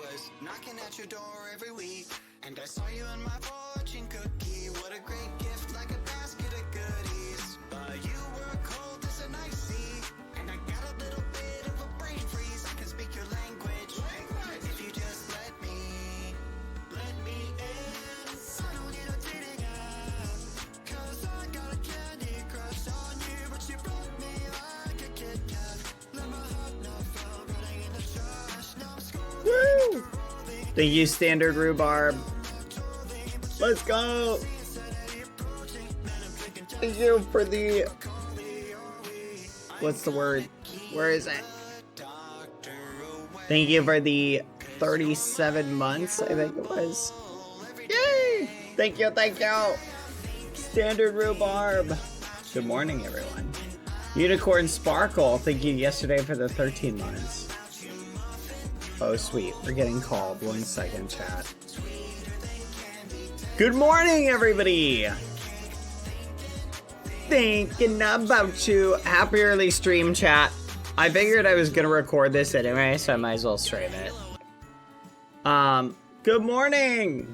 was knocking at your door every week, and I saw you in my fortune cookie. What a great gift, like a basket of goodies. But you were cold as an ice sea, and I got a little bit of a brain freeze. I can speak your language, if you just let me in. I don't need a dating app, 'cause I got a candy crush on you, but you broke me like a Kit Kat. Let my heart not fall, running in the trash. Now I'm scrolling. Woo! Thank you, Standard Rhubarb. Let's go. Thank you for the... What's the word? Where is it? Thank you for the 37 months, I think it was. Yay! Thank you, thank you. Standard Rhubarb. Good morning, everyone. Unicorn Sparkle, thank you yesterday for the 13 months. Oh, sweet. We're getting called. 1 second, chat. Good morning, everybody. Thinking about you. Happy early stream, chat. I figured I was going to record this anyway, so I might as well stream it. Good morning.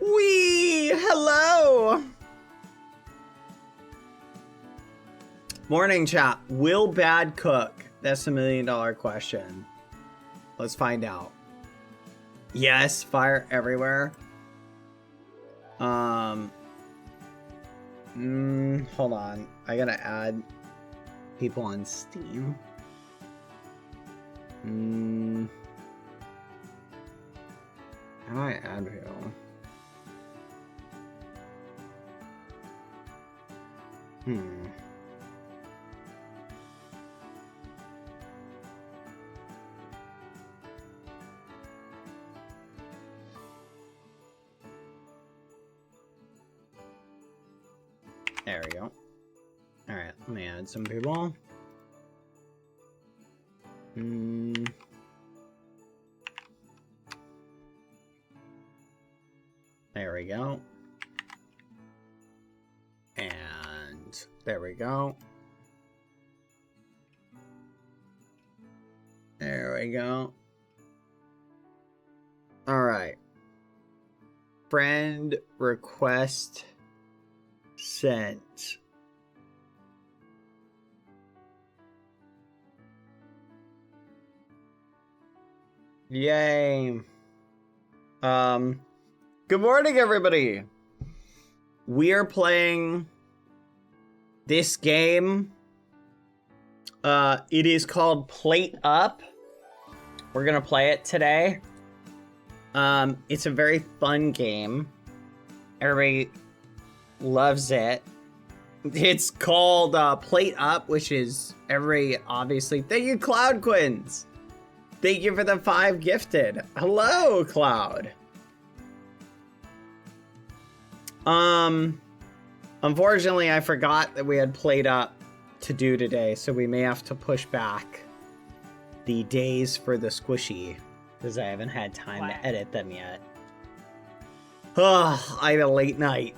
Hello. Morning, chat. Will Bad cook? That's the $1 million question. Let's find out. Yes, fire everywhere. Hold on. I gotta add people on Steam. How do I add people? There we go. Alright, let me add some people. There we go. And there we go. There we go. Alright. Friend request sent. Yay. Good morning, everybody. We are playing this game. It is called Plate Up. We're gonna play it today. It's a very fun game. Everybody loves it. It's called Plate Up, which is obviously. Thank you, Cloud Quins. Thank you for the 5 gifted. Hello, Cloud. Unfortunately, I forgot that we had Plate Up to do today, so we may have to push back the days for the squishy, because I haven't had time to edit them yet. I had a late night.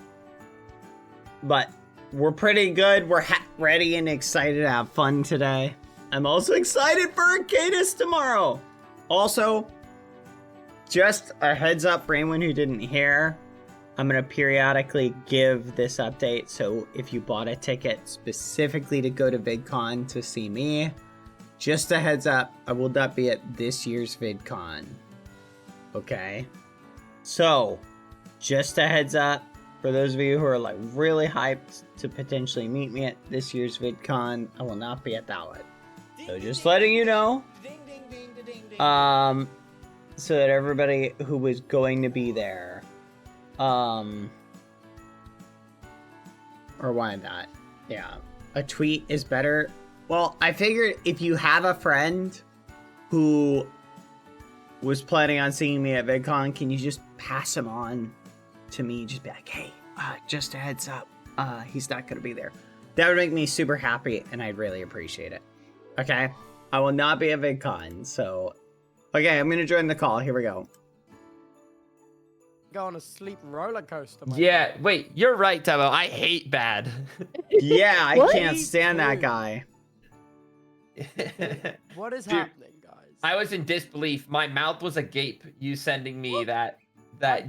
But we're pretty good. We're ready and excited to have fun today. I'm also excited for Arcadis tomorrow. Also, just a heads up for anyone who didn't hear, I'm going to periodically give this update. So if you bought a ticket specifically to go to VidCon to see me, just a heads up, I will not be at this year's VidCon. Okay? So, just a heads up. For those of you who are like really hyped to potentially meet me at this year's VidCon, I will not be at that one. So just letting you know. So that everybody who was going to be there, or why not? Yeah, a tweet is better. Well, I figured if you have a friend who was planning on seeing me at VidCon, can you just pass him on to me? Just be like, hey, just a heads up, he's not gonna be there. That would make me super happy, and I'd really appreciate it. Okay, I will not be at VidCon, so okay, I'm gonna join the call. Here we go. Go on a sleep roller coaster. Yeah, wait, you're right, Tubbo. I hate Bad. Yeah, I can't stand that guy. What is happening, guys? I was in disbelief. My mouth was agape. You sending me that.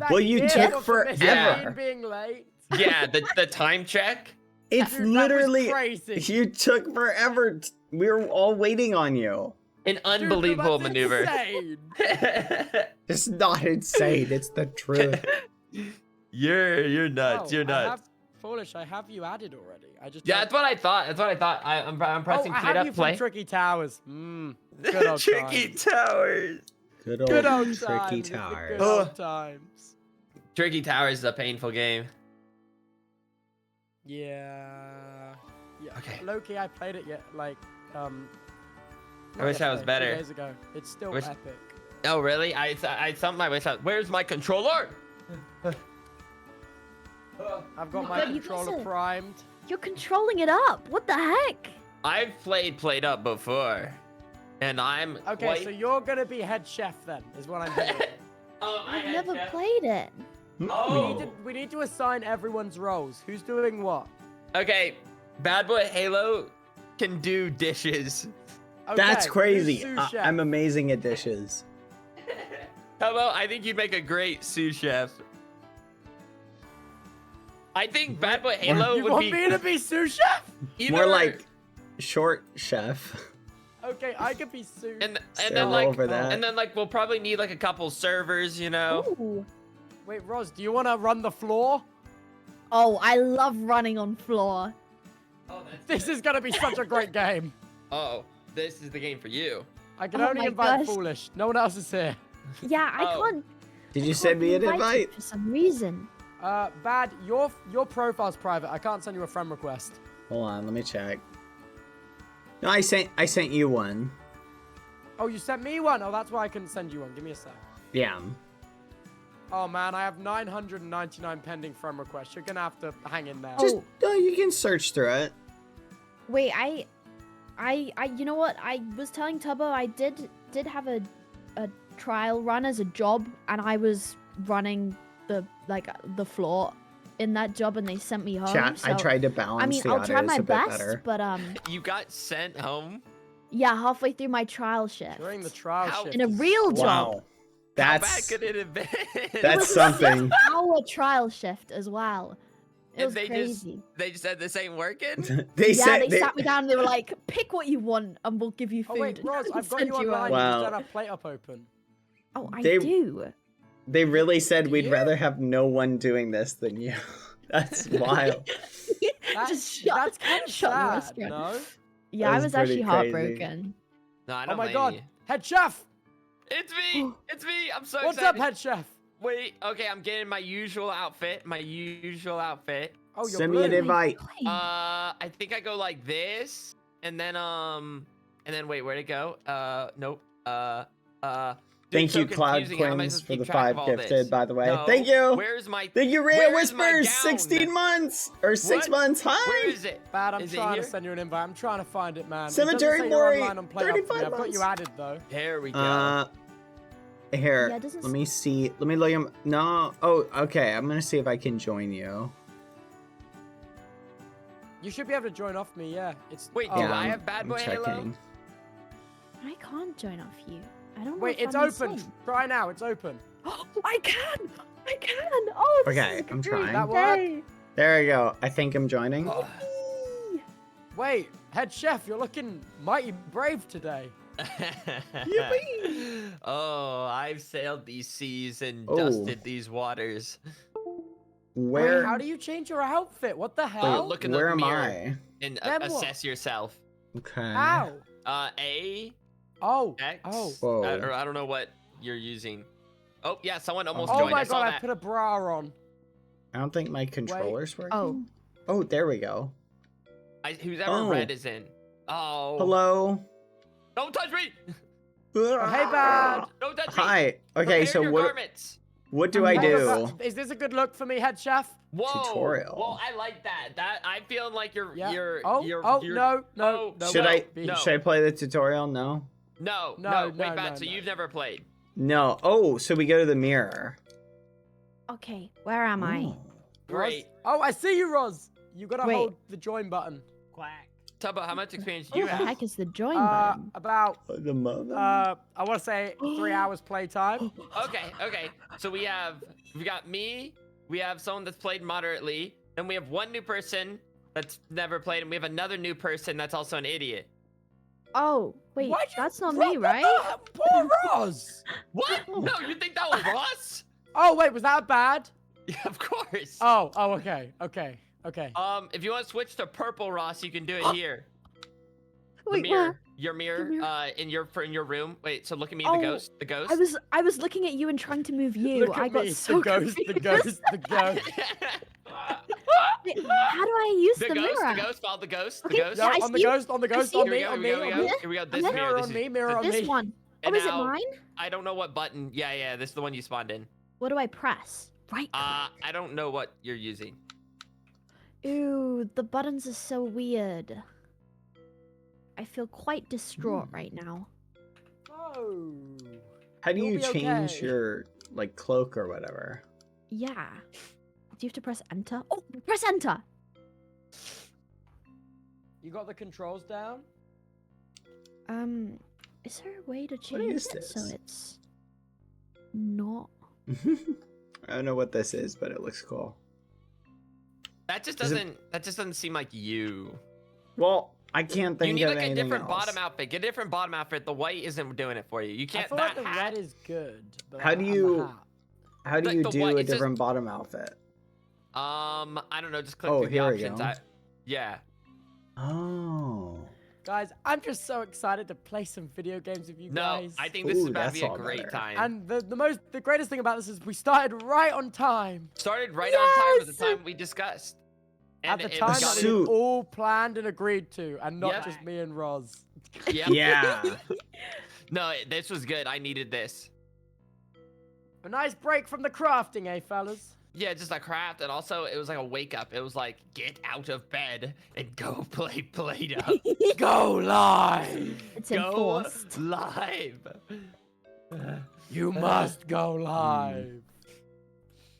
Well, you year took of for forever. being late. Yeah, the time check. It's Dude, that was literally crazy. you took forever. We were all waiting on you. An unbelievable Dude, maneuver. Insane. It's not insane. It's the truth. You're nuts. You're nuts. Foolish, I have you added already. I just Yeah, that's what I thought. I'm pressing I play have up you play. from Tricky Towers. Good old Tricky times. Towers. Good old, Good old tricky times. It's the towers. Good old times. Tricky Towers is a painful game. Yeah. Okay. Loki, I played it yet. Like, I wish I was yesterday, better. 2 days ago. It's still Wish- epic. Oh really? I something I wish I. Where's my controller? I've got Oh my God, you controller guys are- primed. You're controlling it up. What the heck? I've played up before, and I'm Okay, quite... so you're gonna be head chef then, is what I'm hearing. I've never played it. Oh. We need to assign everyone's roles. Who's doing what? Okay, BadBoyHalo can do dishes. That's Okay, crazy. who's sous chef? I'm amazing at dishes. Hello, I think you'd make a great sous chef. I think BadBoyHalo You would want be me to be sous chef? either More like short chef. Okay, I could be sous. and Sarah then like over that. and then like we'll probably need like a couple servers, you know. Ooh. Wait, Roz, do you want to run the floor? Oh, I love running on floor. Oh, This is gonna be such a great game. Oh, this is the game for you. I can Oh only my invite gosh. Foolish. No one else is here. Yeah, I Oh. can't. Did you I send can't me an invite you invite? for some reason. Bad, your profile's private. I can't send you a friend request. Hold on, let me check. No, I sent you one. Oh, you sent me one. Oh, that's why I couldn't send you one. Give me a sec. Yeah. Oh man, I have 999 pending friend requests. You're gonna have to hang in there. Just you can search through it. Wait, you know what? I was telling Tubbo I did have a trial run as a job, and I was running the floor in that job, and they sent me home. Chat, I so- tried to balance I mean, the I'll try audios my a bit best, better. but You got sent home. yeah, halfway through my trial shift. During the trial How- shift. In a real job. Wow. How bad That's could it have been? that's something. Our trial shift as well. It And was they crazy. they just said this ain't working. They Yeah, said they sat me down and they were like, pick what you want and we'll give you food. Oh wait, Roz, and I've got send you online. You Wow. just don't have plate up open. Oh, I They- do. they really said we'd Yeah. rather have no one doing this than you. That's wild. Just shut, That's kind of shut the sad, restaurant. no? Yeah, I That's was actually pretty crazy. heartbroken. No, I Oh don't my blame god, you. head chef! It's me. It's me. I'm so What's excited. up, head chef? Wait. Okay, I'm getting my usual outfit. My usual outfit. Oh, you're Send me an blue. invite. I think I go like this, and then wait, where'd it go? Nope. Dude, Thank so you, Cloud confusing. How am I Queens, supposed to for the keep track of 5 all gifted, this? by the way. No, Thank you. Where's my? Thank you, Rhea where's my Whispers. gown? 16 months or 6 What? months. Hi. Where is it? Bad, I'm Is it trying to here? send you an invite. I'm trying to find it, man. Cemetery it doesn't say Mori, you're online on Play Up for me. 35 I've got you months. added, though. There we go. Here. Yeah, it doesn't let me see. Let me look him. No. Oh, okay. I'm gonna see if I can join you. You should be able to join off me, yeah. It's Wait, oh, do Yeah, I I'm- have Bad I'm Boy Halo? checking. I can't join off you. I don't know Wait, if it's I'm open. insane. Try now, it's open. I can! I can! Oh, this Okay, is I'm great. trying. That work? Yay. There we go. I think I'm joining. Oh. Wait, head chef, you're looking mighty brave today. Oh, I've sailed these seas and Oh. dusted these waters. Where? Wait, how do you change your outfit? What the Wait, hell? look in where the am mirror I? and Then what? assess yourself. Okay. How? A, Oh. X. Oh. Whoa. Or I don't know what you're using. Oh yeah, someone almost Oh joined. my I saw god, I that. put a bra on. I don't think my controller's working. Oh. Oh, there we go. Who's ever Oh. red is in. Oh. Hello. Don't touch me. Oh, hey, Bad. Don't touch me. Hi. Okay, Prepare so your what? garments. What do I'm I ready. do? Is this a good look for me, head chef? Whoa. Tutorial. Well, I like that. I feel like you're Yeah. you're Oh, you're oh, you're, no, no, oh, no. Should no, I? be- No. Should I play the tutorial? No. No, No, no, no, wait, Bad, no, so no. you've never played. No. Oh, so we go to the mirror. Okay, where am I? Oh. Great. Oh, I see you, Roz. You gotta Wait. hold the join button. Quack. Tubbo, how much experience do Who you the have? heck is the join button? About The mother. I want to say 3 hours playtime. Okay. So we got me. We have someone that's played moderately. Then we have one new person that's never played, and we have another new person that's also an idiot. Oh, wait, Why'd you- that's not Bro, me, what right? the hell? Poor Roz. What? No, you think that was Ross? Oh wait, was that bad? Yeah, of course. Oh, okay. If you want to switch to purple, Ross, you can do it here. Wait, The mirror, what? your mirror, mirror? in your room. Wait, so look at me, Oh, the ghost. I was looking at you and trying to move you. Look I at got me, so the ghost, the confused. ghost. Wait, how do I use the, the mirror? ghost, follow the ghost, Okay, the ghost. yeah, I on the see- ghost, on the ghost, see- on Here we me, go, on here me, we on go, me. here we go. This I'm mirror, Mirror this on is- me, mirror on This me. one. Oh, And is it now- mine? I don't know what button. Yeah, this is the one you spawned in. What do I press? Right. I don't know what you're using. Ooh, the buttons are so weird. I feel quite distraught Hmm. right now. Oh. How do You'll you be change okay. your like cloak or whatever? Yeah. Do you have to press enter? Oh, press enter! You got the controls down? Is there a way to change is it so this? it's not? I don't know what this is, but it looks cool. That just Is it- doesn't seem like you. Well, I can't think You need of like a anything different else. bottom outfit. Get a different bottom outfit. The white isn't doing it for you. You I can't. feel That like the hat. red is good. But How do I'm a you- hat. How do Like you the do white- a it's just- different bottom outfit? I don't know. Just click Oh, through the here we options. go. Yeah. Oh. Guys, I'm just so excited to play some video games with you No, guys. I think this is Ooh, about to that's be a all great better. time. And the greatest thing about this is we started right on time. Started right on time at the Yes! time we discussed. At the it time got- that we Suit. all planned and agreed to, and not Yep. just me and Roz. Yep. Yeah. No, this was good. I needed this. A nice break from the crafting, eh, fellas? Yeah, just a craft, and also it was like a wake up. It was like get out of bed and go play Play-Doh. Go live! It's Go enforced. live. You must go live.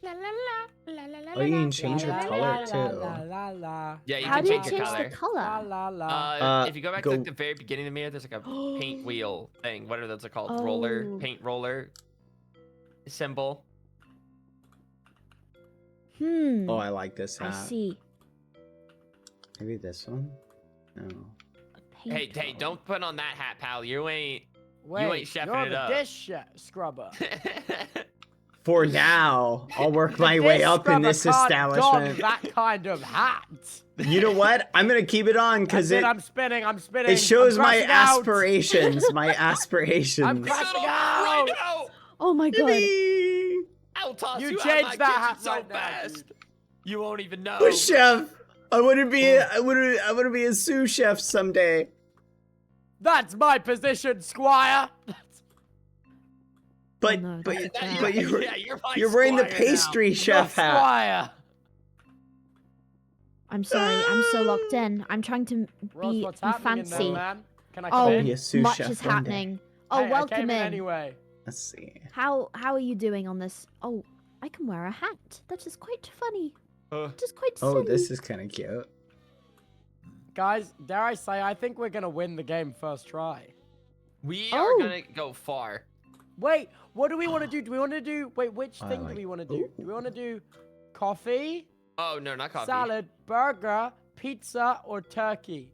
Oh, you can change your La, color la, too. La, la, la. Yeah, you How can do you change change your color. the color? La, la, la. If you go back to like, the very beginning of the mirror, there's like a paint wheel thing. What are those called? Roller, Oh. paint roller symbol. Oh, I like this I hat. see. Maybe this one? No. A Hey, paint don't put on that hat, pal. You ain't. Wait, ain't chefing you're it the up. dish scrubber. For now, I'll work my The way dish up in scrubber this can't establishment. don that kind of hat. You know what? I'm gonna keep it on because That's it I'm spinning. I'm spinning. it shows I'm my crashing out. aspirations. My aspirations. I'm crashing Right out. now! Oh my god. Yippee! I'll toss You you, out changed my that kitchen hat so right now, fast. dude. You won't even know. Oh, chef! I want to be I want to be a sous chef someday. That's my position, Squire. But no, but that's That- bad. but you're you're, my you're wearing the squire now. pastry You're chef hat. Squire. I'm sorry, I'm so locked in. I'm trying to Roz, be what's happening in fancy. there, man? Can I Oh, come in? Be a sous much chef is one day. happening. Oh, Hey, I welcome came in. anyway. Let's see. How are you doing on this? Oh, I can wear a hat. That is quite funny. Just quite silly. Oh, this is kind of cute. Guys, dare I say, I think we're gonna win the game first try. We Oh. are gonna go far. Wait, what do we want to do? Do we want to do? Wait, which I thing do like- we want to do? Ooh. Do we want to do coffee, Oh no, not coffee. salad, burger, pizza, or turkey?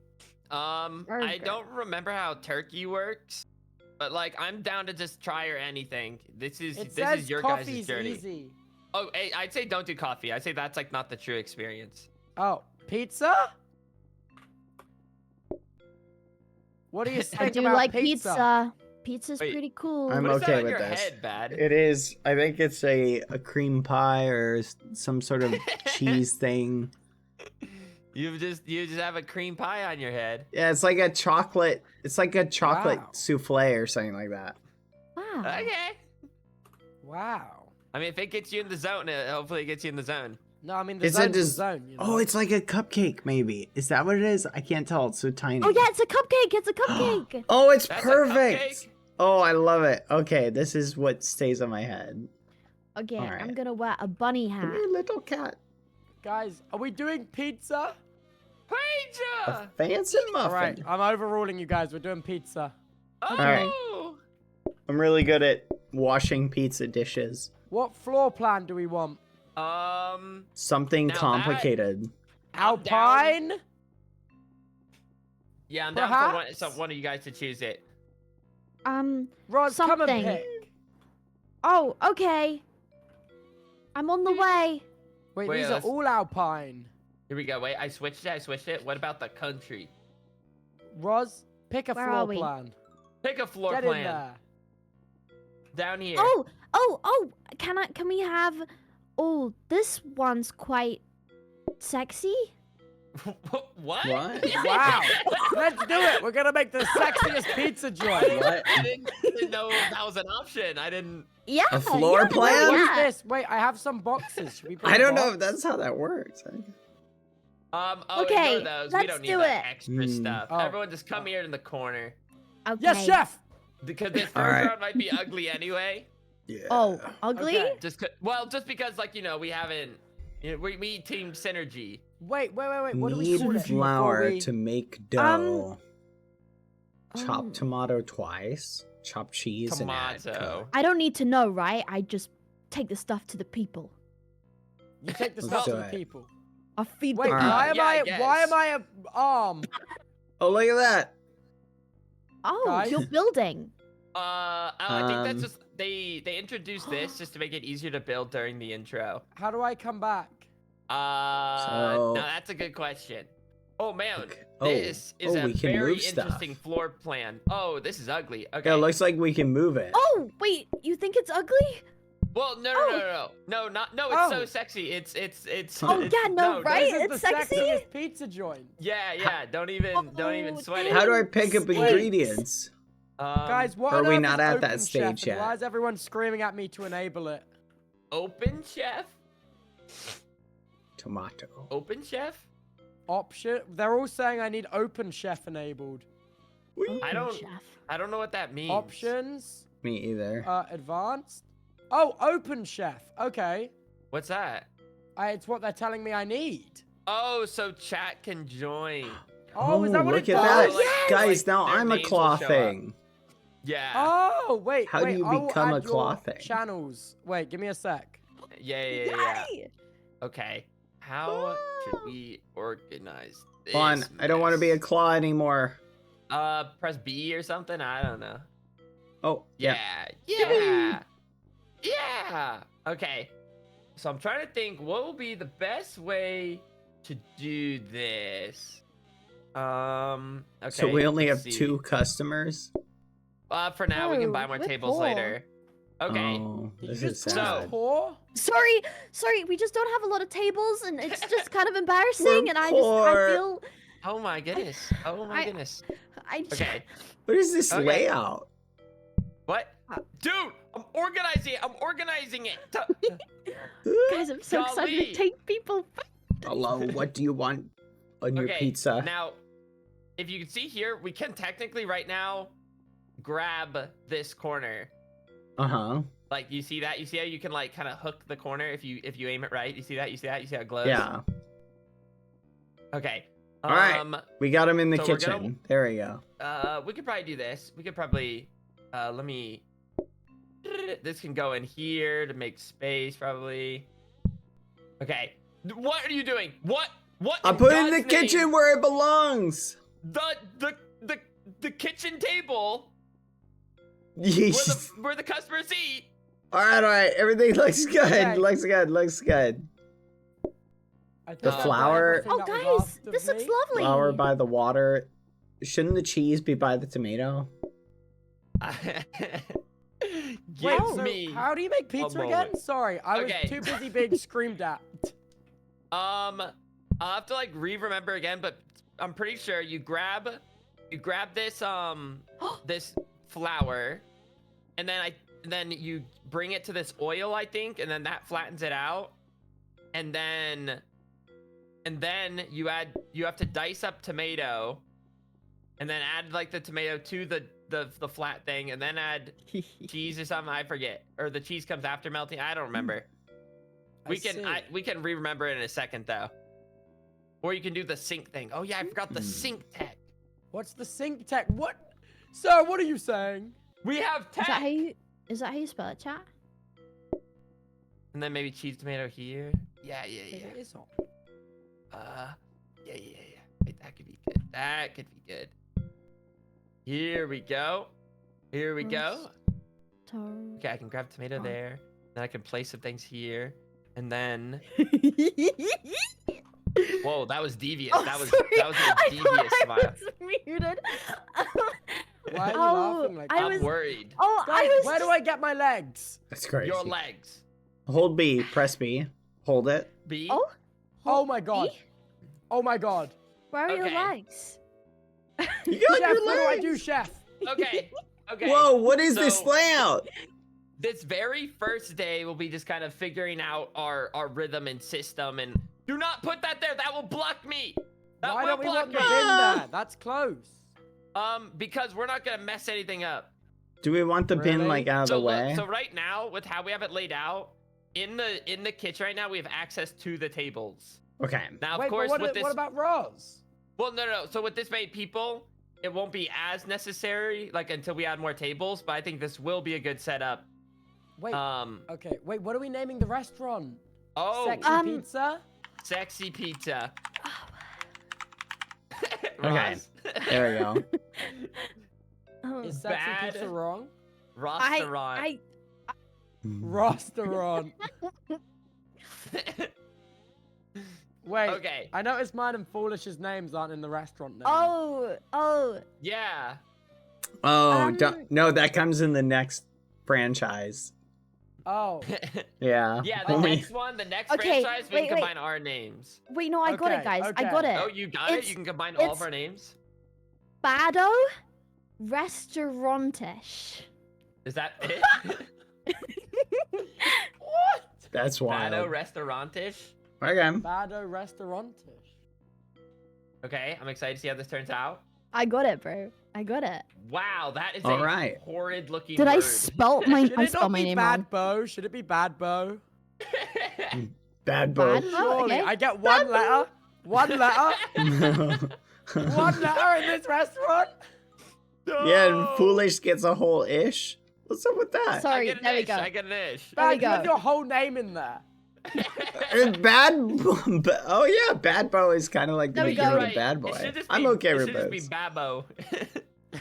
I Burger. don't remember how turkey works, but like I'm down to just try or anything. This is It this says is your guys' coffee's journey. easy. Oh, hey, I'd say don't do coffee. I'd say that's like not the true experience. Oh, pizza? What do you think I do about like pizza. Pizza's Wait, pretty cool. I'm What is that okay on with your this. head, Bad? It is. I think it's a cream pie or some sort of cheese thing. You just have a cream pie on your head. Yeah, it's like a chocolate. It's like a chocolate Wow. souffle or something like that. Wow. Okay. Wow. I mean, if it gets you in the zone, hopefully it gets you in the zone. No, I mean the It's a zone's the des- zone. You know? Oh, it's like a cupcake, maybe. Is that what it is? I can't tell. It's so tiny. Oh yeah, it's a cupcake. It's a cupcake. Oh, it's That's a perfect. cupcake? Oh, I love it. Okay, this is what stays on my head. Okay, I'm Alright. gonna wear a bunny hat. Come here, little cat. Guys, are we doing pizza? Pizza! fancy muffin. All right, I'm overruling you guys. We're doing pizza. Oh! right. I'm really good at washing pizza dishes. What floor plan do we want? Something Now that- complicated. I'm down. Alpine? Yeah, I'm down for Perhaps? one of you guys to choose it. Roz, come and Something. pick. Oh, okay. I'm on the way. Wait, Wait, these are let's- all Alpine. Here we go. Wait, I switched it. What about the country? Roz, pick a Where floor are we? plan. Pick a floor Get plan. in there. Down here. Oh, can we have, oh, this one's quite sexy. What? What? Wow. Let's do it. We're going to make the sexiest pizza joint. What? I didn't know that was an option. I didn't. Yeah. A floor yeah, plan? What's Yeah. this? Wait, I have some boxes. Should we put I a don't know box? if that's how that works. Oh, Okay, ignore those. let's We don't need do that it. extra stuff. Oh. Everyone just come here in the corner. Okay. Yes, chef. Because this first Alright. round might be ugly anyway. Yeah. Oh, ugly? Okay. Just because, like, we haven't. We need team synergy. Wait. What do we Need call it? flour before we- to make dough. Chop Um, tomato twice. Chop cheese and add Tomato. Coke. I don't need to know, right? I just take the stuff to the people. You take the Let's stuff to do the it. people. I feed Wait, the Alright. why am Yeah, I I? guess. Why am I a arm? Oh, look at that. Oh, Guys? you're building. I think that's Um, just they introduced this just to make it easier to build during the intro. How do I come back? So- Now that's a good question. Oh man, Okay. Oh, this is oh, a we can very move stuff. interesting floor plan. Oh, this is ugly. Okay. Yeah, it looks like we can move it. Oh, wait, you think it's ugly? Well, no, it's so Oh. sexy. It's. Oh, it's- yeah, no, right? This is It's the sexy? sexiest pizza joint. Yeah. Don't even Oh, sweat it. How do I pick up Wait. ingredients? Guys, what Are on we earth not is at that Open stage Chef, and yet? Why is everyone screaming at me to enable it? Open chef. Tomato. Open chef. Option. They're all saying I need Open Chef enabled. Whee! I don't- Chef. I don't know what that means. Options. Me either. Advanced. Oh, Open Chef. Okay. What's that? It's what they're telling me I need. Oh, so chat can join. Oh, is that what look it at does? that. Yes! Guys, now Their I'm a names will claw show up. thing. Yeah. Oh, wait. How do wait, you I will become a add your claw thing? Channels. Wait, give me a sec. Yeah. Yay! Okay. How should we organize this? Come on, I don't want to be a mess? claw anymore. Press B or something. I don't know. Oh, Yeah. yeah. Yeah. Okay. So I'm trying to think what will be the best way to do this. Okay. So we only have let's see. 2 customers? For now, we can Oh, buy more we're tables poor. later. Okay. Oh, Did you this is just call us sad. poor? Sorry, we just don't have a lot of tables, and it's just kind of embarrassing, We're and I poor. feel, Oh my goodness. Oh my I- goodess. I, Okay. What is this Okay. layout? What? Dude, I'm organizing it. guys, I'm so excited Golly. to take people. Hello, what do you want on your Okay, pizza? Now, if you can see here, we can technically right now grab this corner. Uh-huh. Like, you see that? You see how you can like kind of hook the corner if you aim it right? You see that? You see how it glows? Yeah. Okay. All right. We got him in the so we're kitchen. gonna- There we go. We could probably do this. We could probably let me this can go in here to make space probably. Okay. What are you doing? What I in put it in God's the kitchen name? where it belongs. The kitchen table Yeesh. where the customers eat. All right. Everything looks good. Okay. Looks good. I think The I've got flour- everything Oh, that was guys, asked of this looks me. lovely. Flour by the water. Shouldn't the cheese be by the tomato? Give Wait, so me. how do you make pizza again? moment. Sorry, I was Okay. too busy being screamed at. I'll have to like remember again, but I'm pretty sure you grab this this flour, and then you bring it to this oil, I think, and then that flattens it out, and then you have to dice up tomato, and then add like the tomato to the flat thing, and then add cheese or something. I forget, or the cheese comes after melting. I don't remember. We can see. we can re-remember it in a second though. Or you can do the sink thing. Oh yeah, I forgot the sink tech. What's the sink tech? What? Sir, what are you saying? We have Is that tech. is that how you spell it, chat? And then maybe cheese tomato here. Yeah. It is on. Yeah. Wait, that could be good. That could be good. Here we go. Okay, I can grab tomato there. Then I can place some things here. And then whoa, that was devious. Oh, that was sorry. a devious I smile. was muted. Why are you Oh, laughing like I that? I'm was- worried. Oh, Guys, I was. where do I get my legs? That's crazy. Your legs. Hold B. Press B. Hold it. B. Oh, Oh my god. me? Oh my god. Where are Okay. your legs? You got Chef, your what do I legs. do, chef? Okay. Whoa, what is this so- layout? This very first day will be just kind of figuring out our rhythm and system. And do not put that there. That will block me. That Why will don't we block want the me. bin there? That's close. Because we're not gonna mess anything up. Do we want the bin Really? like out of So the way? look, so right now, with how we have it laid out, in the kitchen right now, we have access to the tables. Okay. Now, of Wait, course, but with this, what about Roz? well, no. So with this many people, it won't be as necessary, like until we add more tables. But I think this will be a good setup. Wait. Um. Okay. Wait. What are we naming the restaurant? Oh, Sexy pizza. sexy pizza. Okay. Ross. There we go. Oh. Is sexy Bad. pizza wrong? Restaurant. Restaurant. Wait. Okay. I noticed mine and Foolish's names aren't in the restaurant name. Oh. Yeah. Oh, no, that comes in the next franchise. Oh. Yeah. Yeah, the Only- next one, the next Okay, franchise, we wait, can wait. combine our names. Wait, no, I got Okay, it, guys. okay. I got it. Oh, you got it? It's- You can combine all of it's- our names? Bado Restaurantish. Is that it? What? That's wild. Bado Restaurantish? Okay. Bado Restaurantish. Okay, I'm excited to see how this turns out. I got it, bro. I got it. Wow, that is All a right. horrid looking Did I word. spell my Should I it spell not my be name wrong? Badbo? Should it be Badbo? Bad boy. Bad? Oh, Surely. okay. I get one letter. One letter. Yeah, One letter in this restaurant. and Foolish gets a whole ish. What's up with that? I Sorry, get an there we ish, go. I get an ish. There we Bad, you have go. your whole name in there. Oh yeah, Bad Bo is kind of like the There we go. beginning of Right, Bad it Boy. should just I'm be- okay it with should just this. be Babbo.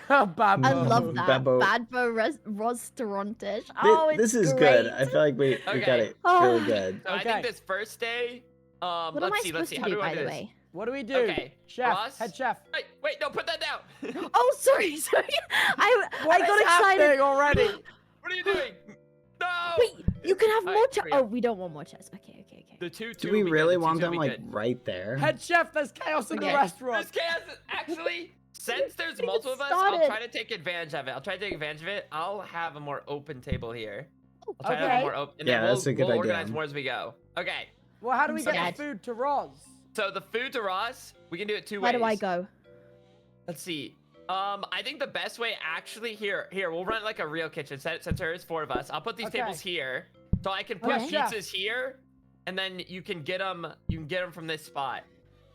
Babo. I love that. Babo. Badbo Restaurantish. Oh, it's This is great. good. I feel like we got Okay. it Oh. really good. So I Okay. think this first day, What am I let's supposed see. to How do, do I by do the this? way? What do we do? Okay, Chef, Ross? head chef. Wait, no, put that down. Oh, sorry. I What got is excited. happening already? What are you doing? No! Wait, you can have All more right, chairs. hurry up. Oh, we don't want more chairs. Okay. The two Do will we be good, really the want two will them be like good. right there? Head chef, there's chaos in the Okay. restaurant. This chaos is actually, since there's Get multiple of us, I'll started. try to take advantage of it. I'll have a more open table here. I'll try to have Okay. a more open. And Yeah, then that's a good we'll idea. organize more as we go. Okay. Well, how do we I'm get scared. the food to Roz? So the food to Ross, we can do it two Where ways. do I go? Let's see. I think the best way actually here, we'll run it like a real kitchen. Since there is 4 of us, I'll put these Okay. tables here, so I can put Okay. pizzas here, and then you can get them. You can get them from this spot,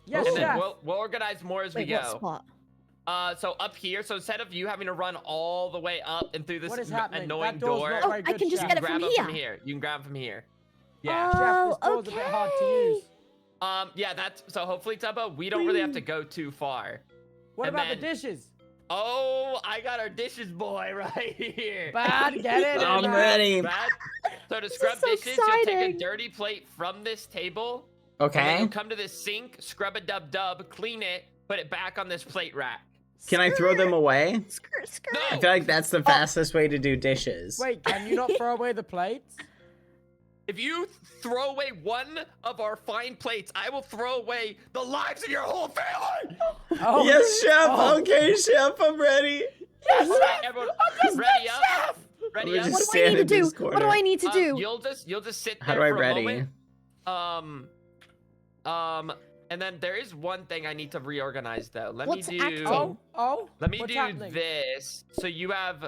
Yes, and chef. then we'll organize more as Wait, we what go. spot? So up here, so instead of you having to run all the way up and through this What is happening? annoying That door's door, not Oh, very I good, can just chef. get it grab from them here. You can grab them from here. Yeah. Chef, this Oh, door's a bit hard to use. Yeah. That's so. Hopefully, Tubbo, we don't really have to go too far. What And about then- the dishes? Oh, I got our dishes boy right here. Bad, get it in I'm there. ready. Bad. So to This is scrub so dishes, you'll take a exciting. dirty plate from this table. And then Okay. you'll come to this sink, scrub a dub, clean it, put it back on this plate rack. Can I throw them away? Skirt. No. I feel like that's the fastest way to do dishes. Wait, can you not throw away the plates? If you throw away one of our fine plates, I will throw away the lives of your whole family. Oh, Yes, chef. Oh. Okay, chef. I'm ready. Yes, All right, chef! everyone, I'm just ready not up. chef! Ready Let up. me What just do I need stand to in do? this What do corner. I need to do? You'll just sit there How do I for a ready? moment. And then there is one thing I need to reorganize though. Let What's me do. acting? Oh, Let me what's do happening? this. So you have.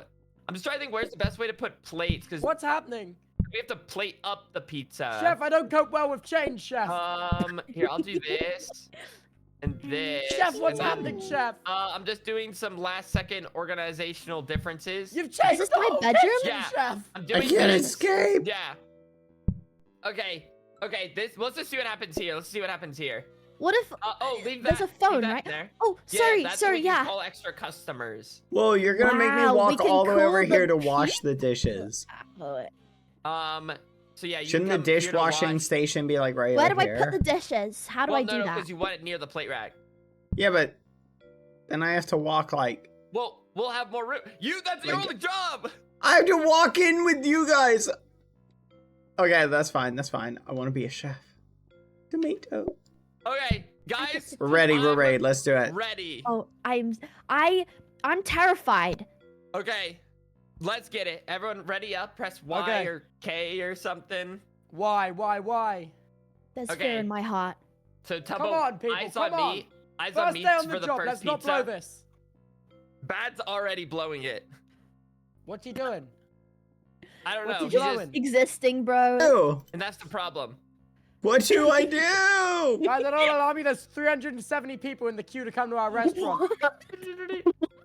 I'm just trying to think where's the best way to put plates because What's happening? we have to plate up the pizza. Chef, I don't cope well with change, chef. Here, I'll do this. and this. Chef, what's and then, happening, Chef? I'm just doing some last-second organizational differences. You've changed this the my whole bedroom? kitchen, Yeah. Chef. I'm I doing can't this. escape. Yeah. Okay. Okay. Let's just see what happens here. Let's see what happens here. What if Leave that. there's a leave phone, that right? There. Oh, Yeah, sorry, that's sorry, what we can yeah. Call extra customers. Whoa, you're gonna make me Wow, we walk can all the way call over the here to wash the dishes. So yeah, you Shouldn't the come here to dishwashing wash. station be like right Where over do I here? put the dishes? How do Well, I do no, that? because you want it near the plate rack. Yeah, but then I have to walk like Well, we'll have more room. That's your Like- only job. I have to walk in with you guys. Okay, that's fine. That's fine. I want to be a chef. Tomato. Okay, guys. We're ready. We're I'm ready. Let's do it. Ready. Oh, I'm terrified. Okay, let's get it. Everyone ready up? Press Y Okay. or K or something. Why? There's Okay. fear in my heart. So Tubbo, Come on, people, eyes come on on. me. Eyes on First me day on for the the job. first Let's not blow pizza. this. Bad's already blowing it. What's he doing? I don't What's know. he He's doing? just, Existing, bro. Oh, and that's the problem. what do I do? Guys, I don't allow me. There's 370 people in the queue to come to our restaurant.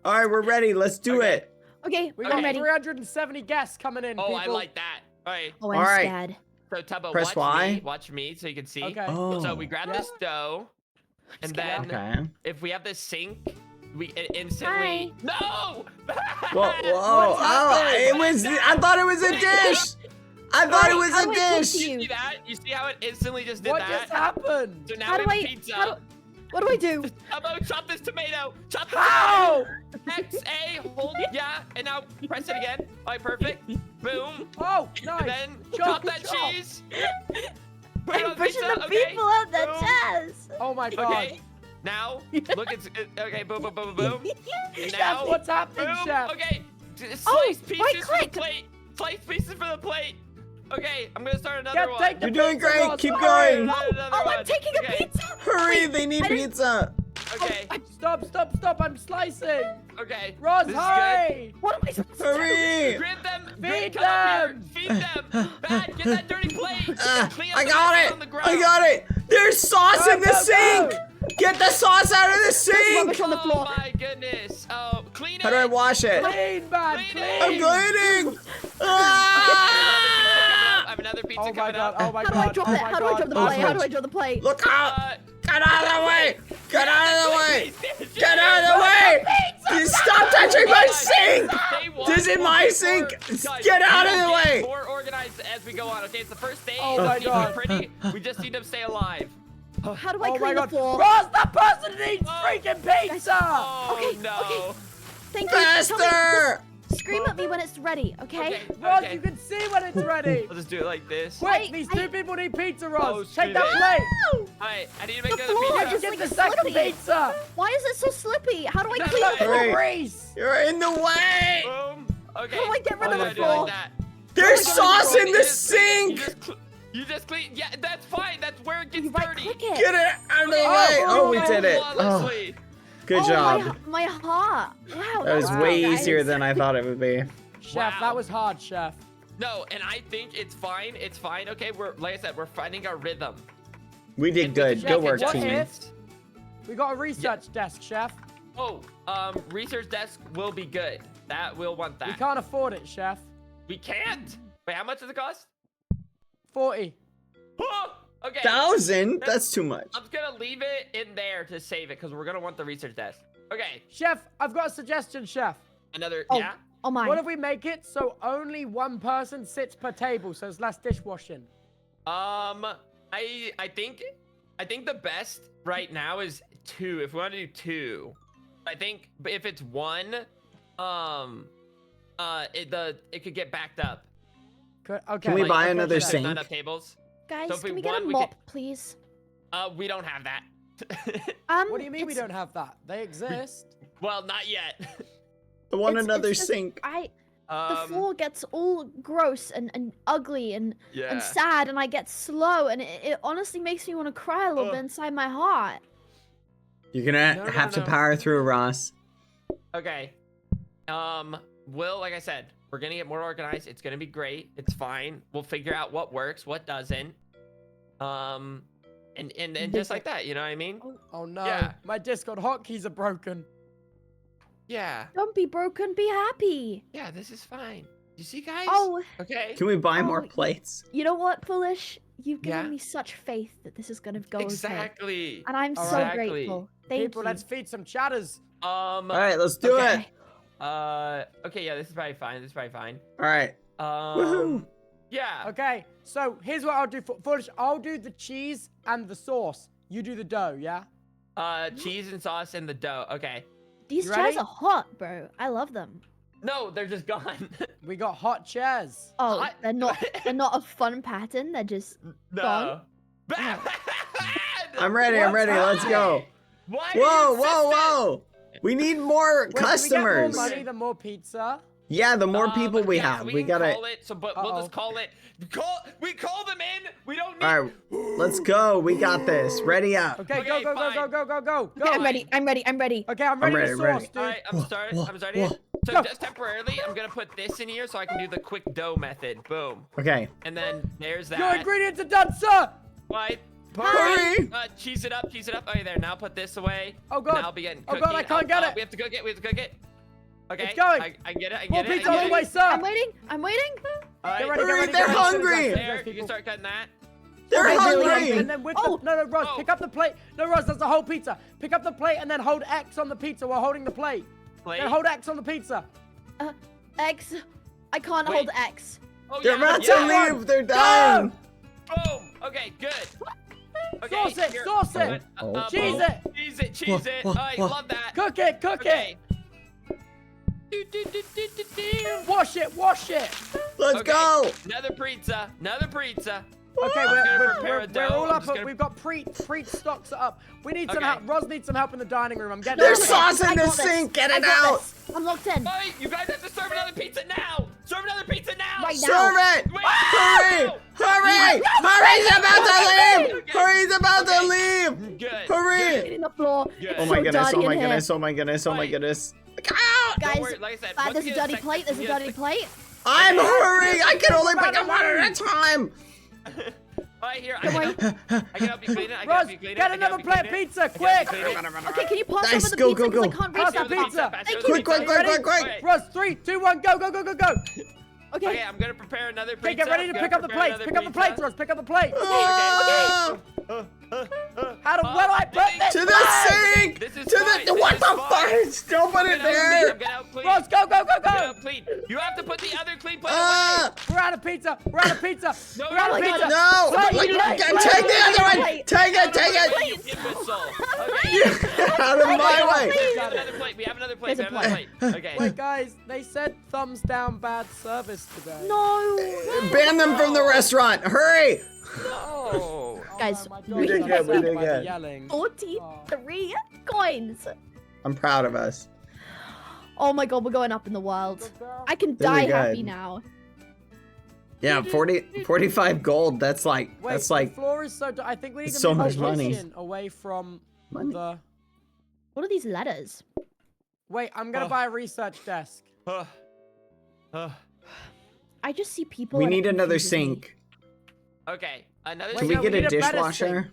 All right, we're ready. Let's do Okay. it. Okay, We I'm got ready. 370 guests coming in, Oh, people. I like that. All right. Oh, I'm All right. scared. So Tubbo, Press watch Y. me. Watch me so you can see. Okay. Oh. So we grab Yeah. this dough, and scared. then Okay. if we have this sink, it instantly. No! Whoa, whoa, oh, it was. I thought it was a dish. I thought it was How a do I talk dish. to You you? see that? You see how it instantly just did What that? just happened? So now How we do have I? pizza. What do I do? Tubbo, chop this tomato. Chop the How? tomato. X, A, hold, yeah, and now press it again. All right, perfect. Boom. Oh, nice. And then Chop, chop that chop. cheese. Put it on I'm pushing pizza, the okay. people up the Boom. chest. Oh my god. Okay. Now, look, it's okay. Boom, boom, boom, boom, boom. And Chef, now, what's happening, boom. Chef? Okay. Slice Oh, pieces for the right-click. plate. Slice pieces for the plate. Okay, I'm gonna start another Get, one. take the You're doing pizza, great. Ross, Keep hurry. going. Another Oh, I'm one. taking a Okay, pizza. Hurry, they need I didn't- pizza. Okay. Stop. I'm slicing. Okay. Ross, this is hurry. What am I supposed to Hurry. Grab them! Feed Come up here. them. Feed them! Bad, get that dirty plate! Clean up I the got messes it. on the ground. I got it. There's sauce Go, in the go, sink. go. Get the sauce out of the sink. rubbish on the floor. Oh my goodness! Oh, clean it! How do I wash it? Clean, man, Clean clean. it. I'm cleaning. I have another pizza Oh my coming god, up. oh my How god. do I drop oh it? my How do I god. drop the plate? How do I Awesome. drop the plate? Look out. Uh, Get out of the way. Get out of the way. Get Get out of the way. You stop touching my sink. This is my sink. Get out of the way. More organized as we go on. Okay, it's the first day. Oh It doesn't my need to be God. Pretty. We just need them to stay alive. How do I Oh my clean the god. floor? Ross, that person needs Oh. freaking pizza. Oh Okay, no. okay. Thank you. Tell me- Faster. just scream at me when it's ready, okay? Ross, okay. you can see when it's ready. I'll just do it like this. Quick, these two I- people need pizza, Oh, Ross. screw Take that this. plate. No! Alright, I need to make The another floor pizza. just Get like the second slippy. pizza. Why is it so slippy? How do I That's clean not the floor? Hurry. grease. You're in the way. Boom. Okay. How do I get rid Oh, of yeah, the do it like floor? that. There's Oh my God. sauce in You the just clean it. sink. You just clean. Yeah, that's fine. That's where it gets You right dirty. click it. Get it out of the Okay, way. Oh, we oh, did it. Oh, flawlessly. good Oh, job. My heart. Wow. That was Wow. way guys. easier than I thought it would be. Chef, Wow. that was hard, Chef. No, and I think it's fine. It's fine. Okay, we're like I said, we're finding our rhythm. We did And good. with the Good work, what team. if- We got a research desk, Chef. Oh, research desk will be good. That we'll want We that. can't afford it, Chef. We can't. Wait, how much does it cost? 40. Oh, okay. 1,000? That's too much. I'm gonna leave it in there to save it because we're gonna want the research desk. Okay, Chef, I've got a suggestion, Chef. another. Oh. Yeah. Oh my. What if we make it so only one person sits per table, so there's less dishwashing? I think the best right now is 2. If we want to do 2, I think if it's 1, it could get backed up. Okay. Can we buy okay, another Chef. sink? Not enough tables. Guys, So if we can we get want, a we mop, please? We don't have that. What do you mean we it's- don't have that? They exist. Well, not yet. I want it's another just- sink. The floor gets all gross and ugly and Yeah. sad, and I get slow, and it honestly makes me want to cry a little Ugh. bit inside my heart. You're gonna No, no, have to no. power through, Ross. Okay. Like I said, we're gonna get more organized. It's gonna be great. It's fine. We'll figure out what works, what doesn't. And just like that, you know what I mean? Oh, Oh no, Yeah. my Discord hotkeys are broken. Yeah. Don't be broken, be happy. Yeah, this is fine. You see, guys? Oh, Okay. Can we buy more Oh, plates? you know what, Foolish? You've given Yeah? me such faith that this is gonna go okay. Exactly. And I'm All so right. grateful. Thank People, you. let's feed some chatters. All right, let's do okay. it. Okay, yeah, this is probably fine. This is probably fine. All right. Woohoo. Yeah. Okay, so here's what I'll do for Foolish. I'll do the cheese and the sauce. You do the dough, yeah? Cheese and sauce and the dough. Okay. These You chairs ready? are hot, bro. I love them. No, they're just gone. We got hot chairs. Oh, Hot? they're not. They're not a fun pattern. They're just. No. Gone? I'm ready. I'm ready. Let's go. Why? are Whoa, you whoa, insistent? wmore! We need more Wait, customers. Do we get more money, the more pizza? Yeah, the more people we yeah, have, so we can gotta. call it. So, but we'll just call it. We call them in. We don't need. All right, let's go. We got this. Ready up. Okay, Okay, go, go, go, fine. go, go, go, go, Okay, I'm go. ready. I'm ready. I'm ready. Okay, I'm ready ready, to ready. sauce, dude. All right, I'm starting. whoa, I'm starting. whoa. So Go. just temporarily, I'm gonna put this in here so I can do the quick dough method. Boom. Okay. And then there's that. Your ingredients are done, sir. Right. Hurry! Cheese it up. Cheese it up. Okay, there. Now put this away. Oh, God. Now I'll be getting Oh, cooking. God, I can't get it. We have to cook it. We have to cook it. Okay. It's going. I get it. I More get it. pizza I all get the it. way, sir. I'm waiting. I'm waiting. All right. Get ready, Hurry, get ready, they're get ready. hungry. There. You People. can start cutting that. They're Okay, really hungry. And then with Oh. the, no, Ross, Oh. pick up the plate. No, Ross, that's the whole pizza. Pick up the plate and then hold X on the pizza while holding the plate. Plate. Then hold X on the pizza. X. I can't Wait. hold X. Oh, They're yeah, about yeah. to leave. They're dying. Boom. Okay. Good. Okay. Sauce it, here. sauce it. Cheese boom. it. Cheese it. Cheese it. Whoa, I whoa. love that. Cook it, cook Okay. it. Wash it, wash it. Let's Okay, go. Another pizza. Another pizza. Okay, I'm gonna we're prepare a dough. all I'm up. just gonna- We've got pre stocks up. We need some Okay. help. Roz needs some help in the dining room. I'm getting There's it. sauce I in the got this. sink. Get I it got out. this. I'm locked in. Wait, you guys have to serve another pizza now. Serve another pizza now. Right now. Serve it. Wait, Hurry. no. Hurry. Hurry. He's about to leave. Hurry. He's about to Okay. leave. Good. Hurry. Hitting the floor. Good. Oh It's my so goodness. dirty Oh my in here. goodness. Oh my goodness. Oh my Right. goodness. Look out. Guys, Don't worry, like I said, once there's we a get dirty second- plate. There's a yes, dirty plate. I'm hurrying. I can only pick up one at a time. Right here. I Don't can worry. help you clean it. I can Roz, help you clean it. get I can another help you plate of clean it. pizza, I can help you quick. clean it. Okay, can you pass Nice, over the go, pizza? go, 'Cause I go. can't Pass reach the that pizza. far. Pass Thank the you. Quick, quick, quick, quick, quick. Okay. Roz, 3, 2, 1, go, go, go, go, go. Okay, Okay. I'm gonna prepare another pizza. Okay, get ready to I'm pick gonna up the prepare plates. another Pick up the pizza. plates, Roz. Pick up the plates. Oh, Where do I put this? to the sink. This is To fine, the this what is the fine. fuck? Don't put I'm it gonna help clean, there. I'm gonna help clean. Roz, go, go, go, I'm gonna go. help clean. You have to put the other clean plate Ah. We're out of pizza. We're out of pizza. No, We're out of oh my pizza. God. No. Plate, Like, plate, take plate. the other one. Plate. Take it. Take away, it. you imbecile. Okay. Get out of my way. We have another plate. We have another plate. We There's have a another plate. Okay. Wait, guys, they said thumbs down bad service today. No. Ban them from the restaurant. Hurry. No. Oh, Guys, my we God, did I'm good, we upset did by the good. Yelling. 43 coins. I'm proud of us. Oh my god, we're going up in the world. I can Really die happy good. now. Yeah, 45 gold. That's like Wait, that's the like floor is so. I think we need it's to so move much the money. kitchen away from money. the. What are these letters? Wait, I'm gonna buy a research desk. I just see people. We and it need another confuses me. sink. Okay. Another. Can Wait, we yeah, get we a need a better dishwasher? sink.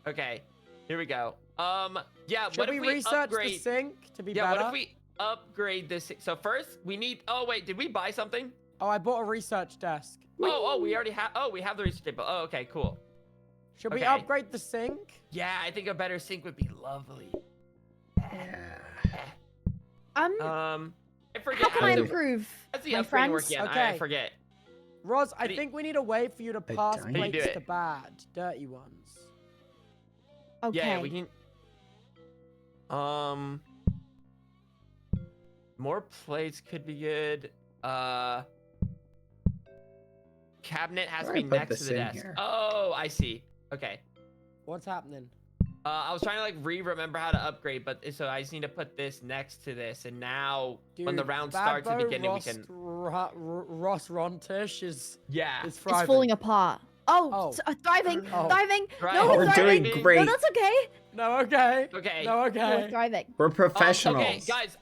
Okay. Here we go. Yeah. Should What we if we research the upgrade? sink to be Yeah. better? What if we upgrade this? So first, we need. Oh wait, did we buy something? Oh, I bought a research desk. Oh, we already have. Oh, we have the research table. Oh, okay, cool. Should we Okay. upgrade the sink? Yeah, I think a better sink would be lovely. I forget. How can I the- improve, How's the my upgrade work friends? again? I Okay. forget. Roz, I How do you- think we need a way for you to pass dining? How do you do plates it? to bad, dirty ones. Okay. Yeah, we can. More plates could be good. Cabinet has to Where be I put next to this the in desk. here? Oh, I see. Okay. What's happening? I was trying to like remember how to upgrade, but so I just need to put this next to this, and now when the Dude, round starts at the Bad Boy beginning, we Ross, can. Ross Rontish is Yeah. is thriving. It's falling apart. Oh, Oh. thriving, Oh. thriving. Right. No, Oh, we're we're thriving. doing No, great. that's okay. No, okay. Okay. No, No, we're okay. thriving. We're professionals. Okay, guys,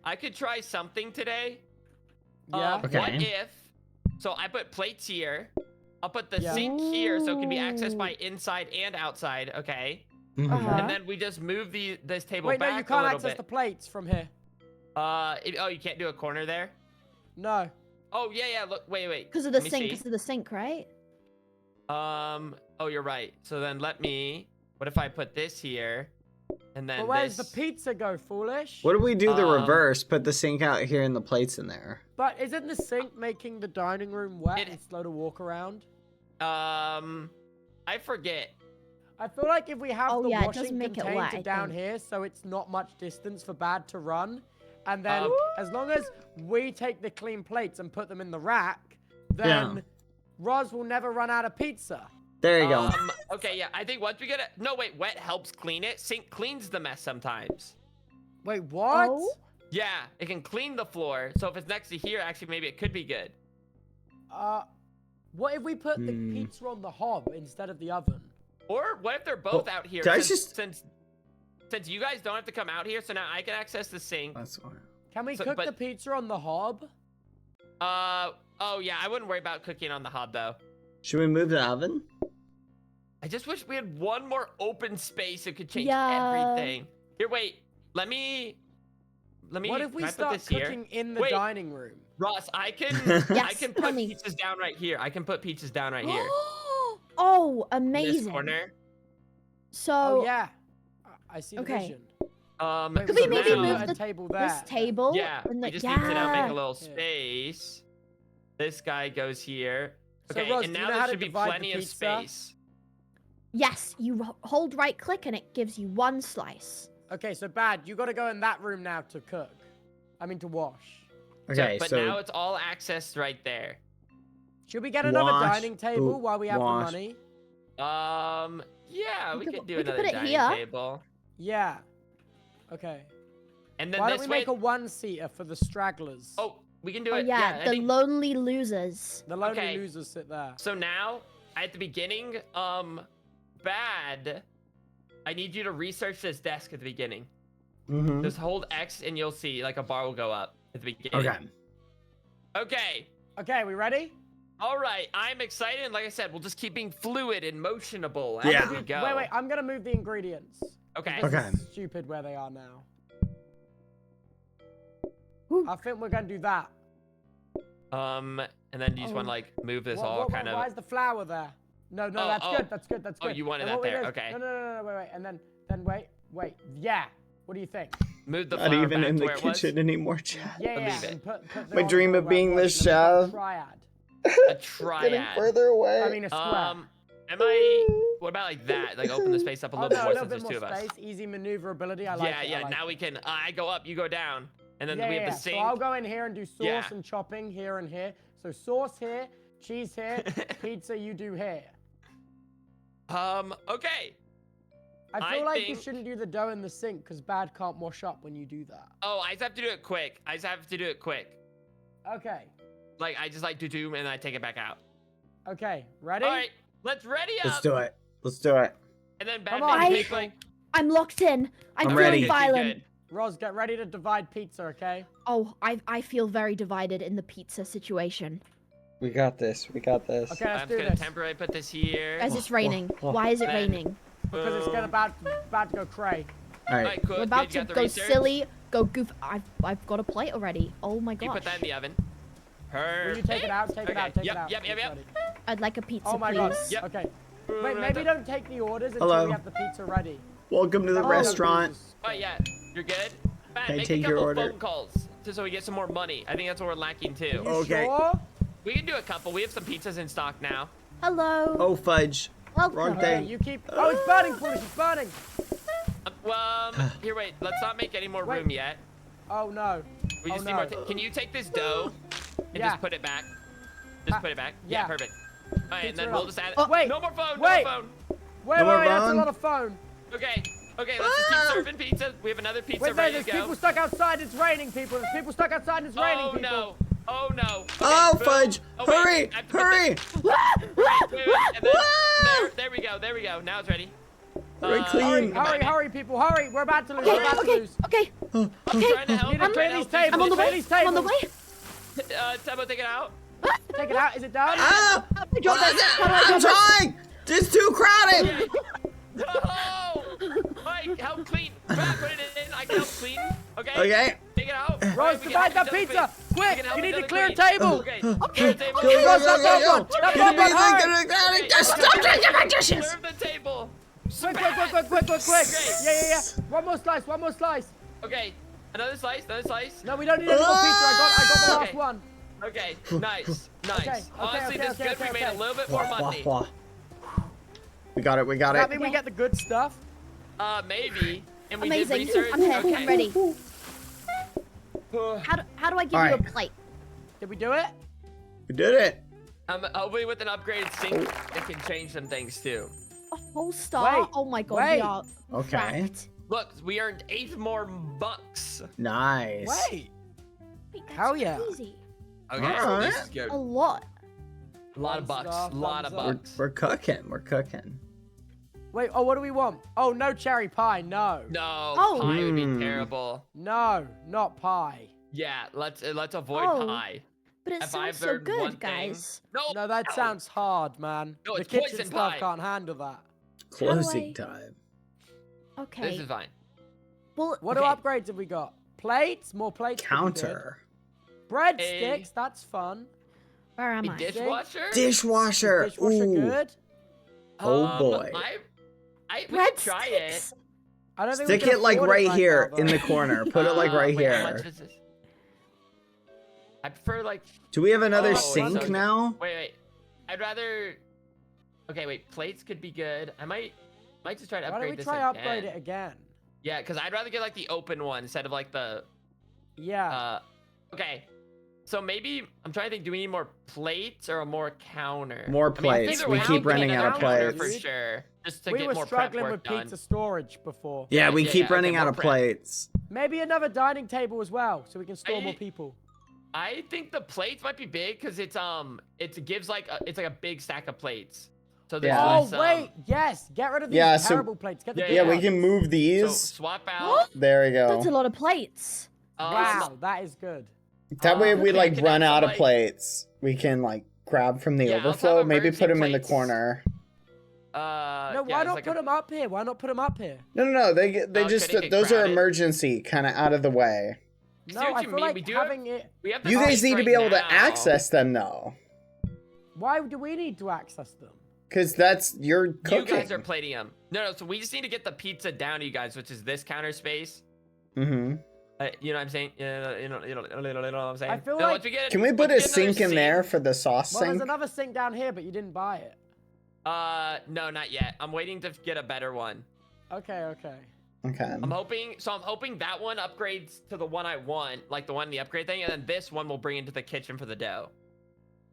I could try something today. Yeah. Okay. What if? So I put plates here. I'll put the Yeah. sink here so it can be accessed by inside and outside. Okay. Uh-huh. And then we just move this table Wait, back no, you a can't little access bit. the plates from here. Oh, you can't do a corner there? No. Oh, yeah, look, wait. Because of the Let me sink. see. Because of the sink, right? Oh, you're right. So then what if I put this here, and then But where's this? the pizza go, foolish? What do we do the Um, reverse? Put the sink out here and the plates in there. But isn't the sink making the dining room wet It- and slow to walk around? I forget. I feel like if we have Oh, the yeah, it does washing make it contained wet, to I down think. here, so it's not much distance for Bad to run, and then as long as we take the clean plates and put them in the rack, then Roz will never run out of pizza. There you go. Okay, yeah. I think once we get it. No, wait. Wet helps clean it. Sink cleans the mess sometimes. Wait, what? Oh. Yeah, it can clean the floor. So if it's next to here, actually, maybe it could be good. What if we put the pizza on the hob instead of the oven? Or what if they're both out here? guys, Since you guys don't have to come out here, so now I can access the sink. That's fine. Can we So- cook but- the pizza on the hob? Oh yeah, I wouldn't worry about cooking on the hob though. Should we move the oven? I just wish we had one more open space that could change Yeah. everything. Here, wait. Let me. What if we can I put start this here? cooking in the Wait. dining room? Ross, I can Yes, put tell me. pizzas down right here. I can put pizzas down right here. Oh, In amazing. this corner. So, Oh yeah, I see the Okay. vision. Wait, Could so we maybe now- move a the- table there? this table. Yeah, and we the, just need to now make a yeah. little space. This guy goes here. So, Okay, Roz, and do you now know how there to should be divide the plenty of pizza? space. Yes, you hold right click and it gives you one slice. Okay, so Bad, you got to go in that room now to cook. I mean to wash. Okay, but so now it's all accessed right there. Should we get another Wash, dining table boot, while we have wash. the money? Yeah, We we could- could do we could another put it dining here. table. Yeah. Okay. And then Why don't this we way. make a one-seater for the stragglers? Oh, we can do Oh it. yeah, I the think- lonely losers. The lonely okay. losers sit there. So now, at the beginning, Bad, I need you to research this desk at the beginning. Mhm. Just hold X and you'll see, like, a bar will go up at the beginning. Okay. Okay. Okay, we ready? All right. I'm excited. And like I said, we'll just keep being fluid and motionable Yeah. as we go. Wait, I'm gonna move the ingredients. Okay. This Okay. is stupid where they are now. Whew. I think we're gonna do that. And then you just want to, like, move this Why is the flour there? No, Oh, that's oh. good. That's good. That's Oh, good. you wanted And that what we there, do is- okay. No, wait. And then wait. Yeah. What do you think? move the Not flour even back in to the where it was. kitchen anymore, Chad. Yeah, Believe and it. put the My dream olive of oil being where it the was, and then we've got chef. Triad. A Getting triad. further away. I mean a square. What about like that? Like open the space up a Oh, little no, more a since little there's bit two more of us. space, easy maneuverability. I like it. I like Now it. we can. I go up, you go down, and then we have the sink. So I'll go in here and do sauce Yeah. and chopping here and here. So sauce here, cheese here, pizza you do here. Okay. I feel I like you think- shouldn't do the dough in the sink because Bad can't wash up when you do that. Oh, I just have to do it quick. Okay. Like I just like do and I take it back out. Okay. Ready? All right, let's ready up. Let's do it. Let's do it. And then Come Batman on, take people. like. I'm locked in. I'm I'm feeling ready. violent. Good. Roz, get ready to divide pizza, okay? Oh, I feel very divided in the pizza situation. We got this. We got this. Okay, let's I'm do just gonna this. temporarily put this here. Guys, it's raining. oh. Why is it Then- raining? Because it's gonna about to go cray. All All right. right, cool. We're about good. to You got the go research? silly, go goof. I've got a plate already. Oh my You gosh. put that in the oven. Will Perfect. you take it out? Take it Okay, out. Take yep, it out. yep, It's yep. ready. I'd like a pizza, Oh my please. god. Yep. Okay. Wait, maybe don't take the orders until Hello. we have the pizza ready. Welcome to the That way restaurant. Oh yeah, you're good. Matt, Can I make take a your couple order? phone calls just so we get some more money. I think that's what we're lacking too. You Okay. sure? We can do a couple. We have some pizzas in stock now. Hello. Oh fudge. Welcome. wrong Okay, thing. you keep. Oh, it's burning, Foolish. It's burning. Here, wait. Let's not make any more Wait. room yet. Oh no. We just Oh, need no. more. Can you take this dough and Yeah. just put it back? Just put it back. Yeah, yeah. perfect. All right, and Pizza then it we'll up. just add. Oh, wait, No more phone. wait. No more phone. Wait, No more that's a bun? lot of phone. Okay. Okay. Let's just keep serving pizza. We have another pizza Wait, ready there's to go. people stuck outside. It's raining, people. There's people stuck outside. It's raining, Oh people. no. Oh no. Okay, Oh boom. fudge. Oh, wait, Hurry. I have to put Hurry. and then, there we go. There we go. Now it's ready. Very Hurry, clean. hurry, hurry, people. Hurry. We're about to lose. Okay, We're about to okay, lose. okay. I'm trying to help. Need to I'm clear trying these to help. tables. I'm on the Clear way. these I'm on the tables. way. Tubbo, take it out. Take it out. Is it done? Ah! I dropped it. How do I I'm drop it? trying. It's too crowded. No! I help clean. Brad, put it in. I can help clean. Okay. Okay. Take it out. Rose, Alright, we can divide help that each other pizza. clean. We Quick, can help you need each to other clear a clean. table. Okay. Okay. Table. Rose, that one. That Get one, me hurry. Stop touching my dishes. Serve the table. Quick. Yeah. One more slice. Okay. Another slice. No, we don't need any more pizza. I got the last Okay. one. Okay. Nice. Okay, Honestly, this okay, good. We made a okay. little bit more money. We got it. Does that mean we get the good stuff? Maybe. And we Amazing. did research. I'm here. Okay. I'm ready. How do I give you a Alright. plate? Did we do it? We did it. Hopefully with an upgraded sink, it can change some things too. A whole star? Wait, Oh my god, wait. we are Okay. cracked. Look, we earned 8 more bucks. Nice. Wait. Wait, that's Hell yeah. crazy. Okay, Alright. this is good. A lot. A lot of Thumbs bucks. up, A lot of thumbs up. bucks. We're cooking. We're cooking. Wait, oh, what do we want? Oh, no cherry pie. No. No, Oh. pie would be Mm. terrible. No, not pie. Yeah, let's avoid Oh. pie. But it If I sounds so learned one good, thing- guys. No, No, that sounds hard, man. No, the it's kitchen poison stuff pie. can't handle that. Closing I- time. Okay. This is fine. Well, What Okay. upgrades have we got? Plates? More plates? would be good. Counter. Breadsticks? That's fun. where am A I? dishwasher? Dishwasher. Dishwasher Ooh. good? Oh, boy. We could try it. Breadsticks? I don't think we Stick can it like afford right now, here in though. the corner. Put it like right Wait, how much here. is this? I prefer like. Do we have another Oh, sink so- now? Wait. I'd rather. Okay, wait. Plates could be good. I might just try to Why upgrade don't we this try again. upgrade it again? Yeah, because I'd rather get like the open one instead of like the. Yeah. Okay. So maybe I'm trying to think. Do we need more plates or a more counter? More I mean, plates. either We way, keep we running need out of another counter plates. for sure. Just to we get were more struggling prep with work pizza done. storage before. Yeah, we keep okay, running out more of prep. plates. Maybe another dining table as well, so we can store more I- people. I think the plates might be big because it gives like it's like a big stack of plates. So there's Yeah. Oh less, wait, yes, get rid of these Yeah, so- terrible plates. Get the Yeah, good Yeah, we ones. can move So these. swap out. There we That's a go. lot of plates. Wow, that is good. That way, if we okay, like can run have out some, of like- plates, we can like grab from the Yeah, let's have overflow. Maybe put emergency them in the plates. corner. No, yeah, why it's not like put them up here? Why not put them up here? No. They Oh, just could it get those are crowded? emergency, kind of out of the way. See No, what I you feel mean, like we do have- having it. We have the You guys plates need to right be able now. to access them though, Why do we need to access them? because that's you're You cooking. guys are plating them. No. So we just need to get the pizza down to you guys, which is this counter space. Mm-hmm. You know what I'm saying? You know what I'm saying? I feel No, like- once we get- Can we once put a get another sink in there for the sauce Well, there's sink? another sink down here, but you didn't buy it. No, not yet. I'm waiting to get a better one. Okay. Okay. I'm hoping that one upgrades to the one I want, like the one in the upgrade thing, and then this one will bring into the kitchen for the dough.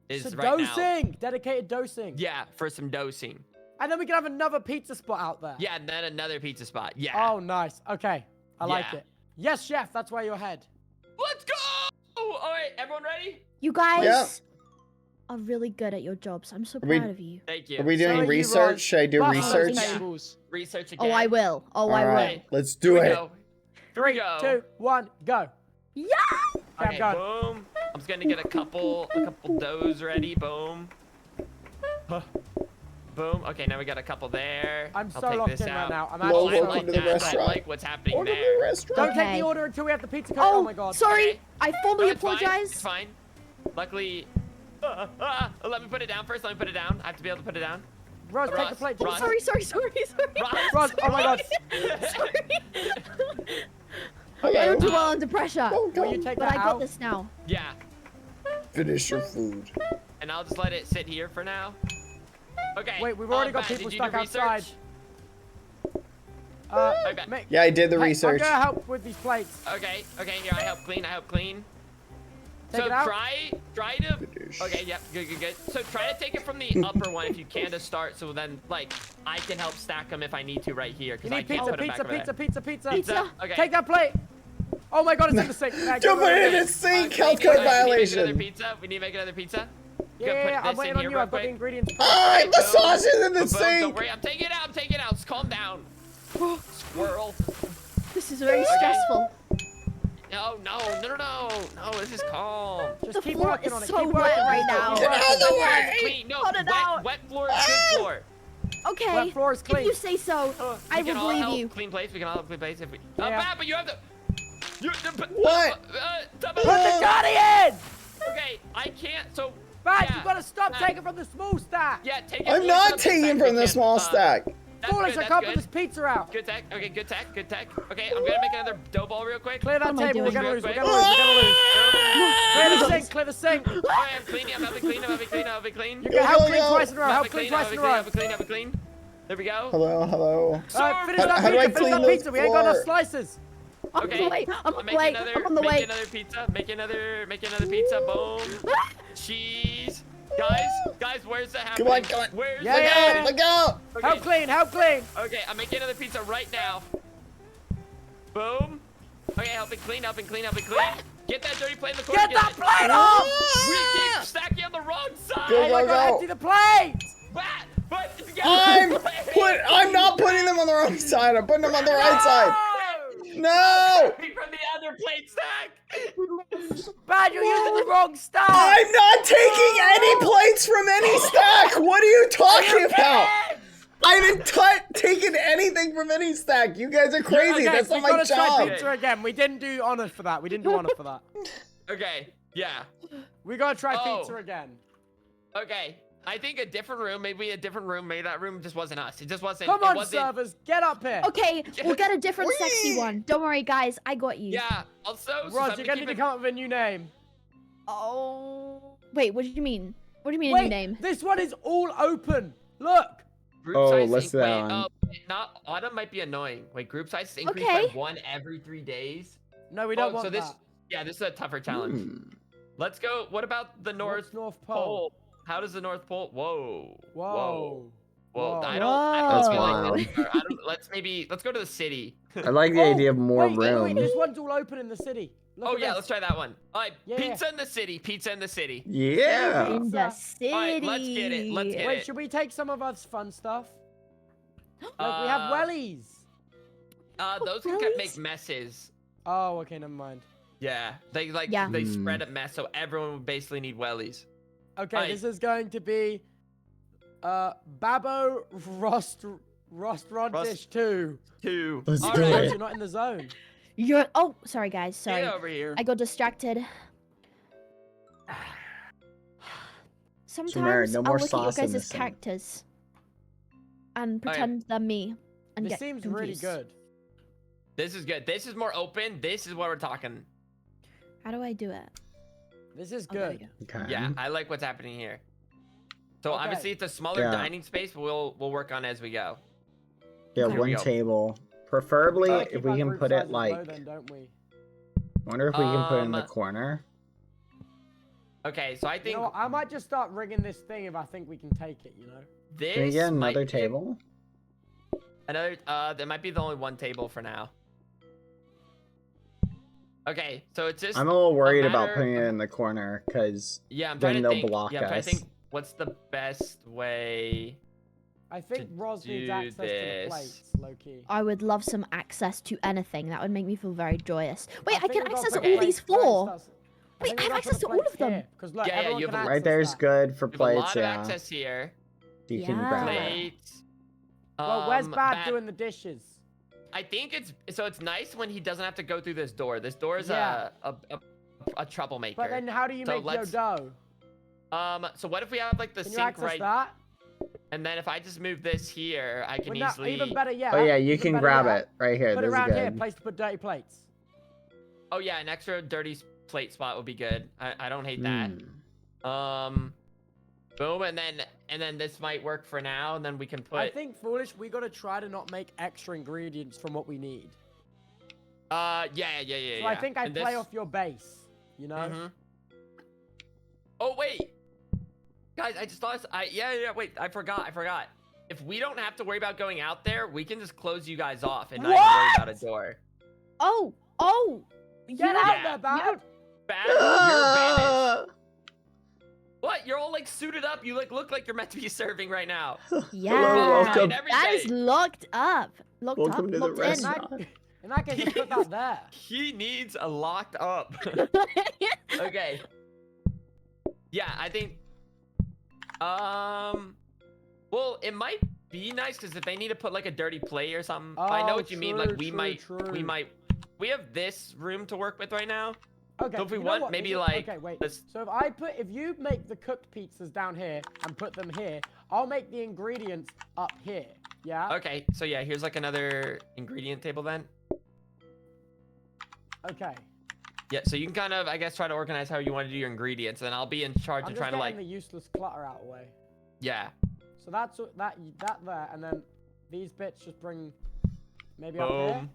Is So right now. dosing, dedicated dosing. Yeah, for some dosing. And then we can have another pizza spot out there. Yeah, and then another pizza spot. Yeah. Oh, nice. Okay, I like Yeah. it. Yes, chef. That's why you're ahead. Let's go! All right, everyone ready? You guys Yeah. are really good at your jobs. I'm so we- proud of you. Thank you. Are we So doing are you, research? Roz. Should I do Buff research? those Yeah. tables. Research again. Oh, I will. Oh, I All will. right, let's Here do we it. go. Here we go. 2, 1, go. Yeah. Okay, Okay, I'm going. boom. I'm just gonna get a couple doughs ready. Boom. Huh. Boom. Okay, now we got a couple there. I'm I'll so take locked this in right out. now. I'm Well, actually so welcome locked to the in. I restaurant. like what's happening Order there. the restaurant. Don't take Okay. the order until we have the pizza cooked. Oh my god. Sorry. Okay. I No, formally it's fine. apologize. It's fine. Luckily. Let me put it down first. Let me put it down. I have to be able to put it down. Rose, take Roz, the plate. Roz. Sorry. Roz, oh my god. Sorry. Okay. I don't do well under pressure. Go, Will you go. take But that I got out? this now. Yeah. Finish your food. And I'll just let it sit here for now. Okay. Wait, we've already got Matt, people did you do stuck outside. research? Okay. Mick, Yeah, I did the I'm research. gonna help with these plates. Okay. Here, I help clean. Take So it out. try to. Finish. Okay, yep, good. So try to take it from the upper one if you can to start, so then like I can help stack them if I need to right here, You because I need can't pizza, put them back over there. pizza. Pizza. Okay. Take that plate. Oh my god, it's in the sink. Nah, Don't get put rid it of in it. the sink. We Health need code to make another violation. pizza. We need to make another pizza. Yeah, Gonna put I'm this waiting in on here you. real I've got the quick. ingredients. Alright, the Boom. sauce is in the Boom, sink. Don't worry, I'm taking it out. Just calm down. Squirrel. This is very stressful. No, this is calm. Just The keep floor working is on it. so Keep wet working. right now. Keep Get working. out of the Wet floor is way. clean. No, Cut it out. wet floor is good floor. Okay. Wet floor is clean. If you say so, I We can will all believe help you. Clean plates. We can all help clean plates if we. Yeah. Bad, but you have to. What? Tubbo. Put the Johnny in! Okay, I can't. So. Bad, yeah, you gotta stop Bad. taking from the small stack. Yeah, take it. I'm not taking from the small stack. That's Foolish, good, I can't put that's this pizza out. good. Good tech. Okay, good tech. Good tech. Okay, I'm gonna make another dough ball real quick. Clear that What am I table, we're doing? gonna lose, we're Real gonna lose, we're gonna lose. Clear the Boom. sink, clear the sink. Alright, I'm cleaning. I'm helping clean. I'm helping clean. I'm helping clean. You can help Yo, clean yo. twice in a row, I'm help helping clean twice in a row. I'm clean. I'm clean. There we go. Hello. Alright, finish Serve. that How do I pizza, finish clean that this pizza, we ain't got enough floor? slices. I'm Okay. on the way. I'm on the way. I'm on the Make way. another pizza. Make another pizza. Boom. Cheese. Guys, where's the Come on, come on. Where's Yeah, the yeah, happening? Look out! Okay. Help clean, help clean. Okay, I'm making another pizza right now. Boom. Okay, helping clean. Get that dirty plate in the corner. Get that it. plate off! We keep stacking on the wrong side. Go, Oh my go, god, go. empty the plate! I'm not putting them on the wrong side. I'm putting them on the right side. No! From the other plate stack. Bad, you're using the wrong stack! I'm not taking any plates from any stack. What are you talking about? I haven't taken anything from any stack. You guys are crazy. Okay, That's we not my gotta try job. pizza again. We didn't do honor for that. We didn't do honor for that. Okay, yeah. We gotta try Oh. pizza again. Okay. I think a different room, maybe that room just wasn't us. It just wasn't. Come it on, wasn't, servers, get up here. Okay, we'll get a different sexy Whee! one. Don't worry, guys. I got you. Yeah. Also, since Roz, I'm you're gonna need to keep come up with a new name. Oh. Wait, what do you mean? What do you mean a Wait, new name? this one is all open. Look. group Oh, size let's do that wait, one. not autumn might be annoying. Wait, group size increase Okay. by 1 every 3 days. No, we don't want so this, that. yeah, this is a tougher challenge. Hmm. Let's go. What about the What's North North Pole? Pole? How does the North Pole? Whoa. Whoa. Whoa. Whoa. I don't That's feel like wild. this. I don't, let's go to the city. I like the idea of more wait, room. Wait, this one's all open in the city. Look Oh at yeah, this. let's try that one. All right, Yeah, pizza in the city. Pizza in the city. Yeah. In the city. Alright, let's get it, let's get Wait, it. should we take some of us fun stuff? Like we Uh, have wellies. Those can wellies? make messes. Oh, okay, never mind. Yeah, they Yeah. they spread a mess, so everyone would basically need wellies. Okay, Aye. this is going to be Babbo Restaurant Rust- Dish 2. 2. Let's All do right, it. You're not in the zone. You're. Oh, sorry, guys. Sorry. Get over here. I got distracted. Mary, Sometimes no I'll more look at your sauce in guys' this thing. characters and Alright. pretend they're me and This get seems confused. really good. This is good. This is more open. This is what we're talking. How do I do it? This is Oh, there we good. go. Okay. Yeah, I like what's happening here. So Okay. obviously it's a smaller Yeah. dining space, but we'll work on it as we go. Yeah, Here we one go. table. Preferably Gotta if keep we our can group put it sizes low like. then, don't we? Wonder if we can put it in the Um, corner. Okay, so I You think know what? I might just start rigging this thing if I think we can take it, you know? this Can we get might another be- table? Another there might be the only one table for now. Okay, so it's just I'm a little worried about matter putting it of- in the corner because yeah, I'm then trying to they'll think. block yeah, I'm trying to us. think what's the best way. I think Roz needs do access to the this. plates, low-key. I would love some access to anything. That would make me feel very joyous. Wait, I think can we gotta access put all the these plates- four. plates- Wait, think I we have gotta access put the to all plates of them. here, 'cause look, Yeah, yeah, everyone you can have a- right access there's that. good for We have a plates. lot of Yeah, access here. you can Yeah. grab it. Plates. Well, where's Bad Bad- doing the dishes? I think it's nice when he doesn't have to go through this door. This door is Yeah. a troublemaker. But then how do you So make your let's- dough? So what if we have like the Can you sink access right, that? and then if I just move this here, I can Well, no, easily. even better yet. Oh yeah, you even can better grab yet, it right here. Put it This is around here, good. place to put dirty plates. Oh yeah, an extra dirty plate spot would be good. I don't hate that. Mm. Boom, and then this might work for now, and then we can put. I think foolish. We gotta try to not make extra ingredients from what we need. Yeah. So I think I And play this- off your base. You know. Mhm. Oh wait, guys, I just thought. Wait, I forgot. If we don't have to worry about going out there, we can just close you guys off and not even worry about a door. Oh. Get you know- out Yeah. there, Bad. Bad, you're banished. Ah! What? You're all like suited up. You like look like you're meant to be serving right now. Yeah. welcome. That is locked up. Locked Welcome up. to the Locked in. restaurant. In that case, just put that there. He needs a locked up. Okay. Yeah, I think. Well, it might be nice because if they need to put like a dirty plate or something, I know what you mean. Like we might, we have this room to work with right now. Okay. So if we you know want, what, maybe Nikki? like. Okay, wait. This... So if you make the cooked pizzas down here and put them here, I'll make the ingredients up here. Yeah. Okay. So yeah, here's like another ingredient table then. Okay. Yeah. So you can kind of, I guess, try to organize how you want to do your ingredients, and I'll be in charge I'm of just trying to like. the useless clutter out of the way. Yeah. So that's that there, and then these bits just bring maybe up here.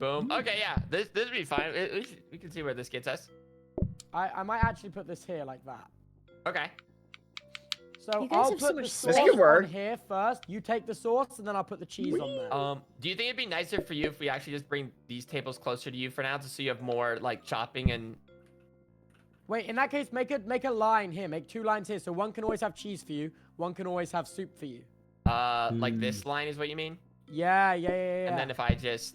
Boom. Okay, yeah. This would be fine. We can see where this gets us. I might actually put this here like that. Okay. So You guys I'll have so put much the sauce. sauce This could work. on here first. You take the sauce, and then I'll put the cheese on there. Do you think it'd be nicer for you if we actually just bring these tables closer to you for now, just so you have more like chopping and? Wait, in that case, make a line here. Make 2 lines here. So one can always have cheese for you. One can always have soup for you. Like this line is what you mean? Yeah. And then if I just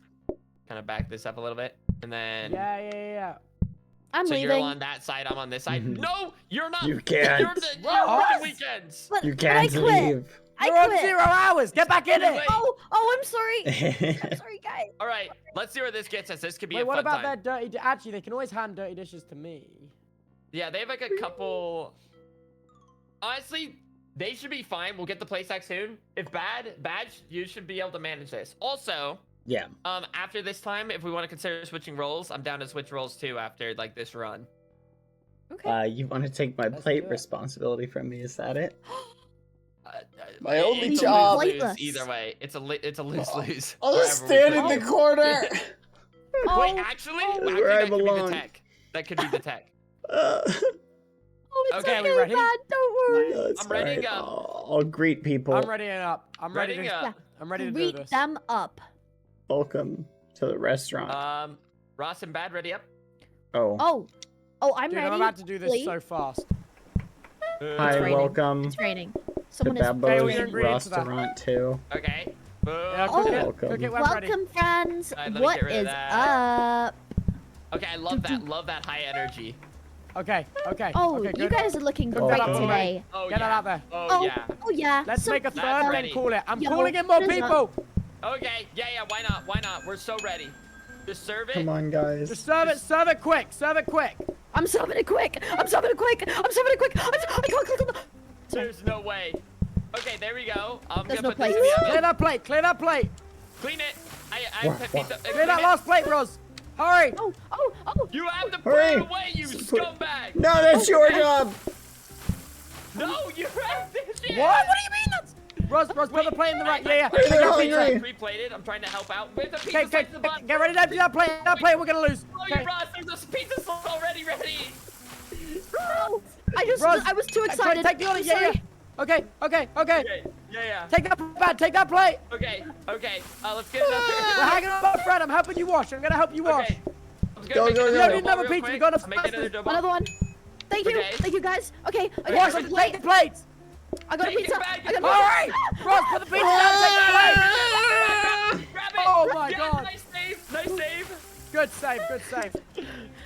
kind of back this up a little bit, and then. Yeah. I'm so leaving. you're on that side, I'm on this side. No, you're not. You can't. You're working weekends. But, You but I can't quit. leave. You're I on quit. 0 hours. Get back in it. Wait. Oh, I'm sorry. I'm sorry, guys. All right, let's see where this gets us. This could be Wait, a fun what about time. their dirty? Actually, they can always hand dirty dishes to me. Yeah, they have like a couple. Honestly, they should be fine. We'll get the place back soon. If bad, you should be able to manage this. Also, Yeah. after this time, if we want to consider switching roles, I'm down to switch roles too after like this run. Okay. You want to take my Let's plate do it. responsibility from me? Is that it? My It's only a job. lose-lose Pointless. either way. It's a lose-lose. I'll just wherever we stand in go. the corner. Oh, Wait, actually, Where I that could be the belong. tech. That could be the tech. oh, it's Okay, okay, we ready? Dad. Don't worry. No, it's I'm readying alright. up. I'll greet people. I'm readying up. I'm ready Readying to. up. I'm ready to do Greet this. them up. Welcome to the restaurant. Ross and Bad, ready up? Oh, I'm Dude, ready. I'm about to do this Please. so fast. Hi, raining. welcome It's raining. to Someone is Okay, we BadBoy's can agree to that. restaurant too. Okay. Boom. Yeah, Oh. cook Welcome. it when ready. Welcome, friends. Alright, let me What get rid of is that. up? Okay, I love that. Love that high energy. Okay. Oh, okay, you good. guys are looking Welcome. great Welcome. today. Oh Get yeah. it out there. Oh yeah. Oh yeah. Let's So- make a That's third and ready. then call it. I'm Yo, calling in more what is up? people. Okay. Yeah. Why not? Why not? We're so ready. Just serve it. Come on, guys. Just serve it quick. Serve it quick. I'm serving it quick. I'm serving it quick. There's no way. Okay, there we go. I'm There's gonna no put this place. in the Clear oven. that plate. Clear that plate. Clean it. What? Clean Clear that it. last plate, Roz. Hurry. Oh. You have to put Hurry. it away, you Put- scumbag. No, that's your job. No, you have this. What? What do you mean? That's... Roz, put the plate in the right. Yeah. Wait, Take they're your hungry. pizza. Pre-plated. I'm trying to help out. Where's the pizza Okay, slice at the bottom? get ready to empty that plate. That plate, we're gonna lose. Oh, Okay. you Ross, there's a pizza slice already ready. Oh. Roz, I was too excited. Take the order. I'm Yeah. sorry. Okay. Okay. Yeah. Take that plate. Take that plate. Okay. Let's get it up We're there. hanging on by a thread. I'm helping you wash. I'm gonna help you wash. Okay. I'm just Go, gonna make go, it go. We don't need another real pizza. quick. We got I'm making another dough ball. Another one. Thank you. Okay. Thank you, guys. Okay. I Wash got Roz, a take the plate. plates. I got a Take it pizza. back. I got a All pizza. right. Roz, put the pizza down. Take the plate. Grab it. Oh my Yeah, God. Nice save. Nice save. Good save. Good save.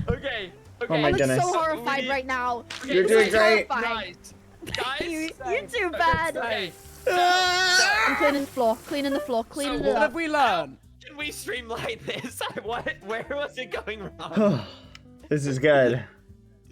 Okay. Oh I my look goodness. so horrified We- right now. Okay, You're This doing is great. horrifying. Nice. Guys. You Save. too Good bad. save. Okay. I'm cleaning the floor. Cleaning the floor. Cleaning So it What up. have we learned? Can we streamline this? Where was it going wrong? This is good.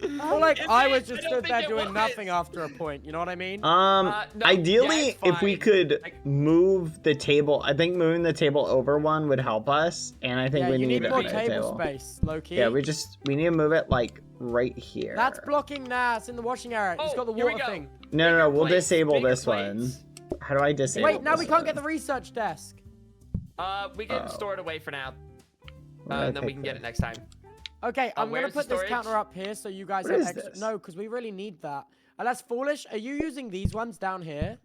I feel like Is I it? was just I don't stood think there it doing was. nothing after a point. You know what I mean? No, Ideally, yeah, it's if we fine. could Like- move the table, I think moving the table over one would help us, and I think Yeah, we you need a more bigger table space, low key. Yeah, we need to move it like right here. That's blocking now. It's in the washing area. It's Oh, got the here we water go. thing. No, we'll plates, disable bigger this plates. one. How do I disable? Wait, now we this can't get one? the research desk. We can Oh. store it away for now, Where do I and then we pick can get it this? next time. Okay, I'm gonna where's the put this storage? counter up here so you guys What have is extra. this? No, because we really need that. Unless Foolish, are you using these ones down here?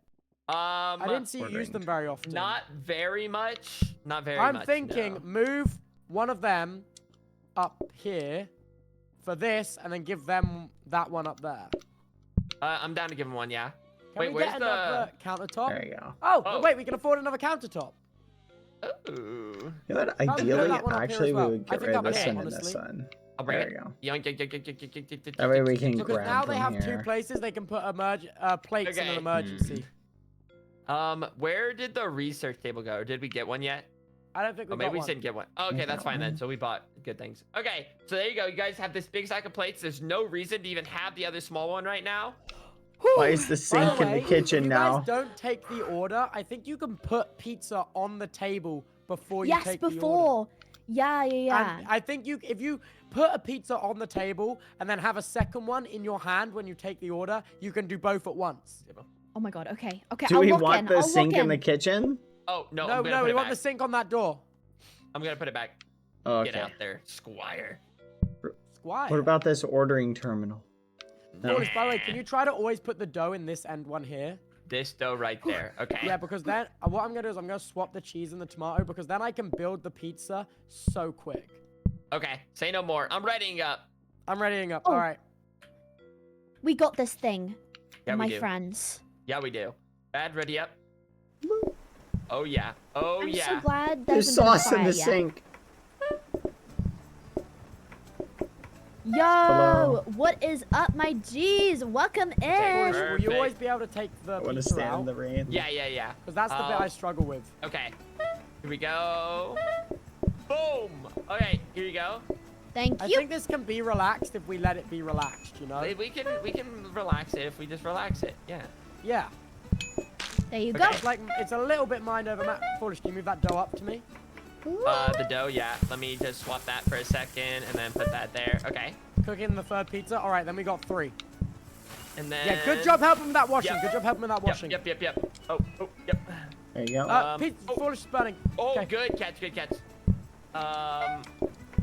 I didn't see you use ordering. them very often. Not very much. Not very I'm much. thinking no. move one of them up here for this, and then give them that one up there. I'm down to give him one. Yeah. Can Wait, we where's get another countertop? There you go. Oh, Oh. wait, we can afford another countertop. Ooh. You know what? put Ideally, that one up here actually, as well. we would I get think rid of I'm this okay, one and this honestly. one. I'll bring There it. you go. Yoink. That way we can Because grab now they from have two here. places they can put plates in Okay. an emergency. Where did the research table go? Did we get one yet? I don't think we Oh, maybe got we one. didn't get one. Oh, okay, that's fine then. So we bought good things. Okay, so there you go. You guys have this big stack of plates. There's no reason to even have the other small one right now. Why is the By sink in way, the kitchen if you now? guys don't take the order, I think you can put pizza on the table before you Yes, take the order. before. Yeah. And I think if you put a pizza on the table and then have a second one in your hand when you take the order, you can do both at once. Oh my god. Okay. Okay. Do I'll we walk want in. the I'll sink walk in the kitchen? Oh, no, I'm No, gonna no, put we it want back. the sink on that door. I'm gonna put it back. Oh, Get okay. out there, Squire. Squire. What about this ordering terminal? No. Forrest, by the way, can you try to always put the dough in this end one here? This dough right there. Okay. Yeah, because then what I'm gonna do is I'm gonna swap the cheese and the tomato because then I can build the pizza so quick. Okay. Say no more. I'm readying up. I'm readying up. Oh. All right. We got this thing. Yeah, we my do. friends. Yeah, we do. Bad, ready up. Oh yeah. Oh I'm yeah. so glad There's hasn't been a sauce in fire the yet. sink. Yo, Hello. what is up, my G's? Welcome in. Forrest, will you Perfect. always be able to take the I want to pizza stand in out? the rain. Yeah. Because that's the bit I struggle with. Okay. Here we go. Boom. Okay. Here you go. Thank I you. think this can be relaxed if we let it be relaxed, you know? We can relax it if we just relax it. Yeah. Yeah. There you Okay. go. It's like, it's a little bit mind over matter. Foolish, can you move that dough up to me? The dough. Yeah. Let me just swap that for a second and then put that there. Okay. Cooking the third pizza. All right, then we got 3. And then. Yeah, good job helping with that washing. Yep. Good job helping with that washing. Yep. Oh. Yep. There you go. Pizza, Foolish is burning. Oh, Okay. good catch. Good catch.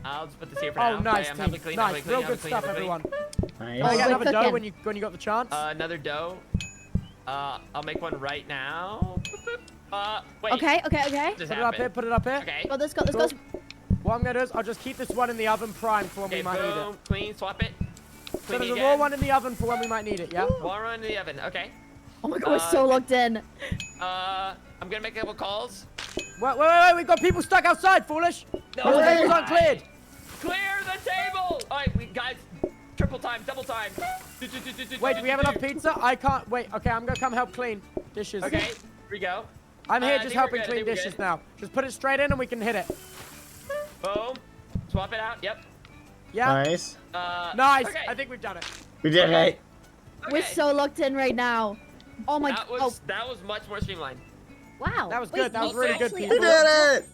I'll just put this here for Oh, now. nice, I'm having team. clean, Nice, having real clean, good having stuff, clean, everyone. Nice. Can I get we're another dough cooking. when you got the chance? Another dough. I'll make one right now. Wait. Okay. Just Put it up here, happened. put it up here. Okay. Got this. Got this. Cool. Got this. What I'm going to do is I'll just keep this one in the oven primed for when Okay, we might need it. boom, clean, swap it. So Clean there's a again. raw one in the oven for when we might need it, yeah? One run in the oven. Okay. Oh my god, we're so locked in. I'm gonna make a couple calls. Wait, we've got people stuck outside, Foolish. No, Those way. tables aren't cleared. Clear the table. All right, we guys, triple time, double time. Wait, do we have enough pizza? I can't, wait, okay, I'm gonna come help clean dishes. Okay, here we go. I'm here I just think we're helping good, I clean think we're dishes good. now. Just put it straight in and we can hit it. Boom. Swap it out. Yep. Yeah? Nice. Nice, Okay. I think we've done it. We did it. We're Okay. so locked in right now. Oh my That was much more streamlined. wow. That was Wait, good, that was we really good, actually- We did it.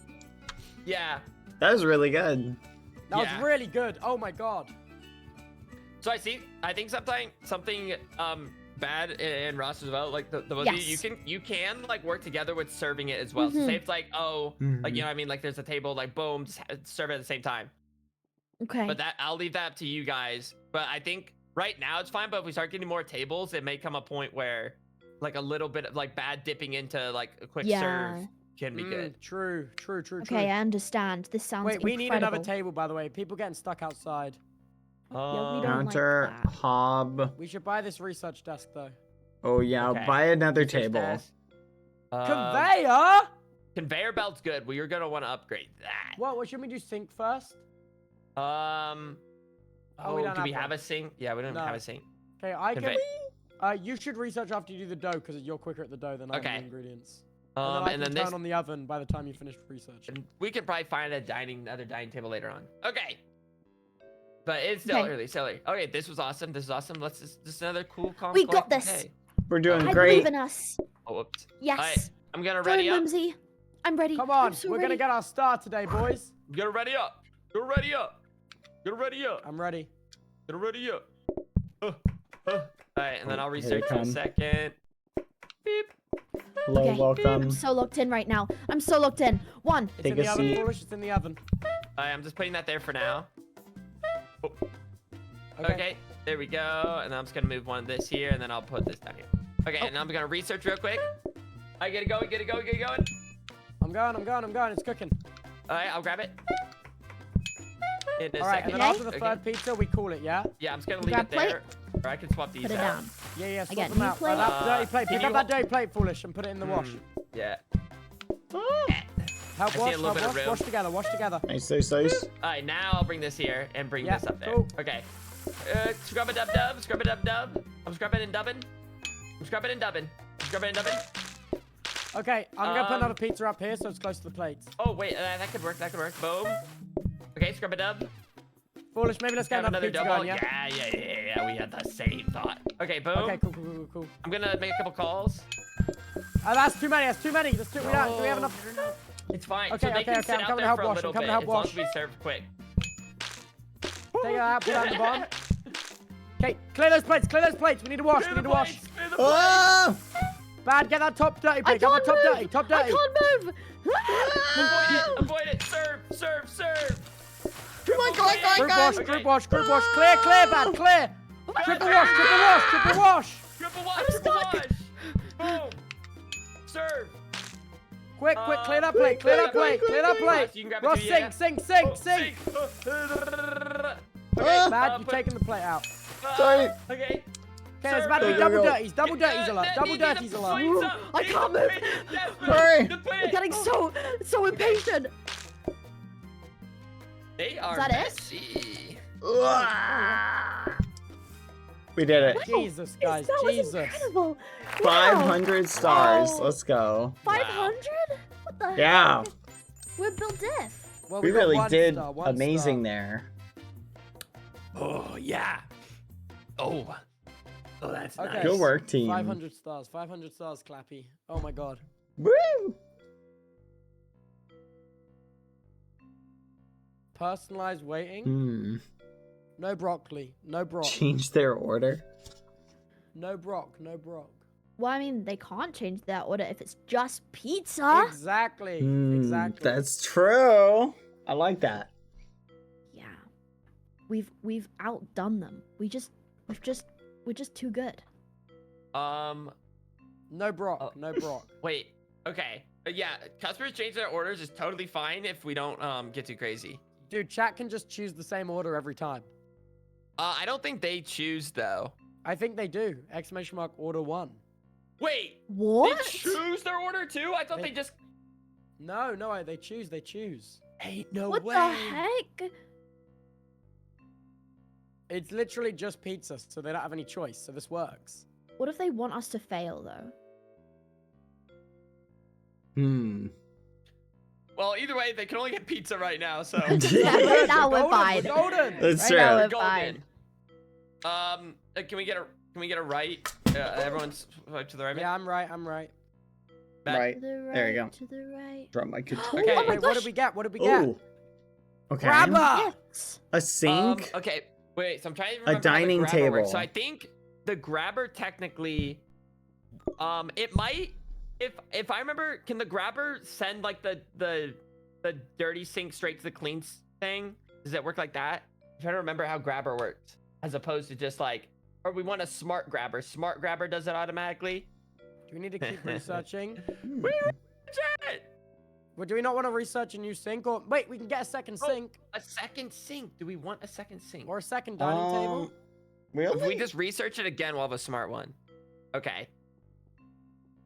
Yeah. That was really good. That Yeah. was really good. Oh my god. So I think something bad in Ross as well. Like the both of Yes. you can like work together with serving it as well. So Mhm. say it's like like you know what I mean, like there's a table, like boom, just serve it at the same time. Okay. But that I'll leave that up to you guys. But I think right now it's fine. But if we start getting more tables, it may come a point where like a little bit of like bad dipping into like a quick Yeah. serve can be good. True. Okay, I understand. This sounds Wait, we need another incredible. table, by the way. People getting stuck outside. we don't like Counter, that. hob. We should buy this research desk, though. Oh yeah, Okay. buy another Research table. desk. Conveyor? Conveyor belt's good. Well, you're gonna want to upgrade that. What should we do? Sink first? Oh, we don't do we have have one. a sink? Yeah, we don't No. have a sink. Okay, I can. Convey- You should research after you do the dough because you're quicker at the dough than I am Okay. the ingredients. And then I And can then turn on the oven by the time you finish research. and we can probably find another dining table later on. Okay. But it's still Okay. early, still early. Okay, this was awesome. This is awesome. Let's just another cool, calm, We got collected this. day. We're doing I great. believe in us. Oh, whoops. Yes. All right, I'm gonna Join ready up. Whimsy. I'm ready. Come on, I'm so we're ready. gonna get our star today, boys. I'm gonna ready up. You're ready up. You're ready up. I'm ready. You're ready up. All right, and then Oh, I'll here research they in a come. second. Beep. Hello, Okay. welcome. I'm so locked in right now. I'm so locked in. One. It's Take in the a oven, seat. Foolish. It's in the oven. All right, I'm just putting that there for now. Oh. Okay. Okay, there we go. And I'm just gonna move one of this here, and then I'll put this down here. Okay, and I'm gonna research real quick. I get it going, get it going, get it going. I'm going. It's cooking. All right, I'll grab it. In a All right, second. and then after the Okay. third pizza, we call it, yeah? Yeah, I'm just gonna leave Grab it there, or I can swap these Put it out. down. Yeah, swap get them new out. plate. That dirty plate. Can Pick you up that dirty plate, Foolish, and put it in the wash. Yeah. Help I see wash, a little bit of room. wash together. Nice. All right, now I'll bring this here and bring Yeah, this up there. cool. Okay. Scrub a dub dub, scrub a dub dub. I'm scrubbing and dubbing. I'm scrubbing and dubbing. I'm scrubbing and dubbing. Okay, I'm gonna put another pizza up here so it's close to the plates. Oh wait, that could work. That could work. Boom. Okay, scrub a dub. Foolish, maybe let's get Have another pizza double. going, yeah? Yeah. We had the same thought. Okay, boom. Okay, cool. I'm gonna make a couple calls. Oh, that's too many. That's too many. Do we have enough? It's fine. Okay, so they okay, can okay, sit I'm out coming to there help for a wash, little I'm coming bit to help as long wash. as we serve quick. Take it out, put it on the bomb. Okay, clear those plates. We need to wash. Clear the wash. plates, clear the Oh! Bad, get that top dirty I plate. Get that can't top move. dirty. Top I dirty. can't move. Avoid it. Serve. Come on. Group wash. Clear, bad, clear. Triple wash. Triple wash. Boom. Serve. Quick, clear that plate. You can grab it Ross, too, yeah. sink. Bad, you're taking the plate out. Sorry. Okay. Okay, it's about to be Go, double go, go. dirties. Double dirties alert. I can't move. Hurry. I'm getting so impatient. They are that it? messy. We did it. Jesus, guys, That was Jesus. incredible. 500 stars. Wow. Let's go. 500? What the Yeah. heck? We're built diff. Well, We got really one did star, one amazing star. there. Oh yeah. Oh, that's Okay. nice. Good work, team. 500 stars, Clappy. Oh my god. Woo! Personalized waiting. Hmm. No broccoli. No brock. Change their order. No brock. Well, I mean, they can't change their order if it's just pizza. Exactly. Hmm, That's true. I like that. Yeah. We've outdone them. We're just too good. No brock. No brock. Wait. Okay. Yeah. Customers change their orders is totally fine if we don't get too crazy. Dude, chat can just choose the same order every time. I don't think they choose though. I think they do. Exclamation mark order 1. Wait. What? They choose their order too? I thought they just. No, they choose. Ain't no What way. the heck? It's literally just pizza, so they don't have any choice, so this works. What if they want us to fail though? Hmm. Well, either way, they can only get pizza right now, so. Yeah, right now we're fine. Golden. That's Right true. now we're Golden. fine. Can we get a right? Everyone's swipe to the right. Yeah, I'm right. Back. Right. To the right, There you go. To the right. Drop my controller. Okay, Oh my wait, what gosh. did we get? Ooh. Okay. Grabber! Yes. A sink. Okay, wait. So I'm trying to remember dining how the grabber works. table. So I think the grabber technically, it might. If I remember, can the grabber send like the dirty sink straight to the clean thing? Does it work like that? I'm trying to remember how grabber works, as opposed to just like, or we want a smart grabber. Smart grabber does it automatically. Do we need to keep researching? Well, do we not want to research a new sink? Or wait, we can get a second sink A second sink. Do we want a second sink? or a second dining table. If we just research it again, we'll have a smart one. Okay.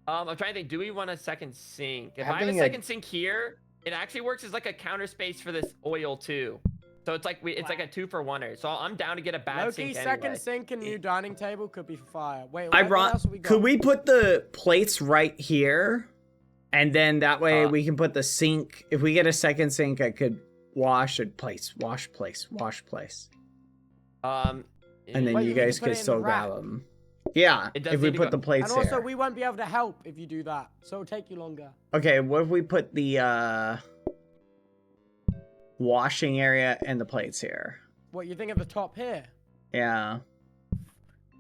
I'm trying to think. Do we want a second sink? If I have a Having a- second sink here, it actually works as like a counter space for this oil too. So it's like it's like a 2-for-1er. So I'm down to get a bad Loki, sink second anyway. sink and new dining table could be fire. Wait, I what brought. else have we got? Could we put the plates right here, and then that way we can put the sink. If we get a second sink, I could wash place. And then Wait, you we can guys put it could in still the grab rack. them. Yeah, It does if we need to put go- the plates And also, here. we won't be able to help if you do that, so it'll take you longer. Okay, what if we put the washing area and the plates here? What you think at the top here? Yeah.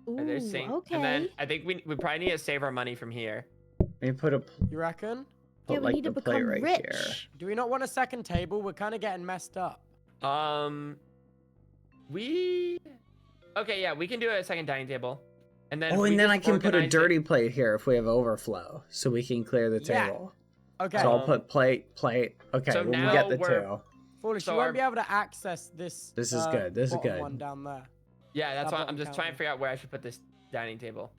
Ooh, There's sink. okay. And then I think we probably need to save our money from here. Maybe put You reckon? Yeah, put we like need to the plate become right rich. here. Do we not want a second table? We're kind of getting messed up. Okay, yeah, we can do a second dining table. And then Oh, we and then just I can put a organize it- dirty plate here if we have overflow, so we can clear the Yeah. table. Okay. So I'll Um, put plate. Okay, so well, we now get the we're- two. Foolish, so you won't our- be able to access this. This is good, this is bottom good. one down there. Yeah, that's That why I'm bottom just trying to counter. figure out where I should put this dining table.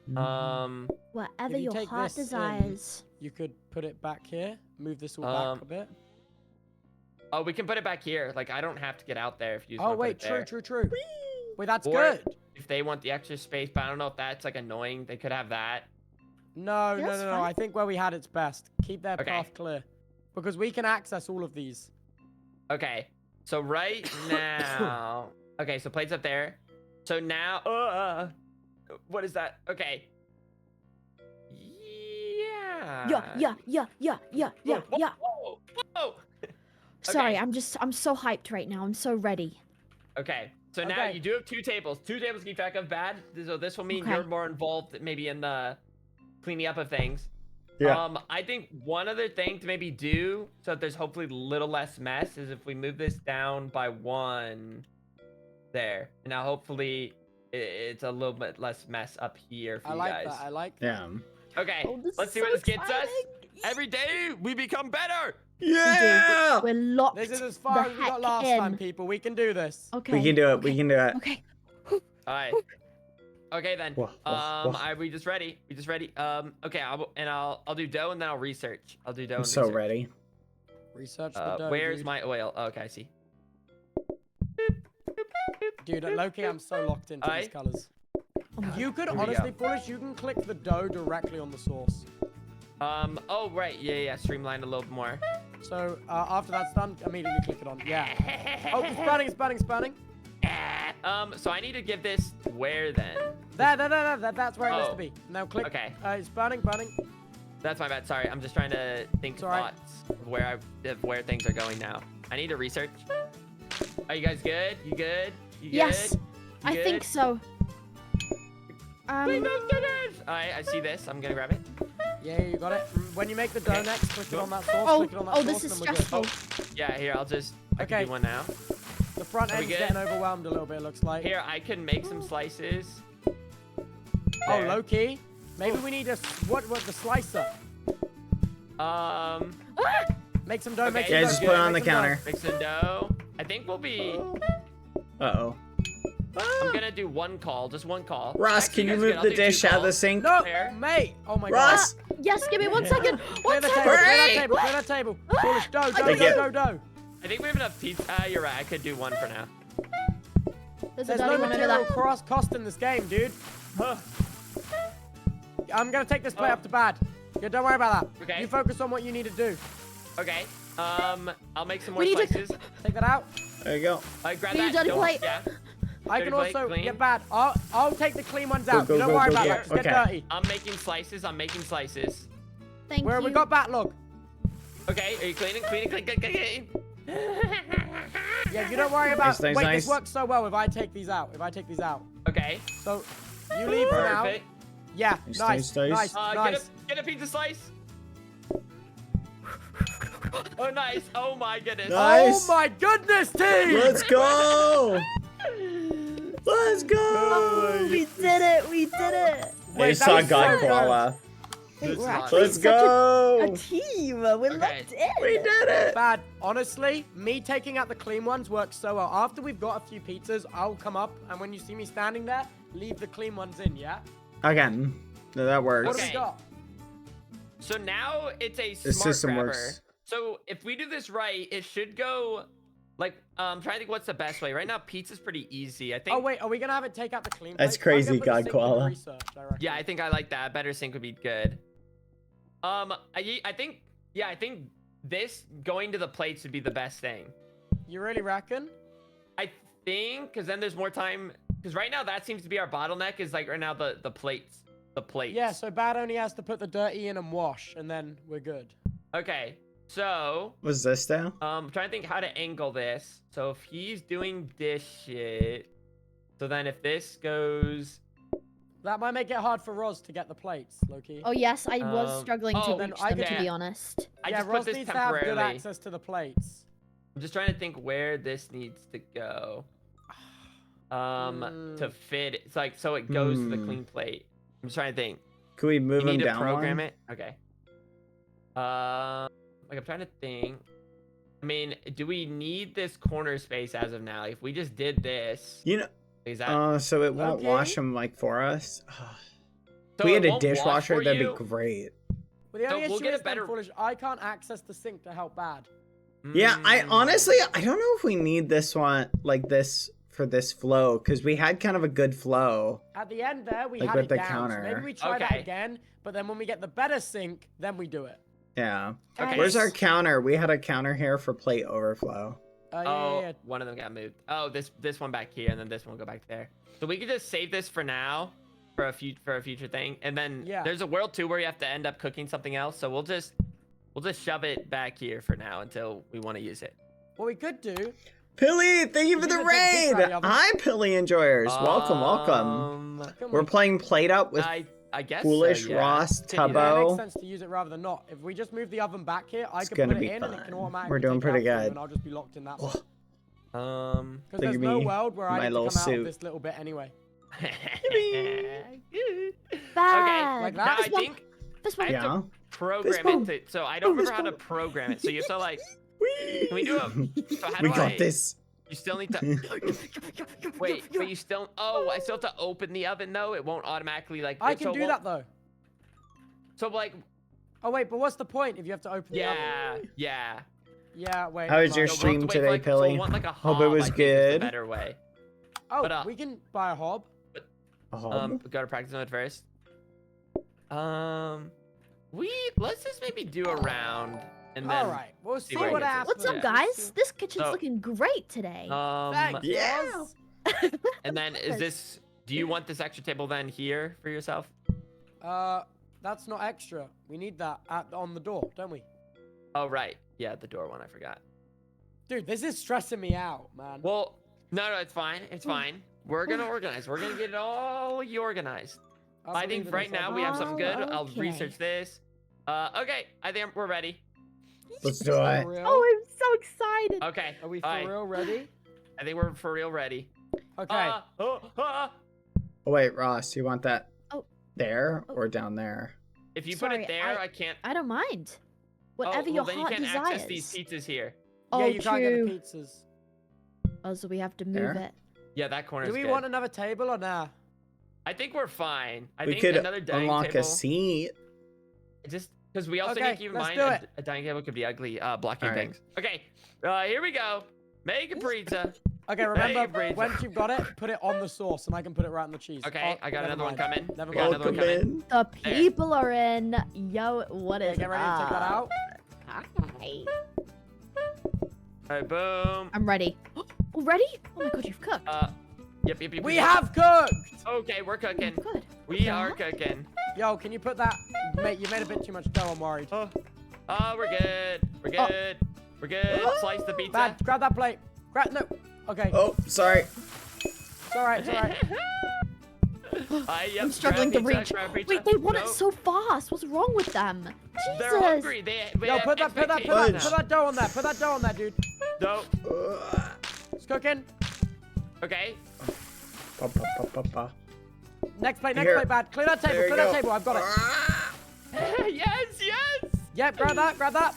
Mm. Whatever If you your take heart this in- desires. You could put it back here. Move this all back a bit. Oh, we can put it back here. Like, I don't have to get out there if you just Oh wanna put wait, it there. true. Wait, that's Or good. if they want the extra space, but I don't know if that's like annoying. They could have that. No, Yeah, no, that's no, no. fine. I think where we had it's best. Keep their Okay. path clear. Because we can access all of these. Okay. So right now. Okay, so plates up there. So now. What is that? Okay. Yeah. Yeah. Whoa. Whoa. Sorry, Okay. I'm so hyped right now. I'm so ready. Okay. So now Okay. you do have 2 tables. 2 tables to keep track of. Bad. So this will mean Okay. you're more involved maybe in the cleaning up of things. Yeah. I think one other thing to maybe do so that there's hopefully a little less mess is if we move this down by 1 there. And now hopefully it's a little bit less mess up here for I you like guys. that. I like that. Yeah. Okay, Oh, this let's is see so where this gets us. exciting. Every day we become better. Yeah. We're locked. This is as far the as we got heck last in. time, people. We can do this. Okay. We can do it. Okay. We can do it. Okay. All right. Okay then. Whoa, whoa. Are we just ready? We just ready? Okay, I'll do dough and then I'll research. I'll do dough. I'm and so research. ready. Research the dough, Where's dude. my oil? Oh, okay, I see. Dude, low-key, I'm so locked into these Alright. colors. Oh my You could, Here we honestly, go. Foolish, you can click the dough directly on the sauce. Oh right, yeah, streamline a little bit more. So, after that's done, immediately click it on. Yeah. Oh, it's burning, it's burning, it's burning. So I need to give this where then? There, that's where it needs Oh. to be. Now click. Okay. It's burning. That's my bad. Sorry, I'm just trying to think It's alright. thoughts of where things are going now. I need to research. Are you guys good? You good? You Yes, good? I You think good? so. Alright, I see this. I'm gonna grab it. Yeah, you got it. When you make the dough next, click it on that sauce. Oh, click it on that oh, sauce, this is and we're good. stressful. Yeah, here, I can Okay. do one now. The front Are we end's good? getting overwhelmed a little bit, it looks like. Here, I can make some slices. Oh, There. low key. Maybe we need what the slicer. Make some dough. Okay. Make some Yeah, dough. just put it on the Make some dough. counter. Mix some dough. I think we'll be. Uh-oh. I'm gonna do one call, just one call. Ross, Actually, can you guys, move I'll the do 2 dish out of the calls. sink? No, There. mate. Oh my Ross! Yes, give me 1 second. god. 1 Clear the second. table. Clear that Hurry! table. Clear that table. Foolish dough. Dough. Thank Dough. you. Dough. Dough. I think we have enough pizza. You're right. I could do one for now. There's a There's no dirty one over material there. cost in this game, dude. I'm gonna take this plate Oh. up to bad. Yeah, don't worry about that. Okay. You focus on what you need to do. Okay. I'll make some more We need to- slices. Take that out. There you go. Grab We need that. a dirty Don't- plate. Yeah. I Dirty can plate, also clean. get bad. I'll take the clean ones out. go, You don't go, worry go, about go. that. Just get Okay. dirty. I'm making slices. I'm making slices. Thank Where you. we got backlog. Okay. Are you cleaning? Clean. Yeah, you don't worry about. Nice, nice, Wait, nice. this works so well if I take these out. Okay. So you leave for now. Perfect. Yeah, Nice, nice, nice, nice, nice. nice. Get a pizza slice. Oh, nice. Oh my goodness. Nice. Oh my goodness, team! Let's go! Let's go! Oh, we did it. We did it. I Wait, just that saw was God so Koala. Wait, This we're is actually Let's such go! a team. We're Okay. locked in. We did it! Bad. Honestly, me taking out the clean ones works so well. After we've got a few pizzas, I'll come up, and when you see me standing there, leave the clean ones in, yeah? Again. No, that works. What do we Okay. got? So now it's a The smart system grabber. works. So if we do this right, it should go like I'm trying to think what's the best way. Right now, pizza's pretty easy. I think. Oh, wait, are we gonna have it take out the clean That's plates? I'm crazy, gonna put the God sink in the Koala. research, I reckon. Yeah, I think I like that. Better sync would be good. I think this going to the plates would be the best thing. You really reckon? I think because then there's more time. Because right now that seems to be our bottleneck. Is like right now the plates. The plates. Yeah, so Bad only has to put the dirty in and wash, and then we're good. Okay. So Was this down? I'm trying to think how to angle this. So if he's doing this shit, so then if this goes, That might make it hard for Roz to get the plates, Loki. Oh yes, I was struggling to then reach I them, can- to be honest. I yeah, just Roz put this needs to have good temporarily. access to the plates. I'm just trying to think where this needs to go. To fit it. It's like so it goes to the clean plate. I'm just trying to think. Could we move You him need to down program one? it. Okay. Like I'm trying to think. I mean, do we need this corner space as of now? If we just did this, You know, is that? so it won't Okay. wash them like for us. so If we it had a won't wash dishwasher, for that'd you? be great. Well, the So only we'll issue get a is better- Foolish, I can't access the sink to help Bad. Yeah, I Mm. honestly, I don't know if we need this one, like this for this flow because we had kind of a good flow. At the end there, we Like had with it the down. So counter. maybe we try that Okay. again, but then when we get the better sync, then we do it. Yeah. Okay. Where's our counter? We had a counter here for plate overflow. Yeah. One of them got moved. Oh, this one back here, and then this one will go back there. So we could just save this for now, for a future thing, and then there's a world 2 where you have to end up cooking something else. So we'll just shove it back here for now until we want to use it. What we could do. Pilly, thank you for the need to take raid. pizza out of the oven. Hi, Pilly enjoyers. Welcome. Can We're we- playing plate up with I guess Foolish so, yeah. Ross, Continue Yeah, that. it makes Tubbo. sense to use it rather than not. If we just move the oven back here, I It's can gonna put it be in and it can fun. automatically We're doing take it pretty out for you, good. and I'll just be locked in that one. Um. Because Look there's at no me, world where my I need to little come out suit. of this little bit anyway. Good. Bad. Like Now that? I think This I one. have Yeah. to program one. it to. So I don't remember how to program it. So you still like. Can we do it? So how We do got I- this. You still need to. Wait, but you still. Oh, I still have to open the oven though. It won't automatically like. I so can it do won't- that though. So like. Oh wait, but what's the point if you have to open the oven? Yeah. Yeah, wait. How was never your mind. So we'll stream have to wait for, today, like, so Pilly? we'll want, like, a Hope it hob, was I think, is good. the better way. Oh, But, we can buy a hob. Go to practice mode first. Let's just maybe do a round and then. All right, we'll see where it what gets us. happens. What's up, Yeah. guys? This kitchen's So- looking great today. Thanks, Yeah. Ross. And then is this? Do you want this extra table then here for yourself? That's not extra. We need that on the door, don't we? Oh right, yeah, the door one I forgot. Dude, this is stressing me out, man. Well, no, it's fine. It's fine. We're gonna organize. We're gonna get it all organized. I'll I believe think in right us, I'll now we believe have in something us. good. I'll Okay. research this. Okay, I think we're ready. Let's do For it. real? Oh, I'm so excited. Okay. Are we for alright, real ready? I think we're for real ready. Okay. Oh, wait, Ross, you want that Oh. there or down there? If you put Sorry, it there, I can't. I don't mind. Whatever well, your then heart you can't desires. access these pizzas here. Oh, yeah, you true. can't get the pizzas. Oh, so we have to move There? it. Yeah, that corner's Do we good. want another table or nah? I think we're fine. I We think could another dining unlock table. a seat. Just because we also Okay, need to keep in let's mind do a, it. a dining table could be ugly, blocking All right. things. Okay, here we go. Make a pizza. Okay, remember, Brady. once you've got it, put it on the sauce, and I can put it right on the cheese. Okay, Oh, I got never another one mind. coming. Never We got mind. another one Welcome coming. in. The people are in. Yo, what Okay, is get ready to take that up? out. Hi. All right, boom. I'm ready. Already? Oh my god, you've cooked. Yep. We have cooked! Okay, we're cooking. Oh, good. We Yeah. are cooking. Yo, can you put that? Mate, you made a bit too much dough, I'm worried. Oh, we're good. We're good. We're good. Slice the pizza. Bad, grab that plate. No. Okay, Oh, sorry. it's alright, it's alright. Yep, I'm struggling to grab reach. pizza, grab pizza. Wait, they want it Nope. so fast. What's wrong with them? Jesus. They're hungry. They Yo, have put that expectations now. dough on there. Put that dough on there, dude. Nope. It's cooking. Okay. Pa, pa, pa, pa, pa. Next plate, Here. Bad. Clear that table, There you clear that go. table. I've got it. yes. Yep, grab that.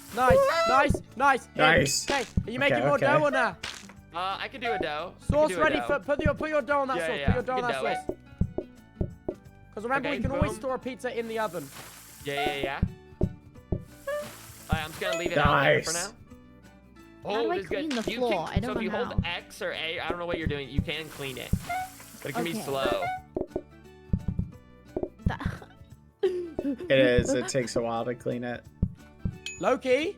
Nice. Nice. Okay, are you making Okay, more okay. dough or nah? I can do a dough. I can Sauce do a ready dough. for put your dough on that Yeah, sauce. yeah, Put your dough on you that can do sauce. Because remember, Okay, we can always boom. store a pizza in the oven. Yeah. Alright, I'm just gonna leave it out there for Nice. now. How do I this is good. clean the You floor? can- I don't so if you know hold how. X or A, I don't know what you're doing, you can clean it. But it can be Okay. slow. It is. It takes a while to clean it. Loki,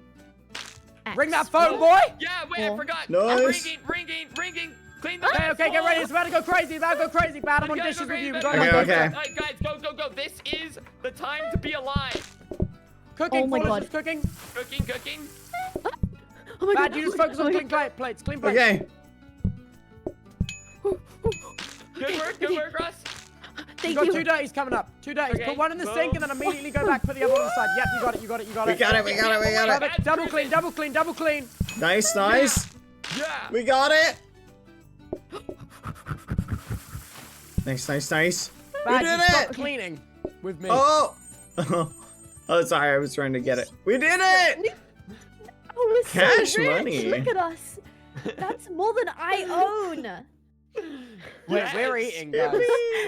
X. ring that phone, boy. Yeah, wait, I Cool. forgot. Nice. Ringing. Clean the Okay, get ready. It's about to go crazy. Bad, I'm on dishes with you. We got Okay, enough okay. pizza. Alright, guys, go. This is the time to be alive. Cooking, Oh my Foolish God. is cooking. Cooking. Oh my Bad, god. you just focus oh on my clean god. plates. Good work, Russ. You Thank got you. two dirties coming up. Two dirties. Okay, Put one in the sink and then boom. immediately go back. Put the other one on the side. Yep, you got it. We got it. We got it. Double clean. Nice. Yeah. We got it. Nice. Bad, we you did stop it. cleaning with me. Oh. Oh, sorry. I was trying to get it. We did it. Oh, we're Cash so rich. money. Look at us. That's more than I own. Wait, we're Yes. eating, guys.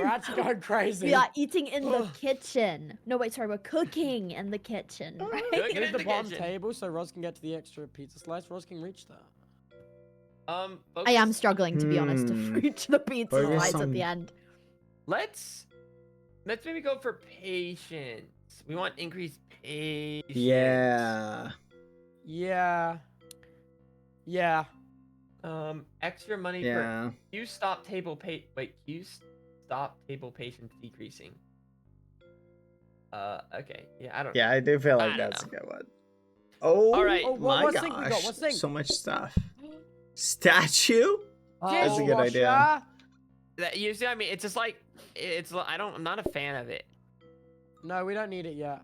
We're actually going crazy. We are eating in the kitchen. No, wait, sorry, we're cooking in the kitchen, right? Cooking Move in the the bottom kitchen. table so Roz can get to the extra pizza slice. Roz can reach that. I am struggling, to be honest, to reach the pizza Focus slice on- at the end. Let's maybe go for patience. We want increased patience. Yeah. Yeah. Yeah. Extra money per Yeah. you stop table patience decreasing. Okay. Yeah, I don't know. Yeah, I do feel I like don't that's a know. good one. Oh, All right. Oh, my what gosh. thing we got? What thing? So much stuff. Statue? That's a good idea. Dishwasher. You see what I mean? It's just like I'm not a fan of it. No, we don't need it yet.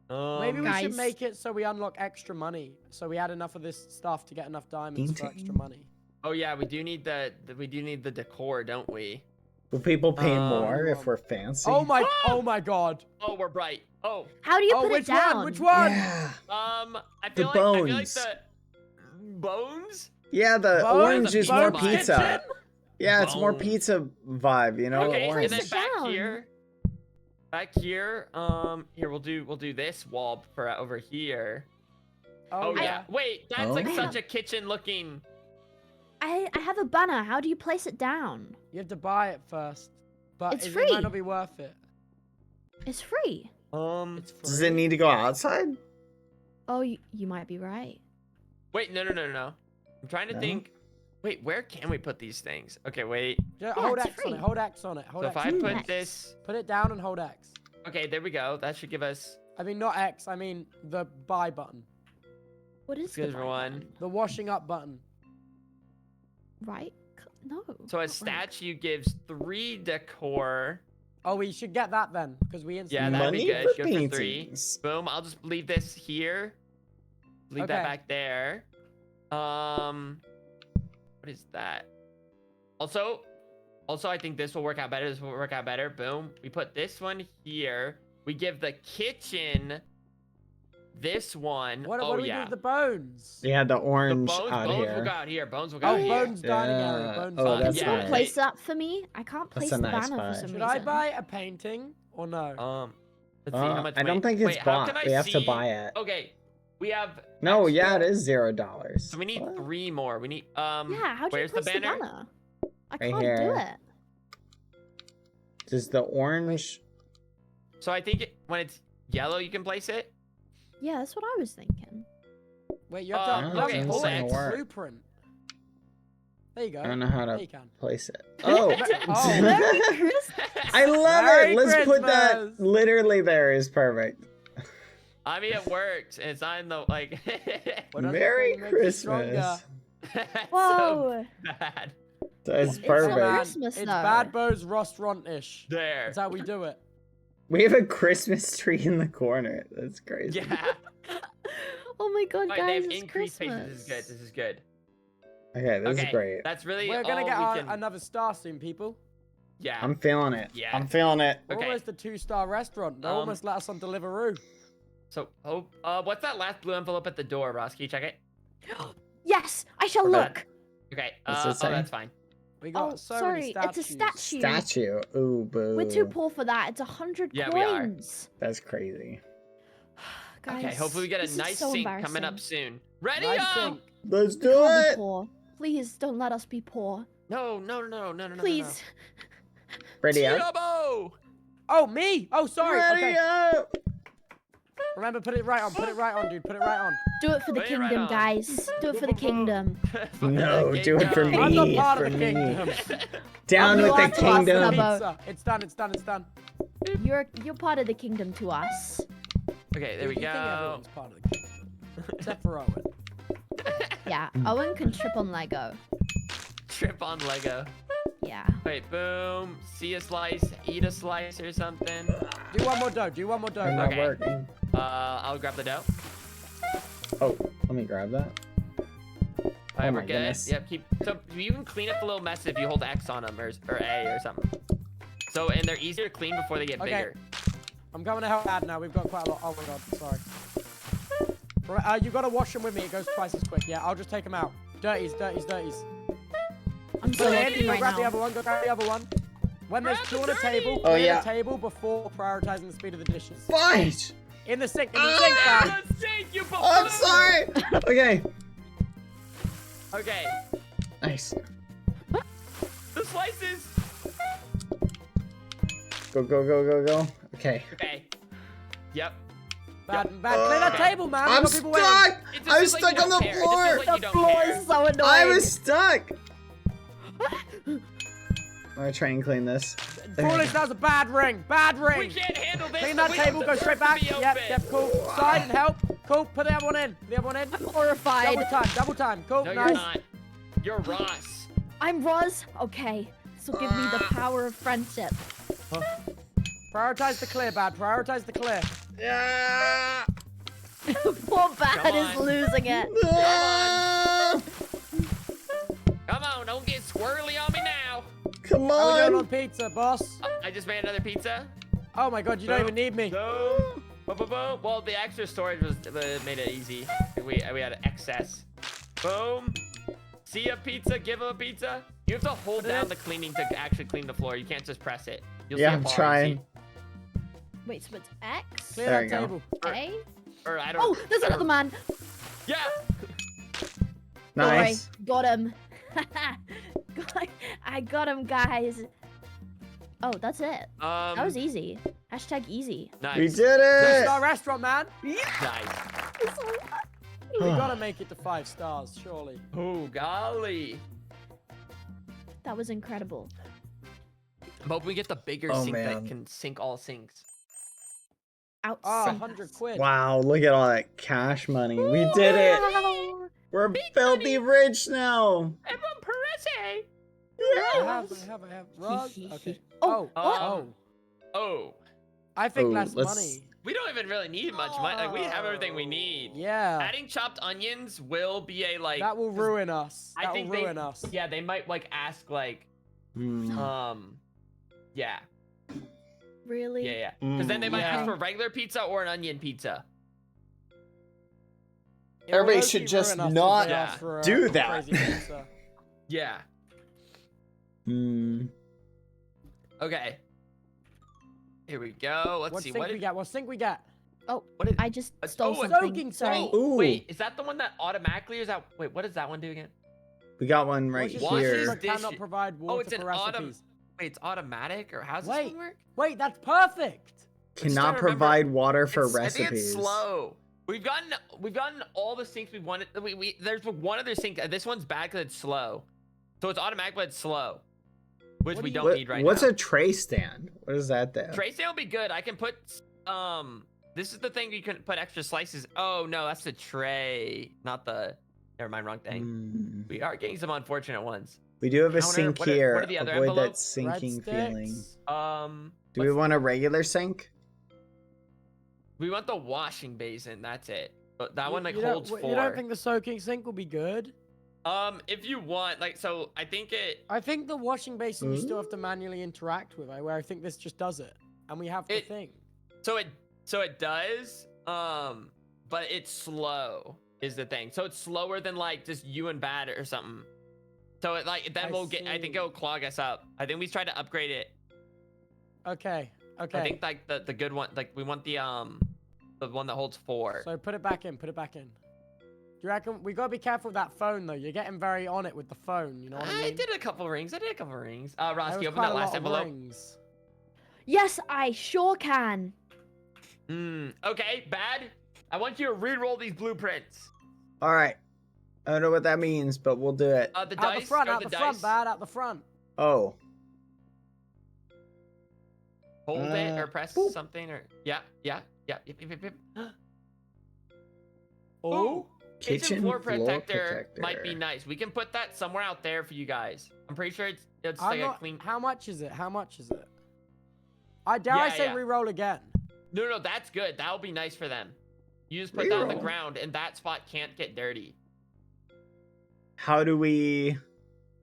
Maybe we should Guys. make it so we unlock extra money. So we add enough of this stuff to get enough diamonds for extra money. Oh yeah, we do need the decor, don't we? Will people pay more if we're fancy? Oh my god. Oh, we're bright. Oh. How do you Oh, put which it down? one? Which one? Yeah. I The feel like I feel like bones. the bones. Yeah, the Bones? orange is more Bones pizza. kitchen? Yeah, it's more Bones. pizza vibe, you know? Okay, orange. and then Place it back down. here, here we'll do this wall for over here. Oh yeah. Wait, that's like Oh. such a kitchen looking. I have a banner. How do you place it down? You have to buy it first. But It's it free. might not be worth it. It's free. It's free. Does it need to go outside? Oh, you might be right. Wait, no. I'm trying to No? think. Wait, where can we put these things? Okay, wait. Just Yeah, hold it's X on free. it. Hold X on it. Hold So X. if I on it. put X. this, Put it down and hold X. okay, there we go. That should give us. I mean, not X. I mean the buy button. What is Good the for buy one. button? The washing up button. Right? No. So a not right. statue gives 3 decor. Oh, we should get that then, because we Yeah, instantly. that'd be Money good. for Good for 3. paintings. Boom. I'll just leave this here. Leave that Okay. back there. What is that? Also, I think this will work out better. This will work out better. Boom. We put this one here. We give the kitchen this one. What Oh do we do yeah. with the bones? Yeah, the The orange bones out will here. go out here. Bones will go Oh, out here. bones dining area. Yeah. Bones Oh, dining that's Yeah. Someone fine. place that for me. I can't That's place a the nice banner buy. for some Should reason. I buy a painting or no? Let's see how much. I don't wait, think it's wait, how can bought. I We have to see- buy it. Okay, we have. No, extra- yeah, it is $0. So we need What? 3 more. We need Yeah, how do you where's the place the banner? banner? I Right can't do here. it. Does the orange? So I think when it's yellow, you can place it. Yeah, that's what I was thinking. Wait, you have I to. don't you have okay, to hold pull X. the blueprint. There you go. I don't know how There to you can. place it. Oh, Oh. Merry Christmas. I love Merry it. Let's put that Christmas. literally there is perfect. I mean, it works. And it's not in the like. What other Merry thing makes it stronger? Christmas. That's Whoa. so bad. That's It's so perfect. Man, Christmas, it's though. BadBo's restaurant-ish. There. That's how we do it. We have a Christmas tree in the corner. That's crazy. Yeah. Oh my god, Right, guys, they have it's increased Christmas. pace. This is good. This is good. Okay, this okay, is great. That's really We're gonna all get we can... another star soon, people. Yeah. I'm feeling it. Yeah. I'm feeling it. We're Okay. almost a 2-star restaurant. They almost let us on Deliveroo. So, what's that last blue envelope at the door, Ross? Can you check it? Yes, I shall Okay. look. Okay. What's it say? that's fine. We got Oh, so sorry, many it's a statues. statue. Statue. Ooh, boo. We're too poor for that. It's 100 Yeah, we are. coins. That's crazy. Guys, Okay. Hopefully we get this a is nice so sink coming up embarrassing. soon. Ready Nice up! sink. Let's We do can't be it. poor. Please don't let us be poor. No. Please. Ready up. Tubbo! Oh, me! Oh, sorry. Ready Okay. up. Remember, put it right on. Put it right on, dude. Put it right on. Do it for the Put it right kingdom, on. guys. Do it for the kingdom. No, do it for me. I'm not part of for the me. kingdom. Down You with are the to us, kingdom. Tubbo. Pizza. It's done. It's done. It's done. You're part of the kingdom to us. Okay, there we You think go. everyone's part of the kingdom. Except for Owen. Yeah, Owen can trip on Lego. Trip on Lego. Yeah. Wait, boom. See a slice, eat a slice or something. Do one more dough. Do one more dough. I'm not Okay. working. I'll grab the dough. Oh, let me grab that. Alright, my we're good. goodness. Yep, so you can clean up the little mess if you hold X on them or A or something. So, and they're easier to clean before they get Okay. bigger. I'm coming to help Dad now. We've got quite a lot. Oh my god. Sorry. Right, you gotta wash them with me. It goes twice as quick. Yeah, I'll just take them out. Dirties. I'm so Go ahead. lucky Go right grab the now. other one. Go grab the other one. When there's Grab two the on a table, dirty. Oh, clear yeah. the table before prioritizing the speed of the dishes. Fight! In the sink. In the sink, Dad. Let's take you I'm sorry. Okay. Okay. Nice. The slices. Go, go, go, go, go. Okay. Okay. Yep. Bad, clear that table, man. We I'm got people waiting. stuck! It's just I'm like you stuck on don't the care. It's floor! just like you The don't floor care. is so annoying. I was stuck! I'm gonna try and clean this. Foolish, that was a bad ring. Bad We ring. can't handle this. Clean that We table, have go the straight door to back. be Yep, open. yep, cool. Side and help. Cool, put the other one in. The other one in. Horrified. Double time. Cool, No, nice. you're not. You're Ross. I'm Roz. Okay. So give me the power of friendship. Prioritize the clear, Bad. Prioritize the clear. Yeah. Poor Bad Come is on. losing it. Ah. Come on, don't get squirrely on me now. Come How we doing on! on pizza, boss? I just made another pizza. Oh my god, you don't even need me. Boom. Boom, boom, boom. Well, the extra storage was made it easy. We had excess. Boom. See a pizza, give him a pizza. You have to hold down the cleaning to actually clean the floor. You can't just press it. You'll Yeah, see a I'm bar, trying. see? Wait, so it's X? Clear There that you go. table. A? Or I don't. Oh, there's another man. Yeah. Nice. Got him. I got him, guys. Oh, that's it. That was easy. Hashtag easy. Nice. We did it! Star restaurant, man. Nice. We gotta make it to 5 stars, surely. Oh, golly. That was incredible. I'm hoping we get the bigger Oh, sink man. that can sink all sinks. Oh, Outside. 100 quid. Wow, look at all that cash money. We did it! We're filthy rich now! Everyone, Perese. I have. Roz? Okay. Oh, Oh. Oh. I think Oh, less let's- money. We don't even really need much money. Like, we have everything we need. Yeah. Adding chopped onions will be a like. That will ruin us. I That will think ruin us. Yeah, they might like ask like, Hmm. yeah, Really? yeah. Because then they might Yeah. ask for regular pizza or an onion pizza. It will Everybody low-key should just ruin us if not they ask for, do a that. crazy pizza. Yeah. Hmm. Okay. Here we go. Let's What see. sink we get? What sink we get? Oh, What is? I just stole oh, a something. soaking Sorry. sink. Ooh. Wait, is that the one that automatically or is that? Wait, what does that one do again? We got one right Washes Washes here. but cannot dish- provide water it's an for recipes. Wait, it's automatic or how's this Wait. one work? Wait, that's perfect. I'm just Cannot trying to remember. provide water for I recipes. think it's slow. We've gotten all the sinks we wanted. There's one other sink. This one's bad because it's slow. So it's automatic, but it's slow, which What we do you- don't need right What's now. a tray stand? What is that though? Tray stand will be good. I can put This is the thing you can put extra slices. Oh no, that's the tray, not the. Never mind, wrong thing. Hmm. We are getting some unfortunate ones. We do have a Counter, sink what are- here. what are the other Avoid that envelopes? sinking feeling. Breadsticks. Do we what's- want a regular sink? We want the washing basin. That's it. But that one like You don't- holds 4. You don't think the soaking sink will be good? If you want, like, so I think it. I think the washing basin you still have to manually interact with. Where I think this just does it, and we have the It- thing. So it does. But it's slow is the thing. So it's slower than like just you and Bad or something. So it like then I we'll get. I think see. it'll clog us up. I think we tried to upgrade it. Okay. Okay. I think like the good one. Like we want the one that holds 4. So put it back in. Put it back in. Do you reckon we gotta be careful with that phone though? You're getting very on it with the phone. You know what I mean? I did a couple rings. There Roski, was open quite that a last lot of envelope. rings. Yes, I sure can. Okay, Bad. I want you to re-roll these blueprints. All right. I don't know what that means, but we'll do it. The Out dice. the front. go Out the the front. dice. Bad. Out the front. Oh. Hold it or press boop. something or yep. Oh. Kitchen floor protector might be nice. We can put that somewhere out there for you guys. I'm pretty sure it's I'm like a not, clean. How much is it? How much is it? I dare I Yeah, say yeah. re-roll again. No, that's good. That'll be nice for them. You just put that on the Reroll. ground, and that spot can't get dirty. How do we?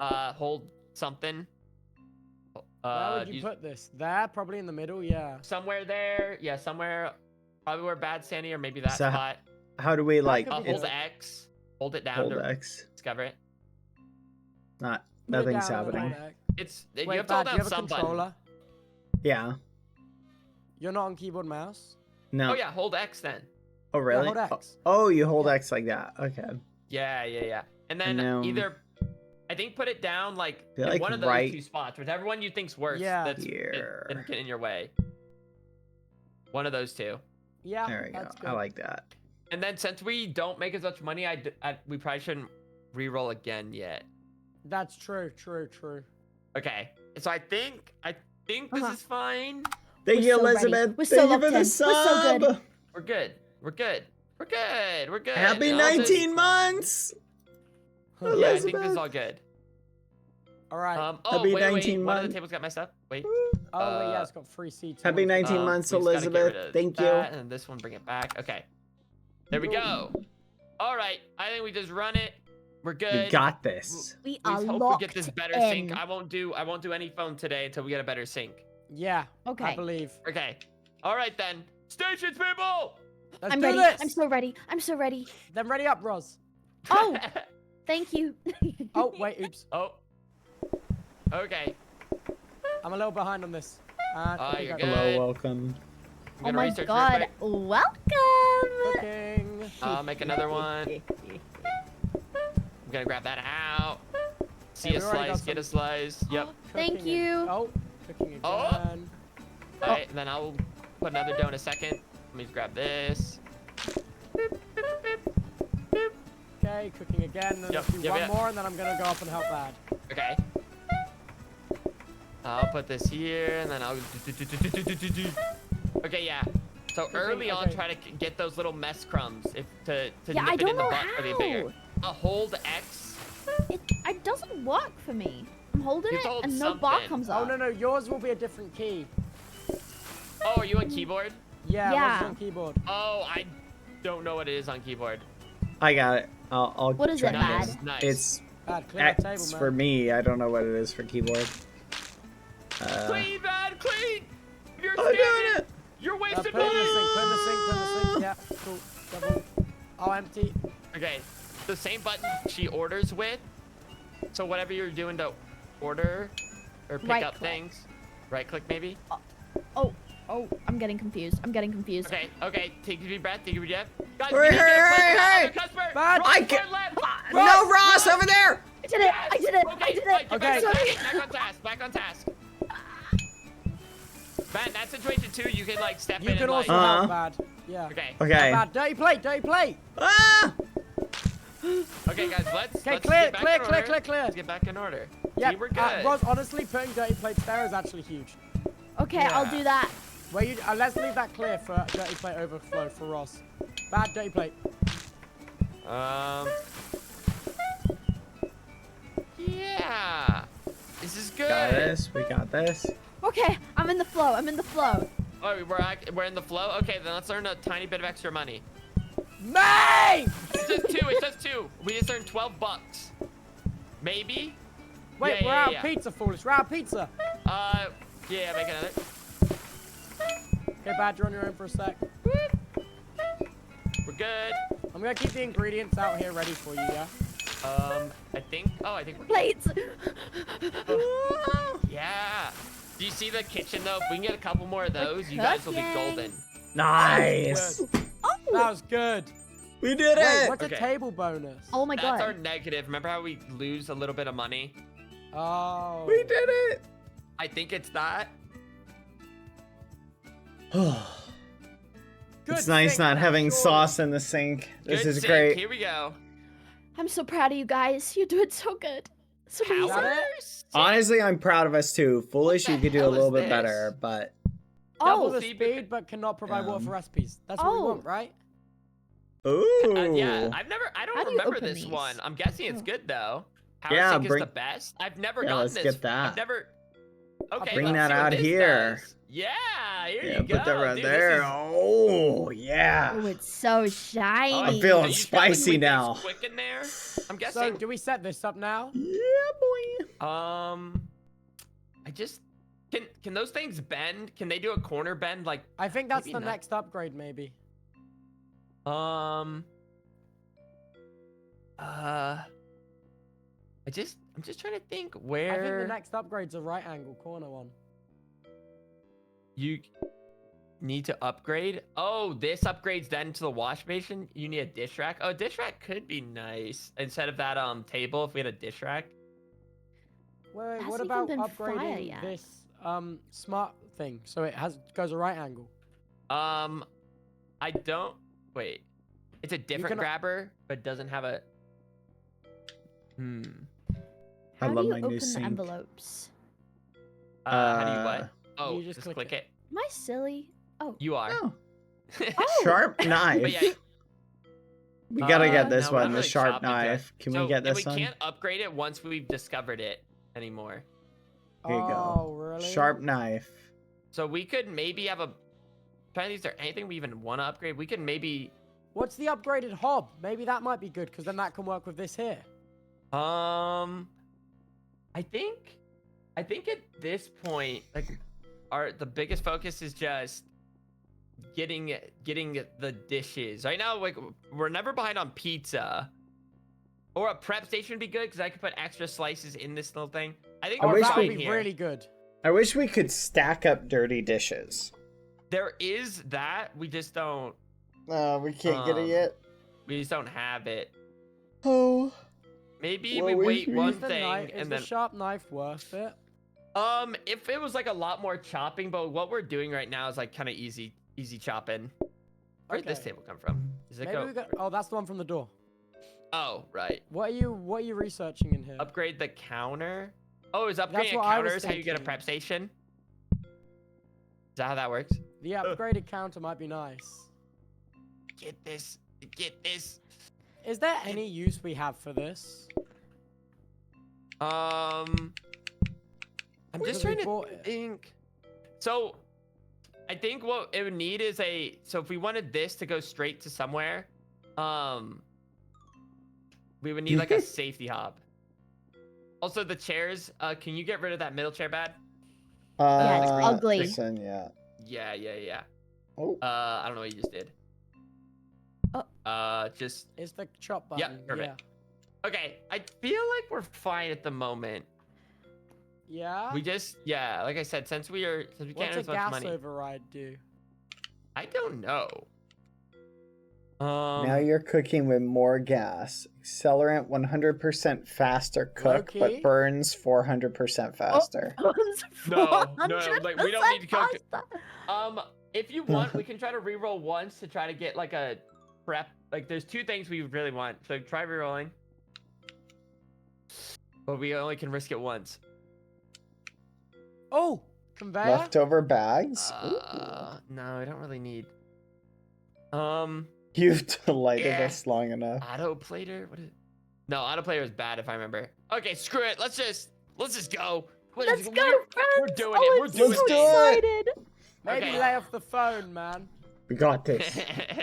Hold something. Where would you put this? There, probably in the middle. Yeah. Somewhere there. Yeah, somewhere. Probably where Bad's standing, or maybe that So spot. How do we like? could be Hold good. X. Hold it down Hold to X. discover it. Not. Put it Nothing's down on the happening. deck. It's Wait, you have to Bad, hold do down you have a some button. controller? Yeah. You're not on keyboard mouse? No. Oh yeah, hold X then. Oh really? hold X. Oh, you hold Yeah. X like that. Okay. Yeah. And then And now- either I think put it down like Feel in like one of those right two spots, whichever one you think's worse. Yeah. That's Here. didn't get in your way. One of those two. Yeah, There we go. that's good. I like that. And then since we don't make as much money, we probably shouldn't re-roll again yet. That's true. Okay. So I think this is fine. Thank We're you, so ready. Elizabeth. We're Thank so you up for the 10. We're sub. so good. We're good. We're good. Happy And I'll just- 19 months. Huh. Yeah, I think this is Elizabeth. all good. All right. Oh, Happy wait, 19 one of the months. tables got messed up. Wait. Oh wait, yeah, it's got 3 seats. Happy 19 months, we just gotta get rid Elizabeth. of Thank you. that, And this one, bring it back. Okay. There we go. All right. I think we just run it. We're good. We got this. We We are hope locked we get this better in. sync. I won't do any phone today until we get a better sync. Yeah. I Okay. believe. Okay. All right then. Stations, people. Let's I'm do ready. this. I'm so ready. I'm so ready. Then ready up, Roz. Oh, thank you. Oh wait, oops. Oh. Okay. I'm a little behind on this. Oh, there we you're go. good. Hello, welcome. I'm Oh gonna my research real god. quick. Welcome. Cooking. I'll make another one. I'm gonna grab that out. See Hey, a we already got slice, get some. a slice. Yep. Thank Cooking you. Oh, cooking again. Oh. Alright, then I'll put another dough in a second. Let me grab this. Okay, cooking again. Then Yep, let's do yep, one yep. more, and then I'm gonna go up and help Bad. Okay. I'll put this here, and then I'll. Okay, yeah. So early on, okay. try to get those little mess crumbs to Yeah, nip I it don't in the know butt for the bigger. how. Hold X. It doesn't work for me. I'm holding You it hold and no bar something. comes Oh up. no, yours will be a different key. Oh, are you on keyboard? Yeah, Yeah. Roz is on keyboard. Oh, I don't know what it is on keyboard. I got it. I'll What is try it, to- Bad? Nice, nice. It's Bad, clear the table, X man. for me. I don't know what it is for keyboard. Clean, Bad, clean! You're I'm doing scaring it. You're Put wasting it in the money! sink, put it in the sink, put it in the sink. Yeah, cool. Double. Oh, empty. Okay, the same button she orders with. So whatever you're doing to order or pick Right up click. things, right click maybe. Oh, I'm getting confused. Okay, okay, take a deep breath, take a deep breath. Guys, Hey, we need to get a hey, clicker hey, on hey! the customer. Bad. Ross, I turn can't- left. No, Ross, over there. I did it! I did it! I Okay, did right, it! get Okay. back on task, back on task. Matt, in that situation too, you can like step You in can and like. also Uh-huh. help Bad. Yeah. Okay. Okay. Bad, dirty plate, dirty plate. Ah! Okay, guys, let's. Okay, let's clear, get back clear, in clear, order. clear, clear. Let's get back in order. Yeah, See, we're good. Roz, honestly, putting dirty plates there is actually huge. Okay, I'll Yeah. do that. Where you? Let's leave that clear for dirty plate overflow for Ross. Bad, dirty plate. Yeah. This is good. Got this. We got this. Okay, I'm in the flow. I'm in the flow. Oh, we're in the flow. Okay, then let's earn a tiny bit of extra money. May! It's just two. It's just two. We just earned $12. Maybe. Wait, Yeah, we're yeah, out yeah. of pizza, foolish. We're out of pizza. Yeah. Make another. Okay, Bad, you're on your own for a sec. We're good. I'm gonna keep the ingredients out here ready for you, yeah? I think. Oh, I think we're. Plates. Yeah. Do you see the kitchen though? If we can get a couple more of those, you guys will be cooking. golden. Nice. Good. Oh. That was good. We did Wait, it. what's Okay. a table bonus? Oh my That's our god. negative. Remember how we lose a little bit of money? Oh. We did it. I think it's that. Good It's nice sink, not man, having surely. sauce in the sink. This Good is sync. great. Here we go. I'm so proud of you guys. You're doing so good. So Is that amazing. it? Powers? Honestly, I'm proud of us too. Foolish, the you could do a hell is little bit this? better, but Double Oh, the See, speed, but cannot provide water for recipes. That's what we Oh. want, right? ooh. Yeah, I How don't do you remember open this these? one. I'm guessing it's Oh. good though. Power Yeah, sync bring- is the best. I've never Yeah, gotten let's this. get that. I've never. Okay, Bring let's that see what out this here. does. Yeah, here Yeah, you go. put that right Dude, this there. is- Oh, yeah. oh, it's so shiny. Oh, I'm you feeling gotta spicy whip these now. Quick in there. I'm So, guessing. do we set this up now? Yeah, boy. I just can those things bend? Can they do a corner bend like? I think that's Maybe the not. next upgrade, maybe. I'm just trying to think I think where the next upgrade's a right angle corner one. you need to upgrade. Oh, this upgrades then to the wash basin. You need a dish rack. Oh, a dish rack could be nice instead of that table if we had a dish rack. Wait, what hasn't about even been fire upgrading yet. this smart thing so it goes a right angle? I don't. Wait. It's a different can- grabber, but doesn't have a. I How love do you my new open the sink. envelopes? How do you what? Oh, You just just click click it. Am I silly? Oh. You are. Oh, Oh. sharp knife. But yeah, We gotta get this no, we're one, not the really sharp chopping to it. knife. Can So- we get and this we one? can't upgrade it once we've discovered it anymore. Here you go. Oh, really? Sharp knife. So we could maybe have a. Trying to think, is there anything we even want to upgrade? We could maybe. What's the upgraded hob? Maybe that might be good because then that can work with this here. I think at this point, like, the biggest focus is just getting the dishes. Right now, like, we're never behind on pizza. Or a prep station would be good because I could put extra slices in this little thing. I think I we're wish that fine would be here. really good. I wish we could stack up dirty dishes. There is that. We just don't. We can't get it Um, yet. We just don't have it. Oh. Maybe Well, we we wait should- one Is the thing knife, is and the then. sharp knife worth it? If it was like a lot more chopping, but what we're doing right now is like kind of easy chopping. Where did this Okay. table come from? Does it Maybe go? we got. Oh, that's the one from the door. Oh, right. What are you researching in here? Upgrade the counter. Oh, is That's upgrading a what I counter was is how you get a thinking. prep station? Is that how that works? The upgraded counter might be nice. Get this. Get this. Is there any use we have for this? I'm just Because we trying to bought it. think. So, I think what it would need is so if we wanted this to go straight to somewhere, we would need like a safety hob. Also, the chairs, can you get rid of that middle chair, Bad? Yeah, it's ugly. This one, yeah. Yeah. Oh. I don't know what you just did. Oh. Just, It's the chop Yeah, button. perfect. okay, I feel like we're fine at the moment. Yeah. We just, like I said, since we can't What's earn a as much gas money. override do? I don't know. Now you're cooking with more gas. Accelerant 100% faster cook, Low-key? but burns 400% faster. No, like, we don't need to cook. Faster. If you want, we can try to reroll once to try to get like a prep. Like, there's two things we really want. So try rerolling. But we only can risk it once. Oh, conveyor. Leftover bags? No, I don't really need. You've delighted Yeah. us long enough. Auto plater? What is? No, auto plater is bad if I remember. Okay, screw it. Let's just go. Let's go, We're friends. doing Oh, it. We're I'm doing Let's so do it. it. excited. Maybe Okay. lay off the phone, man. We got this.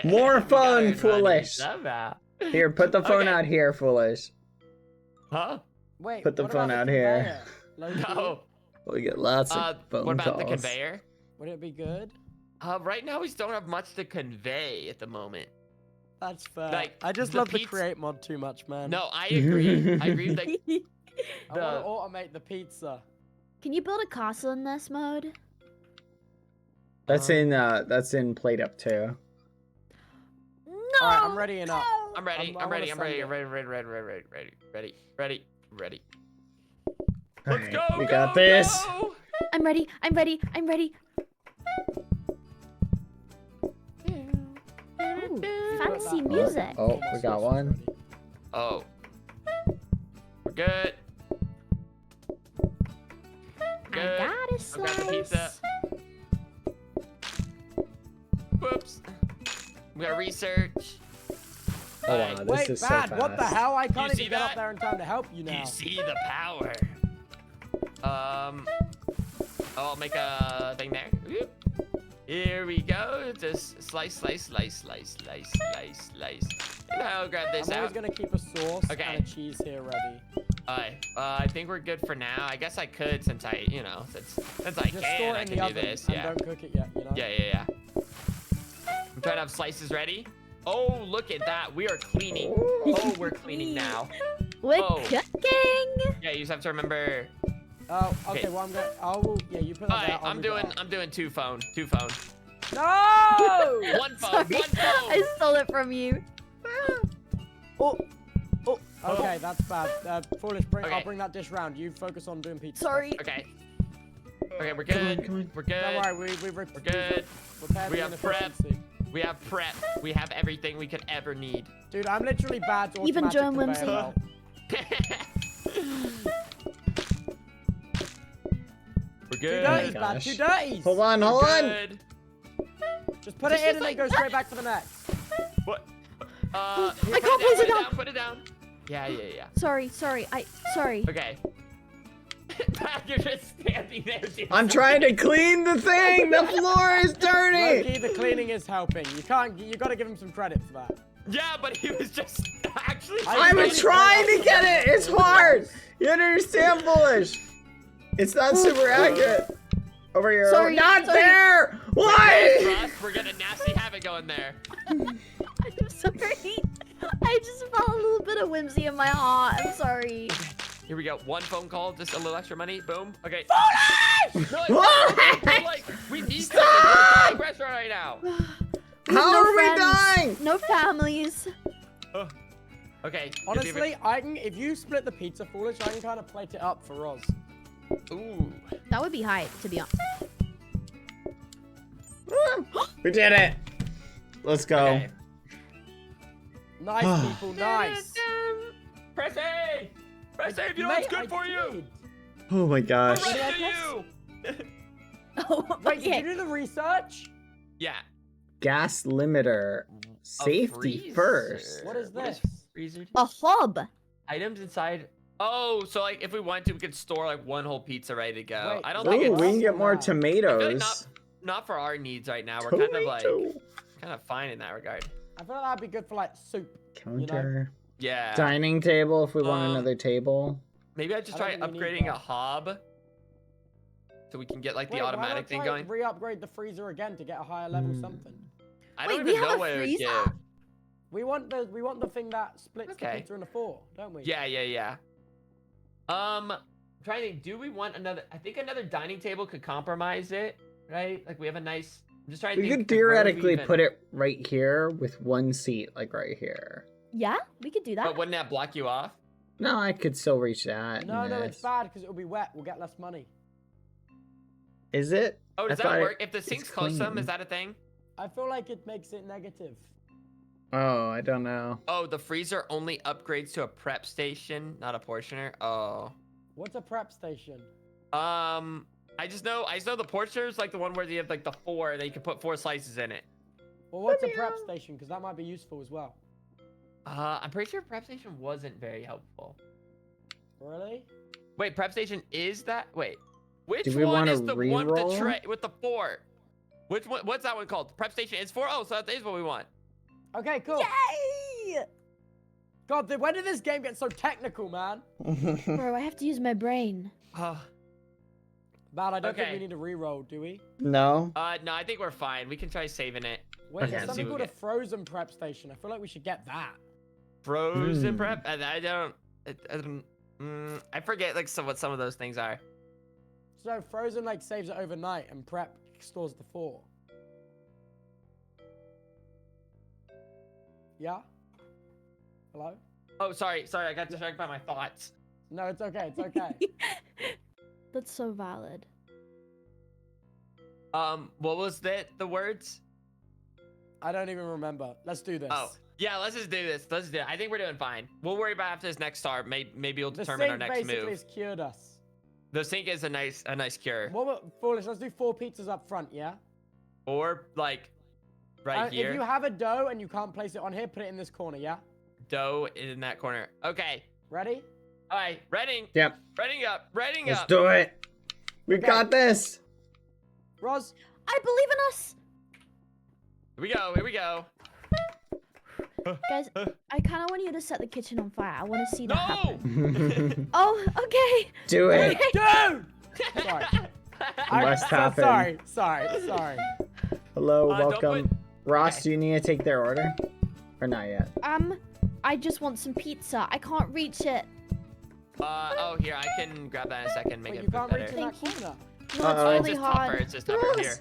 We More got fun, our money foolish. somehow. Here, put the phone Okay. out here, foolish. Huh? Wait. Put the what phone about out the here. conveyor? Low-key? No. We get lots of phone What about calls. the conveyor? Would it be good? Right now we don't have much to convey at the moment. That's fair. Like, I just the love the pizza- create mod too much, man. No, I agree. I agree. Like, I want to automate the pizza. Can you build a castle in this mode? That's in plate up too. No. Alright, I'm ready and up. no. I'm ready. I I'm ready. wanna I'm ready. send I'm ready. Ready. Alright, Go. we go, got this. go! I'm ready. I'm ready. I'm ready. Ooh, fancy that- music. Oh, we got one. Oh. We're good. I Good. got a I've got the slice. pizza. Whoops. We gotta research. Oh, Alright. wow, this Wait, is so Bad, what the fast. hell? I can't see even get up that? there in time to help you Do now. you see the power? I'll make a thing there. Whoop. Here we go. Just slice. And I'll grab this I'm always out. gonna keep a sauce Okay. and a cheese here ready. Alright. I think we're good for now. I guess I could since I can, Just I store can it in the do oven this. and Yeah. don't cook it yet, you know? Yeah. I'm trying to have slices ready. Oh, look at that. We are cleaning. Oh, we're cleaning now. We're Oh. cooking. Yeah, you just have to remember. Oh, okay, Okay. well I'm gonna, yeah, you put that Alright, there, I'll move it I'm doing two phone. No! One phone, Sorry, one phone. I stole it from you. Oh, Okay, that's bad. Foolish, I'll Okay. bring that dish round. You focus on doing pizza. Sorry. Okay. Okay, we're good. Come on. We're good. Don't worry, We're good. repaired We the have prep. inefficiency. We have prep. We have everything we could ever need. Dude, I'm literally bad to Even automatic Joan conveyor Whimsy. belt. We're Two good. dirties, Oh, bad. gosh. Two dirties. Hold on, We're hold on. good. Just put it in and then go straight back to the next. What? I Put can't down, place it put down. Put it down. Yeah. Sorry. Sorry. Okay. You're just standing there. Dude. I'm trying to clean the thing. The floor is dirty. Loki, the cleaning is helping. You gotta give him some credit for that. Yeah, but he was just actually. I I'm was trying to get it. It's hard. You understand, Foolish? It's not super accurate. Over here. Sorry, Not sorry. there. Why? Russ, we're gonna nasty habit going there. I'm sorry. I just felt a little bit of whimsy in my heart. I'm sorry. Here we go. One phone call, just a little extra money. Boom. Okay. Foolish! No, What? like, we need Stop! something. We're a restaurant right now. How No are we friends, dying? No families. Okay. Honestly, if you split the pizza, Foolish, I can kind of plate it up for Roz. Ooh. That would be hype, to be honest. We did it. Let's go. Okay. Nice, people, nice. Press A. Press A if you know what's Mate, good I for you. did. Oh my gosh. We're Did I ready to press? you. Oh, Wait, did okay. you do the research? Yeah. Gas limiter. A Safety freezer. first. What is this? Freezer? do? A hub. Items inside. Oh, so like if we wanted to, we could store like one whole pizza ready to go. Wait, I don't Ooh, think we it's can get more I feel like tomatoes. not for our needs right now. We're kind of like Tomato. kind of fine in that regard. I feel like that'd be good for like soup. Counter. Yeah. Dining table if we want another table. Maybe I just I try don't think we need upgrading a that. hob, so we can get like the Wait, why automatic not thing try going. Re-upgrade the freezer again to get a higher level something. I Wait, don't we even have know a what it would freezer? give. We want the thing that splits the Okay. pizza into four, don't we? Yeah. Trying to think, do we want another? I think another dining table could compromise it, right? Like we have a nice. I'm just trying to We think. could like, where would we theoretically even- put it right here with one seat, like right here. Yeah, we could do that. But wouldn't that block you off? No, I could still reach that. No, and no, it's this. bad because it'll be wet. We'll get less money. Is it? Oh, does I that thought work? If the it's sink's close to them, clean. is that a thing? I feel like it makes it negative. Oh, I don't know. Oh, the freezer only upgrades to a prep station, not a portioner. Oh. What's a prep station? I just know the portioner is like the one where you have like the four, and then you can put 4 slices in it. Well, what's a prep station? Because that might be useful as well. I'm pretty sure prep station wasn't very helpful. Really? Wait, prep station is that? Wait, which Do we one wanna is the one with the re-roll? tray with the 4? Which one? What's that one called? Prep station is 4. Oh, so that is what we want. Okay, cool. Yay! God, when did this game get so technical, man? Bro, I have to use my brain. Uh, Man, I don't think Okay. we need to re-roll, do we? No. no, I think we're fine. We can try saving it. Wait, Okay. there's See something what called we a frozen prep station. I feel like we should get that. Frozen Hmm. prep, and I don't. I forget like what some of those things are. So frozen like saves it overnight, and prep stores the 4. Yeah. Hello? Oh, sorry, I got distracted by my thoughts. No, it's okay. It's okay. That's so valid. What was the words? I don't even remember. Let's do this. Oh, yeah, let's just do this. Let's do it. I think we're doing fine. We'll worry about after this next star. Maybe we'll The determine our sink next basically move. has cured us. The sink is a nice cure. Foolish, let's do 4 pizzas up front, yeah? Or like right here. If you have a dough and you can't place it on here, put it in this corner, yeah? Dough in that corner. Okay. Ready? All right. Reading. Yep. Reading up. Reading Let's up. do it. We Okay. got this. Roz, I believe in us! Here we go. Here we go. Guys, I kind of want you to set the kitchen on fire. I want to see that No. happen. Oh, okay. Do it. dude! Sorry. Must happen. Sorry. Hello, Don't welcome. put- Ross, Okay. do you need to take their order? Or not yet? I just want some pizza. I can't reach it. Oh, here, I can grab that in a second. Make Wait, it you can't better. reach in that Thank you. corner. No, it's Uh-oh. It's really just hard. tougher. It's just tougher. Here.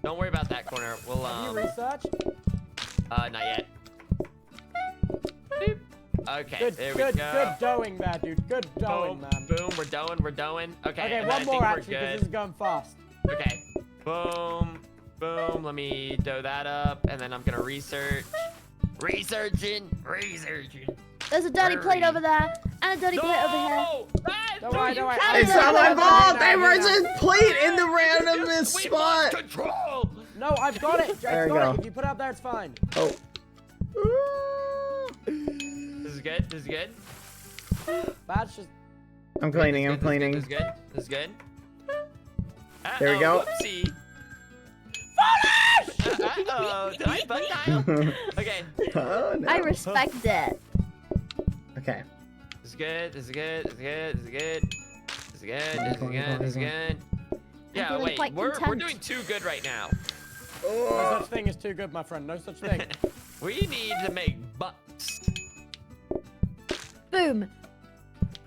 Don't worry about that corner. We'll Have you researched? not yet. Boop. Okay, Good, there good, we go. good doing there, dude. Good doing, Boom, man. boom, we're doing. Okay, Okay, and then I one more think we're actually, because good. this is going fast. Okay, boom, boom. Let me dough that up, and then I'm gonna research. Researching. There's a dirty plate over there and a dirty plate over here. No! Don't worry, don't worry. It's Yeah, not my yeah, fault. yeah, They yeah, were yeah. just plate in the randomest We spot. lost control. No, I've got it. There I've we got go. it. If you put it up there, it's fine. Oh. This is good. This is good. Bad's just. I'm cleaning. I'm This is cleaning. good. This is good. There we go. Whoopsie. Uh-oh. Did I bug dial? Okay. Oh, no. I respect it. Okay. This is good. This is good. This is good. This is good. This is good. This is good. This is good. Yeah, feeling wait. quite We're content. doing too good right now. No such thing as too good, my friend. No such thing. We need to make bucks. Boom.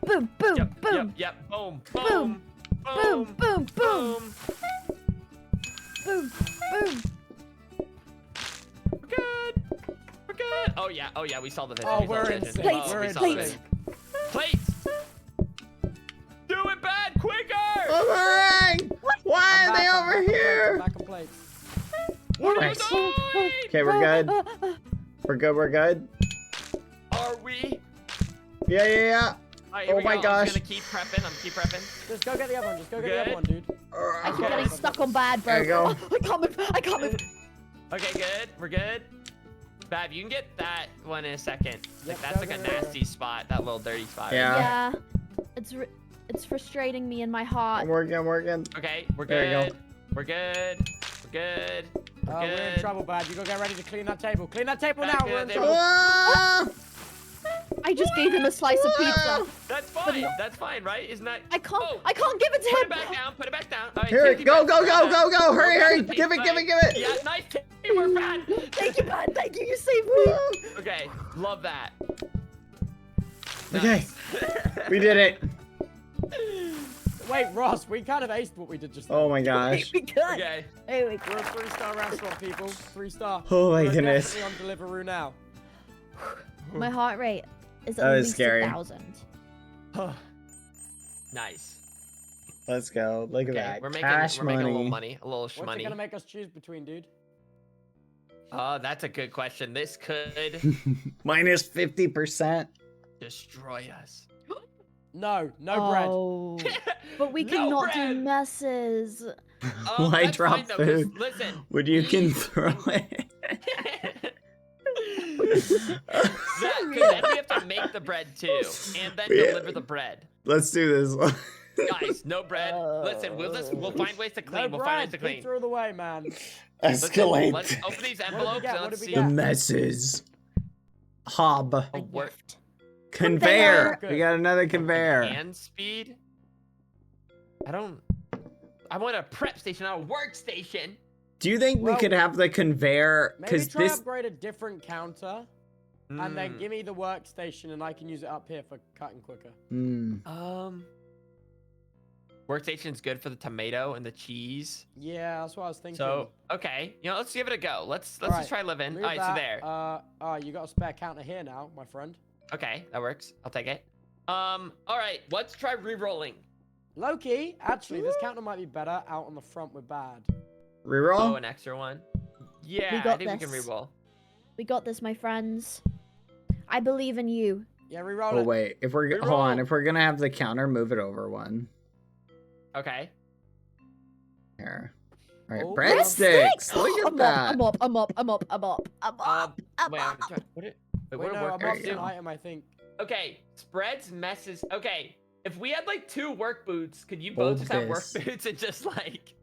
Boom, boom, Yep. boom. Yep. Boom. Boom. Boom, boom, boom. Boom, boom. We're good. We're good. Oh yeah. Oh yeah. We saw the vision. Oh, we saw we're the in vision. sync. Plates, We're we in saw the plates. sync. vision. Plates. Do it bad quicker. Boomerang! Why I'm are back, they I'm over back on plates, here? I'm back on plates. We're Nice. done. Okay, we're good. We're good. We're good. Are we? Yeah, yeah, yeah. Alright, here Oh we my go. gosh. I'm just gonna keep prepping. I'm keep prepping. Just go get the other one. Just go get the Good. other one, dude. I keep Okay. getting stuck on bad, bro. There you go. I can't move. I can't move. Okay, good. We're good. Bab, you can get that one in a second. Like Yep, that's go, like a go, go, go. nasty spot. That little dirty spot. Yeah. Yeah. It's frustrating me in my heart. I'm working. I'm working. Okay, we're There you go. good. We're good. We're good. We're Oh, we're in good. trouble, Bad. You gotta get ready to clean that table. Clean that table Back now. to We're in the trouble. Ah! I just gave him a slice of pizza. That's fine. That's fine, right? Isn't that? I can't. Oh, I can't give it to Put it him. back down. Put it back down. All right, Here, take go, it go, back. go, go, go! Hurry, Go hurry! back. Give it, give it, give it! Yeah, nice teamwork, Bad. Thank you, Bad. Thank you. You saved me. Okay, love that. Okay, Nice. we did it. Wait, Ross, we kind of aced what we did just now. Oh my gosh. We good. Okay. Hey, we We're a 3-star restaurant, people. 3-star. Oh my We're goodness. definitely on Deliveroo now. My heart rate is That at was least scary. 1,000. Nice. Let's go. Look at Okay, that. we're Cash making a little money. money, a little What's it shmoney. gonna make us choose between, dude? That's a good question. This could Minus 50%. destroy us. No, no bread. Oh, but we No cannot do bread. messes. Why That's drop fine, though, 'cause food? Listen. Would you can throw it? Because then we have to make the bread too, and then Yeah. deliver the bread. Let's do this. Guys, no bread. Listen, we'll find ways to clean. No we'll find ways bread. to clean. Pizza all the way, man. Listen, Escalate. let's open these What envelopes did and we let's get? see. What The did messes. Hob. Oh, A what? gift. Conveyor. Conveyor. We got another conveyor. Hand speed? I want a prep station, not a workstation. Do you think we Well, could have the conveyor? Maybe Because try this. upgrade a different counter, and then Mm. give me the workstation, and I can use it up here for cutting quicker. Workstation's good for the tomato and the cheese. Yeah, that's what I was thinking. So okay, let's give it a go. Let's Alright, just try living. Move All right, so that. there. You got a spare counter here now, my friend. Okay, that works. I'll take it. All right, let's try re-rolling. Loki, actually, this counter might be better out on the front with Bad. Oh, Reroll? an extra one. Yeah, I got think we can this. re-roll. We got this, my friends. I believe in you. Yeah, reroll Oh it. wait, if we're hold Reroll. on, if we're gonna have the counter, move it over one. Okay. Here. All right, Oh, breadsticks. Look at I'm that. up. I'm up. I'm up. I'm up. I'm up. I'm Wait, up. what it? Wait, what no, work? I'm There up you to an go. item, I think. Okay, spreads, messes. Okay, if we had like 2 work boots, could you Hold both just have work this. boots and just like?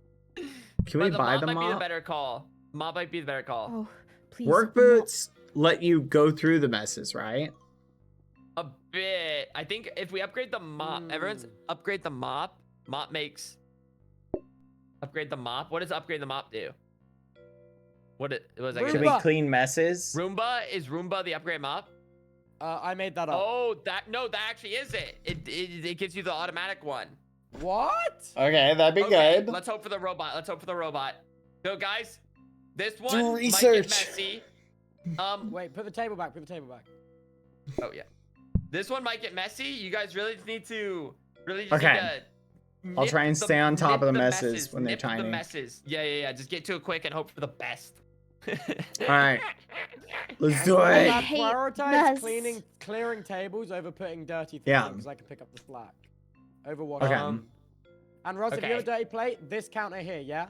Can we But buy mob the might be the mop? better call. Mob might be the better call. Oh, please. Work I'm up. boots let you go through the messes, right? A bit. I think if we upgrade the mop, everyone's upgrade the mop. Mop makes. Upgrade the mop. What does upgrade the mop do? What was I Should gonna we Roomba. clean messes? Roomba is Roomba the upgrade mop? I made that up. Oh, that actually is it. It gives you the automatic one. What? Okay, that'd be Okay, good. let's hope for the robot. Let's hope for the robot. So guys, this Do one might research. get messy. Wait, put the table back. Put the table back. Oh yeah. This one might get messy. You guys really just need to Okay. I'll try and stay on top of the messes when they're nip tiny. The messes. Yeah. Just get to it quick and hope for the best. All right. Let's do I it. I'd hate prioritize mess. clearing tables over putting dirty things Yeah. because I can pick up the slack. Overwash. Okay. And Ross, if you Okay. have a dirty plate, this counter here, yeah?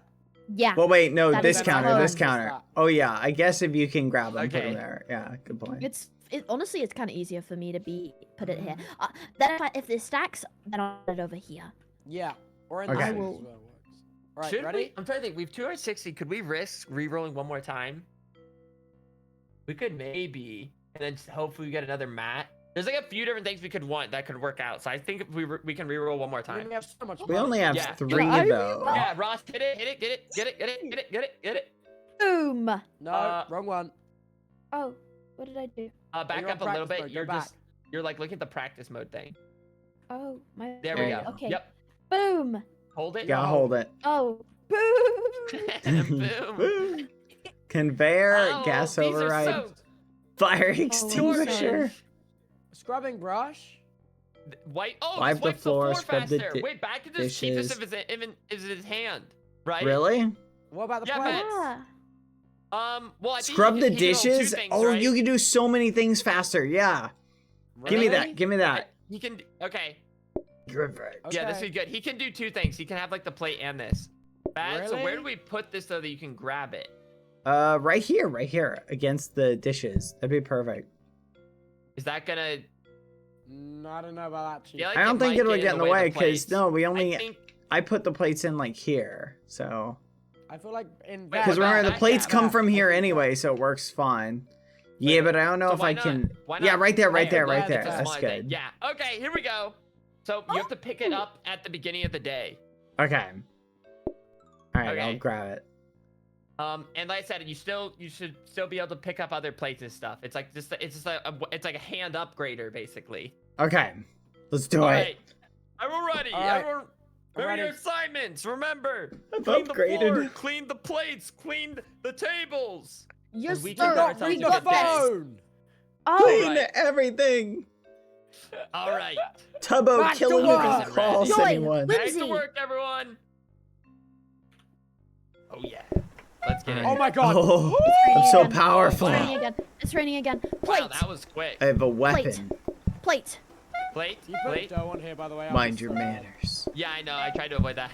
Yeah. Well, wait, no, That this is counter, this closed. counter. Oh yeah, I guess if you can grab them, put Okay. them there. Yeah, good point. Honestly, it's kind of easier for me to put it here. Then if it stacks, then I'll put it over here. Yeah. Or in Okay. the I middle will- as well works. All right, Should ready? we? I'm trying to think. We've 260. Could we risk re-rolling one more time? We could maybe, and then just hopefully we get another mat. There's like a few different things we could want that could work out. So I think if we can re-roll one more I mean, time. we have so much We money. only have Yeah. 3 Yeah, I- though. Yeah, Ross, get it. Get it. Boom. No, wrong one. Oh, what did I do? Back you're on up a little practice bit. mode, go You're back. just you're like look at the practice mode thing. Oh, my. There There we you go. go. Okay. Yep. Boom. Hold it. Yeah, hold it. Oh. Boom. Boom. Conveyor, Oh, gas these are override, so- fire Oh, extinguisher. Scrubbing brush. Wipe. Oh, Wipe just the wipes floor, the scrub the faster. Wait, back to just keep this dishes. if his hand, right? Really? What about the Yeah, plates? Yeah. Well, I think Scrub he the can roll two dishes? things, Oh, right? you can do so many things faster. Yeah. Give me Really? that. Give me that. He can. Okay. Perfect. Yeah, this Okay. would be good. He can do two things. He can have like the plate and this. Bad. So where Really? do we put this so that you can grab it? Right here, against the dishes. That'd be perfect. Is that gonna? I don't know about that, Chief. Yeah, like I don't it think might it'll get in the way because plates. no, we I only think. I put the plates in like here, so I feel like in Wait, because what about remember the that plates gap? come from I here think anyway, so it works fine. Yeah, but I don't know So if why I not- can. why Yeah, not- right there, right Yeah, there, right yeah, there. it's a That's smaller thing. good. Yeah. Okay, here we go. So you have to pick it up at the beginning of the day. Okay. All right, I'll Okay. grab it. And like I said, you should still be able to pick up other plates and stuff. It's like it's like a hand upgrader basically. Okay, let's do All it. right, everyone ready? All right. Everyone, I'm remember ready. your assignments. Remember, I've clean the floor, upgraded. clean the plates, clean the tables. Yes, we sir. can Not ourselves read to the get this. phone. Oh, Clean right. everything. All right, Tubbo Back to killing you work. if calls Joy, anyone. Whip- back to Whimsy. work, everyone. Oh yeah, let's get it. Oh my god. Oh, It's I'm raining so again. powerful. It's raining again. It's raining again. Plate. Wow, that was quick. I have a weapon. Plate. Plate, You put plate. dough on here, by the way. Mind your manners. Yeah, I know. I tried to avoid that.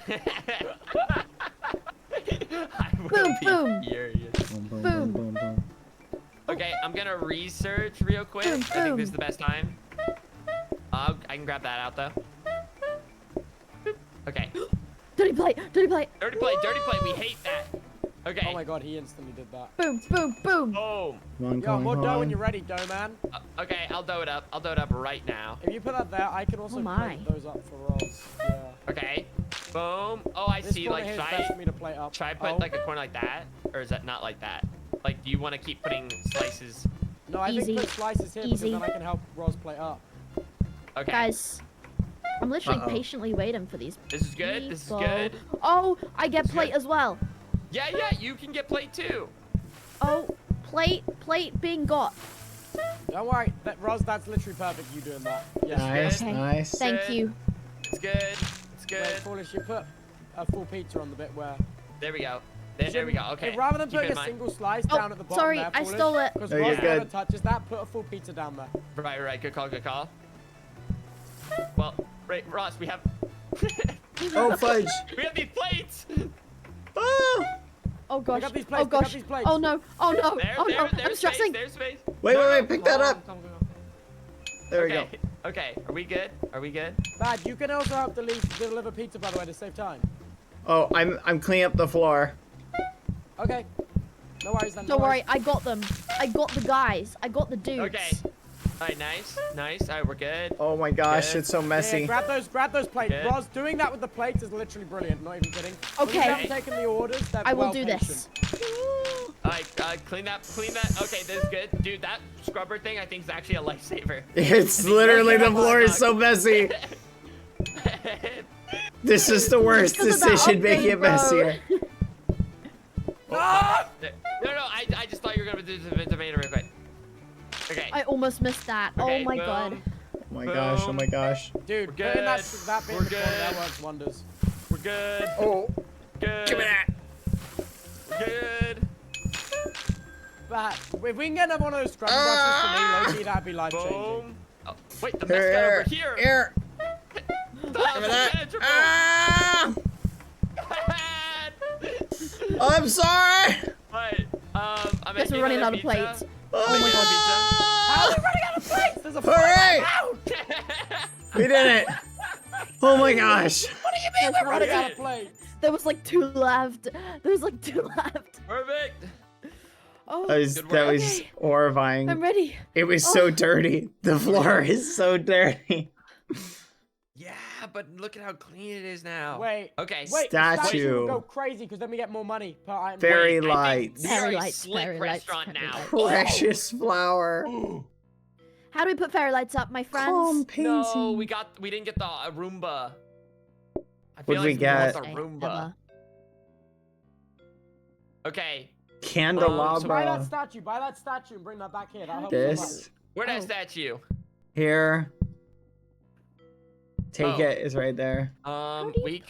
I will Boom, be boom. furious. Boom, boom, Boom. boom, boom, boom. Okay, I'm gonna research real quick. Boom, I think boom. this is the best time. I can grab that out though. Okay, Dirty plate. Dirty plate. dirty plate, dirty plate. We hate that. Okay. Oh my god, he instantly did that. Boom. Boom. Boom. Boom. Come on, Yo, come more on, dough come when on. you're ready, dough man. Okay, I'll dough it up. I'll dough it up right now. If you put that there, I can also Oh my. plate those up for Ross. Yeah. Okay. Boom. Oh, I This see. corner Like, here is should best for I me to plate up. put Oh. like a corner like that, or is that not like that? Like, do you want to keep putting slices? No, I Easy. think put slices here Easy. because then I can help Ross plate up. Okay. Guys, I'm literally Uh-oh. patiently waiting for these. This is good. This is people. good. Oh, I get This is plate good. as well. Yeah, you can get plate too. Oh, plate being got. Don't worry, Ross, that's literally perfect. You doing that? Yes. Nice, Okay. nice. Thank Good. you. It's good. It's Wait, good. Foolish, you put a full pizza on the bit where. There we go. There we go. Okay. Rather than Keep putting in a mind. single slice Oh, down at the bottom sorry, there, I stole it. Because No, you're Ross never good. touches that. Put a full pizza down there. Right. Good call. Good call. Well, right, Ross, we have Oh, fudge. we have these plates. Oh. Oh gosh. Pick up these Oh plates, pick up gosh. these plates. Oh no. Oh no. There, Oh no. I'm there's stressing. space. There's space. Wait, pick that up. Come on. There we Okay. go. Okay. Are we good? Are we good? Bad, you can also help deliver pizza, by the way, to save time. Oh, I'm cleaning up the floor. Okay. No worries then. Don't no worries. worry, I got them. I got the guys. I got the dudes. Okay. All right. Nice. Nice. All right. We're good. Oh my gosh, Good. it's so Yeah, messy. grab those plates. Good. Ross, doing that with the plates is literally brilliant. Not even kidding. When you Okay. haven't taken the orders, they're I will well do this. All right. Clean that. Clean that. Okay. This is good, dude. That scrubber thing, I think, is actually a lifesaver. It's literally the floor is so messy. This is the worst Because of that decision, making it upgrade, bro. messier. No, I just thought you were gonna do the tomato real quick. Okay. I almost missed that. Okay, Oh my boom. god. Oh my gosh, oh my gosh. Dude, We're putting that good. that bit We're in the corner good. there works wonders. We're good. Oh, Good. give me that. We're good. But if we can get another one of those scrubbing brushes for me, Loki, that'd be life changing. Boom. Oh, wait, the mess got over here. Here. That Give was me that. impenetrable. Ah! I'm sorry. Wait, I'm Guess making we're running another out of pizza. plates. Oh my How are we running out of plates? There's a Hooray! out! We did it. Oh my gosh. What do you mean That's we're running right. out of plates? There was like 2 left. There was like 2 left. Perfect. Oh, That was, Good that work. was Okay. horrifying. I'm ready. It was Oh. so dirty. The floor is so dirty. Yeah, but look at how clean it is now. Wait. Okay. Wait, the statue Statue. will go crazy because then we get more money per item. Fairy Wait, I think lights. we are Fairy a lights, slick fairy lights, restaurant fairy now. lights. Precious flower. How do we put fairy lights up, my friends? Calm painting. No, we didn't get the Roomba. I feel What'd we like get? want the Roomba. Emma. Okay, Candelabra. Buy that statue and bring that back here. That'll help so much. This. where'd that Oh. statue? Here. Take Oh. it. It's right there. do you We place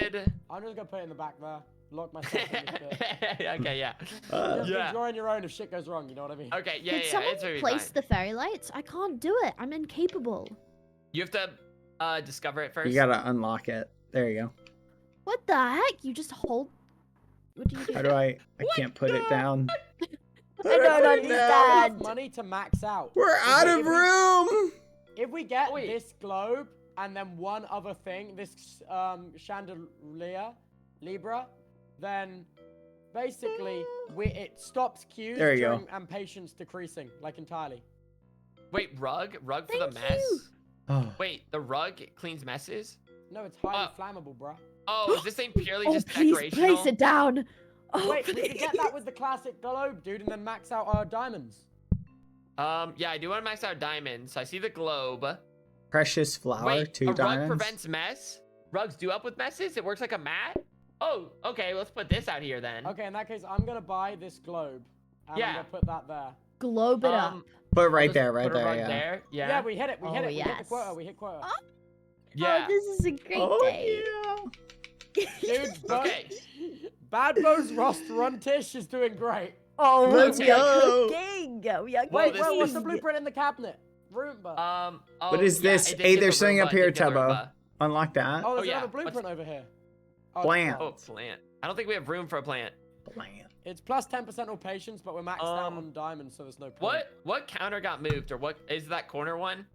could. I'm just gonna put it in the back there. Lock myself in this bit. Okay, yeah. Uh, Yeah. You're on your own if shit goes wrong, you know what I mean? Okay, yeah, Did yeah. someone It's really place fine. the fairy lights? I can't do it. I'm incapable. You have to discover it first. You gotta unlock it. There you go. What the heck? You just hold. What do you do? How do I can't put it down. I don't We need enough understand. money to max out. We're out of room. If we get Wait. this globe and then one other thing, this chandelier, Libra, then basically it stops queues There you go. during, and patience decreasing, like entirely. Wait, rug for the Thank mess. you. Oh. Wait, the rug cleans messes. No, it's highly flammable, bruh. Oh, is this thing purely Oh, just please decorational? place it down. Oh, Wait, we please. could get that with the classic globe, dude, and then max out our diamonds. Yeah, I do want to max out diamonds. So I see the globe. Precious flower. Wait, 2 a diamonds. rug prevents mess. Rugs do help with messes. It works like a mat. Oh, okay. Let's put this out here then. Okay, in that case, I'm gonna buy this globe. And Yeah. I'm gonna put that there. Globe it up. Put I'll right just there, right put a there. rug Yeah. there. Yeah. Yeah, we hit it. We hit Oh, it. We hit the yes. quota. We hit quota. Yeah. Oh, this is a great Oh day. Dude, but Okay. BadBo's rostrantish is doing great. Oh, Let's we are go. cooking. We are Wait, this what's the is- blueprint in the cabinet? Roomba. Oh, What is yeah, this? it did Hey, get there's the something Roomba, up it here, did get the Tubbo. Roomba. Unlock that. Oh, there's yeah, another blueprint over here. Oh, Plant. Oh, plant. I don't think we have room for a plant. Plant. It's plus 10% all patience, but we're maxed out on diamonds, so there's no point. What counter got moved, or what is that corner one?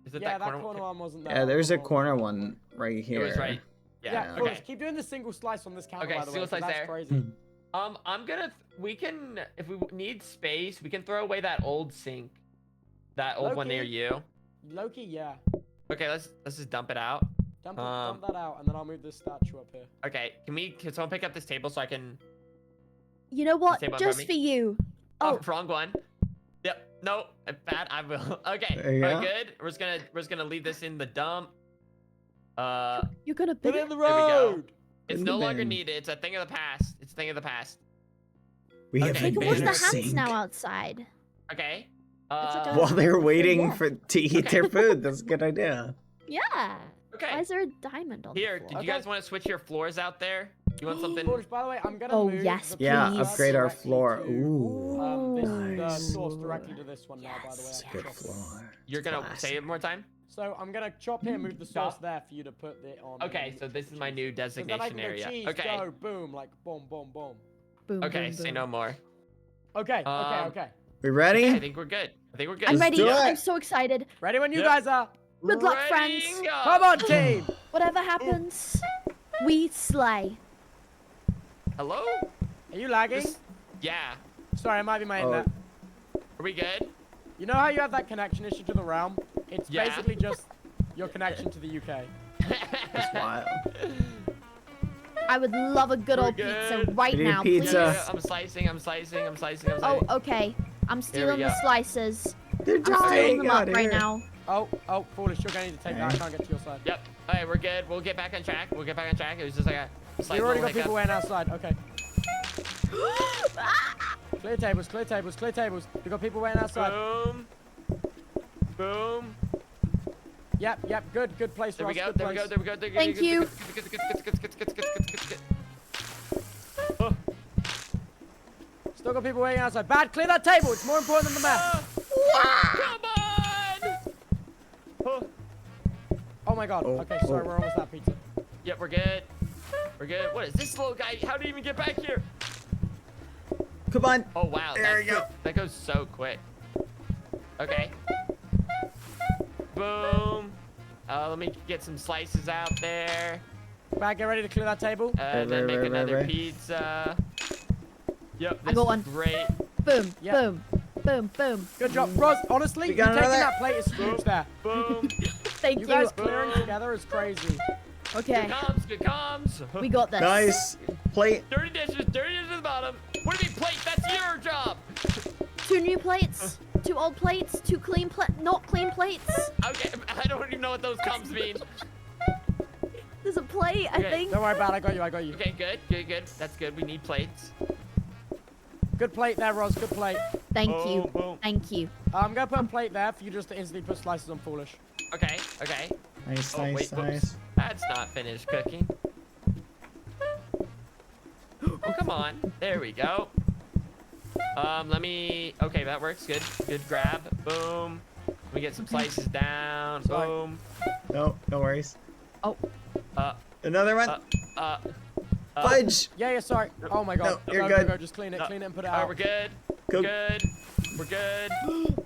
Is it Yeah, that corner? one wasn't there. Yeah, there's a That corner one right It here. was right. Yeah. Yeah, Yeah. Forrest, Okay. keep doing the single slice on this counter, Okay, by the way. single 'cause slice that's there. crazy. I'm gonna. We can, if we need space, we can throw away that old sink, that old one near Loki. you. Loki, yeah. Okay, let's just dump it out. Dump that out, and then I'll move this statue up here. Okay, can someone pick up this table so I can? You know what? Say bye, Just Barbie. for you. Oh, Oh, wrong one. Yep. No, bad. I will. Okay, There you we're go. good. We're just gonna leave this in the dump. you're gonna Put bid it it? in the There we go. road! It's In no the longer bin. needed. It's a thing of the past. It's a thing of the past. We have Okay, a We can wash banner the hands sink. now outside. Okay. like a- While they're waiting Yeah. to eat their food. That's a good idea. Yeah. Why Okay. is there a diamond on Here, the did floor? you guys want to switch your floors out there? You want something? Forrest, by the way, I'm gonna Oh, move yes, the Yeah, Please. upgrade our directly floor. to, Ooh. this, Nice. the source directly to this one now, by the way. Yes, I Good can chop it. floor. You're gonna Classic. say it more time? So I'm gonna chop here, move the source Stop. there for you to put it on. Okay, so this is my new 'Cause then I designation can go area. cheese, Okay. go, boom, like boom, boom, boom. Boom, Okay, boom, say boom. no more. Okay, Um, okay. We Okay, I ready? think we're good. I think we're good. I'm Let's ready. do it. I'm so excited. Ready when you Yep. guys are. Good luck, Ready, friends. go. Come on, team! Whatever happens, we slay. Hello? Are you lagging? This- Yeah. Sorry, it might be my Oh. internet. Are we good? You know how you have that connection issue to the realm? It's Yeah. basically just your connection to the UK. That's wild. I would love a good We're old pizza good. right We need now, pizza. please. I'm slicing. Oh, okay. I'm stealing go. the slices. They're I'm stealing dying them up out right here. now. Oh, Foolish, you're gonna need to take that. I Okay. can't get to your side. Yep. Alright, we're good. We'll get back on track. It was just like a slight You already little got people hiccup. waiting outside. Okay. Clear tables, clear tables, clear tables. We got people waiting outside. Boom. Boom. Yep. Good place, There Ross. we go. Good There we place. go. There we go. There we go. Thank you. Good. Oh. Still got people waiting outside. Bad, clear that table. It's more important than the map. Come on! Oh. Oh my god. Oh, Okay, sorry, oh. we're almost at pizza. Yep, we're good. We're good. What is this little guy? How did he even get back here? Come on. Oh wow, There you go. that goes so quick. Okay. Boom. Let me get some slices out there. Bad, get ready to clear that table. And then make Right. another pizza. Yep, I this got is one. great. Boom, Yep. boom, boom, boom. Good job. Ross, honestly, We you got taking another. that plate is huge there. Boom. Thank You you. guys clearing together is crazy. Okay, Good comms. we got this. Nice. Plate. Dirty dishes at the bottom. What do you mean plate? That's your job. 2 new plates, 2 old plates, 2 clean not clean plates. Okay, I don't even know what those comms mean. There's a plate, I Okay, think. Don't worry about it. I got you. Okay, good. That's good. We need plates. Good plate there, Ross. Good plate. Thank Boom, you. boom. Thank you. I'm gonna put a plate there for you just to instantly put slices on Foolish. Okay. Nice, Oh, nice, wait, whoops. nice. That's not finished cooking. Oh, come on. There we go. Okay, that works. Good grab. Boom. We get some slices down. Sorry. Boom. No worries. Oh, Another one. Fudge. Yeah, sorry. Oh my god. No, you're Go, good. go. Just clean it and put it Alright, out. we're good. Go.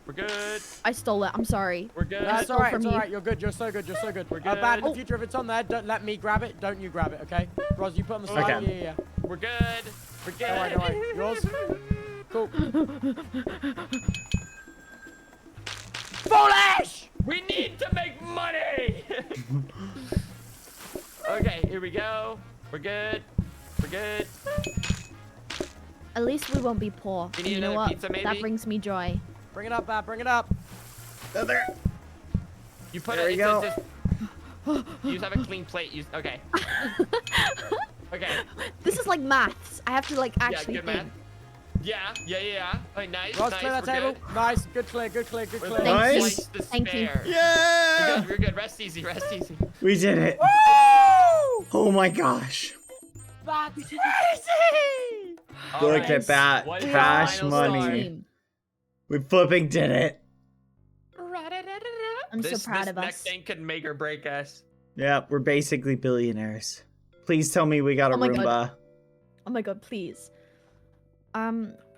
We're good. I stole it. I'm sorry. We're good. That's all alright, from it's you. alright. You're good. You're so good. We're Bad, in the good. future, if it's on there, don't let me grab it. Don't you grab it, okay? Ross, you put it on the side. Okay. Yeah. We're good. We're good. Don't worry. Yours? Cool. Foolish! We need to make money. Okay, here we go. We're good. At least we won't be poor. You And need you know another what? pizza, maybe? That brings me joy. Bring it up, Bad. Bring it up. Another. You put There it. we go. You just have a clean plate. Okay. Okay. This is like maths. I have to like actually Yeah, good think. man. Yeah. Oh, nice. Ross, nice. clear that we're table. Good. Nice. Good clear. Thank you. Nice. Slice to Thank you. spare. Yeah. We're good. Rest easy. We did it. Woo! Oh my gosh. That's easy! All Look right. at that. What is Cash the final money. score? We flipping did it. I'm This so proud of next us. thing could make or break us. Yeah, we're basically billionaires. Please tell me we got a Oh my Roomba. God. Oh my god, please.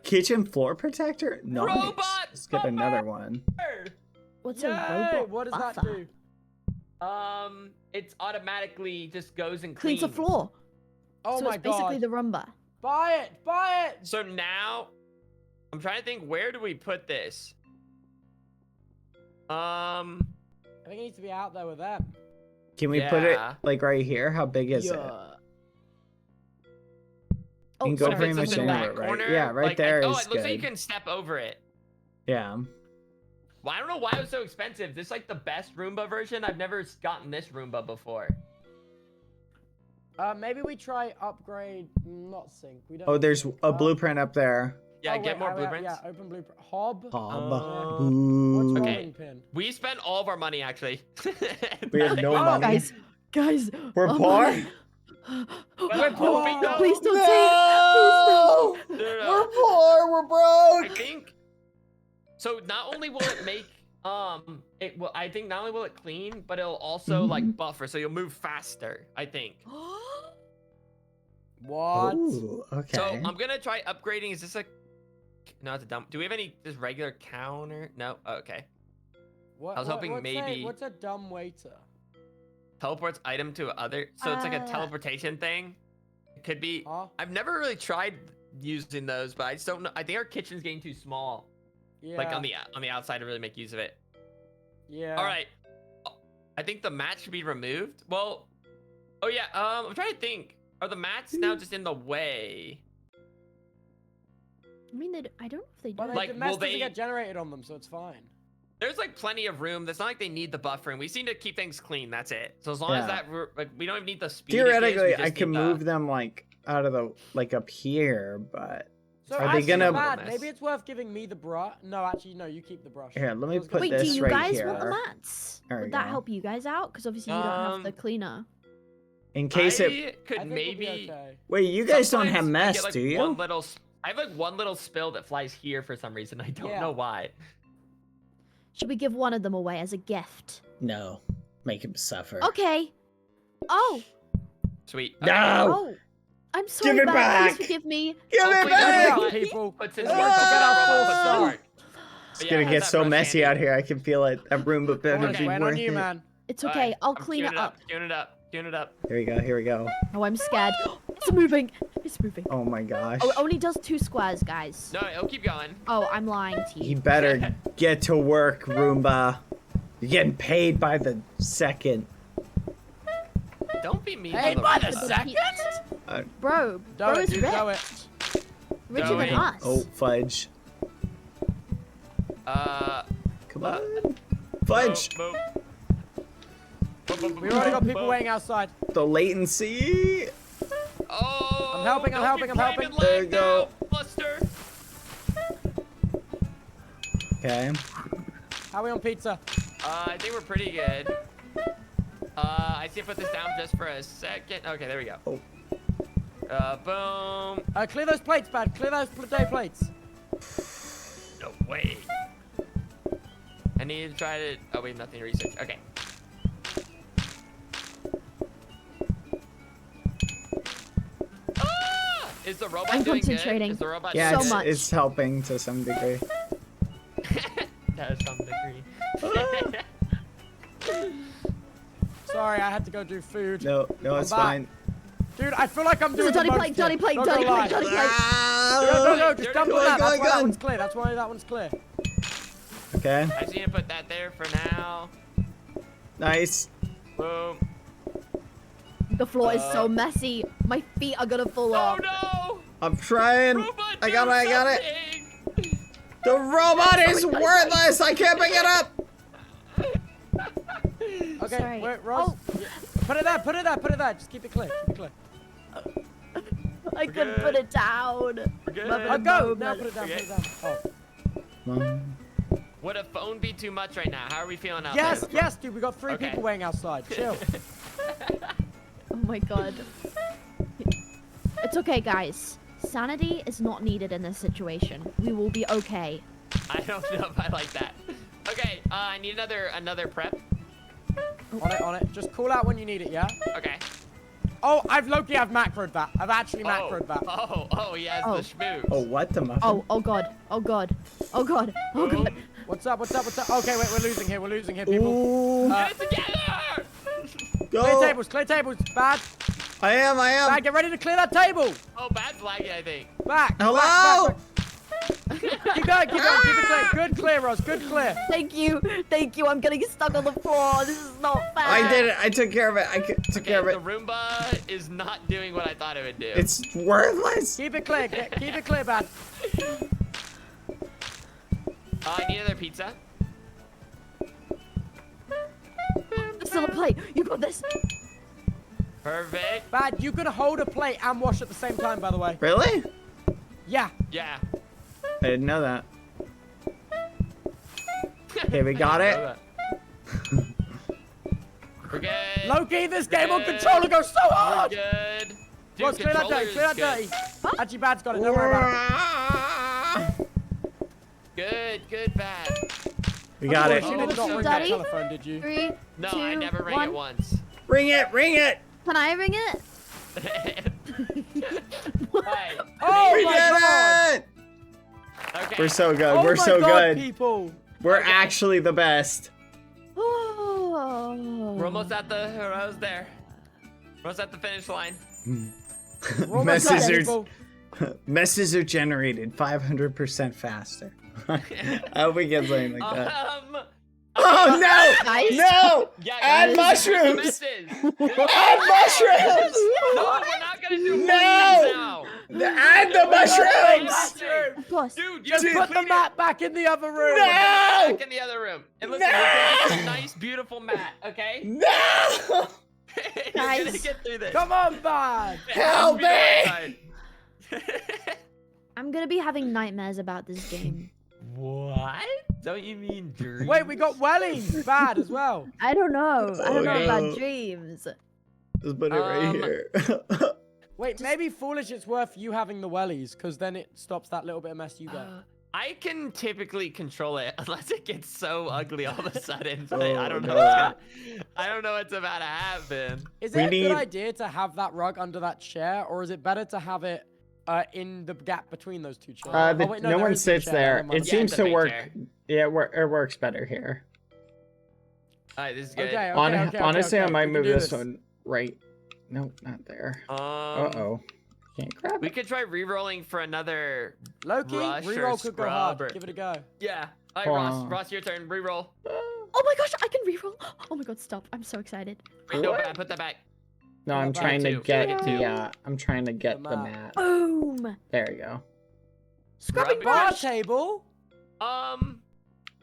Kitchen floor protector? Nice. Robot Let's get another one. What's Yay! a robot What does that buffer? do? It's automatically just goes and Cleans the cleans. floor. Oh so my it's basically god. the Roomba. Buy it! So now, I'm trying to think, where do we put this? I think it needs to be out there with them. Can we put it Yeah. like right here? How big is it? Oh, You can go sorry. pretty If much it's in the anywhere, back right? corner, Yeah, right like, there oh, is it looks like you good. can step over it. Yeah. Well, I don't know why it was so expensive. This is like the best Roomba version. I've never gotten this Roomba before. Maybe we try upgrade not sink. We don't. Oh, need there's sink. a blueprint up there. Yeah, oh, get wait, more oh, blueprints. Yeah, open blueprint. Hob. Hob. Uh, Ooh. What's Okay. rolling pin? We spent all of our money, actually. We have no Oh, money. Guys. We're oh poor? my- We're poor. No. Please don't No! say it. Please No, no, We're no. poor. We're I broke. think so. Not only will it make it will. I think not only will it clean, but it'll also like buffer, so you'll move faster. I think. What? Ooh, okay. So I'm gonna try upgrading. Is this a? No, it's a dumb. Do we have any just regular counter? No. Oh, okay. What? I was hoping what's maybe- what's a dumb waiter? Teleports item to other. So it's like a teleportation thing. It could be. Huh? I've never really tried using those, but I just don't know. I think our kitchen's getting too small. Yeah. Like on the outside to really make use of it. Yeah. All right. I think the mat should be removed. Well, oh yeah. I'm trying to think. Are the mats now just in the way? I mean, I don't know if they do. But Like, the mess will they- doesn't get generated on them, so it's fine. There's like plenty of room. It's not like they need the buffering. We seem to keep things clean. That's it. So as long as Yeah. that, like, we don't even need the speed. it gives, we Theoretically, just I need can the- move them like out of the like up here, but So Are they actually, gonna- Bad, maybe it's worth giving me the brush. No, actually, no. You keep the brush. Here, let me Let's go. put Wait, do this you right guys want the here. mats? There we Would that go. help you guys out? Because obviously you don't have the Um, cleaner. In case it. I could think maybe. we'll be okay. Wait, you guys don't have Sometimes I mess, get, like, do you? I have like one little spill that flies here for some reason. I don't know why. Should we give one of them away as a gift? No. Make him suffer. Okay. Oh. No! Sweet. Oh. I'm sorry, it Bad. back. Please forgive me. Give it Hopefully back! nobody people. puts his Oh, work to get out robot full puts his start. work. It's But gonna yeah, get have so that brush messy handy. out here. I can feel it. That Roomba better Okay, be wait worth on you, it. man. It's All okay. right, I'll I'm clean it queuing up. Queuing it up. Queuing it up. Here we go. Here we go. Oh, I'm scared. It's moving. It's moving. Oh my gosh. Oh, it only does 2 squares, guys. No, it'll keep going. Oh, I'm lying to He you. better get to work, Roomba. You're getting paid by the second. Don't be mean Hey, to the by the robot. second. Bro, Do bro it, is dude. rich. Do it. Richer Do than it. us. Oh, fudge. Come on. Fudge. Boop, We already got people waiting outside. The latency. Oh, I'm helping, I'm don't helping, be I'm helping. blaming There lag you go. now, Buster. Okay. How are we on pizza? I think we're pretty good. I see. Put this down just for a second. Okay, there we go. Oh. Boom. Clear those plates, Bad. Clear those day plates. No way. I need to try to. Oh wait, nothing to research. Okay. Ah! Is the robot I'm doing concentrating. good? Is the robot Yeah, doing So it's, much. it's helping to some degree. to some degree. Sorry, I had to go do food. No, no, it's back. fine. Dude, I feel like I'm There's doing a the Johnny most plate, Johnny here. plate, Not Johnny gonna plate, lie. Johnny plate. No, just dump Go on on, that. go That's on, why go that on. one's clear. That's why that one's clear. Okay, I just need to put that there for now. nice. Boom. The floor is so messy. My feet are gonna fall Oh off. no! I'm trying. Robot, I got it, I got it. it. The robot is worthless. I can't pick it up. Okay, Sorry. wait, Ross. Yeah. Put it there, put it there, put it there. Just keep it clear, keep it clear. I couldn't good. put it down. We're good. Oh, go! Now Moment. put it down, Okay. put it down. Oh. Would a phone be too much right now? How are we feeling out Yes, there? yes, dude, we got 3 Okay. people waiting outside. Chill. Oh my god. It's okay, guys. Sanity is not needed in this situation. We will be okay. I don't know if I like that. Okay, I need another prep. On it. Just call out when you need it, yeah? Okay. Oh, I've macroed that. I've actually macroed that. Oh, he has Oh. the schmooze. Oh, what the muffin? Oh god. Oh god. Oh god. Oh god. What's up? Okay, wait, we're losing here, people. Ooh, Get it together! go. Clear tables. Bad. I am. Bad, get ready to clear that table. Oh, bad flagging, I think. Back. Hello? Back. Keep going, keep it clear. Good clear, Ross, good clear. Thank you. Thank you. I'm getting stuck on the floor. This is not fair. I did it. I took care of it. Took care of Okay, it. the Roomba is not doing what I thought it would do. It's worthless. Keep it clear, keep it clear, Bad. I need another pizza. There's still a plate. You got this. Perfect. Bad, you can hold a plate and wash at the same time, by the way. Really? Yeah. Yeah. I didn't know that. Okay, we got it. We're good. Low-key, this game on Good. controller goes so We're hard. good. Dude, Ross, clear that controller dirty, clear that is dirty. good. Actually, Bad's got it, don't worry about it. Good, bad. We got it. You did not Oh, ring that Daddy? telephone, did you? 3, No, 2, I never rang 1. it once. Ring it. Ring it. Can I ring it? Hey, Oh We my did god! it. okay. We're so good. Oh We're my so god, good. people! We're Okay. actually the best. Oh. We're almost at the. We're almost there. We're almost at the finish line. We're almost Messes there, are people. messes are generated 500% faster. I hope we get something like that. Oh no! Nice. No! Yeah, Add guys, mushrooms! misses. Add mushrooms! No, we're not gonna do No! mushrooms now. Add the mushrooms! Of course. Dude, Just you put the clean it mat back in the other room. No! back in the other room. And listen, No! we're gonna get a nice, beautiful mat, okay? No! You're gonna Guys. get through this. Come on, Bad. Help me! Outside. I'm gonna be having nightmares about this game. What? Don't you mean dreams? Wait, we got wellies bad as well. I don't know. I don't know Okay. about dreams. Just put it right Um, here. Wait, maybe foolish. It's worth you having the wellies, because then it stops that little bit of mess you get. I can typically control it unless it gets so ugly all of a sudden. But Oh, I don't know. no. I don't know what's about to happen. Is we it a need- good idea to have that rug under that chair, or is it better to have it in the gap between those two chairs? But Oh, wait, no there one is no sits chair, there. never mind. It Yeah, seems it's a to big work. chair. Yeah, it works better here. All right, this is good. Okay, Honestly, I might we can move do this one right. No, not there. Uh-oh. Can't grab We it. could try re-rolling for another. Loki, Rush or reroll could go hard. scrub or- Give it a go. Yeah. All right, Hold Ross. on. Ross, your turn. Re-roll. Oh my gosh, I can reroll. Oh my god, stop. I'm so excited. Wait, no, What? bad. Put that back. No, I'm Get trying to two. get Get the two. I'm trying to get The the map. map. Boom. There we go. Scrubbing Rub it. Bar brush. table. There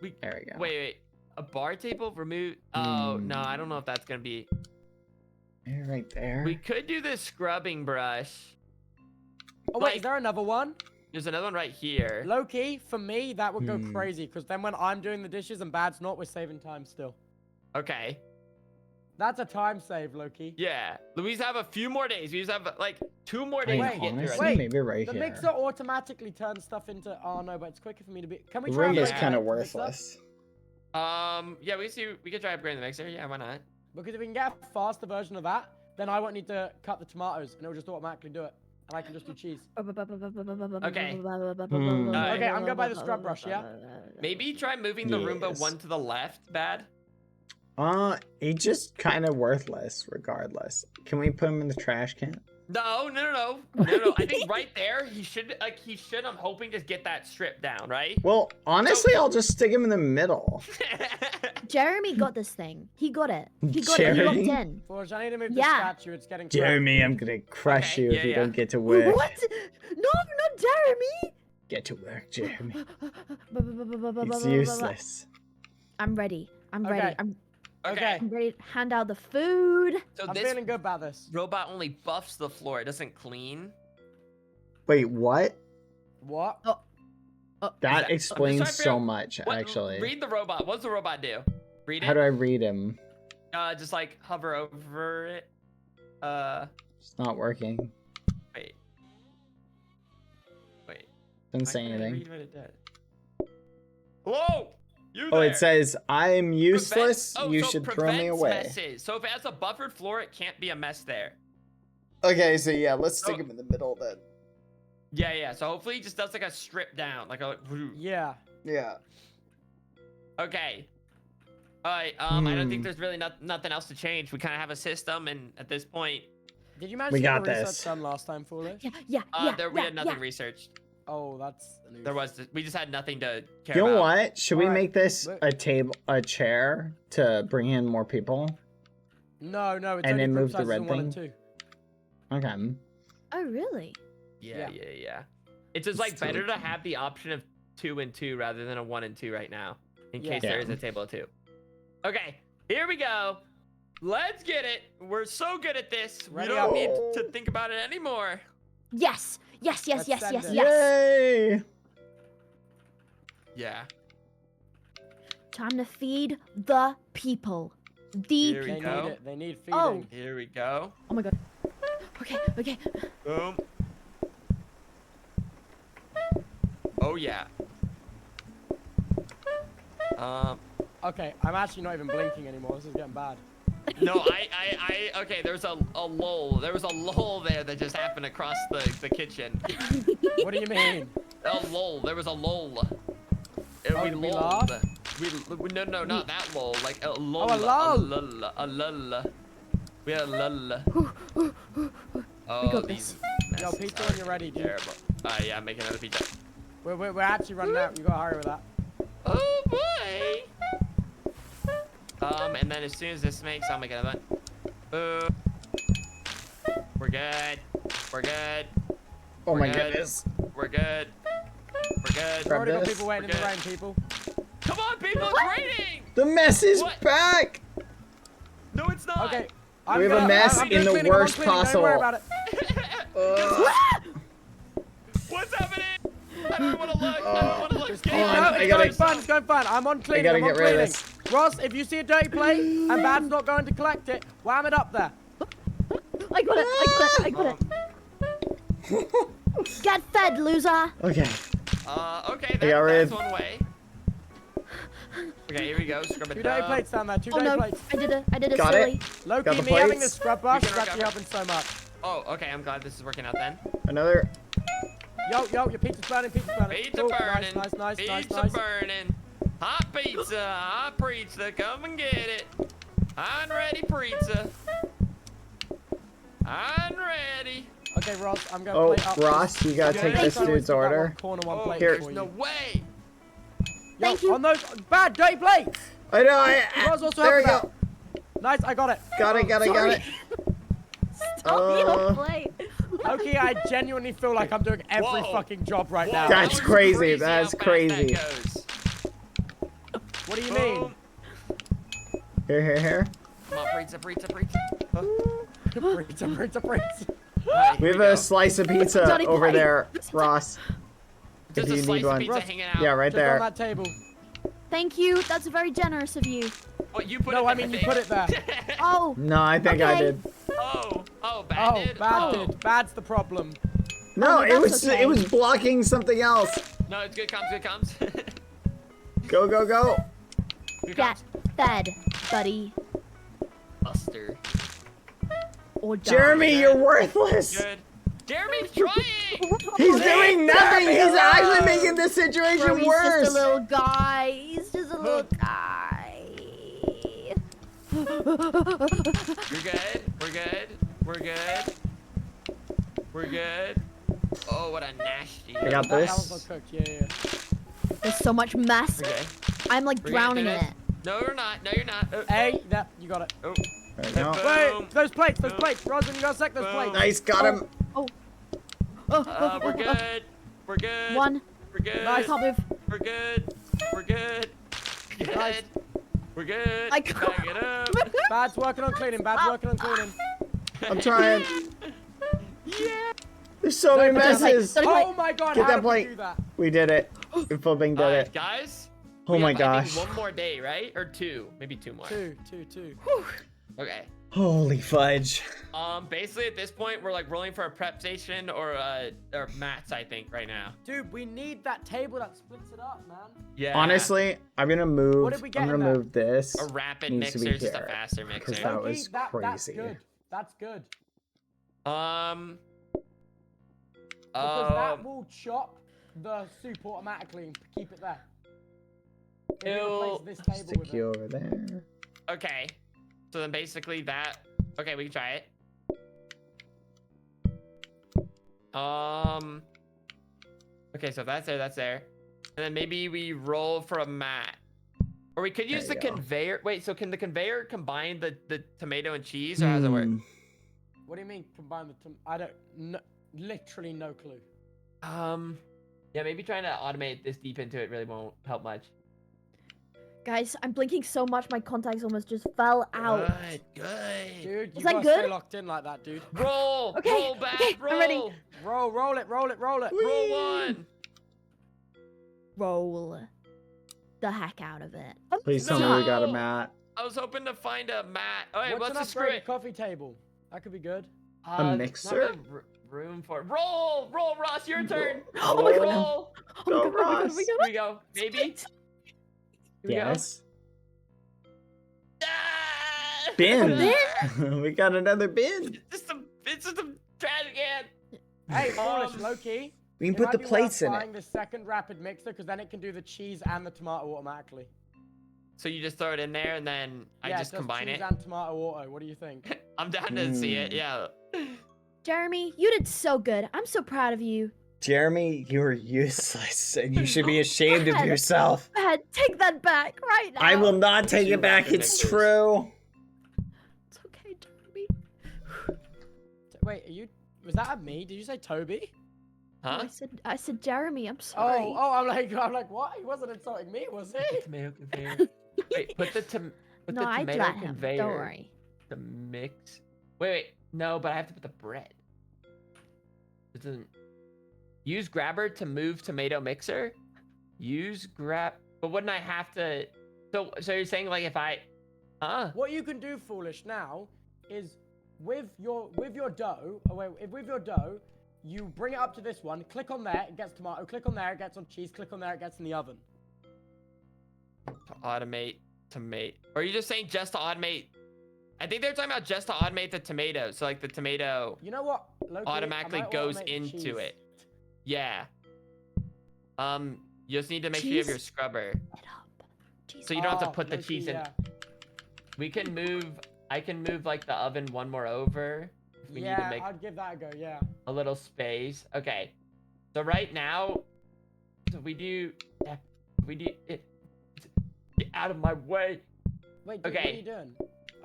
we go. Wait. A bar table? Remove. Oh Hmm. no, I don't know if that's gonna be. Yeah, right there. We could do the scrubbing brush. Oh wait, Like- is there another one? There's another one right here. Loki, for me, that would go Hmm. crazy, because then when I'm doing the dishes and Bad's not, we're saving time still. Okay. That's a time save, Loki. Yeah. Louise have a few more days. We just have like 2 more I days mean, to get through. honestly, I Wait, maybe right The here. mixer automatically turns stuff into. Oh no, but it's quicker for me to be. Can we The try? and Roomba's break kind of the mixer? worthless. Yeah, we could try upgrading the mixer. Yeah, why not? Because if we can get a faster version of that, then I won't need to cut the tomatoes, and it'll just automatically do it, and I can just do cheese. Okay. Okay, I'm going by the scrub brush, yeah? Maybe try moving the Roomba Yes. one to the left, Bad. He's just kind of worthless regardless. Can we put him in the trash can? No. I think right there, he should, I'm hoping, just get that strip down, right? Well, honestly, I'll just stick him in the middle. Jeremy got this thing. He got it. He got it. He Jeremy? locked in. Forge, I need to move Yeah. the statue. It's getting. Jeremy, I'm gonna crush Okay, you if yeah, you yeah. don't get to work. What? No, not Jeremy. Get to work, Jeremy. It's useless. I'm ready. I'm Okay. ready. I'm Okay. ready to hand out the food. So I'm this feeling good about this. robot only buffs the floor. It doesn't clean. Wait, what? What? That I'm just explains trying to figure so out much, What, actually. Read the robot. What does the robot do? Read it. How do I read him? Just like hover over it. It's not working. Wait. Doesn't Why say can't I anything. read what it did? Whoa! You Oh, there. it says, I'm useless. Prevent- You so should throw me prevents away. Messes. So if it has a buffered floor, it can't be a mess there. Okay, so yeah, let's stick him in the middle then. Yeah. So hopefully he just does like a strip down, like a. Yeah. Yeah. Okay. All right. I don't think Hmm. there's really nothing else to change. We kind of have a system, and at this point, Did you manage We to get got the research this. done last time, Foolish? Yeah. we had nothing researched. Oh, that's. a news. There was. We just had nothing to care You know about. what? Should we Alright, make this look. a chair to bring in more people? No, it's And only then group move the sizes red in 1 and thing? 2. Okay. Oh, really? Yeah. It's just like It's better totally to have the option of 2 and 2 rather than a 1 and 2 right now, in Yeah. case there Yeah. is a table of 2. Okay, here we go. Let's get it. We're so good at this. Ready we don't up. need to think about it anymore. Yes. Yes. Yes. Let's Yes. send Yes. it. Yes. Yay! Yeah. Time to feed the people. The Here we They people. need go. it. They need feeding. Oh. Here we go. Oh my god. Okay. Boom. Oh yeah. Okay, I'm actually not even blinking anymore. This is getting bad. No, okay, there's a lull. There was a lull there that just happened across the kitchen. What do you mean? A lull. There was a lull. Oh, We did we lulled. laugh? No, not that lull. Like a lull. Oh, a lull. A lull. We had a lull. Oh, We got these Yo, messes pizza are when you're ready, dude. terrible. Yeah, make another pizza. We're actually running out. You gotta hurry with that. Oh boy. And then as soon as this makes, I'll make another one. Boom. We're good. We're good. Oh We're my good. goodness. We're good. We're good. Grab Already got this. people waiting in the We're rain, good. people. Come on, people, it's raining! The mess is What? back! No, it's not. Okay. We have a mess I'm in the worst cleaning, Don't worry possible. about it. What's happening? I don't want to look. I don't want to look. Just Get keep on, going. I It's gotta- going fun. It's going fun. I'm on cleaning. gotta I'm on get rid of cleaning. this. Ross, if you see a dirty plate and Bad's not going to collect it, wham it up there. I got it. I got it. Get fed, loser. Okay. Okay, I got rid. that's one way. Okay, here we go. Scrub it Two dirty down. plates down there. Two Oh dirty no, plates. I did it Got silly. it. Low Got key, the me having the plates. scrub brush You is can actually recover. helping so much. Oh, okay. I'm glad this is working out then. Another. Yo, your pizza's burning. Pizza's burning. Pizza Cool. burning. Nice. Pizza burning. Hot pizza. Come and get it. I'm ready, pizza. I'm ready. Okay, Ross, I'm going to Oh, plate up. Ross, you gotta Okay. take this dude's order. Corner one Oh, plate Here. for there's you. no way. Yo, Thank you. on those bad dirty plates. I know. Ross also There we helped go. out. Nice, I got it. Got it. Sorry. Stop your plate. Okay, I genuinely feel like I'm doing every Whoa. fucking job right Whoa, now. That's that was crazy, how that's fast crazy. That goes. What do you mean? Boom. Here. Come on, pizza. Pizza. Alright, We here have go. a slice of pizza Johnny over Plate. there, Ross. Just if a you slice need of one. pizza Ross, hanging out. Yeah, right Just on there. that table. Thank you. That's very generous of you. What, you put No, it I there, mean you think? put it there. Oh, No, I think I Okay. did. Oh, bad Oh, did. bad Oh. did. Bad's the problem. No, no, it that's was okay. it was blocking something else. No, it's good comms. Good comms. Go. Good get comms. fed, buddy. Buster. Or die. Jeremy, you're worthless. Good. Jeremy's trying. He's doing nothing. He's actually making the Bro, situation he's worse. just a little guy. He's just a little guy. You're good. We're good. Oh, what a nasty. I got That this. was all cooked. Yeah. There's so much mess. Okay. I'm like We're drowning gonna in do it. this. No, you're not. Hey, that you got it. Oh. There we go. Wait, those plates. Boom. Rosin, you got to sec those Boom. plates. Nice, got him. We're good. We're good. One. We're good. I can't move. We're good. We're good. Good. Nice. We're good. I can't Back it up. Bad's working on cleaning. I'm trying. Yeah. There's so many Don't plate. messes. Don't plate. Oh my god, Get how that did we plate. do that? We did it. We flipping did Alright, it. guys. Oh we my have, I gosh. think, one more day, right? Or two. Maybe two more. Two. Okay. Holy fudge. Basically at this point we're like rolling for a prep station or mats, I think, right now. Dude, we need that table that splits it up, man. Yeah. Honestly, I'm gonna move. What did we get I'm in gonna there? move this. A rapid needs to be mixer is just a here, faster because mixer. that Okay, was That's crazy. good. That's good. Because that will chop the soup automatically and keep it there. If we It'll replace this table Stick with you it. over there. Okay. So then basically that. Okay, we can try it. Okay, so if that's there, that's there. And then maybe we roll for a mat. Or we could use the There you go. conveyor. Wait, so can the conveyor combine the tomato and cheese, or how does it work? Hmm. What do you mean combine the I don't literally no clue. Yeah, maybe trying to automate this deep into it really won't help much. Guys, I'm blinking so much my contacts almost just fell out. Good. Dude, you that gotta stay good? locked in like that, dude. Roll. Okay, Roll back. okay, roll. I'm ready. Roll it. Roll one. Roll the heck out of it. Please tell me we got a No. mat. I was hoping to find a mat. All right, What's let's an just screw upgraded it. coffee table? That could be good. Not mixer? really room for it. Roll, Ross, your turn. Oh my god. Roll. Oh my Go, god, oh my god, oh Ross. my Here god. we go. Maybe. Here we Yes. go. Ah! Bin. We got another bin. It's just a trash can. Hey, foolish, Um, low key. We can It put might the be plates worth in buying it. the second rapid mixer because then it can do the cheese and the tomato automatically. So you just throw it in there and then I Yeah, just it does combine cheese it. and tomato auto. What do you think? I'm down to see it. Yeah. Jeremy, you did so good. I'm so proud of you. Jeremy, you're useless, and you should be ashamed of Dad. yourself. Go ahead, take that back right now. I will not take Two it back. rapid It's mixers. true. It's okay, Jeremy. Wait, are you? Was that at me? Did you say Toby? Huh? I said Jeremy. I'm sorry. Oh, I'm like, what? He wasn't insulting me, was he? Tomato conveyor. Wait, put the no, I'd tomato let him. conveyor. Don't worry. The mix. Wait. No, but I have to put the bread. It doesn't. use grabber to move tomato mixer. Use grab, but wouldn't I have to? So you're saying like if I, What you can do, foolish, now is with your dough. Oh wait, with your dough, you bring it up to this one. Click on there, it gets tomato. Click on there, it gets on cheese. Click on there, it gets in the oven. To automate tomato. Or are you just saying just to automate? I think they're talking about just to automate the tomato. So like the tomato You know what? Loki, I automatically might goes automate the into cheese. it. Yeah. You just need to make sure you have your Cheese? scrubber. It up. Jeez. So you don't have to Oh, put the Loki, cheese in. yeah. We can move. I can move like the oven one more over. If we need to make I'd give that a go. Yeah. a little space. Okay. So right now, so we do it. Get out of my way. Wait, dude, Okay. what are you doing?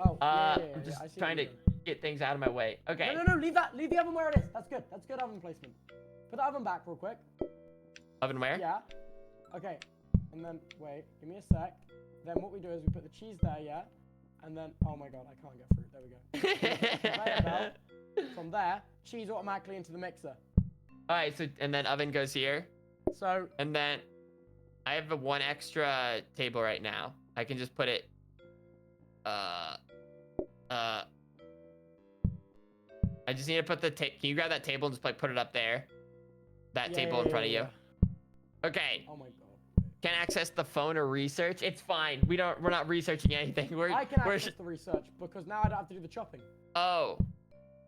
Oh, yeah, I'm I just see what trying to you're doing. get things out of my way. Okay. No, leave the oven where it is. That's good. That's good oven placement. Put the oven back real quick. Oven where? Yeah. Okay. And then, wait, give me a sec. Then what we do is we put the cheese there, yeah? And then, oh my god, I can't get through. There we go. Conveyor belt. From there, cheese automatically into the mixer. Alright, so, and then oven goes here. So, And then I have one extra table right now. I can just put it, I just need to put the can you grab that table and just like put it up there? That Yeah, table yeah, in front yeah, of you. Okay. oh my god. Can't access the phone or research. It's fine. We're not researching anything. I can access the research because now I don't have to do the chopping. Oh.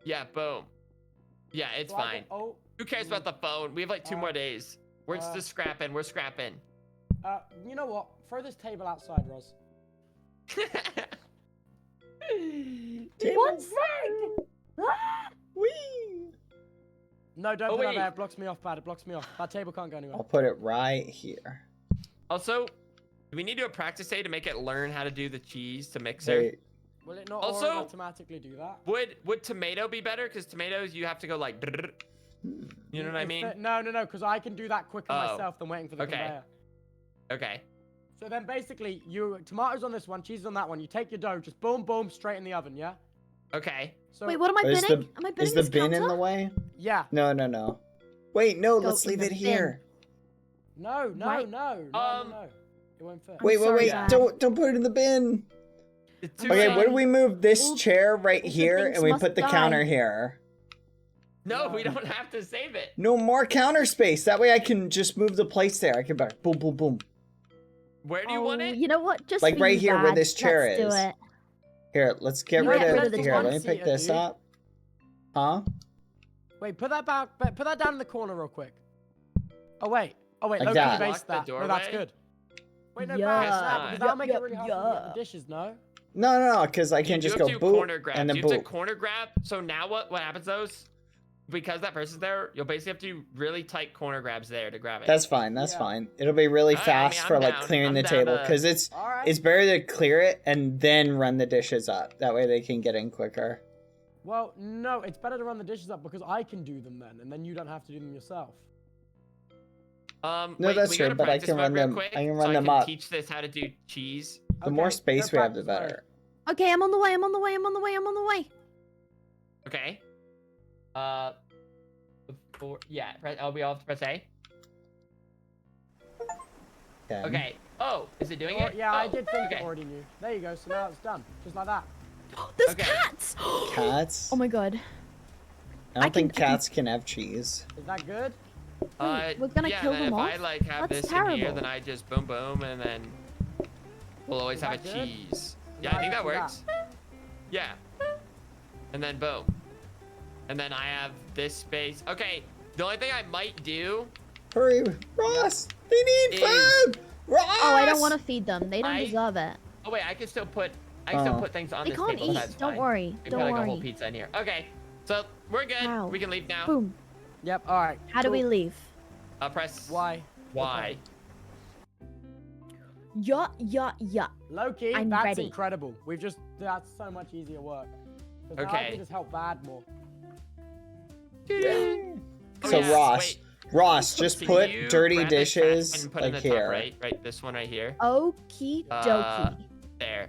Yeah, boom. Yeah, it's So I fine. can- Who cares about the phone? We have like 2 more days. We're uh, just scrapping. We're scrapping. You know what? Throw this table outside, Roz. What? Whee! No, don't Oh, put that wait. there. It blocks me off, bad. It blocks me off. That table can't go anywhere. I'll put it right here. Also, do we need to do a practice day to make it learn how to do the cheese to mixer? Wait, Will it not Also- automatically do that? Would tomato be better? Because tomatoes, you have to go like, you know what I It's mean? No, because I can do that quicker Oh, myself than waiting for the okay. conveyor. Okay. So then basically, tomatoes on this one, cheese on that one. You take your dough, just boom, boom, straight in the oven, yeah? Okay. So, Wait, what am I is binning? the Am I binning is the this bin in counter? the way? Yeah. No. Wait, no. Go Let's in leave the it here. No. Right. No. It won't fit. Wait, sorry, wait. Dad. Don't put it in the bin. It's I'm too Okay, sorry. what if we move this All- chair right all good here things and we must put the die. counter here? No, we don't have to save it. No more counter space. That way I can just move the plates there. I can back boom, boom, boom. Where do you want it? You know what? Just Like for right you, here where Dad. this chair Let's is. do it. Here, let's get You rid get of, rid of the here. Let me one-seater, pick this dude. up. Huh? Wait, put that down in the corner real quick. Oh wait, Like Loki that. based Block that. the No, that's doorway? good. Wait, no, Yeah. back, Guess because not. that'll make it Yup, really hard for me to get yup. the dishes, no? No, because I You can just do go have to do boop corner grab. and then You have to boop. corner grab. So now what happens those? Because that person's there, you'll basically have to do really tight corner grabs there to grab it. That's fine. That's Yeah. fine. It'll be really Alright, I mean, fast I'm for like down. clearing I'm the down table to- because it's Alright. better to clear it and then run the dishes up. That way they can get in quicker. Well, no, it's better to run the dishes up because I can do them then, and then you don't have to do them yourself. No, wait, that's we true, go to but I practice can mode run real them- quick I can so run them up. teach this how to do cheese. The more Okay, space go we have, the practice mode. better. Okay, I'm on the way. I'm on the way. Okay. We all have to press A. Okay. Oh, is it doing Oh, it? yeah, I Oh, did think okay. it already knew. There you go, so now it's done. Just like that. There's Okay. cats. Cats? Oh my god. I don't I think can- I can- cats can have cheese. Is that good? We're gonna yeah, kill then them if off? I like have That's this in here, terrible. then I just boom boom and then we'll always Is have a that good? cheese. Yeah, Yeah, I think I that can do works. Yeah. And then boom. And then I have this space. Okay, the only thing I might do Hurry, Ross! They need Is- food! Ross! Oh, I don't want to feed them. They don't I- deserve it. Oh wait, I can still put Oh. things on They this can't table. eat. That's Don't fine. worry. We can Don't put like a whole worry. pizza in here. Okay. So we're good. Wow. We can leave now. Boom. Yep, alright. How do we leave? Press Why? Y. Yeah. Loki, I'm that's ready. incredible. That's so much easier work. 'Cause now I Okay. can just help Bad more. Oh, So yes, Ross, wait. Ross, just Can put you dirty grab this trash dishes and put like in the top here. right, this one right here. Okie dokie. There.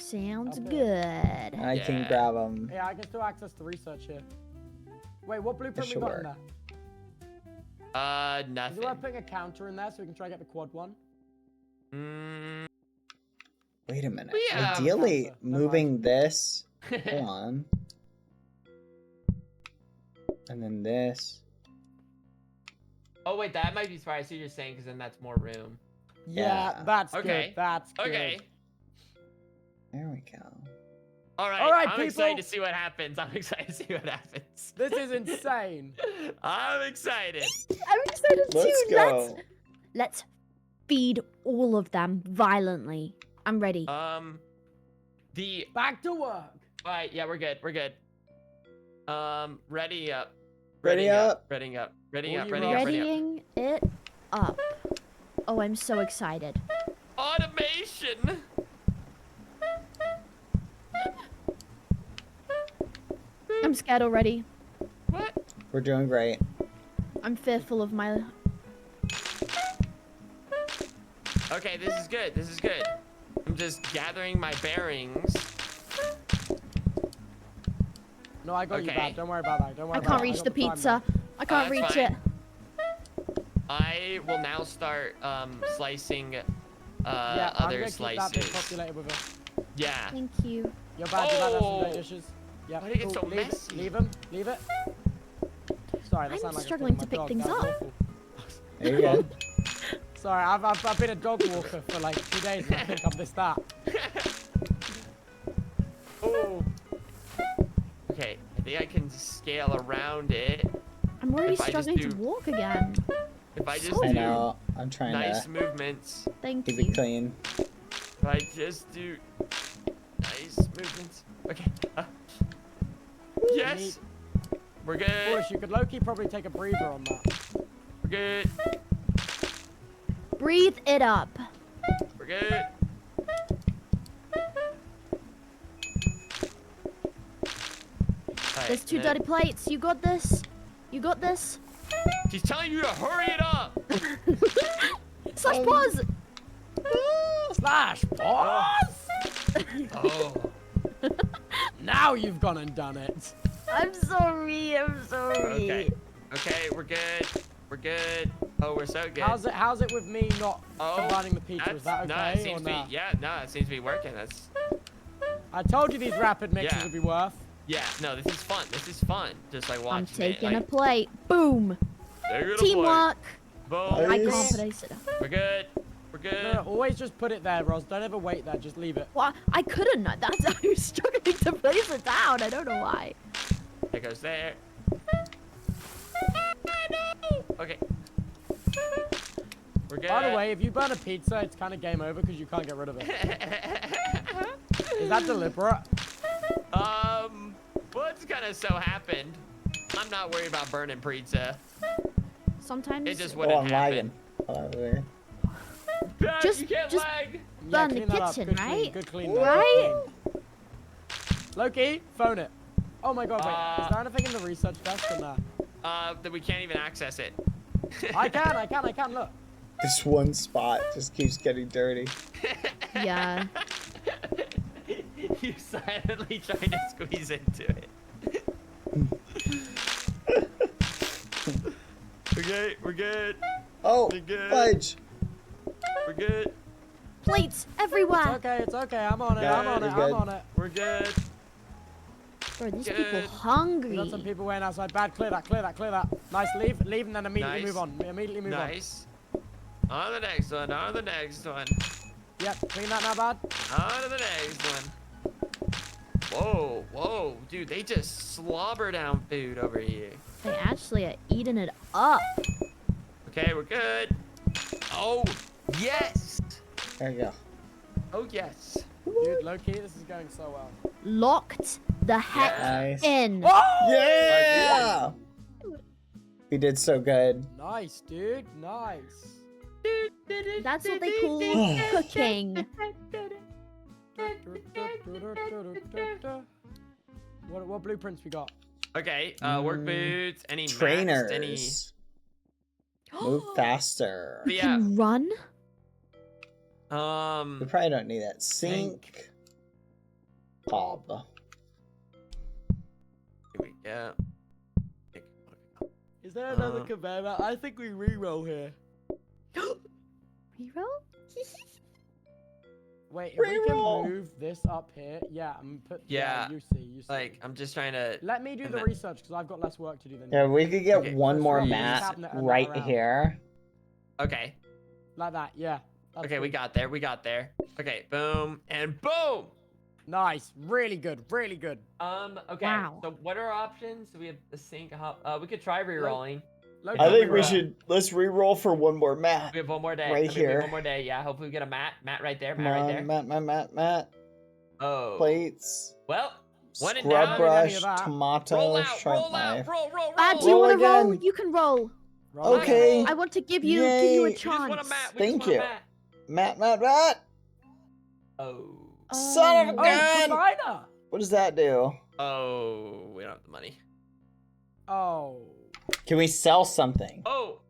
Sounds Okay. good. I can Yeah. grab them. Yeah, I can still access the research here. Wait, what blueprint This we got should in work. there? Is it Nothing. worth putting a counter in there so we can try to get the quad one? Mm, Wait a minute. We have- Ideally, Counter. Never moving this. Hold on. And then this. oh wait, that might be smart. I see what you're saying, because then that's more room. Yeah, Yeah. that's Okay. good. That's good. Okay. There we go. All right. All right, I'm excited to people. see what happens. I'm excited to see what happens. This is insane. I'm excited. I'm excited Let's too. go. Let's feed all of them violently. I'm ready. The Back to work. all right. Yeah, we're good. We're good. Ready up. Ready up. Ready up. Ready All up. you Ready up. Ready up. Readying it up. Oh, I'm so excited. Automation. I'm scared already. What? We're doing great. I'm fearful of my. Okay, this is good. This is good. I'm just gathering my bearings. No, I got you Okay. back. Don't worry about that. Don't worry I about can't that. reach got the time pizza. now. I can't that's reach fine. it. I will now start slicing Yeah, I'm other gonna keep that bit slices. populated with it. Yeah. Thank you. You're bad. You're bad. That's some Oh. great dishes. Yeah. Why did it get so leave messy? It. Leave them. Leave it. Sorry, that I'm sounded like struggling I to was pick talking things to my dog. up. That was awful. There you go. Sorry, I've been a dog walker for like 2 days and I think I've missed that. Oh. Okay, I think I can scale around it. I'm already If I just struggling to do- walk again. If I just So I do know. I'm trying nice to movements. Thank keep you. it clean. If I just do nice movements. Okay. Yes. We're good. Foolish, you could low-key probably take a breather on that. We're good. Breathe it up. We're good. Alright, There's 2 and then- dirty plates. You got this. You got this. She's telling you to hurry it up. Slash pause. Slash pause! Oh. Now you've gone and done it. I'm sorry. I'm sorry. Okay. Okay, we're good. We're good. Oh, we're so good. How's it with me not combining the pizza? Is that okay no, it or seems to not? be, yeah, no, it seems to be working. That's, I told you these rapid mixes Yeah. would be worth. yeah, no, this is fun. This is fun. Just like watching I'm taking it. a Like, plate. Boom. they're gonna play. Teamwork. Boom. I Nice. can't place it. We're good. We're good. No, always just put it there, Roz. Don't ever wait there. Just leave it. Well, I couldn't. That's I was struggling to place it down. I don't know why. It goes there. Okay. We're good. By the way, if you burn a pizza, it's kind of game over because you can't get rid of it. Is that deliberate? What's gonna so happened? I'm not worried about burning pizza. Sometimes It just Oh, wouldn't I'm happen. lagging. Hold on, wait. You can't just- lag. burn the clean that up. kitchen, Good clean, right? Good clean. there, Right? good clean. Loki, phone it. Oh my god, wait. Is there anything in the research desk or no? That we can't even access it. I can, look. This one spot just keeps getting dirty. Yeah. You silently trying to squeeze into it. Okay, we're good. Oh, We're good. fudge. We're good. Plates everywhere. It's okay. I'm on it. Yeah, I'm on it. you're good. I'm on it. We're good. Bro, these Good. people We hungry. got some people waiting outside. Bad. Clear that. Clear that. Clear that. Nice. Leave, and then immediately Nice. move on. Immediately move on. Nice. On the next one. On the next one. Yep. Clean that now, bad. On to the next one. Whoa, whoa, dude, they just slobber down food over here. They actually are eating it up. Okay, we're good. Oh, yes. There you go. Oh, yes. Dude, low key, this is going so well. Locked the heck Nice. in. Yeah! We did so good. Nice, dude. Nice. That's what they call cooking. What blueprints we got? Okay, work boots, any maps, Trainers. any... Move faster. But yeah, Can run? We probably don't need that. Sink. Hob. here we go. Is there another conveyor belt? I think we re-roll here. Reroll? Wait, if we Re-roll. can move this up here, yeah, and put. Yeah, you see. Like, I'm just trying to. Let me do and the then- research because I've got less work to do than Yeah, you. we could get Okay, one so more swap this mat cabinet and that right around. here. Okay. Like that, yeah. That's Okay, we good. got there. We got there. Okay, boom and boom. Nice, really good, really good. Okay. Wow. So what are our options? So we have the sink. We could try re-rolling. Low I key think we re-roll. should let's re-roll for one more mat. We have one more day. Right I mean, we have here. one more day. Yeah. Hopefully we get a mat. Mat right there. Come Mat right on, there. mat. Oh. Plates. Well. When in Scrub doubt, brush, that. tomato, roll out. sharp Roll knife. out. Roll. Bad, do you Roll want to roll? again. You can roll. Roll it. Okay. I want to give you a Yay. We just want a chance. mat. We Thank just want you. a mat. Mat. Oh. Son of a Oh, gun! combiner! What does that do? Oh. We don't have the money. Oh. Can we sell something? Oh.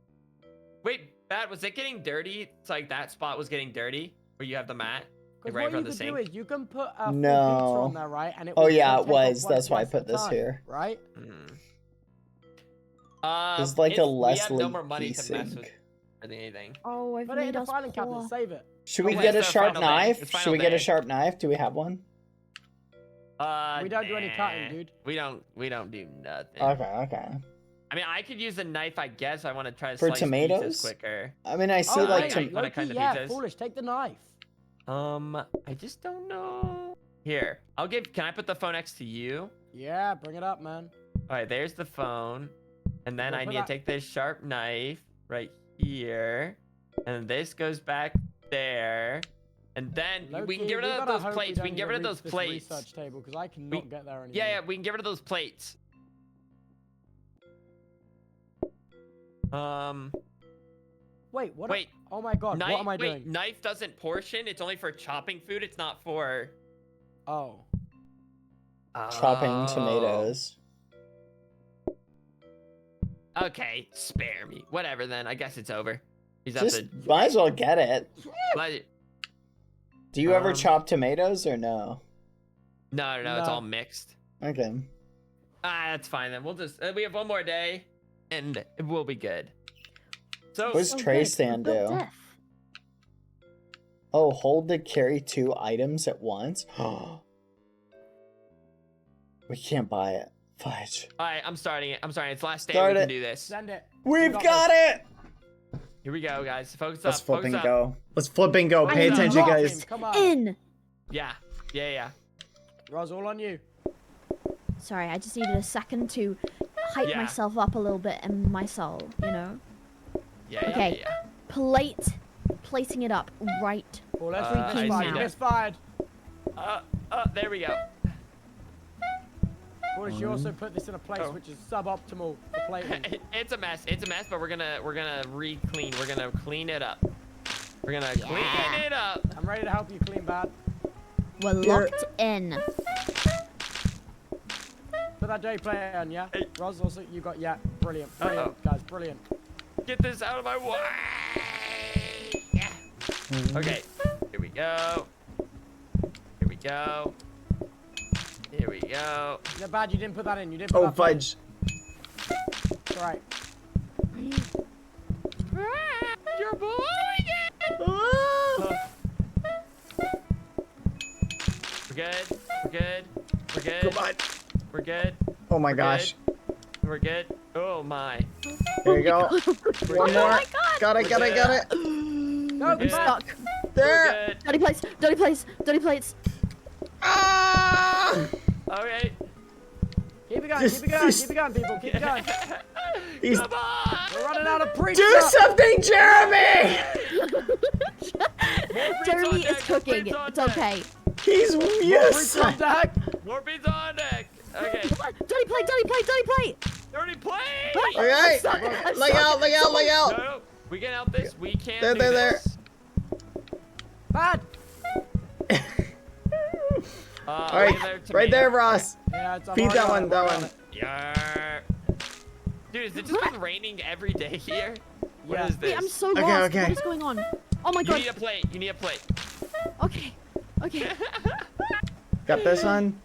Wait, Bad, was it getting dirty? It's like that spot was getting dirty where you have the mat? Because Right in what front you of the could do sink? is you can put a full No. pizza on there, right? And it Oh, will yeah, still it take off was. one That's why I slice put at a this time, here. Right? It's like a we less have no more money leaky to mess with sink. or anything. Oh, I've Put it in made the us filing poor. cabinet, save it. Should we Oh, wait, get a it's our sharp final day. knife? It's Should final we get a day. sharp knife? Do we have one? We don't do any cutting, Nah. dude. We don't do nothing. Okay. I mean, I could use a knife, I guess. I want to try to For slice tomatoes? pizzas quicker. I mean, I see Oh, like wait, tom- I- wanna cut Loki, the yeah, pizzas? foolish. Take the knife. I just don't know. Here, can I put the phone next to you? Yeah, bring it up, man. All right, there's the phone. And then Go I for need that. to take this sharp knife right here. And this goes back there. And then we can Loki, get rid we of gotta those hope plates. We don't can get need rid of to those reach this plates. Research table, because I cannot get there anymore. Yeah, we can get rid of those plates. Wait, what? Wait. Oh my god, Knife, what am I wait, doing? knife doesn't portion. It's only for chopping food. It's not for Oh. chopping Oh. tomatoes. Okay, spare me. Whatever then. I guess it's over. He's up Just to. might as well get it. Let- Do you ever Um, chop tomatoes or no? No, it's No. all mixed. Okay. That's fine then. We'll just. We have one more day, and we'll be good. So. What does Oh, tray good. stand Good do? death. Oh, hold to carry 2 items at once? We can't buy it. Fudge. All right, I'm starting it. It's last day. Start We it. can do this. Send it. We've got got it! Here we go, guys. Focus Let's up. flip Focus and up. go. Let's flip and go. I Pay am attention, not guys. him, Come on. In. Yeah. Roz, all on you. Sorry, I just needed a second to hype Yeah. myself up a little bit in my soul, you know? Yeah. Okay. Yeah. Plating it up right. Well, let's I read see this that. misfired. There we go. Foolish, you also put this in a place Oh. which is suboptimal for plating. It's a mess, but we're gonna re-clean. We're gonna clean it up. We're gonna clean it up. I'm ready to help you clean bad. We're You're- locked in. Put that dirty plate on, yeah? Hey. Roz, also, you got, yeah. Brilliant, Uh-oh. guys, brilliant. Get this out of my way. Yeah. Okay. Here we go. Here we go. Here we go. Is it bad you didn't put that in? You didn't put Oh, that plate. fudge. It's alright. Your boy. Ah! We're good. We're good. We're good. Come on. We're good. Oh my We're gosh. good. We're good. Oh my. There you go. One Oh more. my god! Got it. No, We're good. Stuck. There. We're good. Dirty plates. Dirty plates. Dirty plates. Ah! Okay. Keep it going, keep it going, keep it going, people, keep it going. He's- Come on. We're running out of preach. Do something, Jeremy! Jeremy on deck, is cooking. more It's pizza on okay. He's Preach on yes. deck. More pizza on deck. Okay. Come on. Dirty plate. Dirty plate. Dirty plate. Dirty plate. Ah, Okay. I'm stuck, I'm Look stuck. out! Look out! Look out! No, we can help this. We can't There, do there, this. Bad. All right, right there, Ross. Yeah, it's Feed that one. That one. Yeah. Dude, is it just been raining every day here? What is Yeah. this? Wait, I'm so Okay, lost. okay. What is going on? Oh my You god. need a plate. You need a plate. Okay. Okay. Got this one.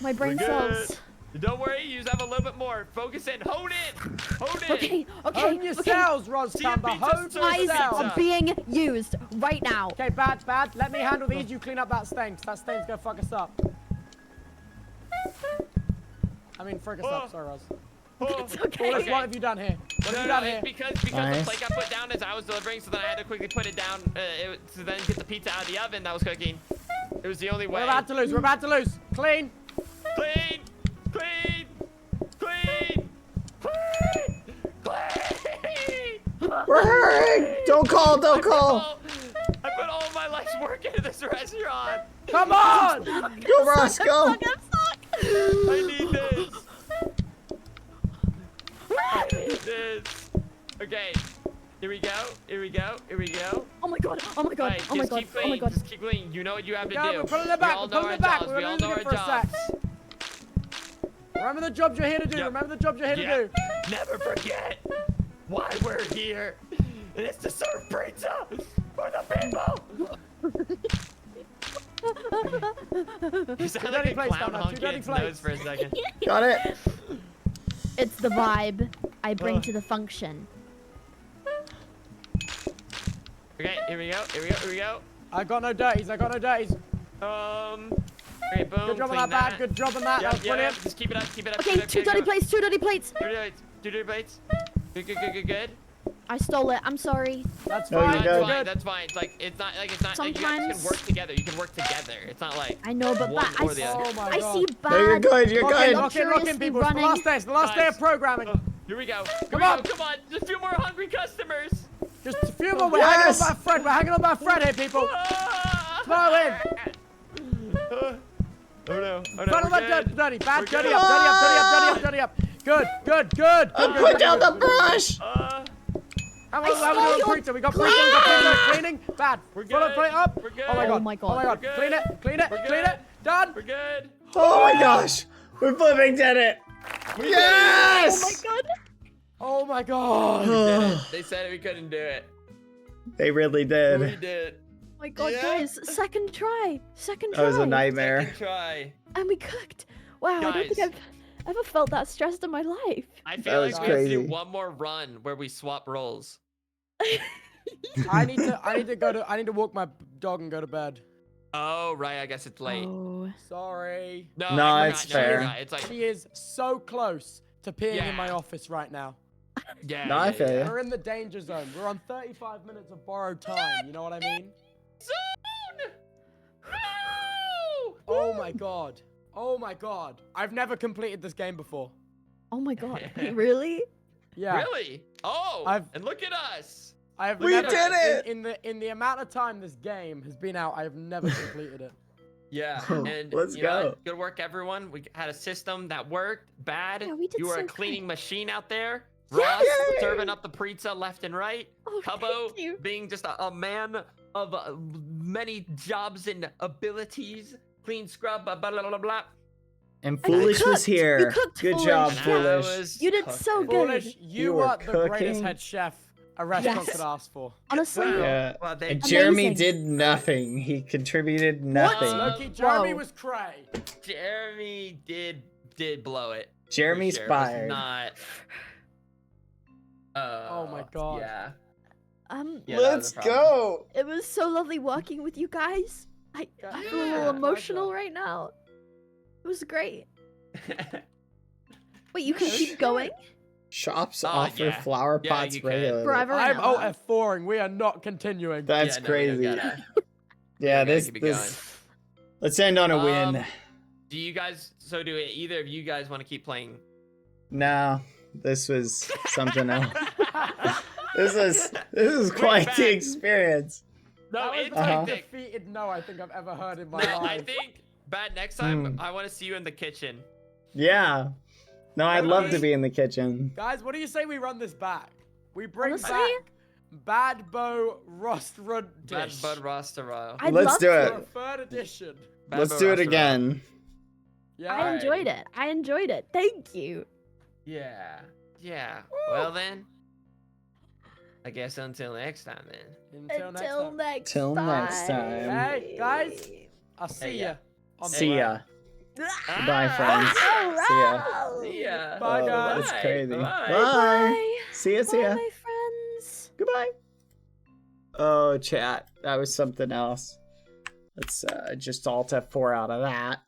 My brain We're good. cells. Don't worry, you just have a little bit more. Focus in. Hold it. Hold it. Okay, okay, Hone okay. yourselves, Roz See your Camber. pizza Hone serve Eyes yourselves. are being used right now. Okay, bad. Let me handle these. You clean up that stain, 'cause that stain's gonna fuck us up. I mean, frick us up. Sorry, Roz. It's What okay. have you done here? What have No, you no, done it's here? because the Nice. plate got put down as I was delivering, so then I had to quickly put it down to then get the pizza out of the oven that was cooking. It was the only way. We're about to lose. We're about to lose. Clean. Clean! Clean! Clean! Clean! Clean! We're hurrying. Don't call. I put all my life's work into this restaurant. Come on. Go, Ross, go. I need this. I need this. Okay. Here we go. Here we go. Here we go. Oh my god. Oh my god. Right, Oh my just god. keep Oh my clean. god. Just keep clean. You know what you have to Okay, do. we're pulling it back, We all we're know pulling our it back, jobs. we're We all losing know it our for a sec. jobs. Remember the jobs you're here to do. Yep. Remember the jobs you're here to Yeah. do. Never forget why we're here. And it's to serve pizza for the people. You sound like dirty a plates clown down there, two honking dirty its nose plates. for a second. Got it. It's the vibe I bring to the function. Okay, here we go. Here we go. Here we go. I got no dirties. I got no dirties. Okay, boom. Good job on clean that, bad. Good job on that. Yep, That was brilliant. Just keep it up. Keep it up. Okay, keep it up, two keep it dirty up. plates. Two dirty plates. Two dirty plates. Two dirty plates. Good, good, good, good, good. I stole it. I'm sorry. That's No, you fine. good. That's Good. fine. That's fine. It's like it's not like you guys Sometimes- can work together. You can work together. It's not like I know, but one I, or the other. Oh my I God. see bad. No, you're good. You're Lock in, good. lock in, lock in, Curiously people. It's the running. last day. It's the last day of Guys. programming. Here we go. Here Come we on. go. Come on. Just a few more hungry customers. Just a few more. We're hanging on Yes. by a thread. We're hanging on by a thread here, people. Throw in. Oh no. Oh no. Funnel We're that good. dirty. Bad. We're Dirty good. up. Dirty up. Dirty up. Dirty up. Dirty up. Good. Good. Good. Good. Put down the brush. How I we stole doing your pizza? We got pizza. We got pizza. Cleaning. Bad. We're Full of good. plate up. We're good. Oh my god. Oh my God. Oh my god. We're good. Clean it. Clean it. We're Clean good. it. Done. We're good. Oh my gosh. We flipping did it. Yes. Oh my god. Oh my god. They said we couldn't do it. They really We did. did. Oh my god, Yeah. guys. Second try. Second try. That was a nightmare. Second try. And we cooked. Wow, I don't think Guys. I've ever felt that stressed in my life. I That feel was like we have to do crazy. one more run where we swap roles. I need to walk my dog and go to bed. Oh right, I guess it's late. Oh. Sorry. No, No, I it's forgot. No, I fair. forgot. It's like She is so close to peeing in my Yeah. office right now. yeah. No, I yeah, feel yeah. ya. We're in the danger zone. We're on 35 minutes of borrowed time. You know what I mean? Soon. No! Oh my god. Oh my god. I've never completed this game before. Oh my god. Wait, really? Yeah. Really? Oh, and look at us. I have We never, did it! In the amount of time this game has been out, I have never completed it. Yeah, and Let's you know go. what? Good work, everyone. We had a system that worked. Bad. Yeah, we did You were so a good. cleaning machine out there. Yes! Ross serving up the pizza left and right. Oh, Tubbo thank you. being just a man of many jobs and abilities. Clean scrub, blah, blah, blah, blah. And And you Foolish was cooked. You here. cooked, Good Foolish. job, And I Foolish. was You did so cooking. good. Foolish, you You were are the greatest cooking. head chef a restaurant Yes. could ask for. Honestly, Wow. Yeah. Well, they, And Jeremy Amazing. did nothing. He contributed nothing. Loki, Jeremy Whoa. was cray. Jeremy did blow it. for Jeremy's sure. It was fired. Not. Oh my God. Yeah. yeah, that was a problem. go. it was so lovely working with you guys. I feel a Yeah, little my emotional God. right now. It was great. Wait, you can keep going Shops Oh, offer yeah. flower Yeah, pots you can. regularly. forever and I'm ever. OF4ing. We are not continuing. That's Yeah, no, we don't crazy. gotta- Yeah, gotta this keep it this. Let's end on a win. Do you guys? So do either of you guys want to keep playing? No, this was something else. This is quite back. the experience. No, That was it's the most hectic. defeated no I think I've ever heard in my No, I life. think Bad. Next time, Hmm. I want to see you in the kitchen. Yeah. No, I'd love to Okay. be in the kitchen. Guys, what do you say we run this back? We bring Honestly? back Bad Bow Rost Rud Bad Dish Bud Roster. I'd Let's love do to. it. for a third edition. Let's do it again. Yeah. I Alright. enjoyed it. I enjoyed it. Thank you. Yeah. Yeah. Well then. I guess until next time then. Until next Until time. next Till time. next time. Hey, guys. I'll see Hey, ya. yeah. On the See way. ya. Goodbye, friends. See ya. See ya. Bye, Oh, guys. that's crazy. Bye. Bye. See ya, see Bye, ya. my friends. Goodbye. Oh, chat. That was something else. Let's just Alt F4 out of that.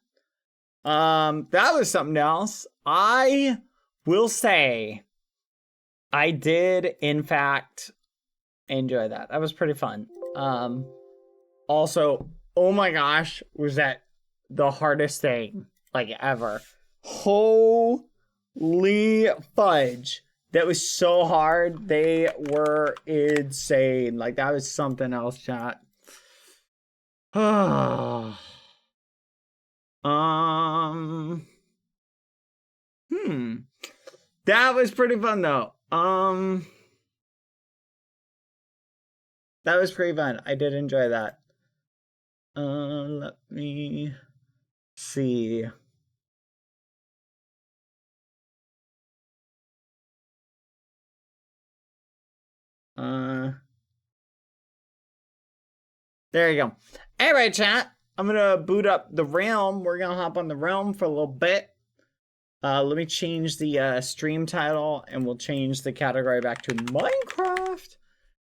That was something else. I will say I did, in fact, enjoy that. That was pretty fun. Also, oh my gosh, was that the hardest thing, like, ever. Holy fudge. That was so hard. They were insane. Like, that was something else, chat. That was pretty fun, though. That was pretty fun. I did enjoy that. Let me see. There you go. Anyway, chat, I'm gonna boot up the realm. We're gonna hop on the realm for a little bit. Let me change the stream title, and we'll change the category back to Minecraft.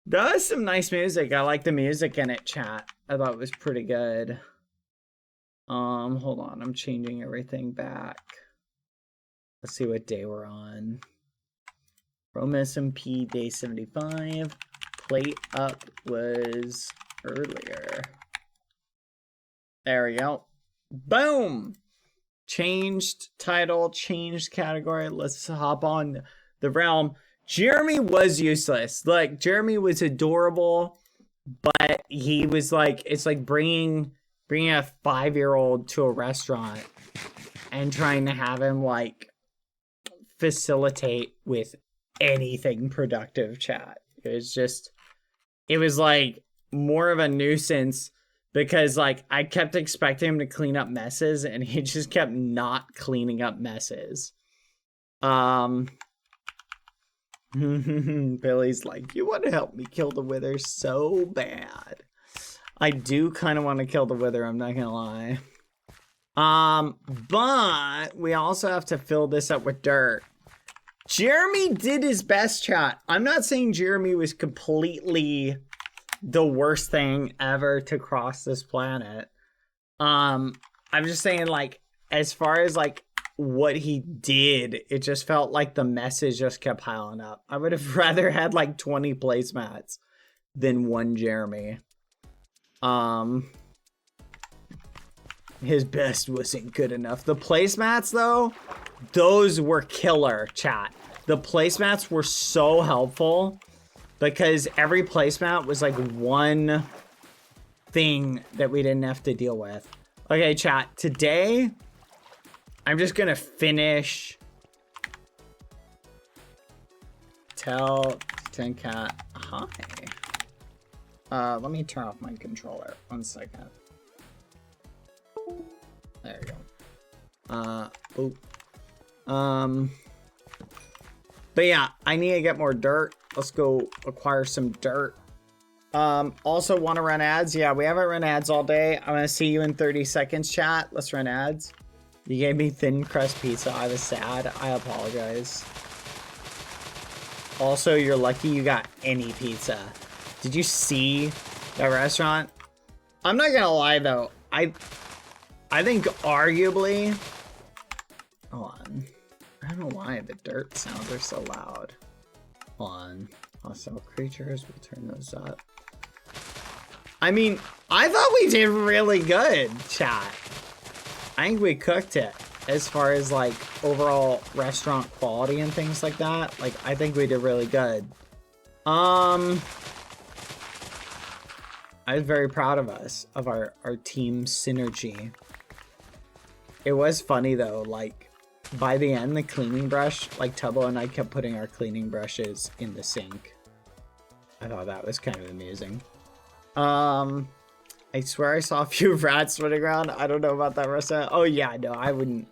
That was some nice music. I like the music in it, chat. I thought it was pretty good. Hold on. I'm changing everything back. Let's see what day we're on. Rome SMP day 75. Plate up was earlier. There we go. Boom! Changed title, changed category. Let's hop on the realm. Jeremy was useless. Like, Jeremy was adorable, but he was like, it's like bringing a 5-year-old to a restaurant and trying to have him like facilitate with anything productive, chat. It was like more of a nuisance because like I kept expecting him to clean up messes and he just kept not cleaning up messes. Billy's like, you want to help me kill the Wither so bad. I do kind of want to kill the Wither, I'm not gonna lie. But we also have to fill this up with dirt. Jeremy did his best, chat. I'm not saying Jeremy was completely the worst thing ever to cross this planet. I'm just saying, like, as far as like what he did, it just felt like the message just kept piling up. I would have rather had like 20 placemats than one Jeremy. His best wasn't good enough. The placemats though, those were killer, chat. The placemats were so helpful because every placemat was like one thing that we didn't have to deal with. Okay, chat, today I'm just gonna finish. Tell Tin Cat hi. Let me turn off my controller. 1 second. There you go. But yeah, I need to get more dirt. Let's go acquire some dirt. Also want to run ads? Yeah, we haven't run ads all day. I'm gonna see you in 30 seconds, chat. Let's run ads. You gave me thin crust pizza. I was sad. I apologize. Also, you're lucky you got any pizza. Did you see that restaurant? I'm not gonna lie though. I think arguably. Hold on. I don't know why the dirt sounds are so loud. Hold on. Hostile creatures. We'll turn those up. I mean, I thought we did really good, chat. I think we cooked it as far as like overall restaurant quality and things like that. Like, I think we did really good. I was very proud of us, of our team synergy. It was funny though, like by the end, the cleaning brush, like Tubbo and I kept putting our cleaning brushes in the sink. I thought that was kind of amusing. I swear I saw a few rats running around. I don't know about that restaurant. Oh yeah, no, I wouldn't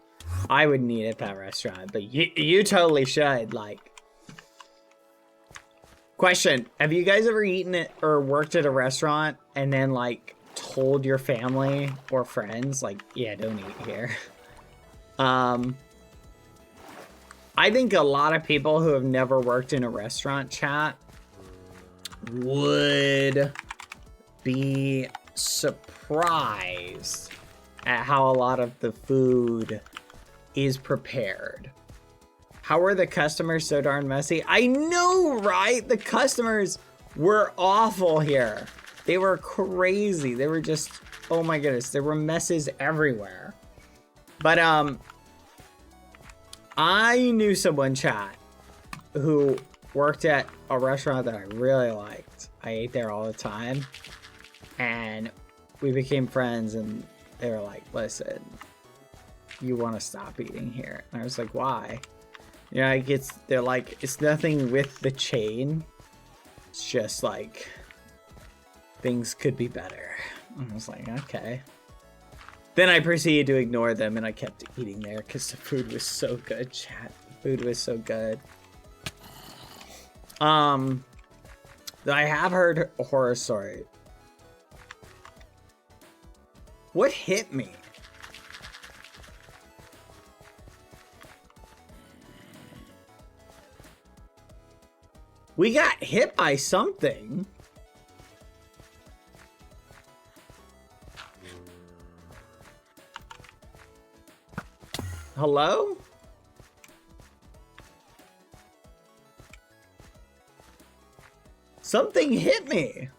eat at that restaurant, but you totally should. Like, question, have you guys ever eaten it or worked at a restaurant and then like told your family or friends like, yeah, don't eat here? I think a lot of people who have never worked in a restaurant chat would be surprised at how a lot of the food is prepared. How are the customers so darn messy? I know, right? The customers were awful here. They were crazy. They were just, oh my goodness, there were messes everywhere. But I knew someone, chat, who worked at a restaurant that I really liked. I ate there all the time, and we became friends, and they were like, listen, you want to stop eating here. And I was like, why? You know, they're like, it's nothing with the chain. It's just like, things could be better. And I was like, okay. Then I proceeded to ignore them, and I kept eating there because the food was so good, chat. The food was so good. I have heard a horror story. What hit me? We got hit by something. Hello? Something hit me.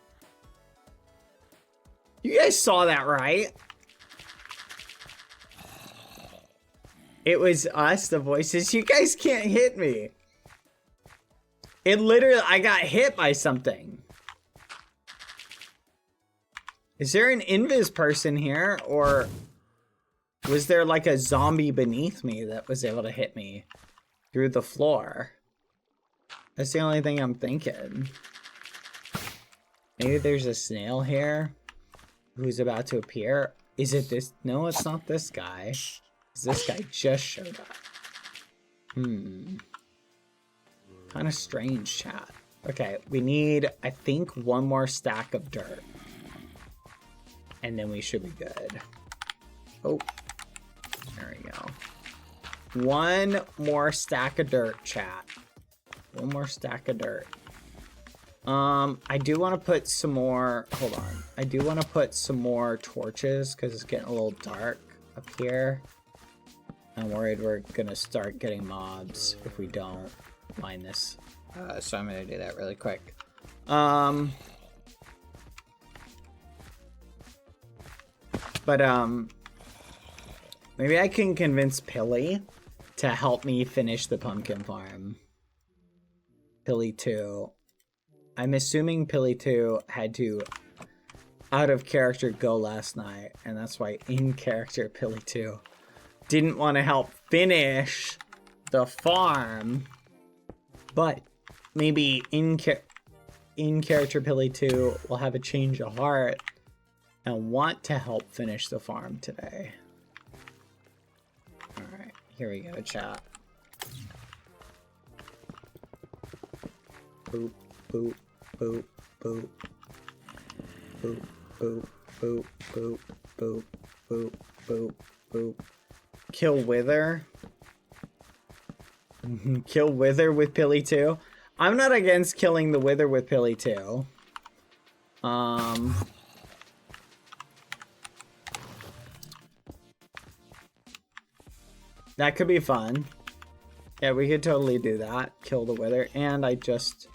You guys saw that, right? It was us, the voices. You guys can't hit me. It literally, I got hit by something. Is there an invis person here, or was there like a zombie beneath me that was able to hit me through the floor? That's the only thing I'm thinking. Maybe there's a snail here who's about to appear. Is it this? No, it's not this guy. This guy just showed up. Kind of strange, chat. Okay, we need, I think, one more stack of dirt. And then we should be good. Oh, there we go. One more stack of dirt, chat. One more stack of dirt. I do want to put some more, hold on. I do want to put some more torches because it's getting a little dark up here. I'm worried we're gonna start getting mobs if we don't mine this. So I'm gonna do that really quick. Maybe I can convince Pilly to help me finish the pumpkin farm. Pilly 2. I'm assuming Pilly 2 had to out of character go last night, and that's why in character Pilly 2 didn't want to help finish the farm, but maybe in character Pilly 2 will have a change of heart and want to help finish the farm today. Alright, here we go, chat. Boop, boop, boop, boop. Boop, boop, boop, boop, boop, boop, boop, boop. Kill Wither. Kill Wither with Pilly 2. I'm not against killing the Wither with Pilly 2. That could be fun. Yeah, we could totally do that. Kill the Wither. And I just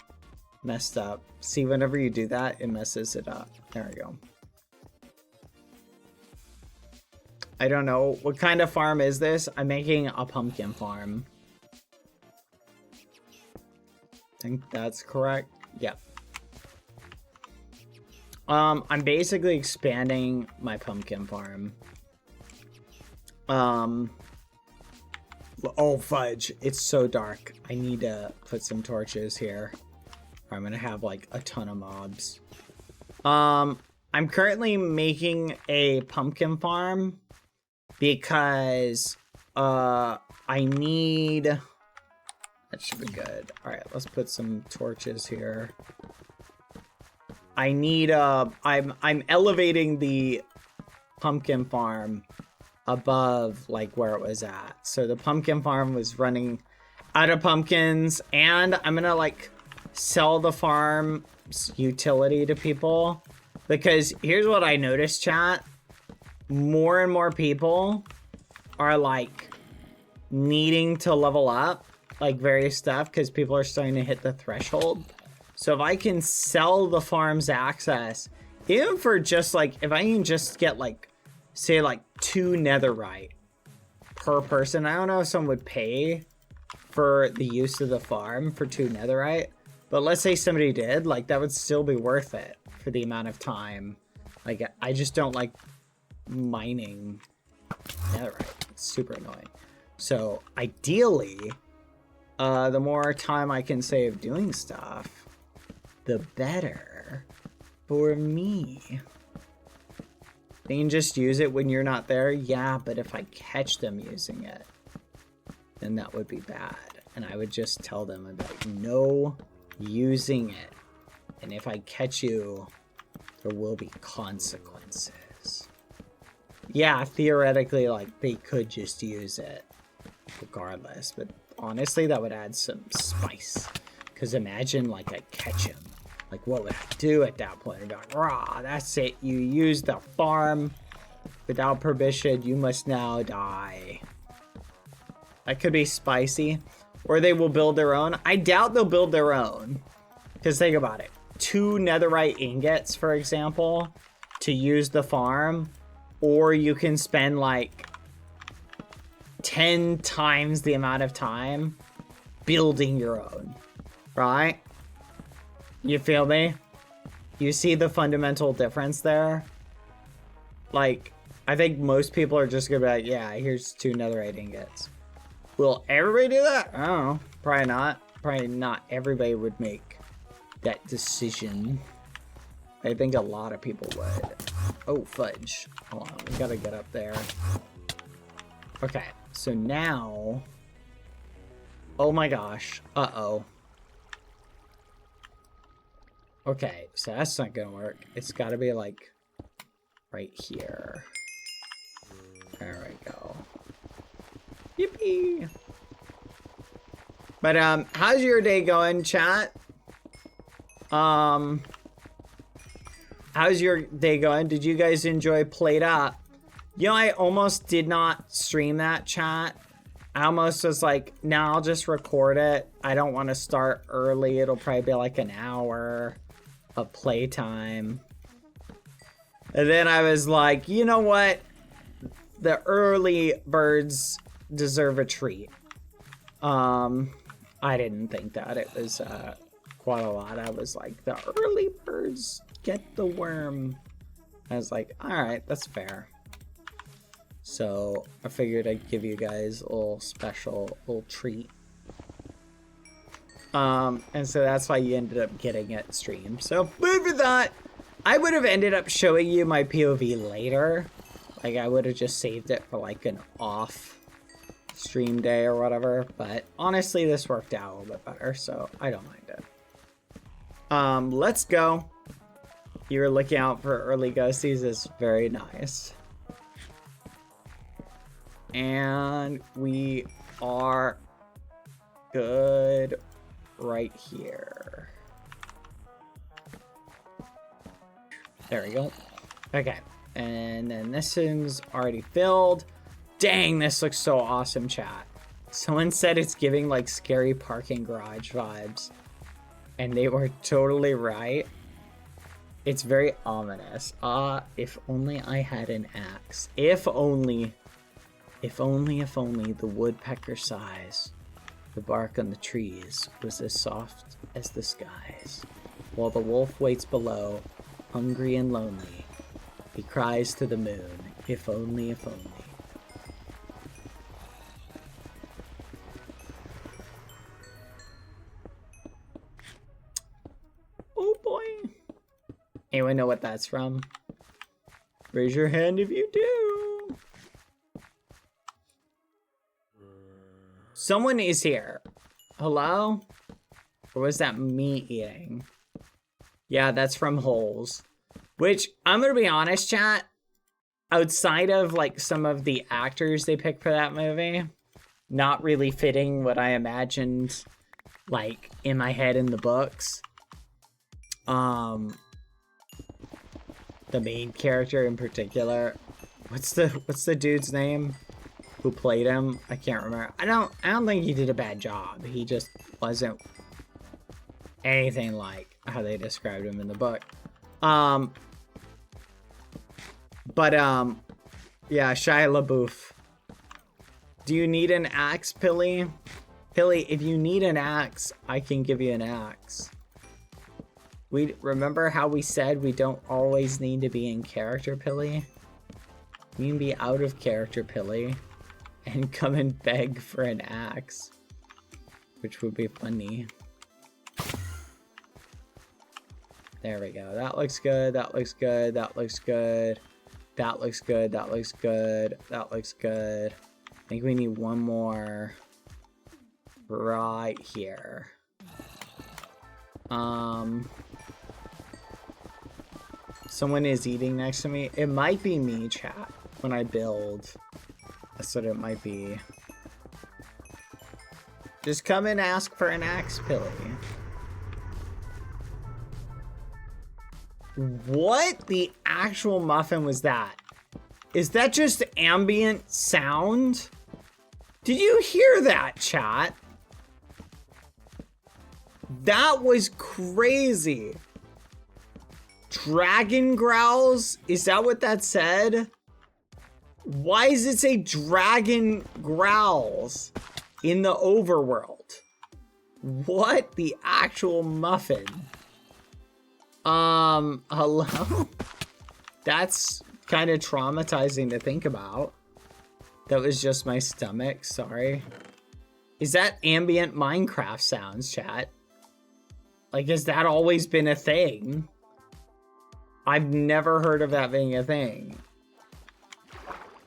messed up. See, whenever you do that, it messes it up. There we go. I don't know. What kind of farm is this? I'm making a pumpkin farm. I think that's correct. Yep. I'm basically expanding my pumpkin farm. Oh, fudge. It's so dark. I need to put some torches here. Or I'm gonna have like a ton of mobs. I'm currently making a pumpkin farm because I need, that should be good. All right, let's put some torches here. I need I'm elevating the pumpkin farm above like where it was at. So the pumpkin farm was running out of pumpkins, and I'm gonna like sell the farm's utility to people, because here's what I noticed, chat. More and more people are like needing to level up like various stuff because people are starting to hit the threshold. So if I can sell the farm's access, even for just like, if I can just get like, say like 2 netherite per person, I don't know if someone would pay for the use of the farm for 2 netherite, but let's say somebody did, like that would still be worth it for the amount of time. Like I just don't like mining netherite. It's super annoying. So ideally, the more time I can save doing stuff, the better for me. They can just use it when you're not there. Yeah, but if I catch them using it, then that would be bad. And I would just tell them, I'd be like, no using it. And if I catch you, there will be consequences. Yeah, theoretically, like, they could just use it regardless. But honestly, that would add some spice. Because imagine, like, I catch him. Like, what would I do at that point? I'd be like, rah, that's it. You used the farm without permission. You must now die. That could be spicy. Or they will build their own. I doubt they'll build their own. Because think about it. 2 netherite ingots, for example, to use the farm. Or you can spend, like, 10 times the amount of time building your own. Right? You feel me? You see the fundamental difference there? Like, I think most people are just gonna be like, yeah, here's 2 netherite ingots. Will everybody do that? I don't know. Probably not. Probably not everybody would make that decision. I think a lot of people would. Oh, fudge. Hold on, we gotta get up there. Okay, so now... Oh my gosh. Uh-oh. Okay, so that's not gonna work. It's gotta be like right here. There we go. Yippee! But how's your day going, chat? How's your day going? Did you guys enjoy Played Up? You know, I almost did not stream that, chat. I almost was like, nah, I'll just record it. I don't want to start early. It'll probably be like an hour of playtime. And then I was like, you know what? The early birds deserve a treat. I didn't think that. It was quite a lot. I was like, the early birds get the worm. I was like, alright, that's fair. So I figured I'd give you guys a little special little treat. And so that's why you ended up getting it streamed. So, but for that, I would have ended up showing you my POV later. Like, I would have just saved it for, like, an off stream day or whatever. But, honestly, this worked out a little bit better, so I don't mind it. Let's go. You were looking out for early ghosties. Is very nice. And we are good right here. There we go. Okay. And then this one's already filled. Dang, this looks so awesome, chat. Someone said it's giving like scary parking garage vibes. And they were totally right. It's very ominous. If only I had an axe. If only the woodpecker sighs. The bark on the trees was as soft as the skies. While the wolf waits below, hungry and lonely, he cries to the moon, if only, if only. Oh boy. Anyone know what that's from? Raise your hand if you do. Someone is here. Hello? Or was that me eating? Yeah, that's from Holes. Which, I'm gonna be honest, chat. outside of like some of the actors they picked for that movie, not really fitting what I imagined like in my head in the books. The main character in particular, what's the dude's name who played him? I can't remember. I don't think he did a bad job. He just wasn't anything like how they described him in the book. Yeah, Shia LaBeouf. Do you need an axe, Pilly? Pilly, if you need an axe, I can give you an axe. We remember how we said we don't always need to be in character, Pilly? We can be out of character, Pilly, and come and beg for an axe, which would be funny. There we go. That looks good. That looks good. That looks good. That looks good. That looks good. That looks good. I think we need one more right here. Someone is eating next to me. It might be me, chat, when I build. That's what it might be. Just come and ask for an axe, Pilly. What the actual muffin was that? Is that just ambient sound? Did you hear that, chat? That was crazy. Dragon growls? Is that what that said? Why does it say dragon growls in the overworld? What the actual muffin? Hello? That's kind of traumatizing to think about. That was just my stomach, sorry. Is that ambient Minecraft sounds, chat? Like, has that always been a thing? I've never heard of that being a thing.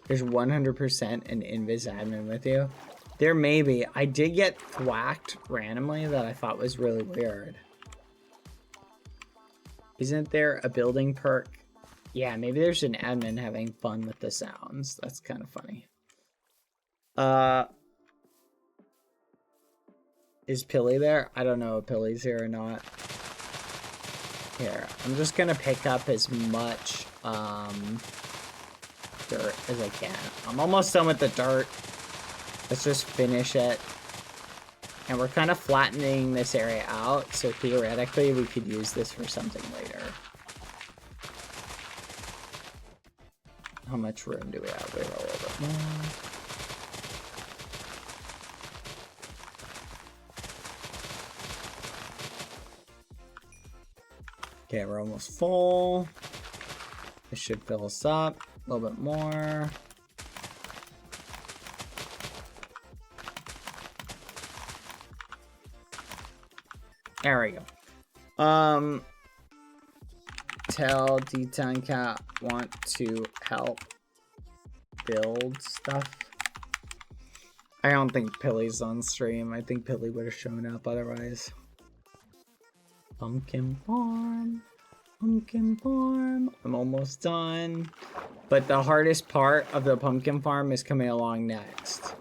There's 100% an Invis admin with you. There may be. I did get thwacked randomly that I thought was really weird. Isn't there a building perk? Yeah, maybe there's an admin having fun with the sounds. That's kind of funny. Is Pilly there? I don't know if Pilly's here or not. Here, I'm just gonna pick up as much dirt as I can. I'm almost done with the dirt. Let's just finish it. And we're kind of flattening this area out, so theoretically we could use this for something later. How much room do we have? We have a little bit more. Okay, we're almost full. This should fill us up a little bit more. There we go. Tell D10 Cat want to help build stuff. I don't think Pilly's on stream. I think Pilly would have shown up otherwise. Pumpkin farm. Pumpkin farm. I'm almost done. But the hardest part of the pumpkin farm is coming along next.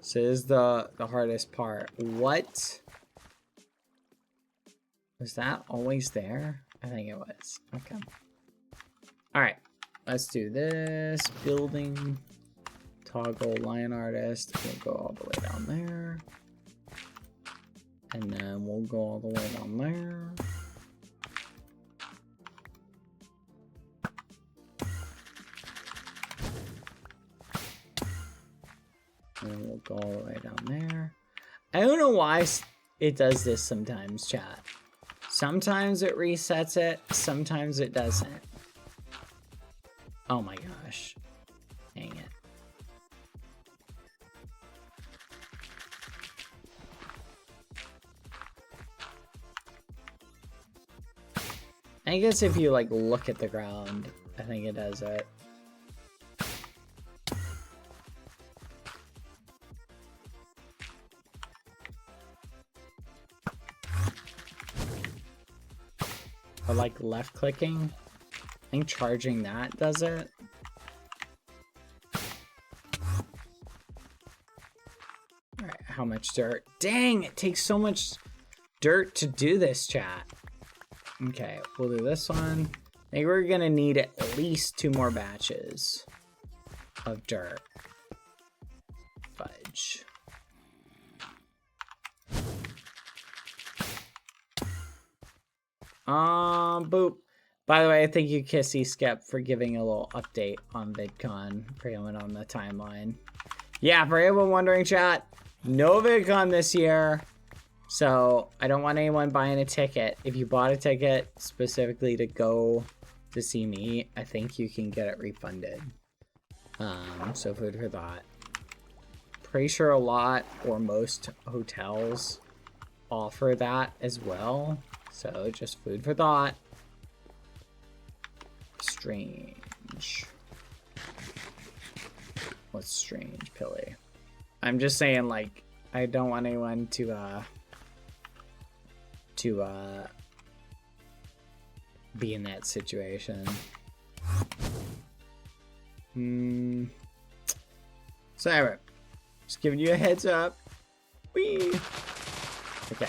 So this is the hardest part. What? Was that always there? I think it was. Okay. Alright. Let's do this. Building. Toggle line artist. We'll go all the way down there. And then we'll go all the way down there. And then we'll go all the way down there. I don't know why it does this sometimes, chat. Sometimes it resets it, sometimes it doesn't. Oh my gosh. Dang it. I guess if you like look at the ground, I think it does it. Or like left clicking. I think charging that does it. how much dirt. Dang, it takes so much dirt to do this, chat. Okay, we'll do this one. I think we're gonna need at least 2 more batches of dirt. Fudge. Boop. By the way, thank you, Kissy Skep, for giving a little update on VidCon, going on the timeline. Yeah, for anyone wondering, chat, no VidCon this year, so I don't want anyone buying a ticket. If you bought a ticket specifically to go to see me, I think you can get it refunded. So food for thought. Pretty sure a lot or most hotels offer that as well. So just food for thought. Strange. What's strange, Pilly? I'm just saying, like, I don't want anyone to be in that situation. So anyway, just giving you a heads up. Whee! Okay.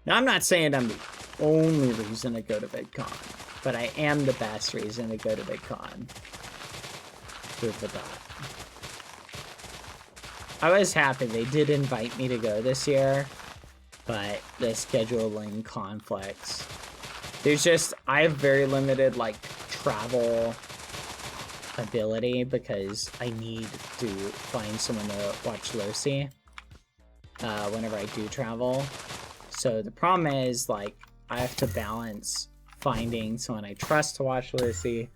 Now I'm not saying I'm the only reason to go to VidCon, but I am the best reason to go to VidCon. Food for thought. I was happy they did invite me to go this year, but the scheduling conflicts. There's just, I have very limited, like, travel ability because I need to find someone to watch Lucy whenever I do travel. So the problem is, like, I have to balance finding someone I trust to watch Lucy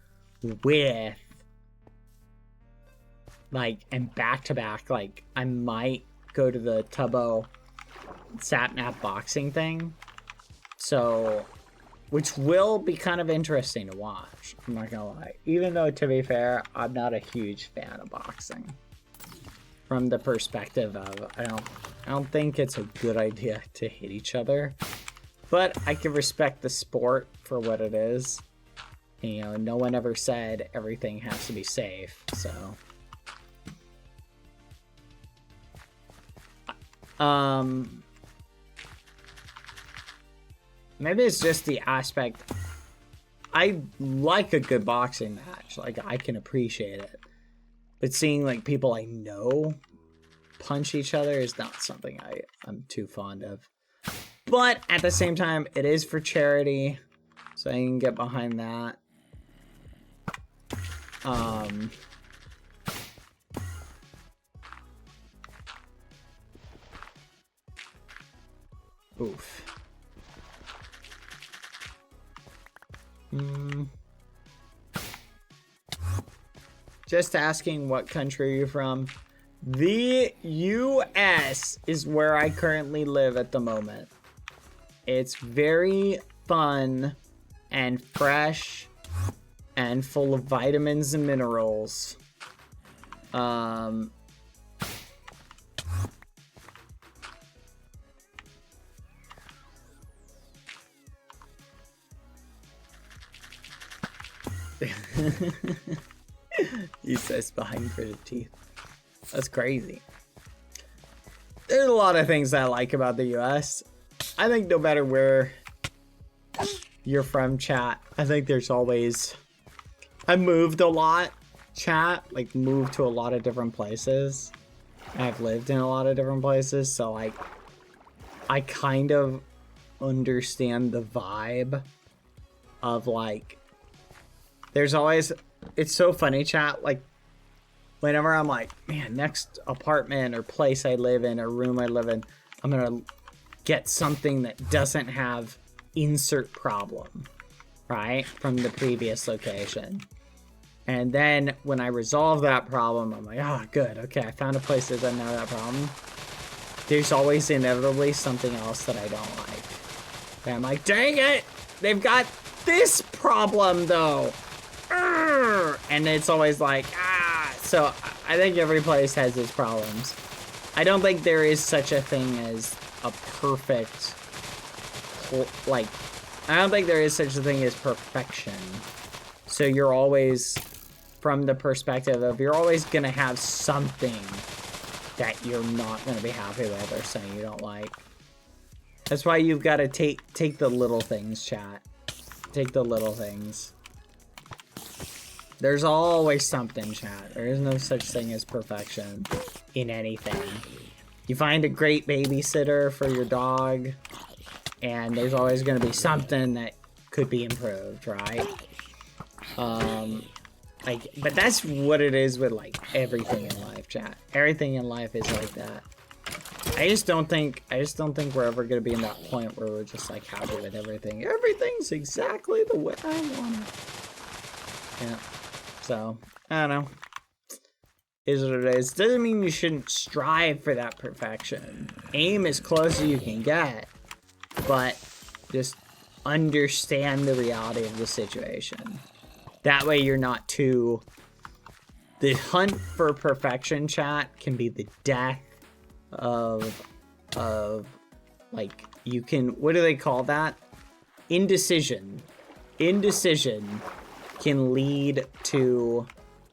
with, like, and back to back, like, I might go to the Tubbo Sapnap boxing thing. So, which will be kind of interesting to watch. I'm not gonna lie. Even though, to be fair, I'm not a huge fan of boxing. From the perspective of, I don't think it's a good idea to hit each other. But I can respect the sport for what it is. You know, no one ever said everything has to be safe, so. Maybe it's just the aspect. I like a good boxing match. Like, I can appreciate it. But seeing, like, people I know punch each other is not something I'm too fond of. But at the same time, it is for charity, so I can get behind that. Oof. Just asking, what country are you from? The US is where I currently live at the moment. It's very fun and fresh and full of vitamins and minerals. He says behind for the teeth. That's crazy. There's a lot of things I like about the US. I think no matter where you're from, chat, I think there's always... I moved a lot, chat. Like, moved to a lot of different places. I've lived in a lot of different places, so, like, I kind of understand the vibe of, like... There's always... It's so funny, chat. Like, whenever I'm like, man, next apartment or place I live in or room I live in, I'm gonna get something that doesn't have insert problem, right? From the previous location. And then when I resolve that problem, I'm like, oh, good. Okay, I found a place that doesn't have that problem. There's always inevitably something else that I don't like. And I'm like, dang it! They've got this problem, though! Urgh! And it's always like, ah! So I think every place has its problems. I don't think there is such a thing as a perfect, like, I don't think there is such a thing as perfection. So you're always, from the perspective of, you're always gonna have something that you're not going to be happy with or something you don't like. That's why you've got to take the little things, chat. Take the little things. There's always something, chat. There is no such thing as perfection in anything. You find a great babysitter for your dog, and there's always going to be something that could be improved, right? But that's what it is with, like, everything in life, chat. Everything in life is like that. I just don't think we're ever going to be in that point where we're just, like, happy with everything. Everything's exactly the way I want it. Yeah. So, I don't know. Is what it is. Doesn't mean you shouldn't strive for that perfection. Aim as close as you can get. But just understand the reality of the situation. That way you're not too... The hunt for perfection, chat, can be the death of like, you can... What do they call that? Indecision. Indecision can lead to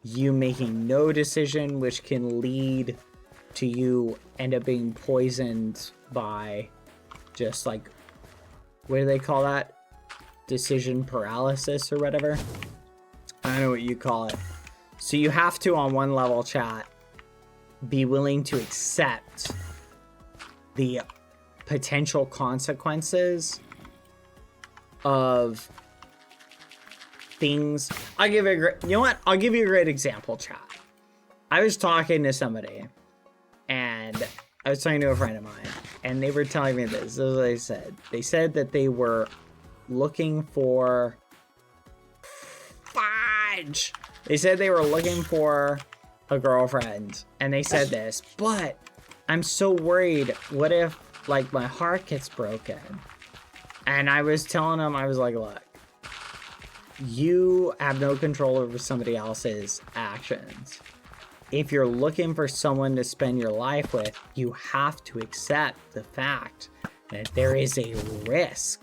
you making no decision, which can lead to you end up being poisoned by just, like... What do they call that? Decision paralysis or whatever? I don't know what you call it. So you have to, on one level, chat, be willing to accept the potential consequences of things. I'll give you a great, you know what? I'll give you a great example, chat. I was talking to somebody, and I was talking to a friend of mine, and they were telling me this. This is what they said. They said that they were looking for... Fudge! They said they were looking for a girlfriend, and they said this, but I'm so worried. What if, like, my heart gets broken? And I was telling them, I was like, look, you have no control over somebody else's actions. If you're looking for someone to spend your life with, you have to accept the fact that there is a risk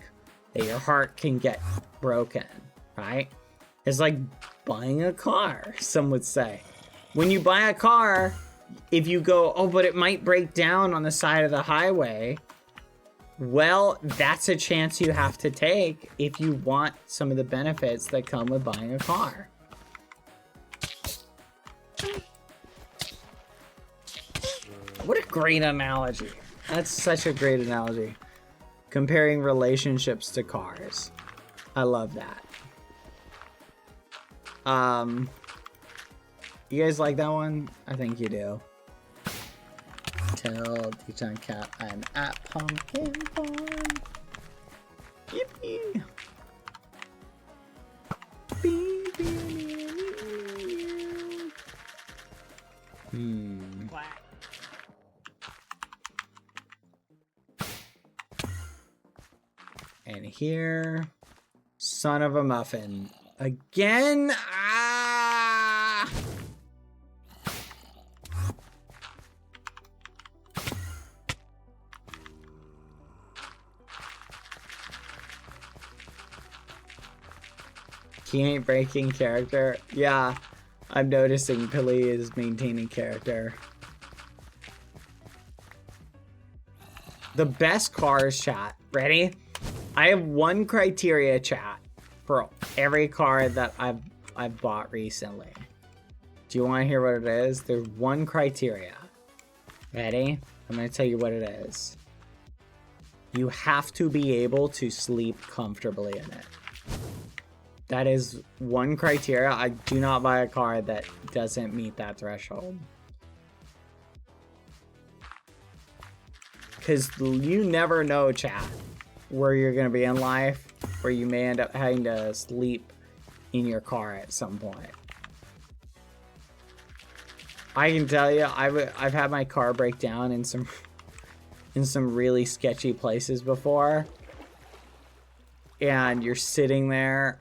that your heart can get broken, right? It's like buying a car, some would say. When you buy a car, if you go, oh, but it might break down on the side of the highway, well, that's a chance you have to take if you want some of the benefits that come with buying a car. What a great analogy. That's such a great analogy. Comparing relationships to cars. I love that. You guys like that one? I think you do. Tell Teton Cat I'm at Pumpkin Farm. Yippee! And here, son of a muffin. Again? Ah! He ain't breaking character. Yeah, I'm noticing Pilly is maintaining character. The best cars, chat. Ready? I have one criteria, chat, for every car that I've bought recently. Do you want to hear what it is? There's one criteria. Ready? I'm going to tell you what it is. You have to be able to sleep comfortably in it. That is one criteria. I do not buy a car that doesn't meet that threshold. Because you never know, chat, where you're going to be in life, where you may end up having to sleep in your car at some point. I can tell you, I've had my car break down in some really sketchy places before. And you're sitting there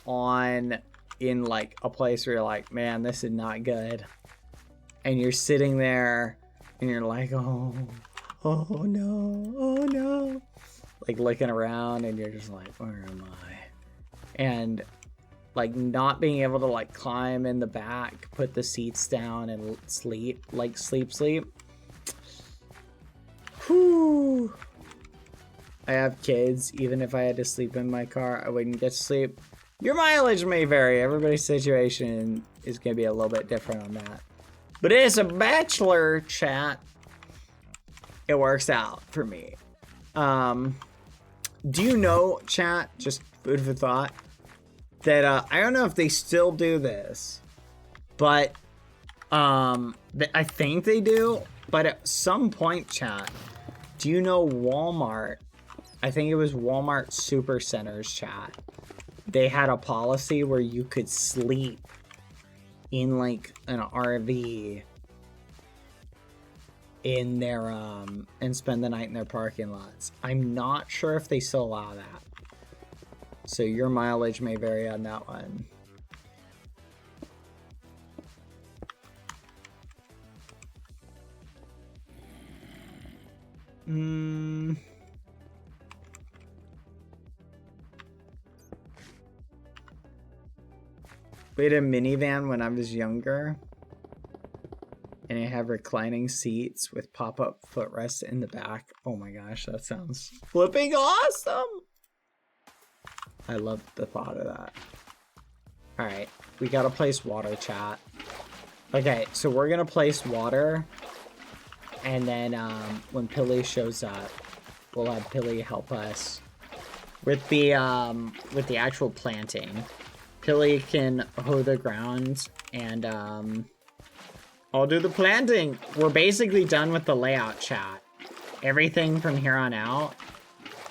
in like a place where you're like, man, this is not good. And you're sitting there and you're like, oh no. Like looking around and you're just like, where am I? And like not being able to like climb in the back, put the seats down and sleep, like sleep. Whew. I have kids. Even if I had to sleep in my car, I wouldn't get to sleep. Your mileage may vary. Everybody's situation is going to be a little bit different on that. But as a bachelor chat, it works out for me. Do you know, chat, just food for thought, that I don't know if they still do this, but I think they do, but at some point, chat, do you know Walmart, I think it was Walmart Supercenters, chat, they had a policy where you could sleep in like an RV in their and spend the night in their parking lots. I'm not sure if they still allow that, so your mileage may vary on that one. We had a minivan when I was younger, and it had reclining seats with pop-up footrests in the back. Oh my gosh, that sounds flipping awesome! I love the thought of that. Alright, we gotta place water, chat. Okay, so we're gonna place water, and then when Pilly shows up, we'll have Pilly help us with the actual planting. Pilly can hoe the ground, and I'll do the planting. We're basically done with the layout, chat. Everything from here on out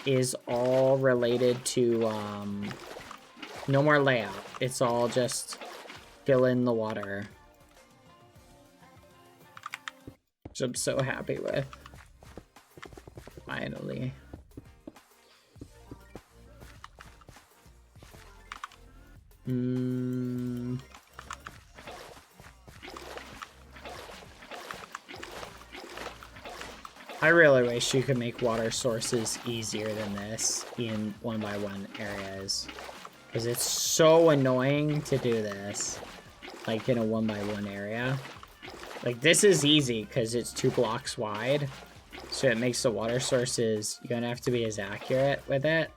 is all related to no more layout. It's all just fill in the water, which I'm so happy with. Finally. I really wish you could make water sources easier than this in 1x1 areas, because it's so annoying to do this like in a 1x1 area. Like this is easy because it's 2 blocks wide, so it makes the water sources, you don't have to be as accurate with it.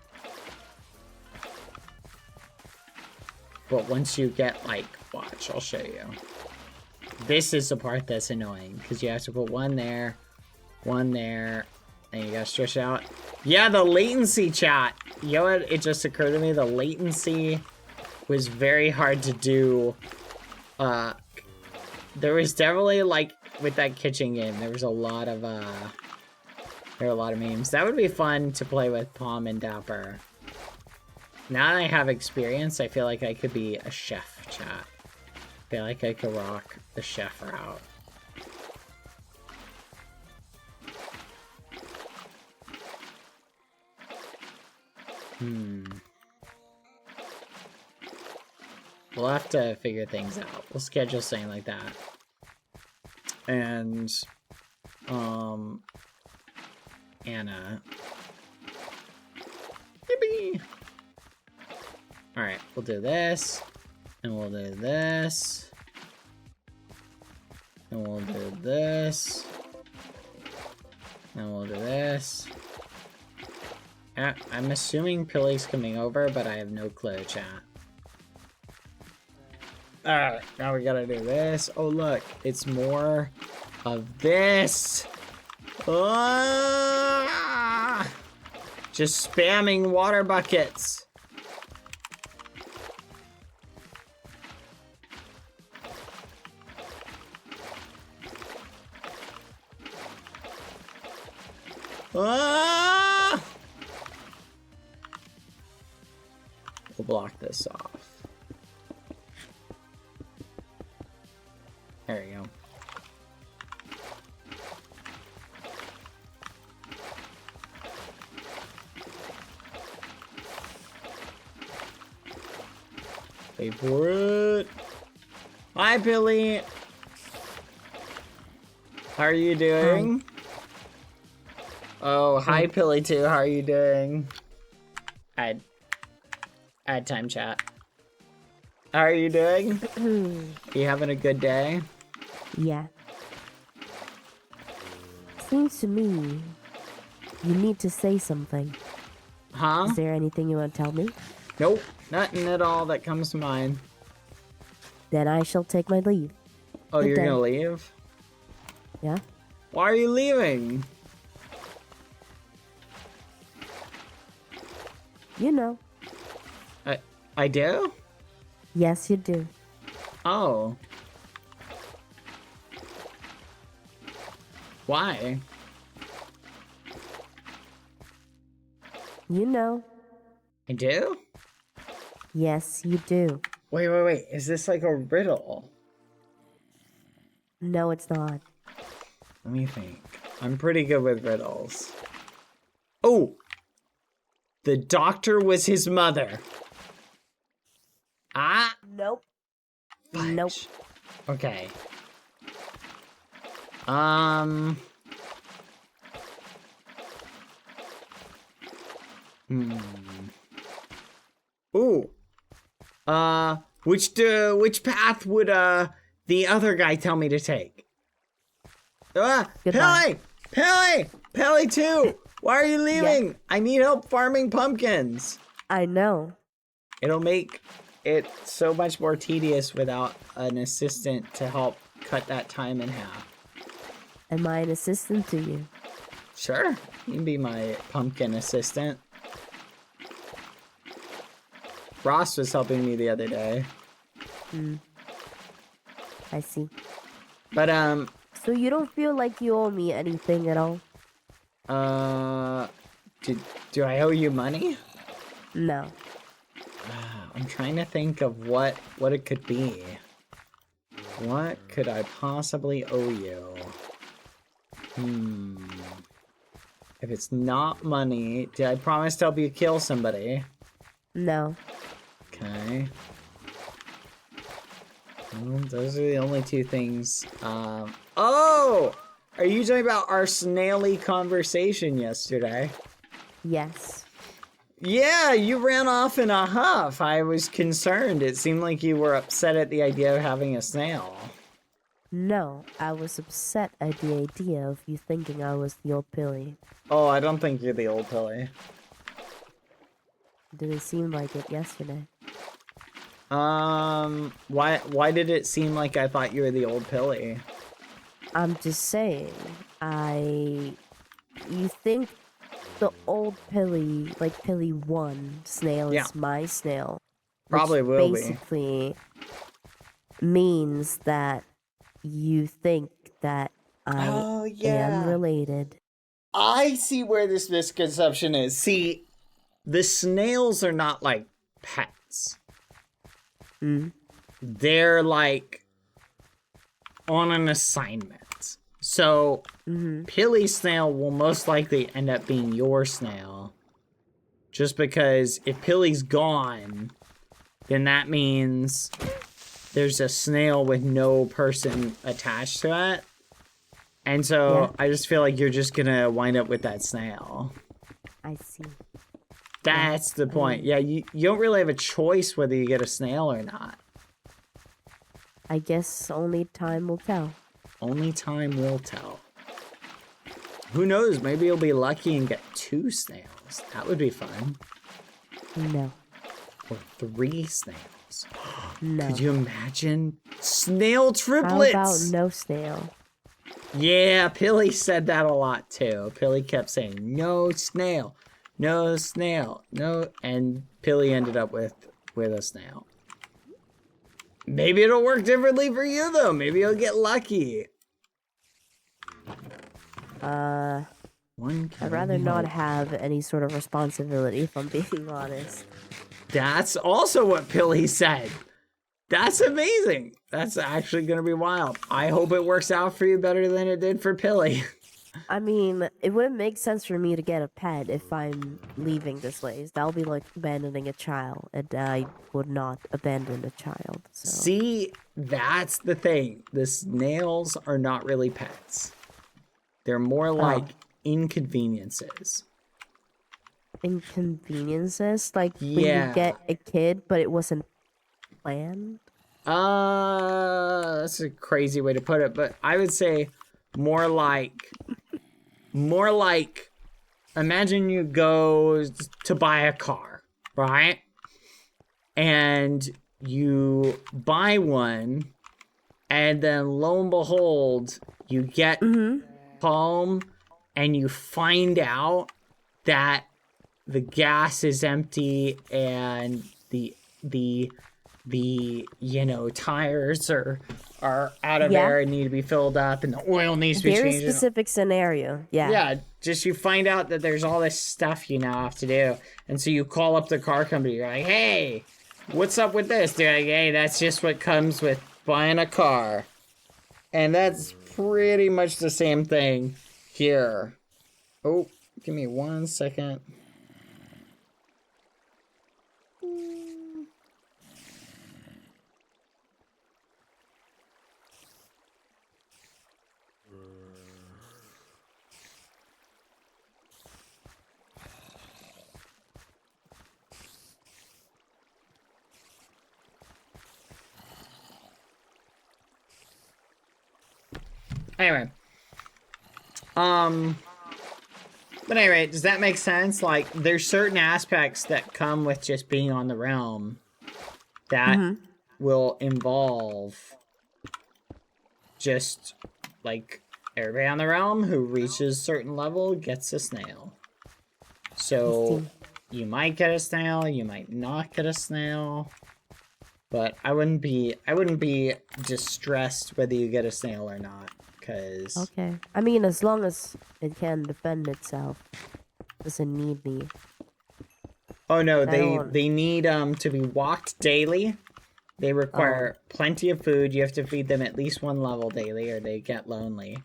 But once you get, like, watch, I'll show you. This is the part that's annoying, because you have to put one there, and you gotta stretch out. Yeah, the latency, chat. You know what? It just occurred to me, the latency was very hard to do. There was definitely, like, with that kitchen game, there was a lot of, there were a lot of memes. That would be fun to play with Palm and Dapper. Now that I have experience, I feel like I could be a chef, chat. I feel like I could rock the chef route. We'll have to figure things out. We'll schedule something like that. And, Anna. Yippee! Alright, we'll do this, and we'll do this, and we'll do this, and we'll do this. I'm assuming Pilly's coming over, but I have no clue, chat. Alright, now we gotta do this. Oh look, it's more of this. Ah! Just spamming water buckets. Ah! We'll block this off. There you go. Wait for it. Hi, Billy. How are you doing? Oh, hi, Pilly, too. How are you doing? Add time chat. How are you doing? You having a good day? Yeah. Seems to me you need to say something. Huh? Is there anything you want to tell me? Nope. Nothing at all that comes to mind. Then I shall take my leave. Oh, Good you're day. gonna leave? Yeah? Why are you leaving? You know. I do? Yes, you do. Oh. Why? You know. I do? Yes, you do. Wait. Is this like a riddle? No, it's not. Let me think. I'm pretty good with riddles. Oh! The doctor was his mother. Ah! Nope. Fudge. Nope. Okay. Ooh. Which path would the other guy tell me to take? Goodbye. Pelly too. Why are you leaving? I need help farming pumpkins. I know. It'll make it so much more tedious without an assistant to help cut that time in half. Am I an assistant to you? Sure, you can be my pumpkin assistant. Ross was helping me the other day. I see. But, So you don't feel like you owe me anything at all? do I owe you money? No. I'm trying to think of what it could be. What could I possibly owe you? If it's not money, did I promise to help you kill somebody? No. Okay. Well, those are the only two things. Oh! Are you talking about our snaily conversation yesterday? Yes. Yeah, you ran off in a huff. I was concerned. It seemed like you were upset at the idea of having a snail. No, I was upset at the idea of you thinking I was the old Pilly. Oh, I don't think you're the old Pilly. Didn't seem like it yesterday. Why did it seem like I thought you were the old Pilly? I'm just saying, you think the old Pilly, like Pilly 1 snail Yeah. is my snail. Probably which will be. basically means that you think that I am related. I see where this misconception is. See, the snails are not like pets. They're like on an assignment. So, Pilly's snail will most likely end up being your snail. Just because if Pilly's gone, then that means there's a snail with no person attached to it. And so I just feel like you're just gonna wind up with that snail. I see. That's the point. Yeah, you don't really have a choice whether you get a snail or not. I guess only time will tell. Only time will tell. Who knows? Maybe you'll be lucky and get 2 snails. That would be fun. No. Or 3 snails. No. Could you imagine? Snail triplets! How about no snail? Yeah, Pilly said that a lot too. Pilly kept saying, no snail, no snail, no, and Pilly ended up with a snail. Maybe it'll work differently for you though. Maybe you'll get lucky. I'd rather not have any sort of responsibility, if I'm being honest. That's also what Pilly said. That's amazing. That's actually going to be wild. I hope it works out for you better than it did for Pilly. I mean, it wouldn't make sense for me to get a pet if I'm leaving this place. That would be like abandoning a child, and I would not abandon a child. So. See, that's the thing. The snails are not really pets. They're more like inconveniences. Inconveniences? Like when Yeah. you get a kid, but it wasn't planned? That's a crazy way to put it, but I would say more like, imagine you go to buy a car, right? And you buy one, and then lo and behold, you get home and you find out that the gas is empty and the tires are out of air and need to be filled up, and the oil needs to be Very changed. specific scenario. Yeah. Yeah, just you find out that there's all this stuff you now have to do, and so you call up the car company. You're like, "Hey, what's up with this?" They're like, "Hey, that's just what comes with buying a car," and that's pretty much the same thing here. Oh, give me 1 second. Anyway. But anyway, does that make sense? Like, there's certain aspects that come with just being on the realm that will involve just, like, everybody on the realm who reaches a certain level gets a snail. So, you might get a snail, you might not get a snail. But I wouldn't be distressed whether you get a snail or not. Cause Okay. I mean, as long as it can defend itself, doesn't need me. Oh no, they need to be walked daily. They require plenty of food. You have to feed them at least one level daily, or they get lonely.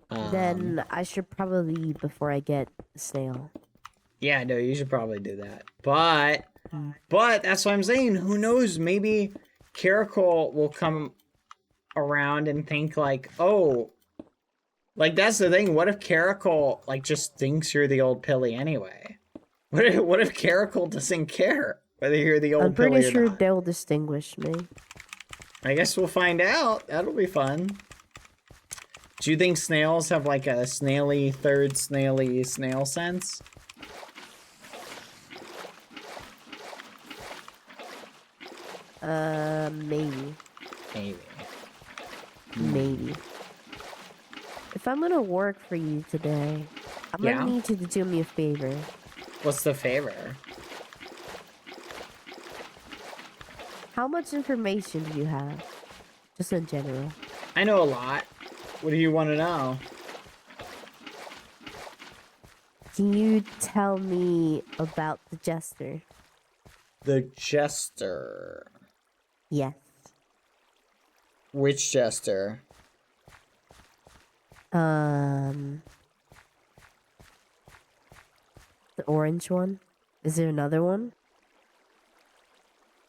Then I should probably eat before I get the snail. Yeah, no, you should probably do that. But that's what I'm saying. Who knows? Maybe Caracol will come around and think like, oh. Like, that's the thing. What if Caracol, like, just thinks you're the old Pilly anyway? What if Caracol doesn't care whether you're the old Pilly or not? I'm pretty sure they'll distinguish me. I guess we'll find out. That'll be fun. Do you think snails have, like, a snaily, third snaily snail sense? Maybe. Maybe. Maybe. If I'm gonna work for you today, I'm gonna need you to do me a favor. What's the favor? How much information do you have? Just in general. I know a lot. What do you want to know? Can you tell me about the jester? The jester. Yes. Which jester? The orange one? Is there another one?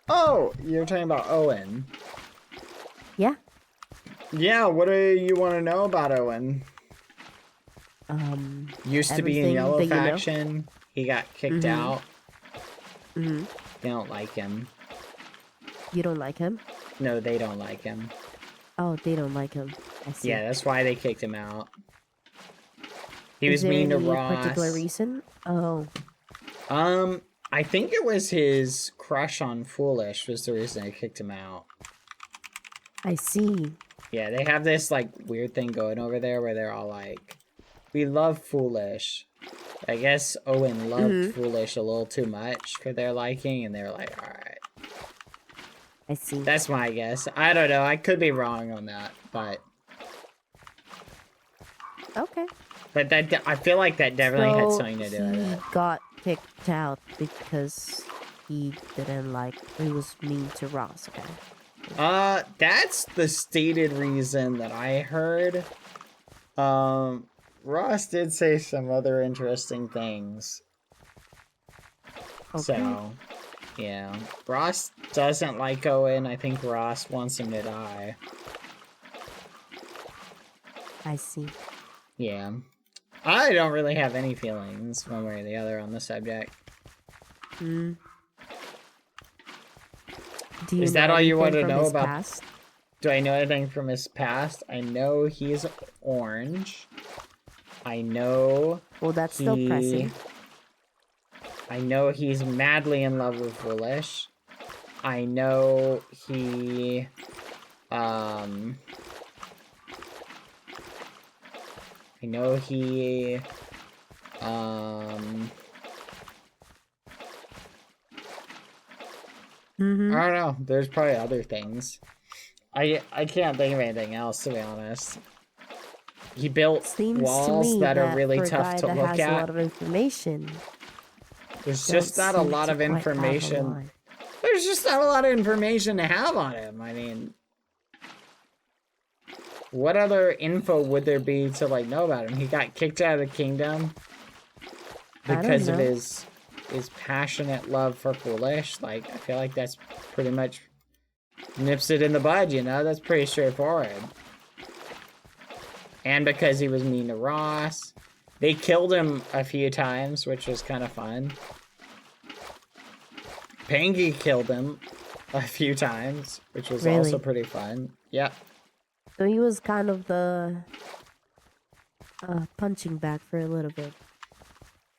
Oh, you're talking about Owen. Yeah. Yeah, what do you want to know about Owen? Used to be in Yellow Faction. He got kicked out. They don't like him. You don't like him? No, they don't like him. Oh, they don't like him. I see. Yeah, that's why they kicked him out. He was mean to Ross. Particular reason? Oh. I think it was his crush on Foolish was the reason I kicked him out. I see. Yeah, they have this, like, weird thing going over there where they're all like, we love Foolish. I guess Owen loved Foolish a little too much for their liking, and they're like, alright. I see. That's my guess. I don't know. I could be wrong on that, but... Okay. But that I feel like that definitely had something to do with he it. got kicked out because he was mean to Ross, okay? That's the stated reason that I heard. Ross did say some other interesting things. Okay. So, yeah. Ross doesn't like Owen. I think Ross wants him to die. I see. Yeah. I don't really have any feelings one way or the other on the subject. Do you Is know that all you want anything to from know his about? past? Do I know anything from his past? I know he's orange. I know Well, that's still pressing. I know he's madly in love with Foolish. I know he I know he Mm-hmm. I don't know. There's probably other things. I can't think of anything else, to be honest. He built Seems to walls me that are really for a tough guy to that look has a at. lot of information, There's don't just not a seem lot to of quite have a information. line. There's just not a lot of information to have on him. I mean, what other info would there be to like know about him? He got kicked out of the kingdom because of know. his passionate love for Foolish. Like, I feel like that's pretty much nips it in the bud, you know? That's pretty straightforward. And because he was mean to Ross. They killed him a few times, which was kind of fun. Pangy killed him a few times, which was also Really? pretty fun. Yep. So he was kind of the punching bag for a little bit.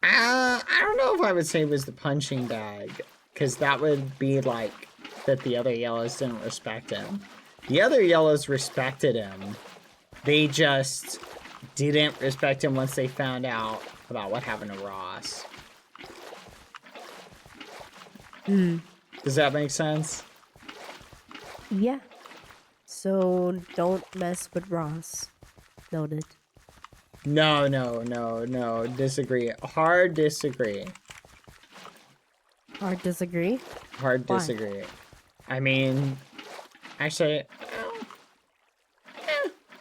I don't know if I would say it was the punching bag, because that would be like that the other yellows didn't respect him. The other yellows respected him. They just didn't respect him once they found out about what happened to Ross. Does that make sense? Yeah. So don't mess with Ross. Noted. No. Disagree. Hard disagree. Hard disagree. Hard Why? disagree. I mean, actually,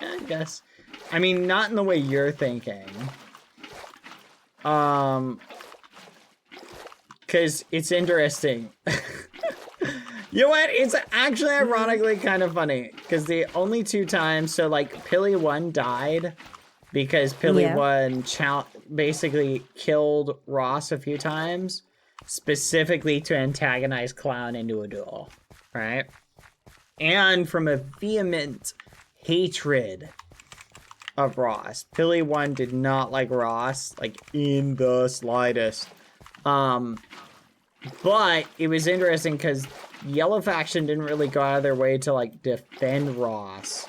I guess. I mean, not in the way you're thinking. Because it's interesting. You know what? It's actually ironically kind of funny. Because the only two times, so like Pilly 1 died because Pilly Yeah. 1 basically killed Ross a few times, specifically to antagonize Clown into a duel, right? And from a vehement hatred of Ross. Pilly 1 did not like Ross, like in the slightest. But it was interesting because Yellow Faction didn't really go out of their way to like defend Ross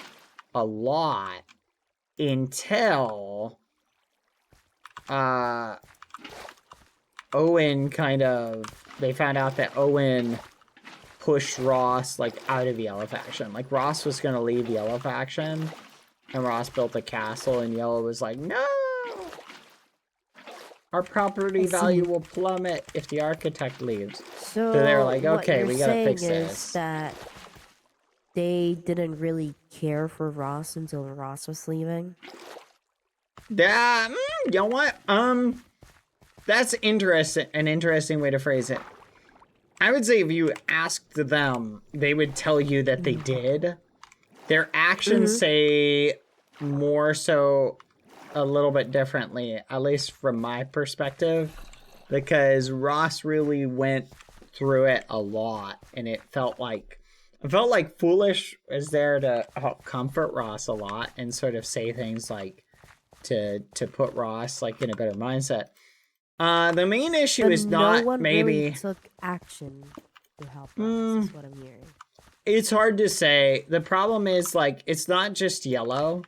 a lot until Owen they found out that Owen pushed Ross like out of Yellow Faction. Like Ross was gonna leave Yellow Faction, and Ross built a castle, and Yellow was like, no! Our property value will plummet if the architect leaves. So they're like, what okay, you're we gotta fix saying is this. that they didn't really care for Ross until Ross was leaving. Yeah, you know what? That's interesting. An interesting way to phrase it. I would say if you asked them, they would tell you that they did. Their actions say more so a little bit differently, at least from my perspective, because Ross really went through it a lot, and it felt like Foolish was there to help comfort Ross a lot and sort of say things like to put Ross like in a better mindset. The main issue But is no not one maybe really took action to help Ross, is what I'm hearing. it's hard to say. The problem is like it's not just Yellow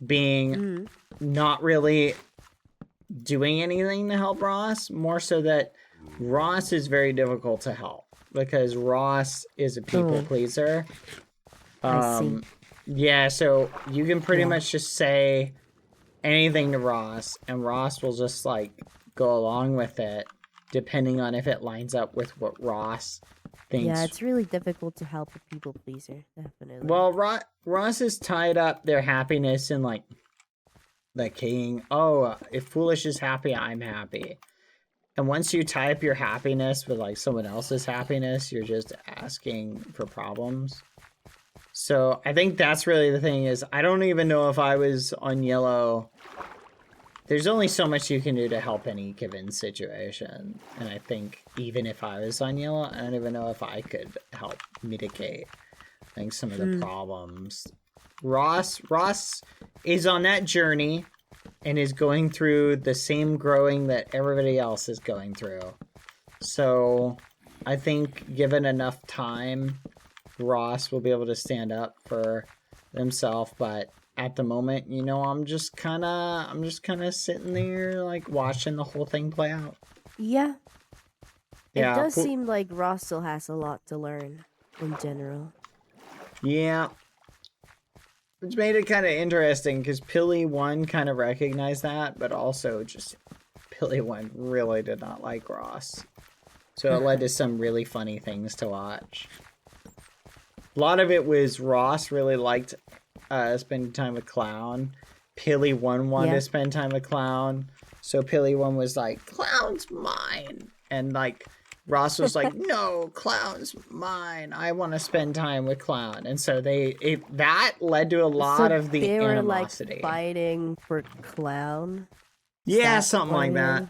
being not really doing anything to help Ross, more so that Ross is very difficult to help because Ross is a people pleaser. I see. Yeah, so you can pretty much just say anything to Ross, and Ross will just like go along with it, depending on if it lines up with what Ross thinks. Yeah, it's really difficult to help a people pleaser, definitely. Well, Ross is tied up their happiness in like the king. Oh, if Foolish is happy, I'm happy. And once you tie up your happiness with like someone else's happiness, you're just asking for problems. So I think that's really the thing is I don't even know if I was on Yellow there's only so much you can do to help any given situation. And I think even if I was on yellow, I don't even know if I could help mitigate, I think, some of the problems. Ross is on that journey and is going through the same growing that everybody else is going through. So I think given enough time, Ross will be able to stand up for himself, but at the moment, you know, I'm just kind of sitting there, like, watching the whole thing play out. Yeah. Yeah, It does seem like Ross still has a lot to learn in general. Yeah. Which made it kind of interesting, because Pilly 1 kind of recognized that, but also just Pilly 1 really did not like Ross. So it led to some really funny things to watch. A lot of it was Ross really liked spending time with Clown. Pilly 1 wanted to spend time with Clown. So Pilly 1 was like, Clown's mine. And like Ross was like, no, Clown's mine. I want to spend time with Clown. And so that led to a lot of the they were animosity. Like fighting for Clown. Yeah, something like that.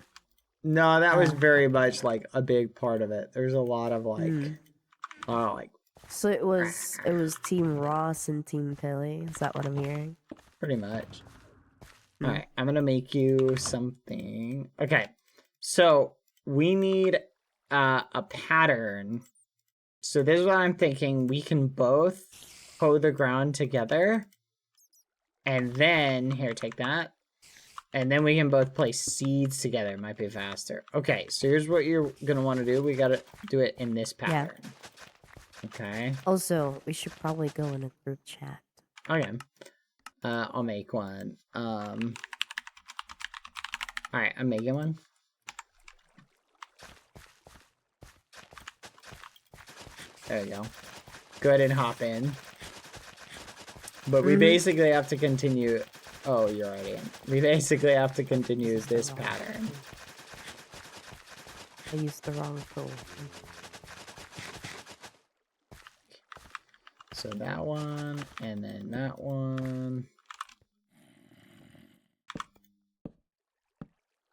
No, that was very much like a big part of it. There's a lot of like, so it was Team Ross and Team Pilly. Is that what I'm hearing? pretty much. All right, I'm gonna make you something. Okay, so we need a pattern. So this is what I'm thinking. We can both hoe the ground together, and then here, take that. And then we can both place seeds together. It might be faster. Okay, so here's what you're going to want to do. We got to do it in this pattern. Yeah. Okay. Also, we should probably go in a group chat. Okay. I'll make one. Alright, I'm making one. There we go. Go ahead and hop in. But we basically have to continue... Oh, you're already in. We basically have to continue this pattern. I used the wrong tool. So that one, and then that one.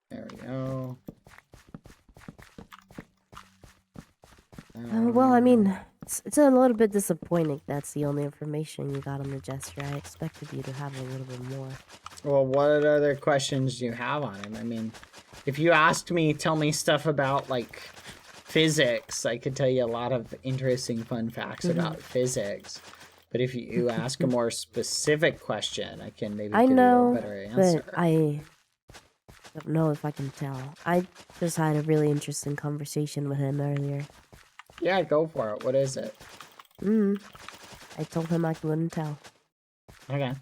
There we go. Well, I mean, it's a little bit disappointing that's the only information you got on the Jester. I expected you to have a little bit more. Well, what other questions do you have on him? I mean, if you asked me, tell me stuff about, like, physics, I could tell you a lot of interesting fun facts about physics. But if you ask a more specific question, I can maybe give you a better answer. But I don't know if I can tell. I just had a really interesting conversation with him earlier. Yeah, go for it. What is it? I told him I wouldn't tell. Okay.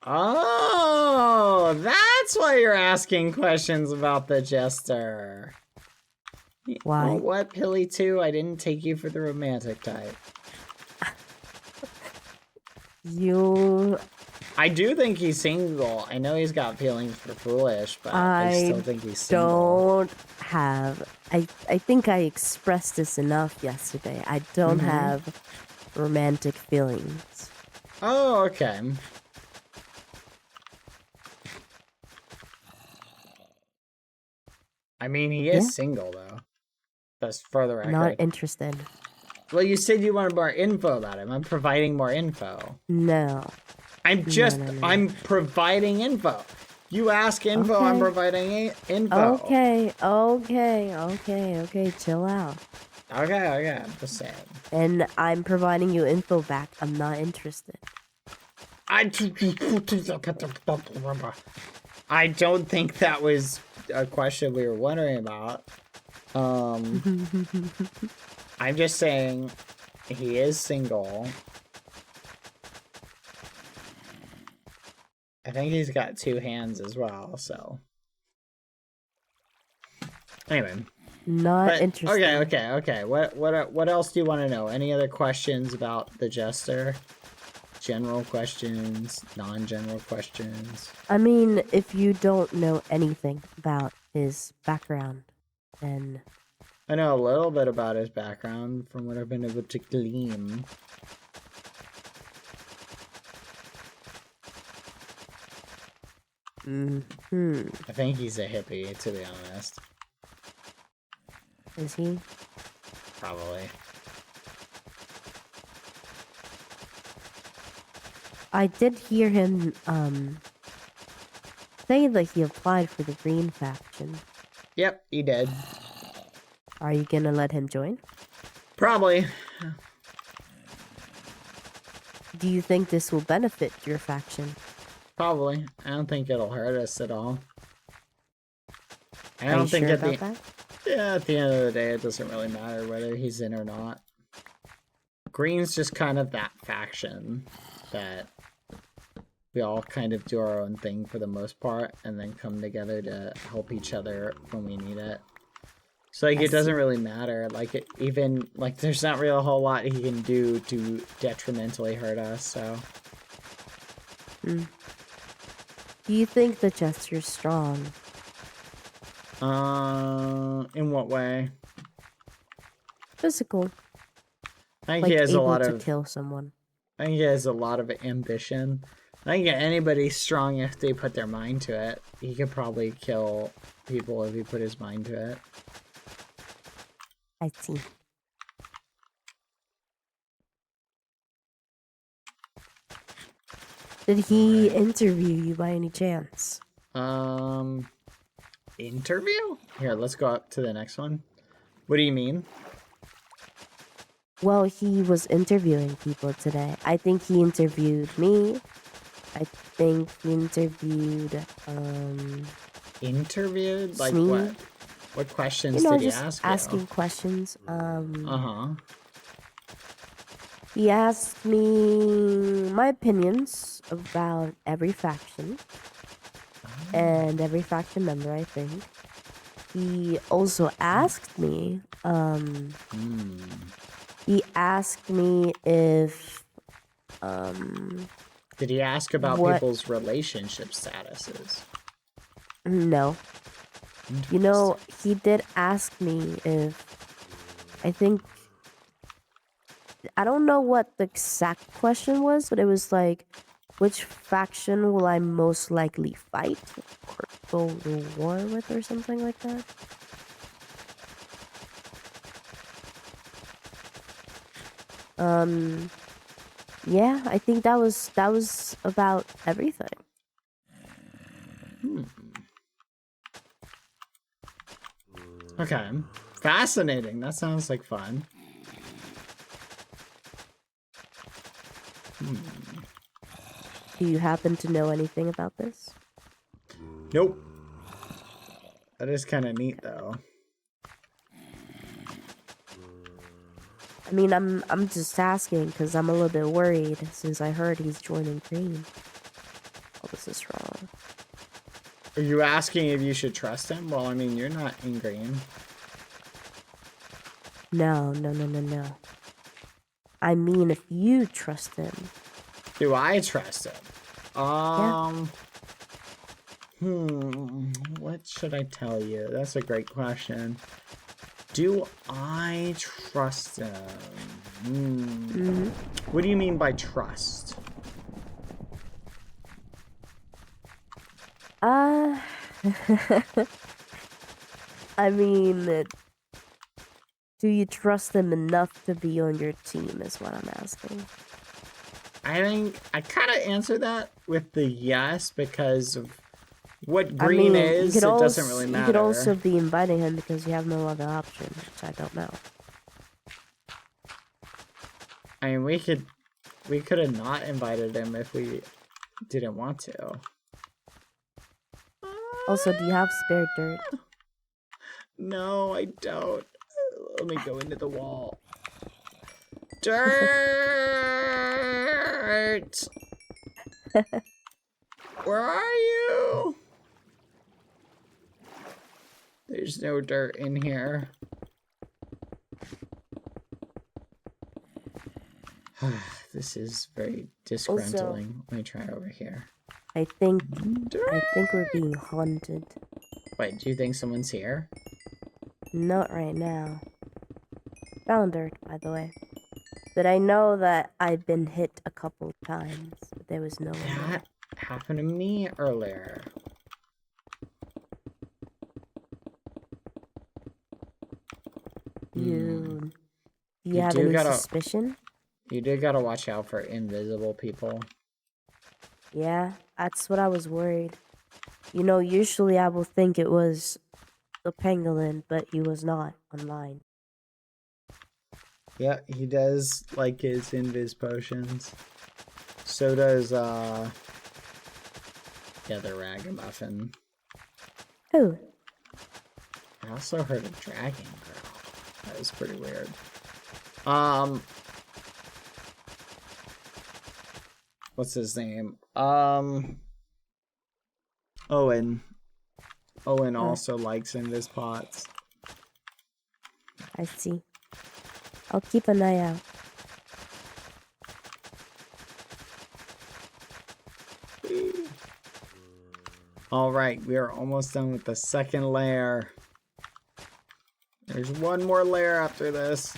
Oh, that's why you're asking questions about the Jester. Why? Well, what, Pilly 2? I didn't take you for the romantic type. I do think he's single. I know he's got feelings for Foolish, but I still think he's single. I think I expressed this enough yesterday. I don't have romantic feelings. Oh, okay. I mean, he is single, though. That's for the record. Not interested. Well, you said you wanted more info about him. I'm providing more info. No. I'm providing info. You ask info, I'm providing info. Okay. Chill out. Okay, I'm just saying. And I'm providing you info back. I'm not interested. I don't think that was a question we were wondering about. I'm just saying he is single. I think he's got 2 hands as well, so. Anyway. Not interested. Okay. What else do you want to know? Any other questions about the Jester? General questions, non-general questions? I mean, if you don't know anything about his background, then... I know a little bit about his background from what I've been able to glean. Mm-hmm. I think he's a hippie, to be honest. Is he? Probably. I did hear him, say that he applied for the green faction. Yep, he did. Are you gonna let him join? Probably. Do you think this will benefit your faction? Probably. I don't think it'll hurt us at all. I Are don't you think sure at the about that? yeah, at the end of the day, it doesn't really matter whether he's in or not. Green's just kind of that faction that we all kind of do our own thing for the most part, and then come together to help each other when we need it. So like, I it doesn't see. really matter. Like, even like, there's not really a whole lot he can do to detrimentally hurt us. So Do you think the Jester's strong? in what way? Physical. I think Like he has a able lot to of. kill someone. I think he has a lot of ambition. I think anybody's strong if they put their mind to it. He could probably kill people if he put his mind to it. I see. Did he interview you by any chance? Interview? Here, let's go up to the next one. What do you mean? Well, he was interviewing people today. I think he interviewed me. I think he interviewed, Interviewed? Like me. what? What questions You know, did he just ask asking you? questions. Uh-huh. He asked me my opinions about every faction and every faction member, I think. He also asked me, he asked me if, Did he ask about what- people's relationship statuses? no. You know, he did ask me if, I think, I don't know what the exact question was, but it was like, which faction will I most likely fight or go to war with or something like that? Yeah, I think that was about everything. Okay. Fascinating. That sounds like fun. Do you happen to know anything about this? Nope. That is kind of neat, though. I mean, I'm just asking because I'm a little bit worried since I heard he's joining Green. Oh, this is wrong. Are you asking if you should trust him? Well, I mean, you're not in Green. No. I mean, if you trust him. Do I trust him? What should I tell you? That's a great question. Do I trust him? What do you mean by trust? I mean, do you trust him enough to be on your team is what I'm asking. I think I kind of answer that with the yes because of what Green is. It doesn't really matter. You could also be inviting him because you have no other option, which I don't know. I mean, we could have not invited him if we didn't want to. Also, do you have spare dirt? No, I don't. Let me go into the wall. Dirt! Where are you? There's no dirt in here. This is very disgruntling. Let me try over here. I think we're being haunted. Wait, do you think someone's here? Not right now. Found dirt, by the way. But I know that I've been hit a couple times, but there was no one there. That happened to me earlier. Do you You have do any gotta- suspicion? You do gotta watch out for invisible people. Yeah, that's what I was worried. You know, usually I will think it was the pangolin, but he was not online. Yeah, he does like his invis potions. So does the ragamuffin. Who? I also heard a dragon growl. That was pretty weird. What's his name? Owen. Owen also likes invis pots. I see. I'll keep an eye out. Alright, we are almost done with the second layer. There's one more layer after this.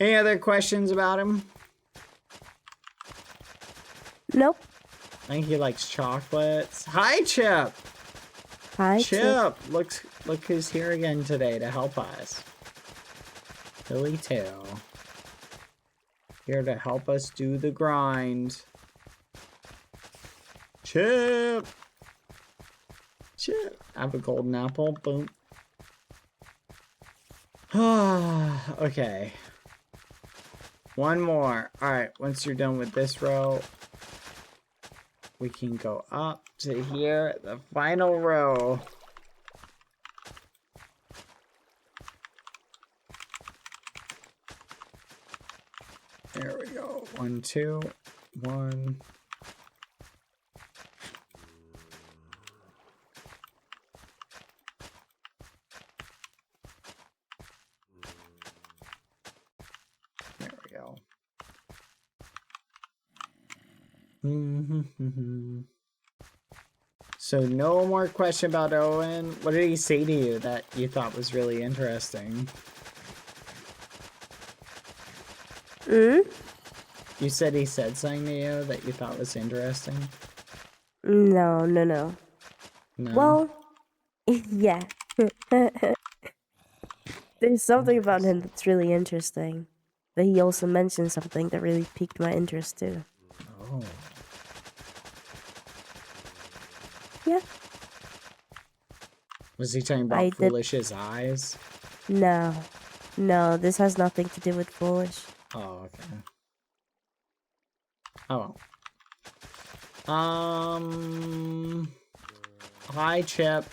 Any other questions about him? Nope. I think he likes chocolates. Hi, Chip! Hi, Chip. Look who's here again today to help us. Billy too. Here to help us do the grind. Chip! Chip! I have a golden apple. Boom. Okay. One more. Alright, once you're done with this row, we can go up to here, the final row. There we go. 1, 2, 1. There we go. So no more question about Owen. What did he say to you that you thought was really interesting? You said he said something to you that you thought was interesting? No. No. Well, yeah. There's something about him that's really interesting. But he also mentioned something that really piqued my interest too. Oh. Yeah. Was he talking about Foolish's eyes? No, this has nothing to do with Foolish. Oh, okay. Oh. Hi, Chip.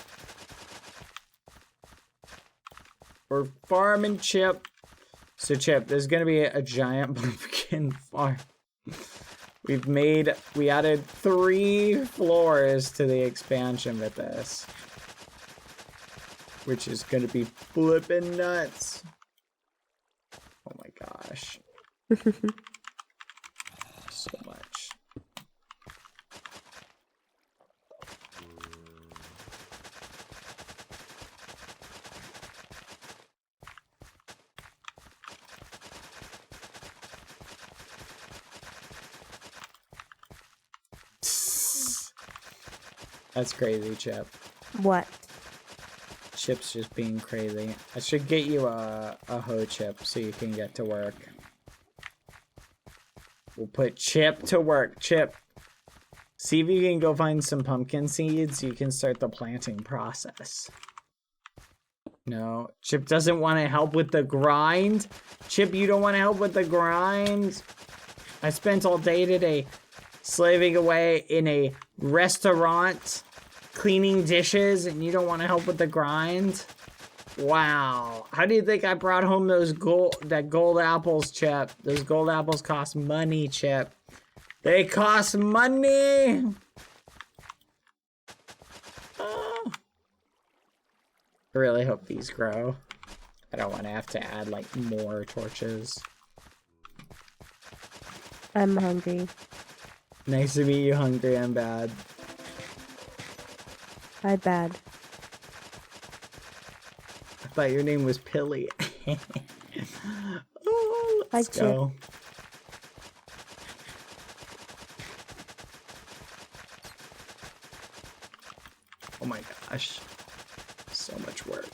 We're farming, Chip. So, Chip, there's gonna be a giant pumpkin farm. We added 3 floors to the expansion with this. Which is gonna be flipping nuts. Oh my gosh. So much. That's crazy, Chip. What? Chip's just being crazy. I should get you a hoe, Chip, so you can get to work. We'll put Chip to work. Chip, see if you can go find some pumpkin seeds. You can start the planting process. No, Chip doesn't want to help with the grind. Chip, you don't want to help with the grind. I spent all day today slaving away in a restaurant, cleaning dishes, and you don't want to help with the grind? Wow. How do you think I brought home those gold apples, Chip? Those gold apples cost money, Chip. They cost money! Oh. I really hope these grow. I don't want to have to add, like, more torches. I'm hungry. Nice to meet you, Hungry and Bad. My bad. I thought your name was Pilly. Oh, Hi, let's Chip. go. Oh my gosh. So much work.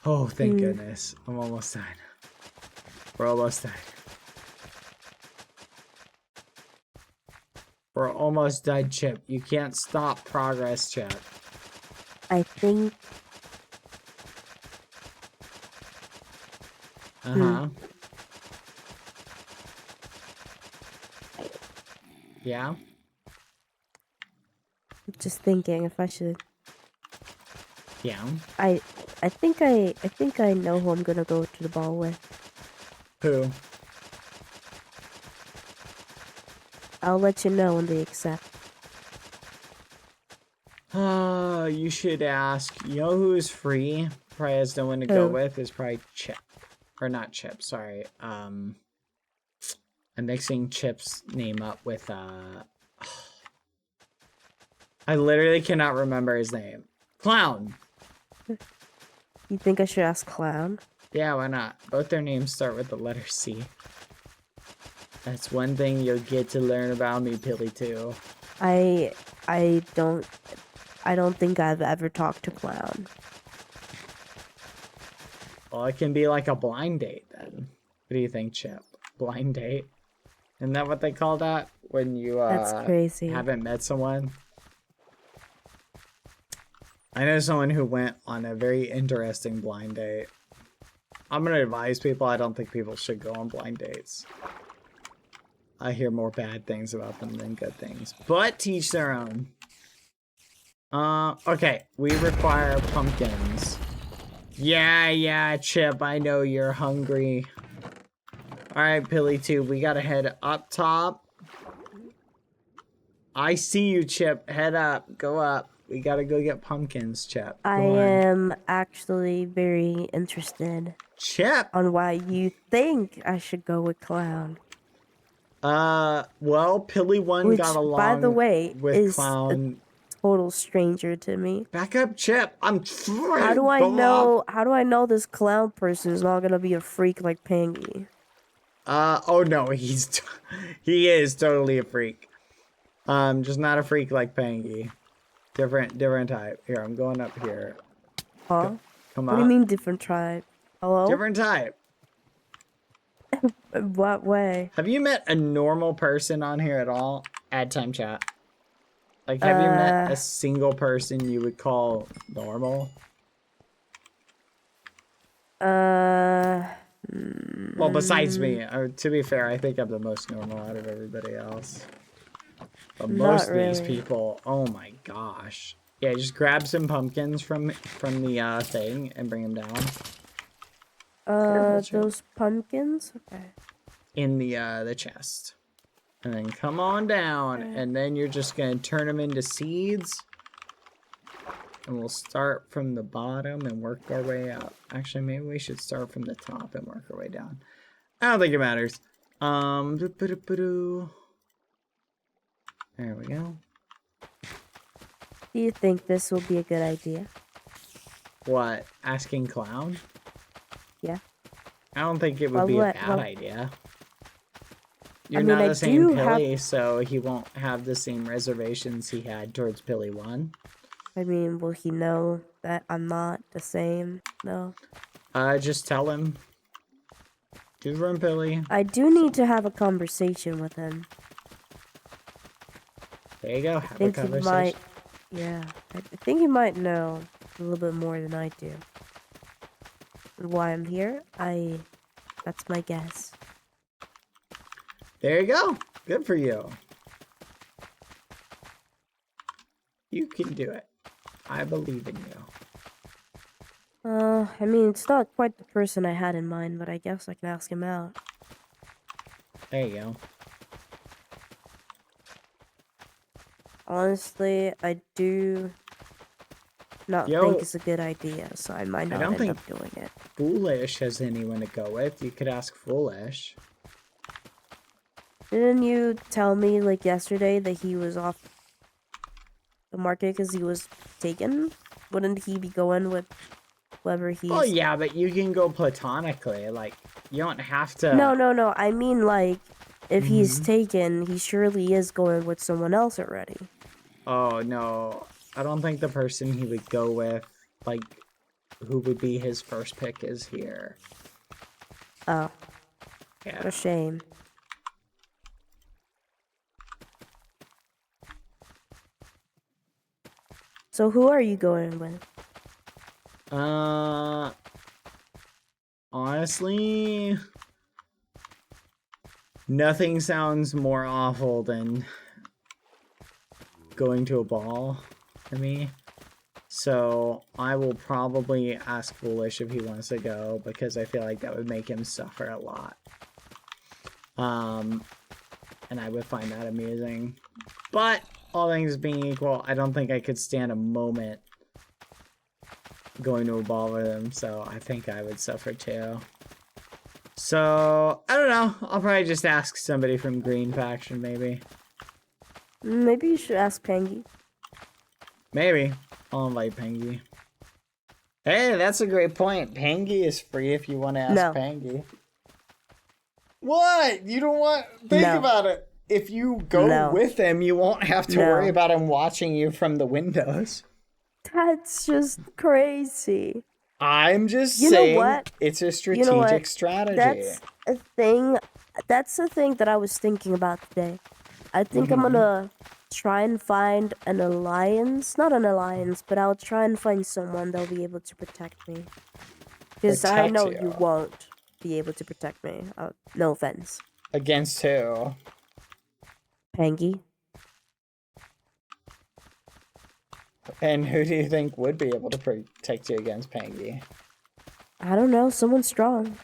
Oh, thank goodness. I'm almost done. We're almost done. We're almost done, Chip. You can't stop progress, Chip. I think Uh-huh. Yeah? just thinking if I should. Yeah. I think I know who I'm gonna go to the ball with. Who? I'll let you know when they accept. You should ask. You know who's free? Probably has no one to go Who? with is probably Chip. Or not Chip, sorry. I'm mixing Chip's name up with I literally cannot remember his name. Clown. You think I should ask Clown? Yeah, why not? Both their names start with the letter C. That's one thing you'll get to learn about me, Pilly, too. I don't think I've ever talked to Clown. Well, it can be like a blind date, then. What do you think, Chip? Blind date? Isn't that what they call that? When you, That's crazy. haven't met someone? I know someone who went on a very interesting blind date. I'm gonna advise people, I don't think people should go on blind dates. I hear more bad things about them than good things. But teach their own. Okay. We require pumpkins. Yeah, Chip, I know you're hungry. Alright, Pilly 2, we gotta head up top. I see you, Chip. Head up. Go up. We gotta go get pumpkins, Chip. Go I on. am actually very interested Chip! on why you think I should go with Clown. Well, Pilly 1 Which, got along by the way, with is Clown. Total stranger to me. Back up, Chip. I'm trying. How do I Go know? up. How do I know this Clown person is not gonna be a freak like Pangy? Oh no, he is totally a freak. Just not a freak like Pangy. Different type. Here, I'm going up here. Huh? Come What on. do you mean different tribe? Hello? Different type. In what way? Have you met a normal person on here at all? Add time chat. Like, have you met a single person you would call normal? Mm, Well, besides me. To be fair, I think I'm the most normal out of everybody else. But Not most of these really. people, oh my gosh. Yeah, just grab some pumpkins from the thing and bring them down. Careful, Chip. Those pumpkins? Okay. In the chest. And then come on down, and then you're just gonna turn them into seeds. And we'll start from the bottom and work our way up. Actually, maybe we should start from the top and work our way down. I don't think it matters. There we go. Do you think this will be a good idea? What? Asking Clown? Yeah. I don't think it would Well, be a what- bad well- idea. You're I mean, not I the same do have- Pilly, so he won't have the same reservations he had towards Pilly 1. I mean, will he know that I'm not the same? No. Just tell him. Give room, Pilly. I do need to have a conversation with him. There you go. I Have a think he conversation. might. Yeah. I think he might know a little bit more than I do. And why I'm here? That's my guess. There you go. Good for you. You can do it. I believe in you. I mean, it's not quite the person I had in mind, but I guess I can ask him out. There you go. Honestly, I do not Yo, think it's a good idea, so I might not don't end think- up doing it. Foolish has anyone to go with. You could ask Foolish. Didn't you tell me, like, yesterday that he was off the market because he was taken? Wouldn't he be going with whoever he's... Oh yeah, but you can go platonically. Like, you don't have to. No. I mean, like, if he's Mhm. taken, he surely is going with someone else already. Oh no, I don't think the person he would go with, like, who would be his first pick, is here. Oh, Yeah. what a shame. So who are you going with? Honestly, nothing sounds more awful than going to a ball for me. So I will probably ask Foolish if he wants to go, because I feel like that would make him suffer a lot. And I would find that amusing. But all things being equal, I don't think I could stand a moment going to a ball with him, so I think I would suffer too. So, I don't know. I'll probably just ask somebody from Green Faction, maybe. Maybe you should ask Pangy. Maybe. I'll invite Pangy. Hey, that's a great point. Pangy is free if you want to ask No. Pangy. What? You don't want... Think No. about it. If you go No. with him, you won't have to No. worry about him watching you from the windows. That's just crazy. I'm just You know saying what? it's a You know what? strategic strategy. That's a thing. That's a thing that I was thinking about today. I think I'm gonna try and find an alliance. Not an alliance, but I'll try and find someone that'll be able to protect me. Because I Protect know you. you won't be able to protect me. No offense. Against who? Pangy. And who do you think would be able to protect you against Pangy? I don't know. Someone strong.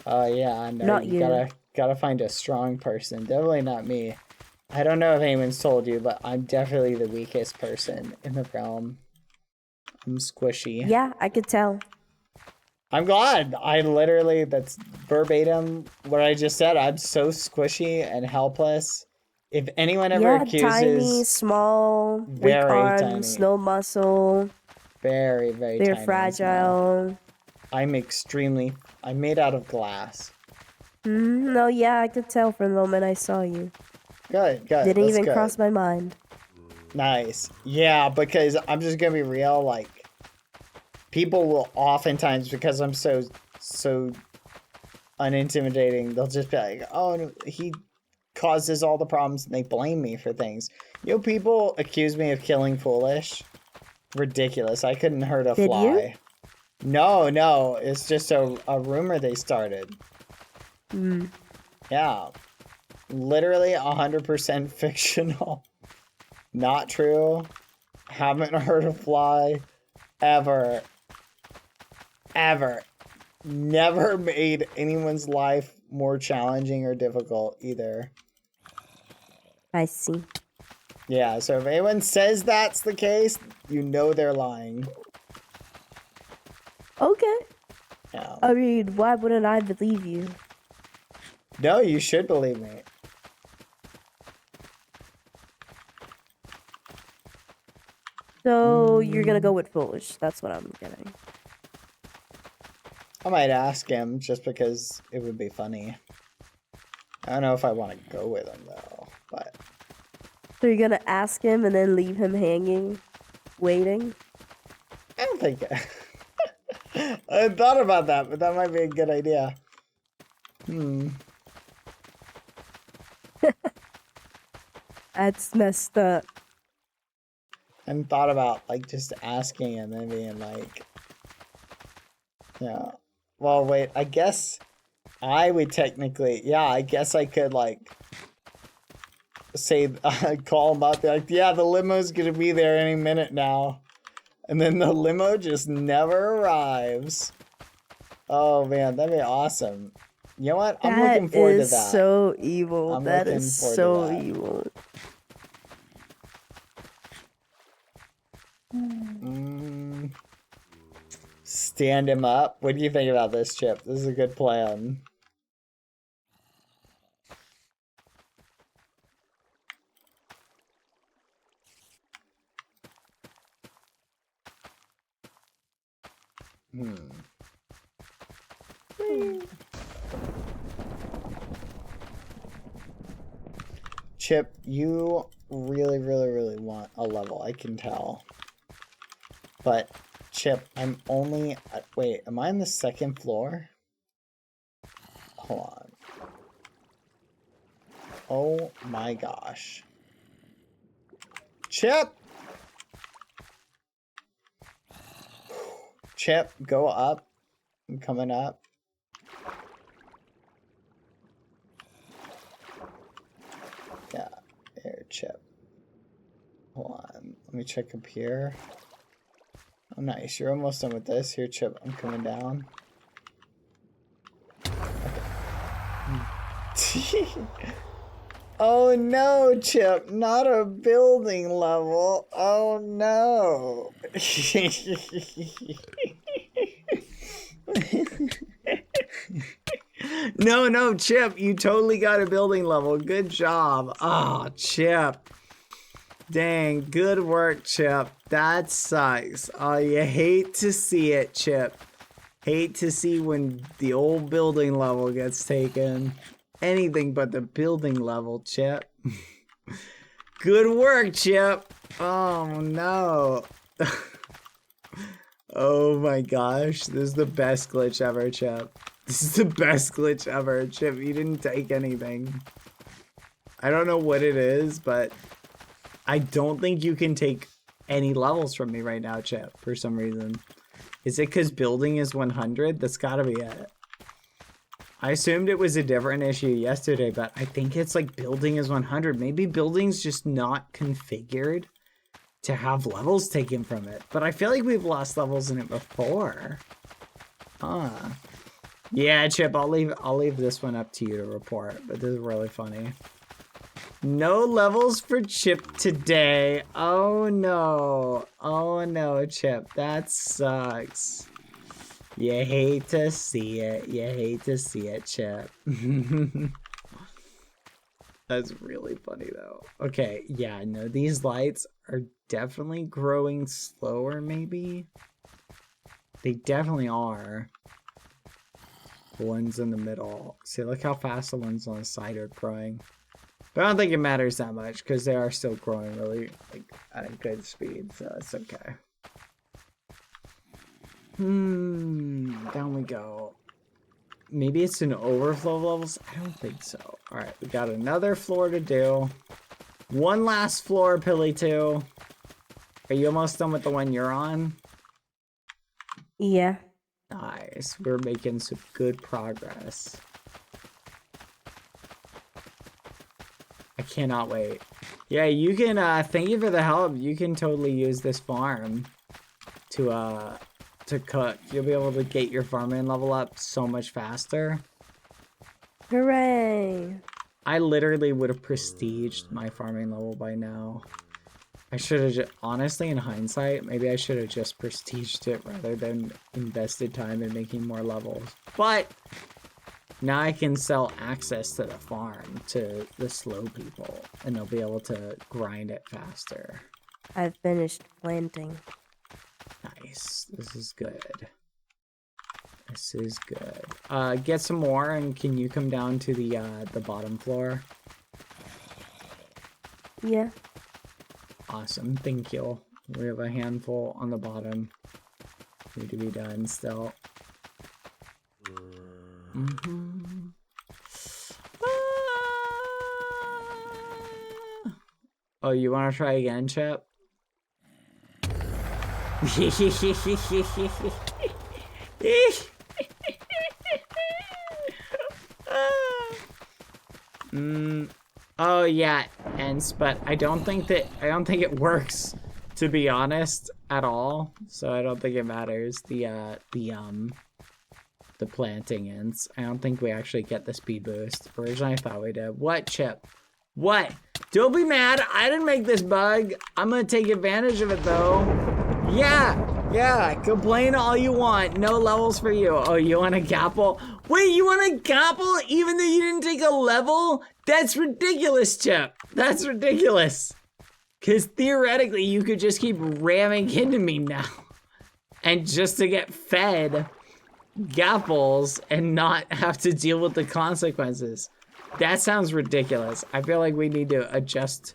Oh yeah, I know. Not you. Gotta find a strong person. Definitely not me. I don't know if anyone's told you, but I'm definitely the weakest person in the realm. I'm squishy. Yeah, I could tell. I'm glad. That's verbatim what I just said. I'm so squishy and helpless. If anyone ever Yeah, accuses... tiny, small, weak Very arms, tiny. no muscle. Very, very They're tiny and small. fragile. I'm made out of glass. No, yeah, I could tell from the moment I saw you. Good. Didn't That's even good. cross my mind. Nice. Yeah, because I'm just gonna be real, like, people will oftentimes, because I'm so unintimidating, they'll just be like, oh, no, he causes all the problems, and they blame me for things. You know, people accuse me of killing Foolish. Ridiculous. I couldn't hurt a Did fly. you? No, it's just a rumor they started. Hmm. Yeah. Literally 100% fictional. Not true. Haven't hurt a fly. Ever. Never made anyone's life more challenging or difficult either. I see. Yeah, so if anyone says that's the case, you know they're lying. Okay. Yeah. I mean, why wouldn't I believe you? No, you should believe me. So you're gonna go with Foolish. That's what I'm getting. I might ask him just because it would be funny. I don't know if I want to go with him though, but So you're gonna ask him and then leave him hanging, waiting? I don't think I hadn't thought about that, but that might be a good idea. That's messed up. I hadn't thought about, like, just asking and then being like, yeah. Well, wait, I guess I would technically, yeah, I guess I could, like, say, call him up, be like, yeah, the limo's gonna be there any minute now. And then the limo just never arrives. Oh, man, that'd be awesome. You know what? I'm looking forward to that. That is so evil. I'm That looking is forward to so that. evil. Stand him up. What do you think about this, Chip? This is a good plan. Chip, you really, really, really want a level, I can tell. But, Chip, I'm only... wait, am I on the second floor? Hold on. Oh my gosh. Chip! Chip, go up. I'm coming up. Yeah, here, Chip. Hold on. Let me check up here. Oh, nice. You're almost done with this. Here, Chip. I'm coming down. Okay. Oh no, Chip. Not a building level. Oh no. No, Chip, you totally got a building level. Good job. Oh, Chip. Dang, good work, Chip. That sucks. Oh, you hate to see it, Chip. Hate to see when the old building level gets taken. Anything but the building level, Chip. Good work, Chip. Oh, no. Oh my gosh. This is the best glitch ever, Chip. This is the best glitch ever. Chip, you didn't take anything. I don't know what it is, but I don't think you can take any levels from me right now, Chip, for some reason. Is it because building is 100? That's gotta be it. I assumed it was a different issue yesterday, but I think it's like building is 100. Maybe building's just not configured to have levels taken from it. But I feel like we've lost levels in it before. Huh. Yeah, Chip, I'll leave this one up to you to report, but this is really funny. No levels for Chip today. Oh no. Oh no, Chip. That sucks. You hate to see it. You hate to see it, Chip. That's really funny though. Okay, yeah, no, these lights are definitely growing slower, maybe. They definitely are. The ones in the middle. See, look how fast the ones on the side are growing. But I don't think it matters that much because they are still growing really like at a good speed, so it's okay. Down we go. Maybe it's an overflow of levels? I don't think so. Alright, we got another floor to do. One last floor, Pilly 2. Are you almost done with the one you're on? Yeah. Nice. We're making some good progress. I cannot wait. Yeah, you can, thank you for the help. You can totally use this farm to cook. You'll be able to get your farming level up so much faster. Hooray! I literally would have prestiged my farming level by now. I should have just, honestly, in hindsight, maybe I should have just prestiged it rather than invested time in making more levels. But now I can sell access to the farm to the slow people, and they'll be able to grind it faster. I've finished planting. Nice. This is good. This is good. Get some more, and can you come down to the bottom floor? Yeah. Awesome. Thank you. We have a handful on the bottom. Need to be done still. Oh, you want to try again, Chip? Oh yeah, Ents, but I don't think it works, to be honest, at all. So I don't think it matters. The planting Ents. I don't think we actually get the speed boost. Originally I thought we did. What, Chip? What? Don't be mad. I didn't make this bug. I'm gonna take advantage of it though. Yeah, complain all you want. No levels for you. Oh, you want a gapple? Wait, you want a gapple even though you didn't take a level? That's ridiculous, Chip. That's ridiculous. Because theoretically, you could just keep ramming into me now. and just to get fed gapples and not have to deal with the consequences. That sounds ridiculous. I feel like we need to adjust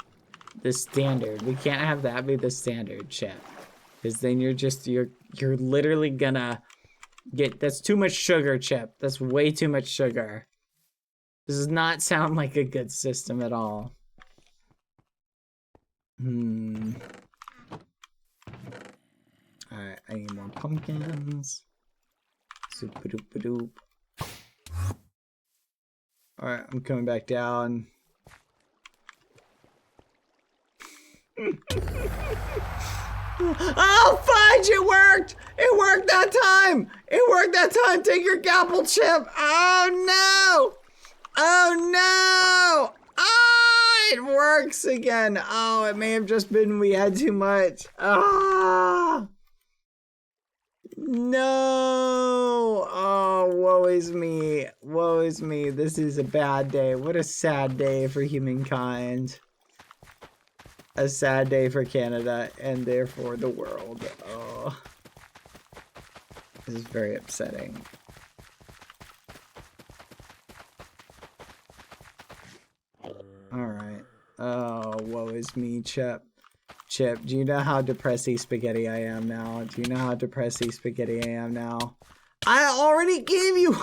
the standard. We can't have that be the standard, Chip. Because then you're literally gonna get, that's too much sugar, Chip. That's way too much sugar. This does not sound like a good system at all. Alright, I need more pumpkins. Soup-a-doop-a-doop. Alright, I'm coming back down. Oh, fudge! It worked! It worked that time! It worked that time! Take your gapple, Chip! Oh, no! Oh, no! Ah! It works again! Oh, it may have just been we had too much. Ah! No! Oh, woe is me. Woe is me. This is a bad day. What a sad day for humankind. A sad day for Canada and therefore the world. Oh. This is very upsetting. Alright. Oh, woe is me, Chip. Chip, do you know how depressy spaghetti I am now? Do you know how depressy spaghetti I am now? I already gave you.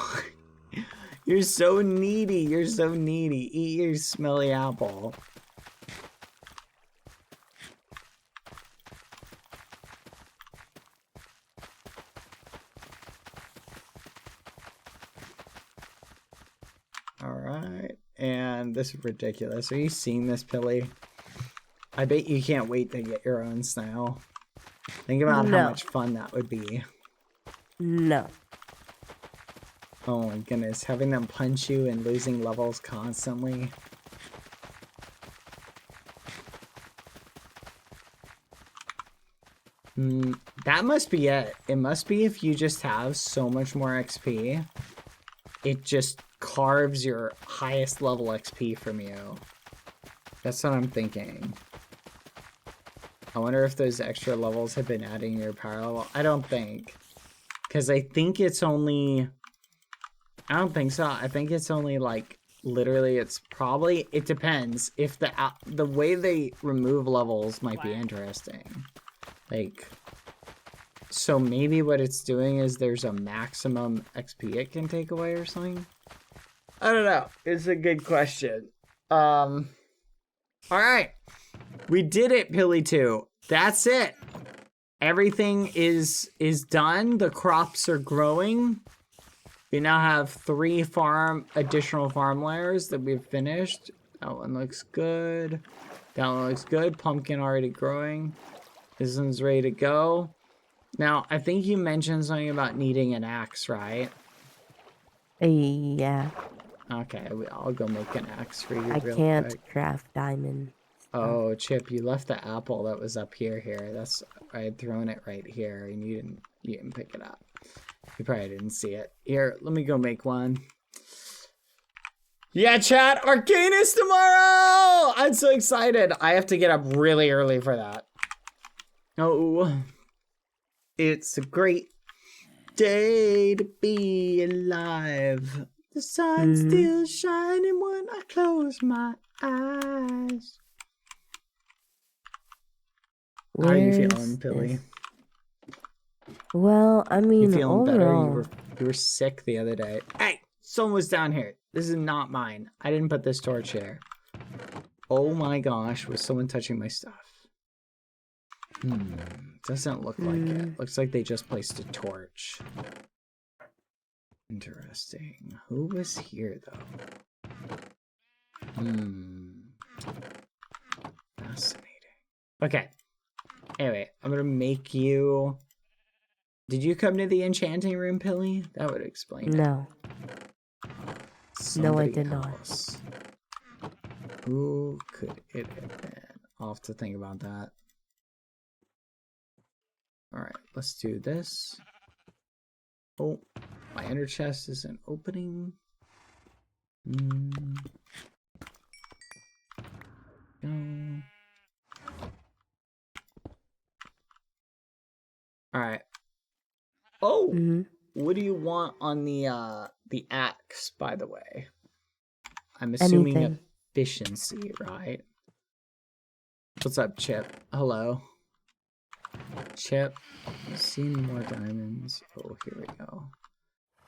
You're so needy. You're so needy. Eat your smelly apple. Alright. And this is ridiculous. Are you seeing this, Pilly? I bet you can't wait to get your own snail. Think about how much fun that would be. No. Oh my goodness, having them punch you and losing levels constantly. That must be it. It must be if you just have so much more XP, it just carves your highest level XP from you. That's what I'm thinking. I wonder if those extra levels have been adding your power level. I don't think. Because I think it's only... I don't think so. I think it's only like... Literally, it's probably... It depends. If the way they remove levels might be interesting. Like... So maybe what it's doing is there's a maximum XP it can take away or something? I don't know. It's a good question. Alright. We did it, Pilly 2. That's it. Everything is done. The crops are growing. We now have 3 additional farm layers that we've finished. That one looks good. That one looks good. Pumpkin already growing. This one's ready to go. Now, I think you mentioned something about needing an axe, right? Yeah. Okay, I'll go make an axe for you I real can't quick. craft diamond. Oh, Chip, you left the apple that was up here. That's, I had thrown it right here, and you didn't pick it up. You probably didn't see it. Here, let me go make one. Yeah, chat, Arcanus tomorrow! I'm so excited. I have to get up really early for that. Oh, it's a great day to be alive. The sun's still shining when I close my eyes. How are you feeling, Billy? Well, I mean, You feeling better? overall, You were sick the other day. Hey, someone was down here. This is not mine. I didn't put this torch here. Oh my gosh, was someone touching my stuff? Doesn't look like it. Looks like they just placed a torch. Interesting. Who was here, though? Fascinating. Okay. Anyway, I'm gonna make you... Did you come to the enchanting room, Pilly? That would explain it. no. No, I did Somebody not. else. Who could it have been? I'll have to think about that. Alright, let's do this. Oh, my inner chest isn't opening. No. Alright. Oh, Mm-hmm. what do you want on the axe, by the way? I'm assuming Anything. efficiency, right? What's up, Chip? Hello. Chip, seen more diamonds. Oh, here we go.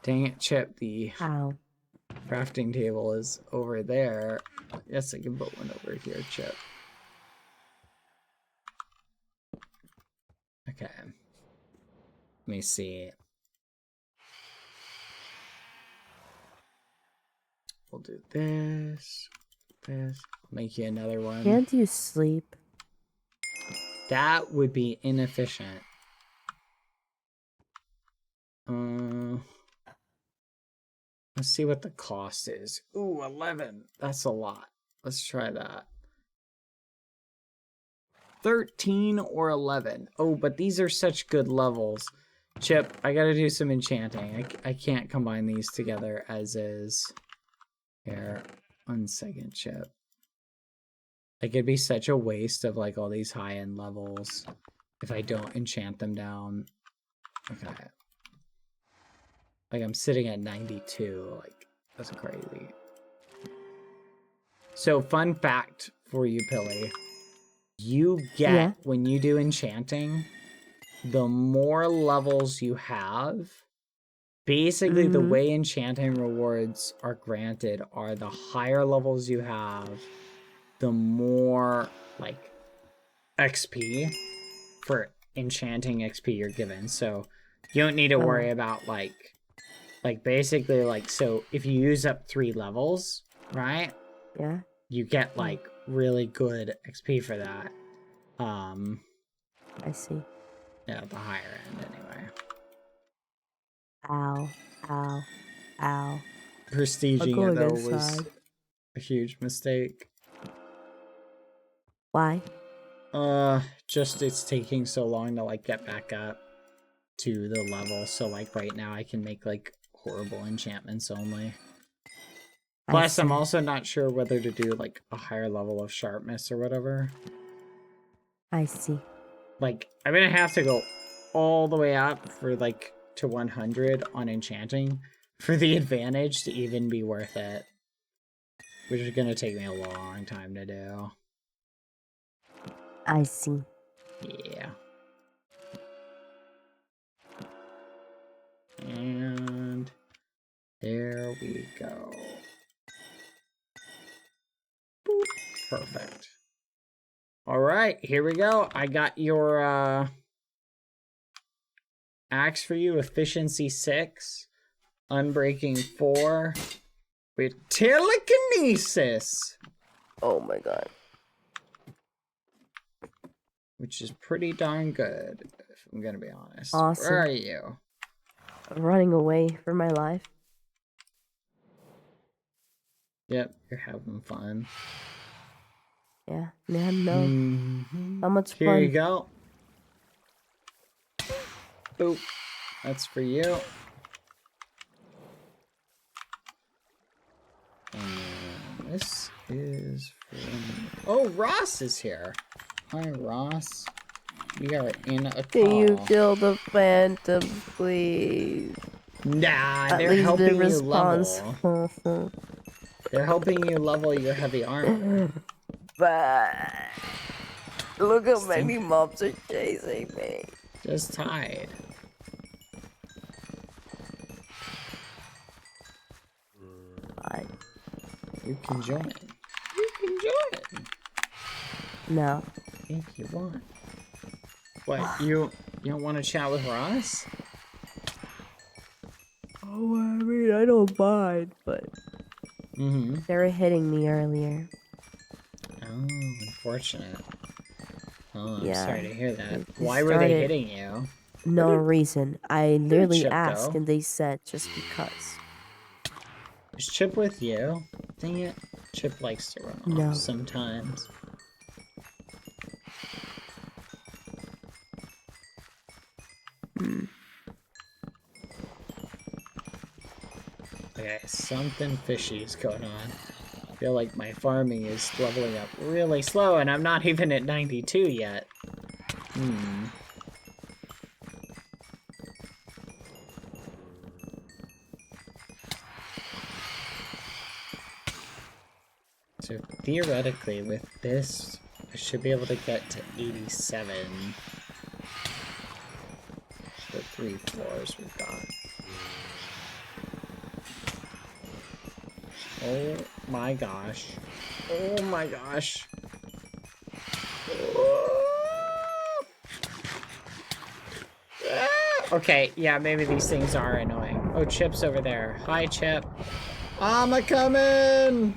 Dang it, Chip, the Ow. crafting table is over there. Yes, I can put one over here, Chip. Okay. Let me see. We'll do this. This. I'll make you another one. Can't you sleep? That would be inefficient. Let's see what the cost is. Ooh, 11. That's a lot. Let's try that. 13 or 11. Oh, but these are such good levels. Chip, I gotta do some enchanting. I can't combine these together as is. Here, 1 second, Chip. Like, it'd be such a waste of, like, all these high-end levels if I don't enchant them down. Okay. Like, I'm sitting at 92. Like, that's crazy. So, fun fact for you, Pilly. You get, when you do enchanting, the more levels you have, basically the way enchanting rewards are granted are the higher levels you have, the more, like, XP for enchanting XP you're given. So, you don't need to worry about, like basically, like, so if you use up 3 levels, right? Yeah. You get, like, really good XP for that. I see. Yeah, the higher end, anyway. Ow. Ow. Ow. Prestiging it, though, was inside. a huge mistake. Why? Just it's taking so long to, like, get back up to the level. So, like, right now I can make, like, horrible enchantments only. Plus, I'm also not sure whether to do, like, a higher level of sharpness or whatever. I see. Like, I'm gonna have to go all the way up for, like, to 100 on enchanting for the advantage to even be worth it. Which is gonna take me a long time to do. I see. Yeah. And there we go. Boop. Perfect. All right, here we go. I got your axe for you, efficiency 6, unbreaking 4, with telekinesis, Oh my god. which is pretty darn good, if I'm gonna be honest. Awesome. Where are you? I'm running away for my life. Yep, you're having fun. Yeah. Man, no. How much Here fun? you go. Boop. That's for you. And this is for me. Oh, Ross is here. Hi, Ross. We are in a Can you call. kill the phantom, please? Nah, At they're least helping it you responds. level. They're helping you level your heavy armor. But look how many mobs are chasing me. Just hide. You can join. You can join. No. If you want. What, you don't want to chat with Ross? Oh, I mean, I don't mind, but they were hitting me earlier. Oh, unfortunate. Oh, I'm Yeah, sorry to hear that. they Why were they started- hitting you? No reason. I literally Chip, asked, though. and they said just because. Is Chip with you? Dang it. Chip likes to run off No. sometimes. Okay, something fishy is going on. I feel like my farming is leveling up really slow, and I'm not even at 92 yet. So theoretically, with this, I should be able to get to 87. The 3 floors we've got. Oh my gosh. Oh my gosh. Okay, yeah, maybe these things are annoying. Oh, Chip's over there. Hi, Chip. I'm a-coming!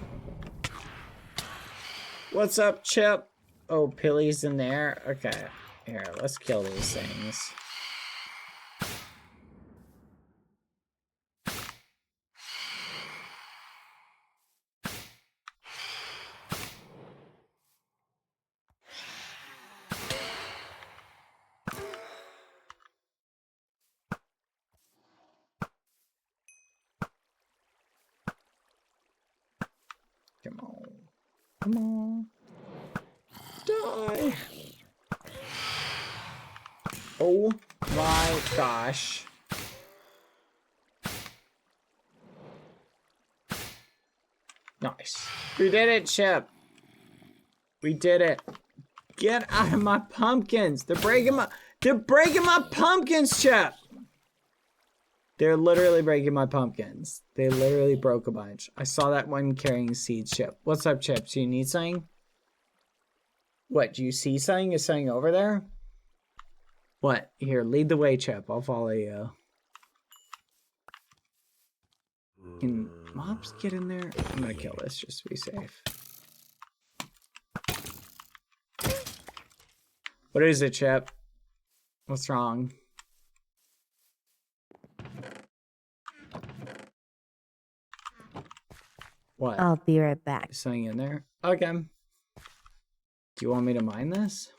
What's up, Chip? Oh, Pilly's in there? Okay. Here, let's kill these things. Come on. Come on. Die! Oh my gosh. Nice. We did it, Chip. We did it. Get out of my pumpkins. They're breaking my pumpkins, Chip. They're literally breaking my pumpkins. They literally broke a bunch. I saw that one carrying seeds, Chip. What's up, Chip? Do you need something? What, do you see something? Is something over there? What? Here, lead the way, Chip. I'll follow you. Can mobs get in there? I'm gonna kill this just to be safe. What is it, Chip? What's wrong? What? I'll be right back. Is something in there? Okay. Do you want me to mine this?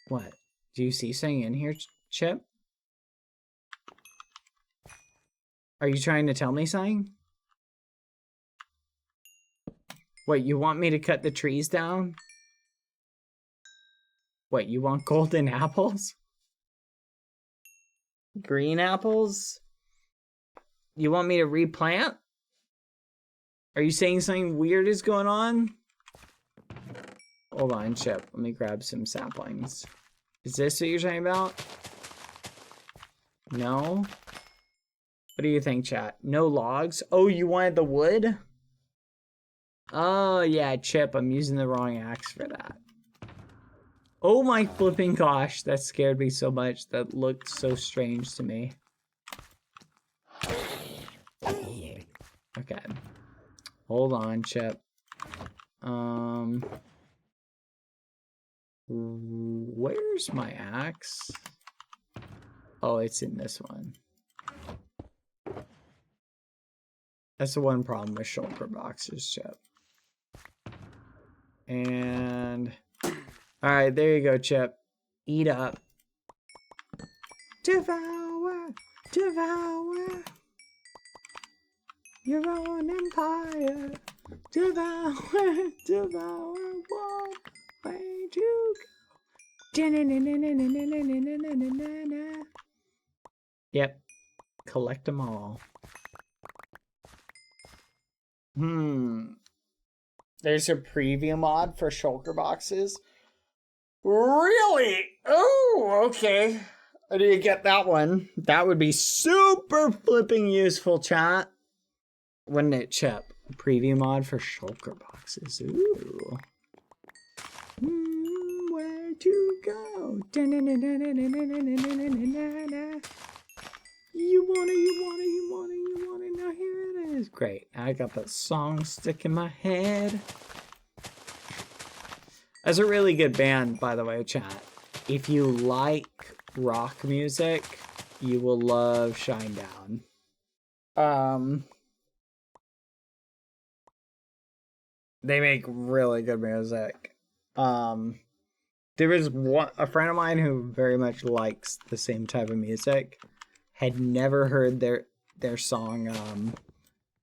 What? Do you see something in here, Chip? Are you trying to tell me something? What, you want me to cut the trees down? What, you want golden apples? Green apples? You want me to replant? Are you saying something weird is going on? Hold on, Chip. Let me grab some saplings. Is this what you're talking about? No? What do you think, chat? No logs? Oh, you wanted the wood? Oh, yeah, Chip. I'm using the wrong axe for that. Oh my flipping gosh. That scared me so much. That looked so strange to me. Okay. Hold on, Chip. Where's my axe? Oh, it's in this one. That's the one problem with shulker boxes, Chip. And alright, there you go, Chip. Eat up. Devour! Devour! Your own empire! Devour! Devour! What way to go? Yep. Collect them all. There's a preview mod for shulker boxes. Really? Oh, okay. I need to get that one. That would be super flipping useful, chat. Wouldn't it, Chip? Preview mod for shulker boxes. Ooh. Where to go? You want it, now here it is. Great, I got that song stuck in my head. That's a really good band, by the way, chat. If you like rock music, you will love Shinedown. They make really good music. There was a friend of mine who very much likes the same type of music. Had never heard their song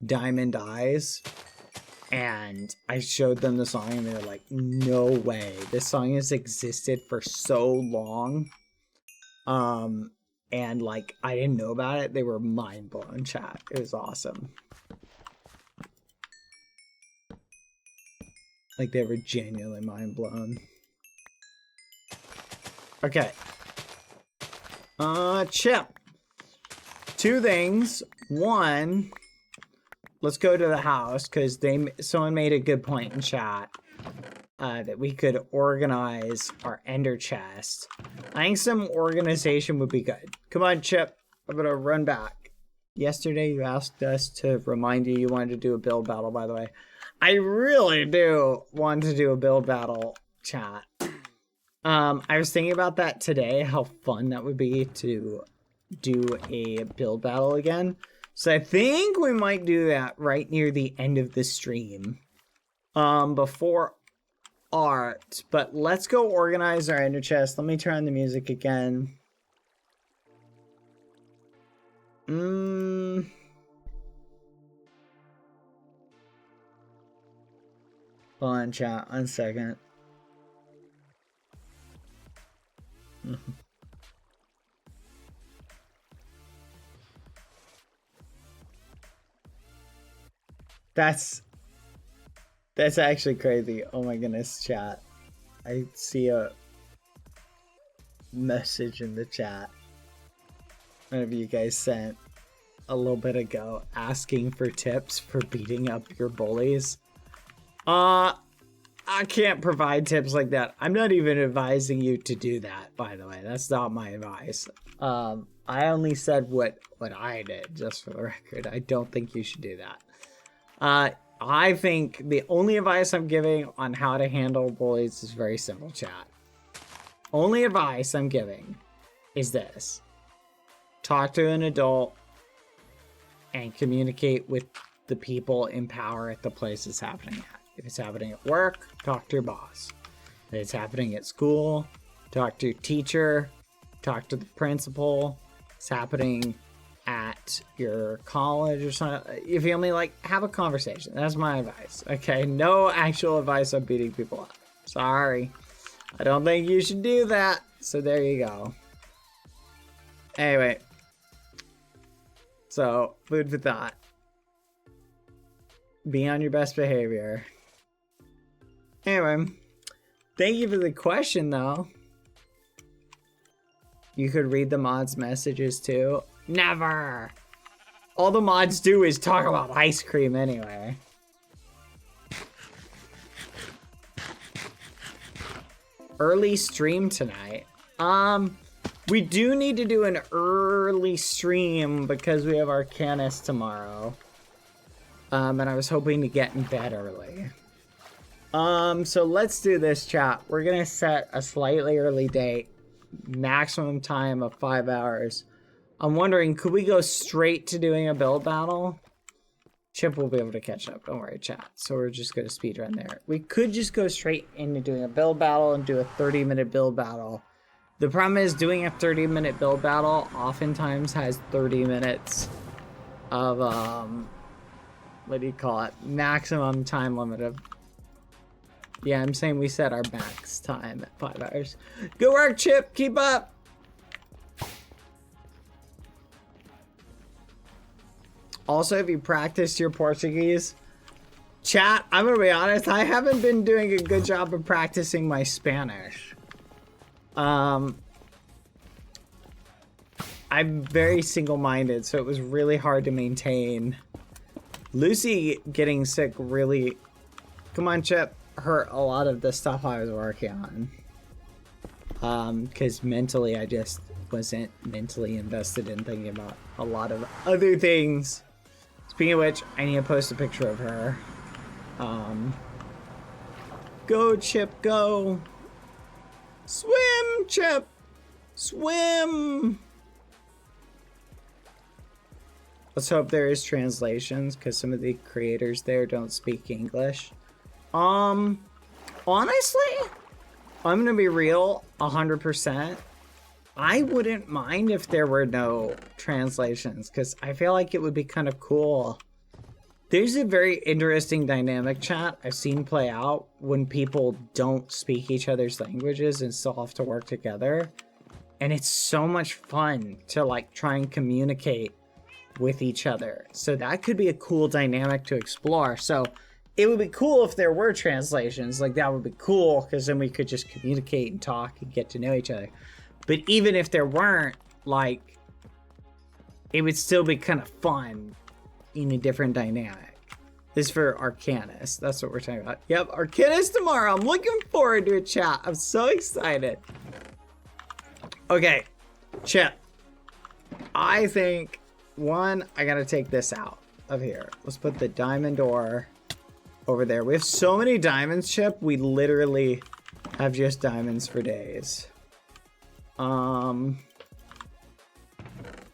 Diamond Eyes, and I showed them the song and they were like, no way, this song has existed for so long, and like I didn't know about it. They were mind blown, chat. It was awesome. Like they were genuinely mind blown. Okay. Chip. Two things. One, let's go to the house because someone made a good point in chat that we could organize our ender chest. I think some organization would be good. Come on, Chip. I'm gonna run back. Yesterday you asked us to remind you wanted to do a build battle, by the way. I really do want to do a build battle, chat. I was thinking about that today, how fun that would be to do a build battle again. So I think we might do that right near the end of the stream. Before art. But let's go organize our ender chest. Let me turn on the music again. Hold on, chat. 1 second. That's actually crazy. Oh my goodness, chat. I see a message in the chat. One of you guys sent a little bit ago asking for tips for beating up your bullies. I can't provide tips like that. I'm not even advising you to do that, by the way. That's not my advice. I only said what I did, just for the record. I don't think you should do that. I think the only advice I'm giving on how to handle bullies is very simple, chat. Only advice I'm giving is this. Talk to an adult and communicate with the people in power at the place it's happening at. If it's happening at work, talk to your boss. If it's happening at school, talk to your teacher, talk to the principal. It's happening at your college or something. If you only have a conversation. That's my advice. Okay, no actual advice on beating people up. Sorry. I don't think you should do that. So there you go. Anyway. So, food for thought. Be on your best behavior. Anyway, thank you for the question, though. You could read the mods' messages, too. Never! All the mods do is talk about ice cream anyway. Early stream tonight. We do need to do an early stream because we have Arcanus tomorrow. And I was hoping to get in bed early. So let's do this, chat. We're gonna set a slightly early date. Maximum time of 5 hours. I'm wondering, could we go straight to doing a build battle? Chip will be able to catch up. Don't worry, chat. So we're just gonna speedrun there. We could just go straight into doing a build battle and do a 30-minute build battle. The problem is doing a 30-minute build battle oftentimes has 30 minutes of, what do you call it? Maximum time limit of... Yeah, I'm saying we set our max time at 5 hours. Good work, Chip. Keep up. Also, if you practiced your Portuguese, chat, I'm gonna be honest, I haven't been doing a good job of practicing my Spanish. I'm very single-minded, so it was really hard to maintain. Lucy getting sick really, come on, Chip, hurt a lot of the stuff I was working on. Because mentally, I just wasn't mentally invested in thinking about a lot of other things. Speaking of which, I need to post a picture of her. Go, Chip, go. Swim, Chip. Swim. Let's hope there is translations, because some of the creators there don't speak English. Honestly, I'm gonna be real, 100%. I wouldn't mind if there were no translations, because I feel like it would be kind of cool. There's a very interesting dynamic, chat, I've seen play out when people don't speak each other's languages and still have to work together. And it's so much fun to try and communicate with each other. So that could be a cool dynamic to explore. So it would be cool if there were translations. Like, that would be cool, because then we could just communicate and talk and get to know each other. But even if there weren't, like, it would still be kind of fun in a different dynamic. This is for Arcanus. That's what we're talking about. Yep, Arcanus tomorrow. I'm looking forward to a chat. I'm so excited. Okay, Chip. I think, one, I gotta take this out of here. Let's put the diamond ore over there. We have so many diamonds, Chip. We literally have just diamonds for days.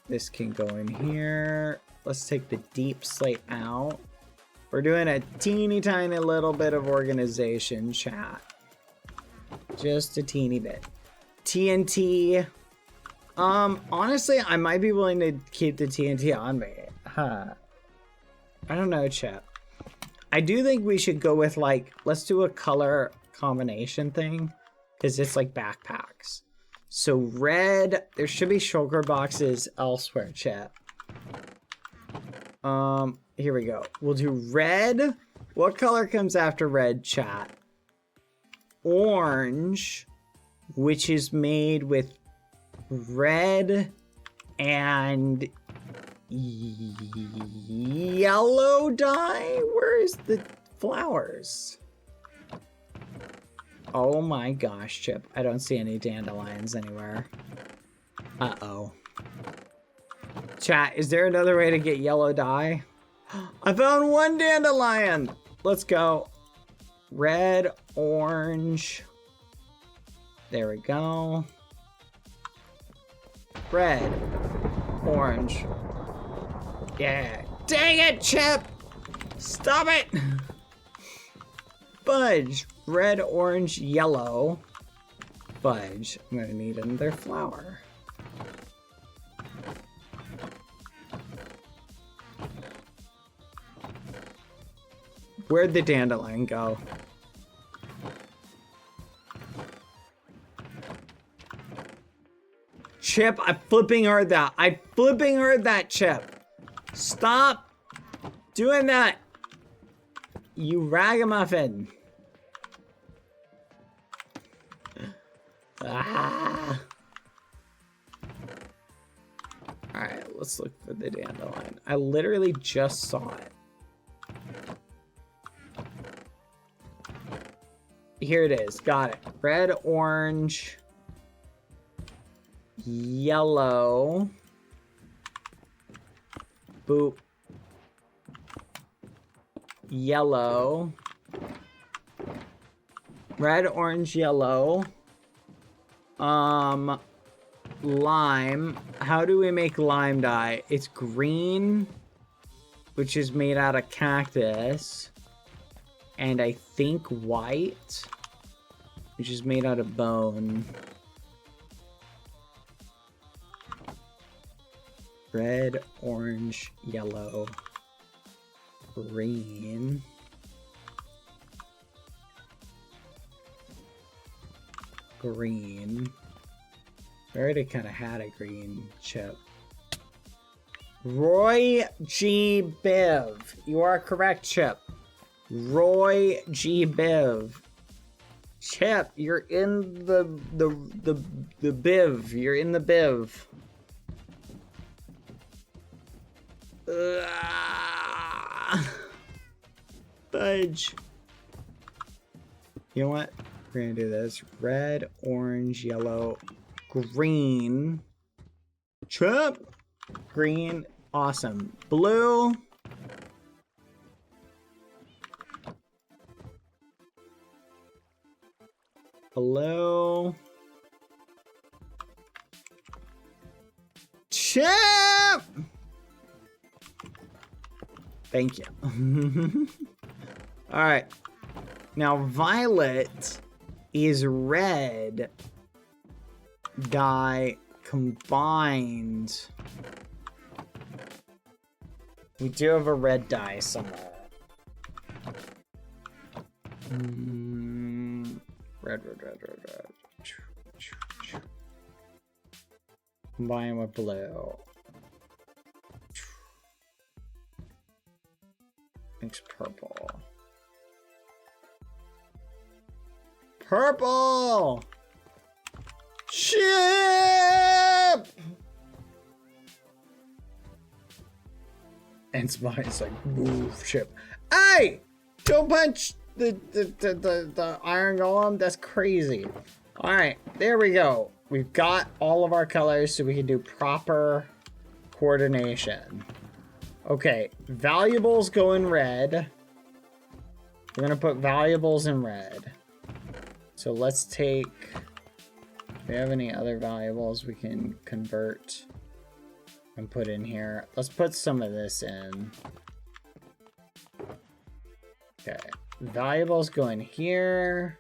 This can go in here. Let's take the deep slate out. We're doing a teeny tiny little bit of organization, chat. Just a teeny bit. TNT. Honestly, I might be willing to keep the TNT on me. Huh. I don't know, chat. I do think we should go with, like, let's do a color combination thing. Because it's like backpacks. So red, there should be shulker boxes elsewhere, chat. Here we go. We'll do red. What color comes after red, chat? Orange, which is made with red and yellow dye. Where is the flowers? Oh my gosh, Chip. I don't see any dandelions anywhere. Uh-oh. Chat, is there another way to get yellow dye? I found one dandelion! Let's go. Red, orange. There we go. Red, orange. Yeah. Dang it, Chip! Stop it! Fudge. Red, orange, yellow. Fudge. I'm gonna need another flower. Where'd the dandelion go? Chip, I flipping heard that. I flipping heard that, Chip. Stop doing that. You ragamuffin. Ah. Alright, let's look for the dandelion. I literally just saw it. Here it is. Got it. Red, orange, yellow. Boop. Yellow. Red, orange, yellow. Lime. How do we make lime dye? It's green, which is made out of cactus. And I think white, which is made out of bone. Red, orange, yellow, green. Green. I already kind of had a green chip. Roy G. Biv. You are correct, Chip. Roy G. Biv. Chip, you're in the Biv. You're in the Biv. Fudge. You know what? We're gonna do this. Red, orange, yellow, green. Chip. Green. Awesome. Blue. Hello. Chip! Thank you. Alright. Now, violet is red dye combined. We do have a red dye somewhere. Red. Combine with blue. Makes purple. Purple! Ship! And Spy's like, move, ship. Hey! Don't punch the iron golem. That's crazy. Alright, there we go. We've got all of our colors so we can do proper coordination. Okay, valuables go in red. We're gonna put valuables in red. So let's take... Do we have any other valuables we can convert and put in here? Let's put some of this in. Okay, valuables go in here.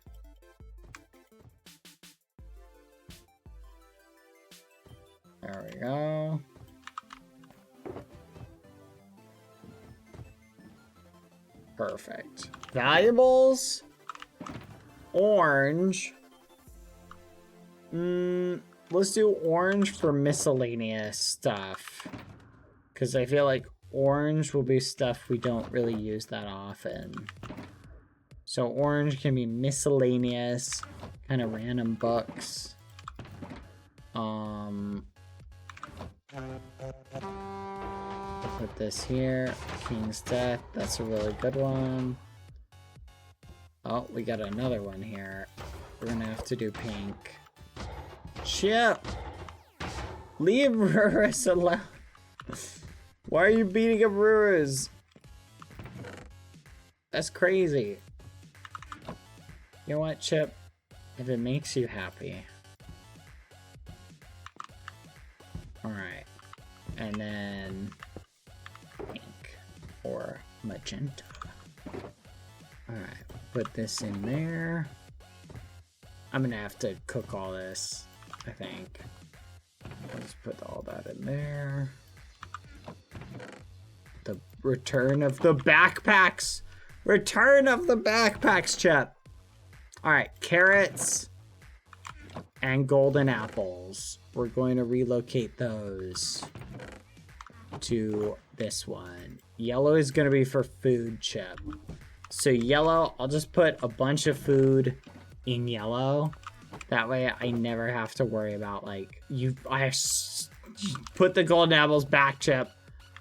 There we go. Perfect. Valuables. Orange. Let's do orange for miscellaneous stuff. Because I feel like orange will be stuff we don't really use that often. So orange can be miscellaneous, kind of random books. Put this here. King's Death. That's a really good one. Oh, we got another one here. We're gonna have to do pink. Chip! Leave Rurus alone. Why are you beating up Rurus? That's crazy. You know what, Chip? If it makes you happy. Alright. And then pink or magenta. Alright, put this in there. I'm gonna have to cook all this, I think. Let's put all that in there. The return of the backpacks! Return of the backpacks, Chip! Alright, carrots and golden apples. We're going to relocate those to this one. Yellow is going to be for food, Chip. So yellow, I'll just put a bunch of food in yellow. That way I never have to worry about, like, put the golden apples back, Chip.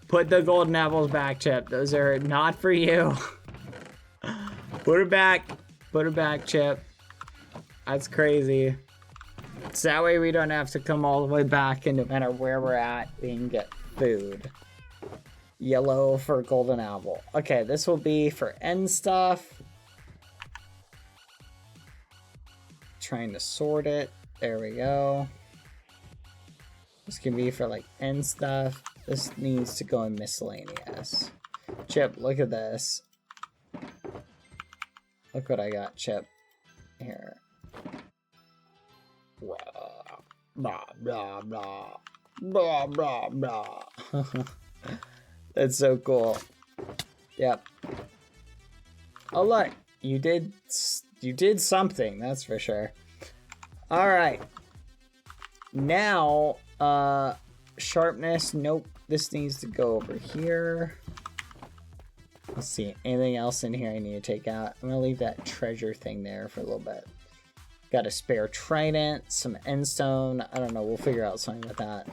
Put the golden apples back, Chip. Those are not for you. Put it back. Put it back, Chip. That's crazy. So that way we don't have to come all the way back, and no matter where we're at, we can get food. Yellow for golden apple. Okay, this will be for end stuff. Trying to sort it. There we go. This can be for like end stuff. This needs to go in miscellaneous. Chip, look at this. Look what I got, Chip. Here. Blah, blah, blah. Blah, blah, blah. That's so cool. Yep. Oh, look. You did something, that's for sure. Alright. Now, sharpness. Nope. This needs to go over here. Let's see. Anything else in here I need to take out? I'm gonna leave that treasure thing there for a little bit. Got a spare trident, some endstone. I don't know. We'll figure out something with that.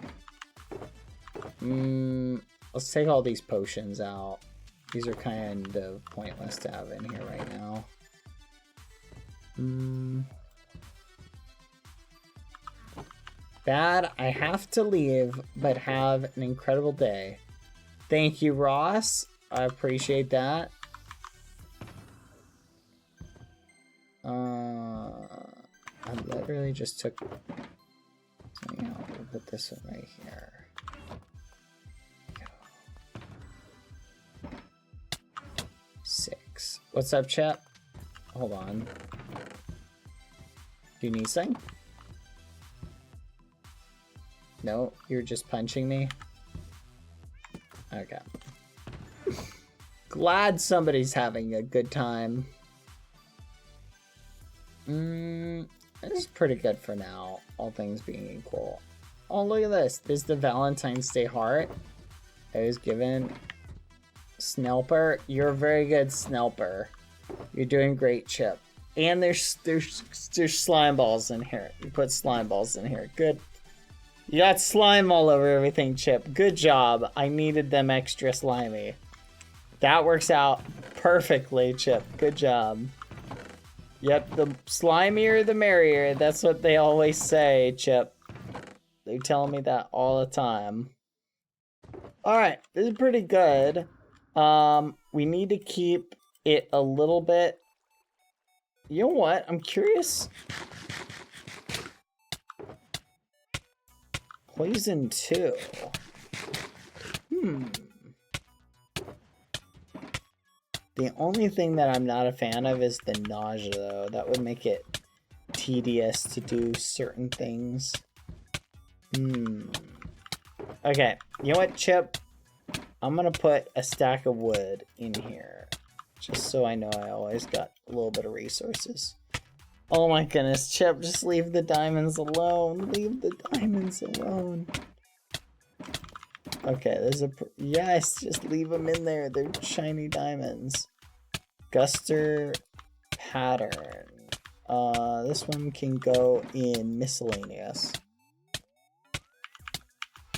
Let's take all these potions out. These are kind of pointless to have in here right now. Bad, I have to leave, but have an incredible day. Thank you, Ross. I appreciate that. I literally just took something out. We'll put this one right here. Go. 6. What's up, chat? Hold on. Do you need something? No, you're just punching me? Okay. Glad somebody's having a good time. This is pretty good for now, all things being equal. Oh, look at this. This is the Valentine's Day heart I was given. Snelper, you're a very good Snelper. You're doing great, Chip. And there's slime balls in here. You put slime balls in here. Good. You got slime all over everything, Chip. Good job. I needed them extra slimy. That works out perfectly, Chip. Good job. Yep, the slimier the merrier. That's what they always say, Chip. They tell me that all the time. Alright, this is pretty good. We need to keep it a little bit. You know what? I'm curious. Poison 2. The only thing that I'm not a fan of is the nausea, though. That would make it tedious to do certain things. Okay, you know what, Chip? I'm gonna put a stack of wood in here. Just so I know I always got a little bit of resources. Oh my goodness, Chip, just leave the diamonds alone. Leave the diamonds alone. Okay, there's a... Yes, just leave them in there. They're shiny diamonds. Guster pattern. This one can go in miscellaneous.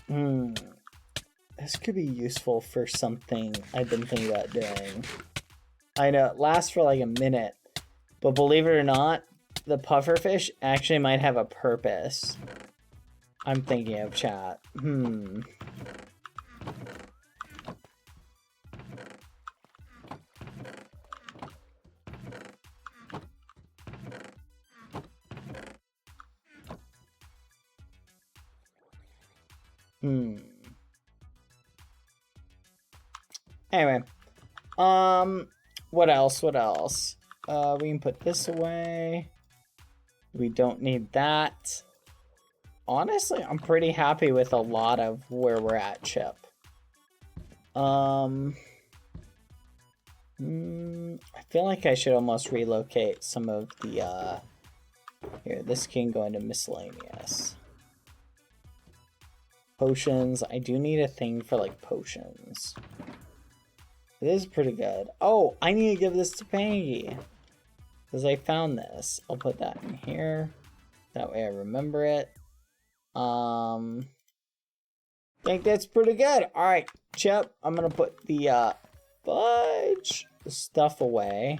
This could be useful for something I've been thinking about doing. I know, it lasts for like a minute. But believe it or not, the pufferfish actually might have a purpose. I'm thinking of, chat. Anyway. What else? What else? We can put this away. We don't need that. Honestly, I'm pretty happy with a lot of where we're at, Chip. I feel like I should almost relocate some of the, here, this can go into miscellaneous. Potions. I do need a thing for, like, potions. This is pretty good. Oh, I need to give this to Peggy. Because I found this. I'll put that in here. That way I remember it. Think that's pretty good. Alright, Chip. I'm going to put the, fudge stuff away.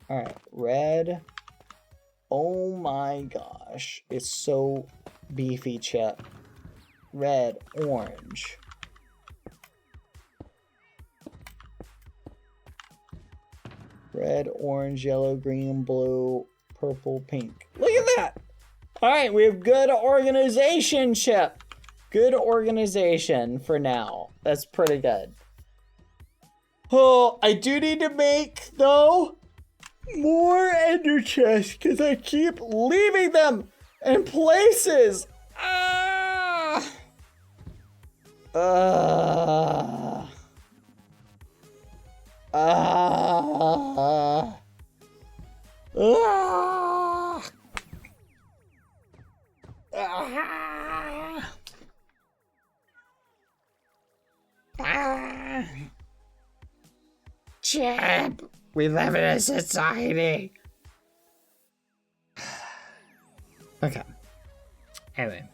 Alright, red. Oh my gosh. It's so beefy, Chip. Red, orange. Red, orange, yellow, green, blue, purple, pink. Look at that! Alright, we have good organization, Chip. Good organization for now. That's pretty good. Oh, I do need to make, though, more ender chests, because I keep leaving them in places. Chip, we live in a society. Okay. Anyway,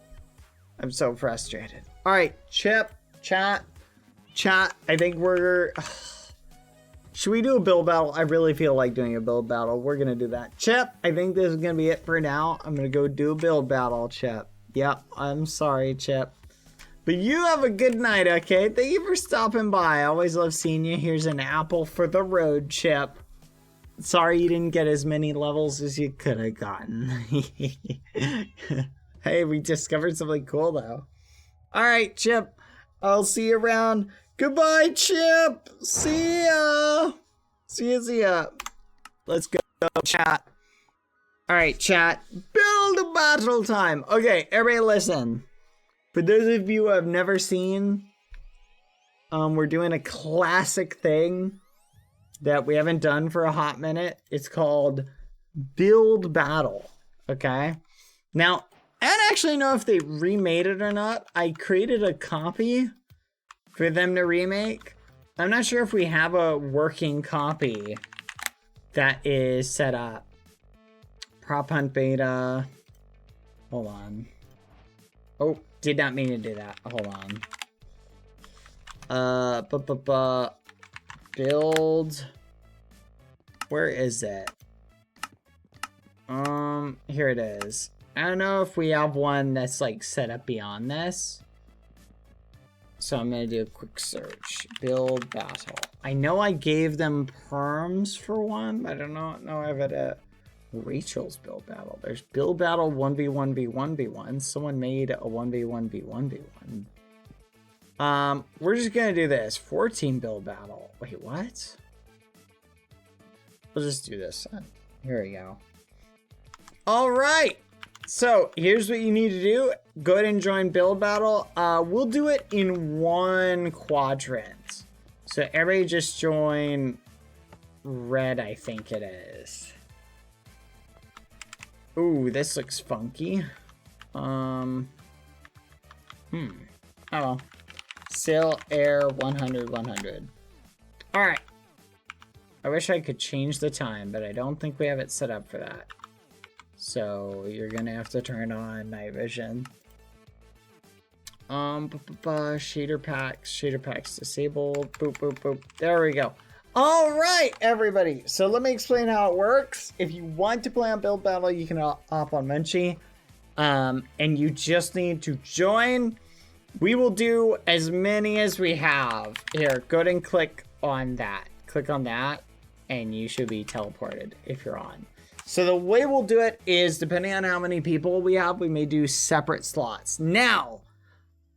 I'm so frustrated. All right, Chip, chat. I think we're. Should we do a build battle? I really feel like doing a build battle. We're gonna do that. Chip, I think this is gonna be it for now. I'm gonna go do a build battle, Chip. Yep, I'm sorry, Chip. But you have a good night, okay? Thank you for stopping by. I always love seeing you. Here's an apple for the road, Chip. Sorry you didn't get as many levels as you could have gotten. Hey, we discovered something cool, though. All right, Chip. I'll see you around. Goodbye, Chip. See ya. See ya. Let's go, chat. All right, chat. Build a battle time. Okay, everybody listen. For those of you who have never seen, we're doing a classic thing that we haven't done for a hot minute. It's called Build Battle, okay? Now, I don't actually know if they remade it or not. I created a copy for them to remake. I'm not sure if we have a working copy that is set up. Prop hunt beta. Hold on. Oh, did not mean to do that. Hold on. Build. Where is it? Here it is. I don't know if we have one that's like set up beyond this. So I'm gonna do a quick search. Build battle. I know I gave them perms for one, but I don't know if it Rachel's build battle. There's build battle 1v1v1v1. Someone made a 1v1v1v1. We're just gonna do this. 14 build battle. Wait, what? We'll just do this then. Here we go. All right. So here's what you need to do. Go ahead and join build battle. We'll do it in one quadrant. So everybody just join red, I think it is. Ooh, this looks funky. Oh well. Sail air 100 100. All right. I wish I could change the time, but I don't think we have it set up for that. So you're gonna have to turn on night vision. Shader packs disabled. Boop boop boop. There we go. All right, everybody. So let me explain how it works. If you want to play on build battle, you can hop on Munchie, and you just need to join. We will do as many as we have. Here, go ahead and click on that. Click on that, and you should be teleported if you're on. So the way we'll do it is, depending on how many people we have, we may do separate slots. Now,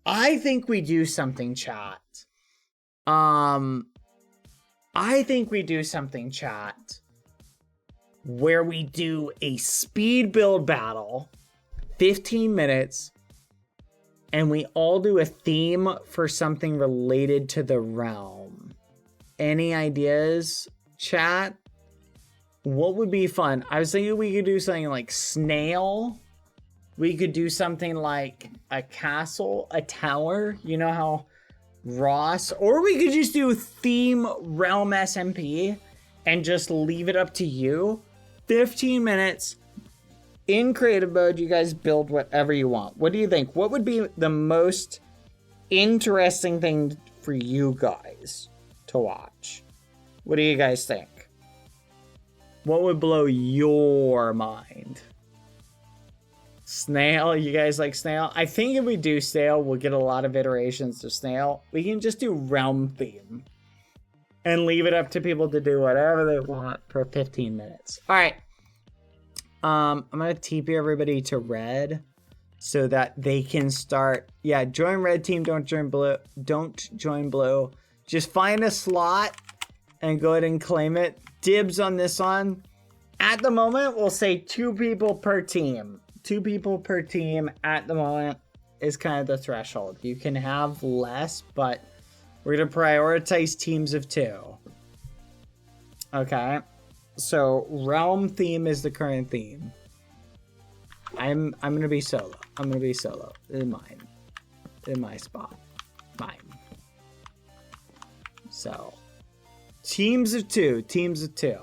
I think we do something, chat. I think we do something, chat, where we do a speed build battle, 15 minutes, and we all do a theme for something related to the realm. Any ideas, chat? What would be fun? I was thinking we could do something like snail. We could do something like a castle, a tower. You know how Ross, or we could just do theme realm SMP and just leave it up to you. 15 minutes in creative mode. You guys build whatever you want. What do you think? What would be the most interesting thing for you guys to watch? What do you guys think? What would blow your mind? Snail? You guys like snail? I think if we do snail, we'll get a lot of iterations of snail. We can just do realm theme and leave it up to people to do whatever they want for 15 minutes. All right. I'm going to TP everybody to red so that they can start. Yeah, join red team. Don't join blue. Don't join blue. Just find a slot and go ahead and claim it. Dibs on this one. At the moment, we'll say 2 people per team. 2 people per team at the moment is kind of the threshold. You can have less, but we're going to prioritize teams of 2. Okay. So realm theme is the current theme. I'm going to be solo. I'm going to be solo. In mine. In my spot. Mine. So teams of 2. Teams of 2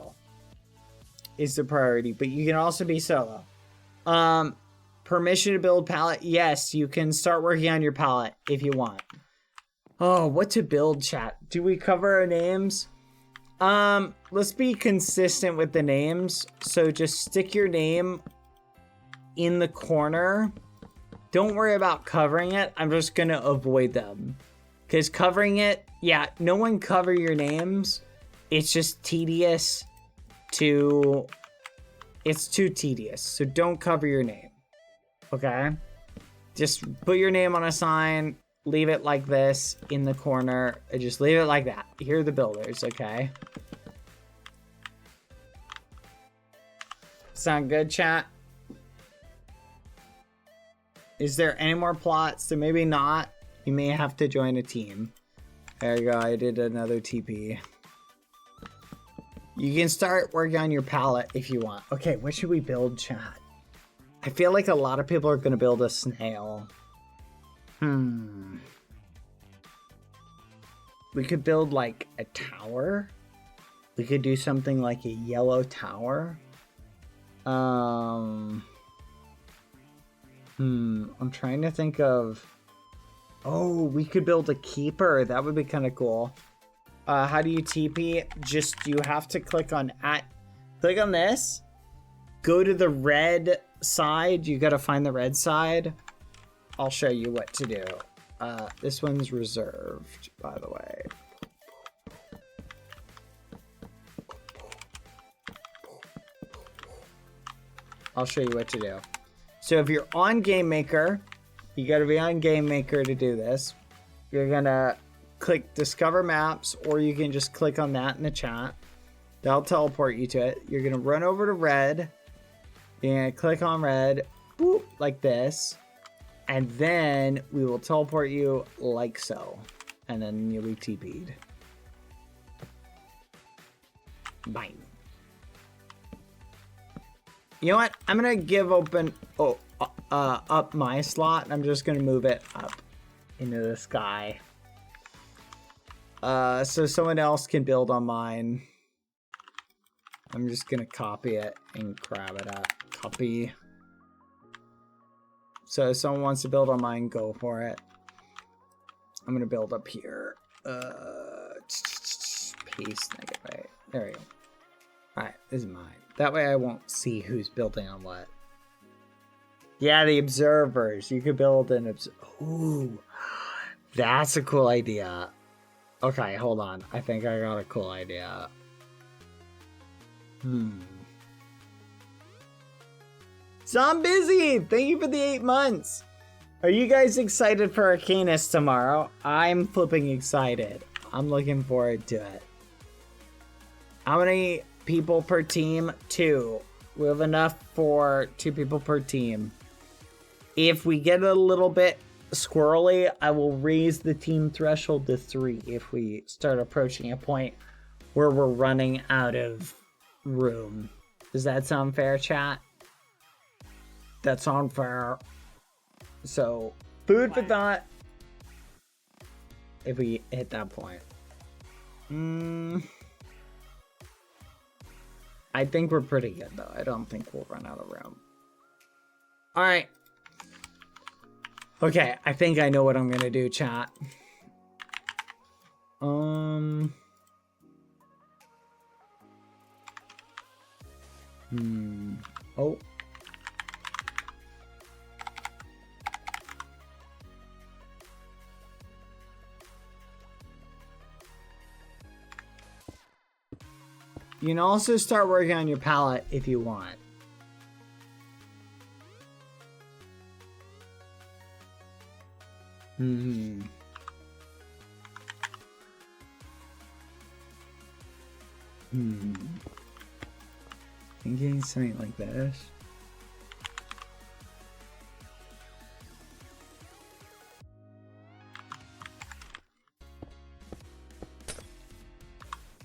is the priority, but you can also be solo. Permission to build palette. Yes, you can start working on your palette if you want. Oh, what to build, chat? Do we cover our names? Let's be consistent with the names. So just stick your name in the corner. Don't worry about covering it. I'm just gonna avoid them. Because covering it, yeah, no one cover your names. It's just tedious to... It's too tedious. So don't cover your name. Okay? Just put your name on a sign. Leave it like this in the corner. Just leave it like that. Here are the builders, okay? Sound good, chat? Is there any more plots? There maybe not. You may have to join a team. There you go. I did another TP. You can start working on your palette if you want. Okay, what should we build, chat? I feel like a lot of people are going to build a snail. We could build like a tower. We could do something like a yellow tower. I'm trying to think of... Oh, we could build a keeper. That would be kind of cool. How do you TP? Just, you have to click on click on this. Go to the red side. You gotta find the red side. I'll show you what to do. This one's reserved, by the way. I'll show you what to do. So if you're on Game Maker, you gotta be on Game Maker to do this. You're gonna click Discover Maps, or you can just click on that in the chat. That'll teleport you to it. You're gonna run over to red. You're gonna click on red, whoop, like this. And then we will teleport you like so. And then you'll be TP'd. Bye. You know what? I'm gonna give open up my slot. I'm just gonna move it up into the sky. So someone else can build on mine. I'm just gonna copy it and grab it up. Copy. So if someone wants to build on mine, go for it. I'm gonna build up here. Paste negative, right? There we go. Alright, this is mine. That way I won't see who's building on what. Yeah, the observers. You could build an Ooh, that's a cool idea. Okay, hold on. I think I got a cool idea. So I'm busy. Thank you for the 8 months. Are you guys excited for Arcanus tomorrow? I'm flipping excited. I'm looking forward to it. How many people per team? 2. We have enough for 2 people per team. If we get a little bit squirrely, I will raise the team threshold to 3 if we start approaching a point where we're running out of room. Does that sound fair, chat? That sound fair. So, food for thought. If we hit that point. I think we're pretty good, though. I don't think we'll run out of room. Alright. Okay, I think I know what I'm gonna do, chat. Oh. You can also start working on your palette if you want. I'm getting something like this.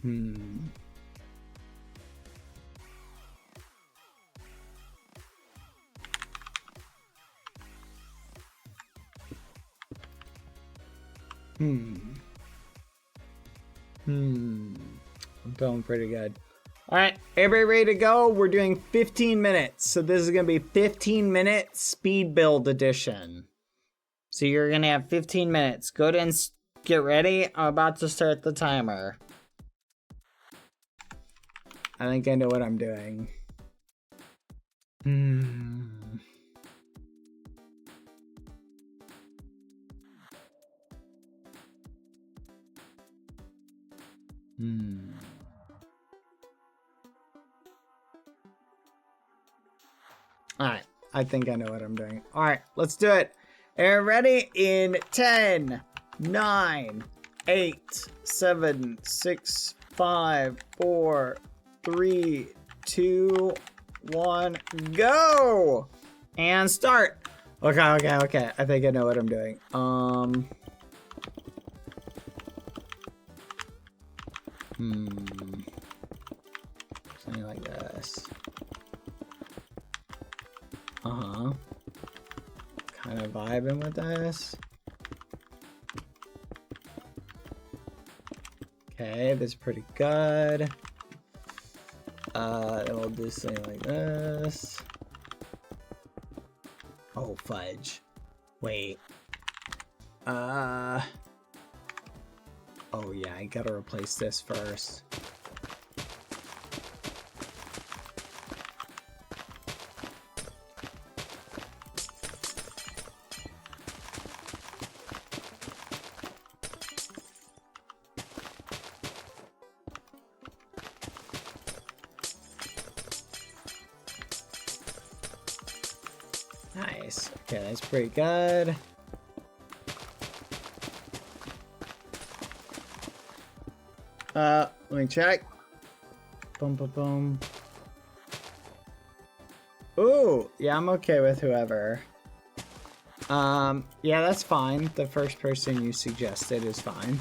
I'm feeling pretty good. Alright, everybody ready to go? We're doing 15 minutes. So this is going to be 15-minute speed build edition. So you're going to have 15 minutes. Go ahead and get ready. I'm about to start the timer. I think I know what I'm doing. Alright, I think I know what I'm doing. Alright, let's do it. And ready in 10, 9, 8, 7, 6, 5, 4, 3, 2, 1, go! And start. Okay. I think I know what I'm doing. Something like this. Kind of vibing with this. Okay, this is pretty good. Then we'll do something like this. Oh, fudge. Wait. Oh yeah, I gotta replace this first. Nice. Okay, that's pretty good. Let me check. Boom, boom, boom. Ooh, yeah, I'm okay with whoever. Yeah, that's fine. The first person you suggested is fine.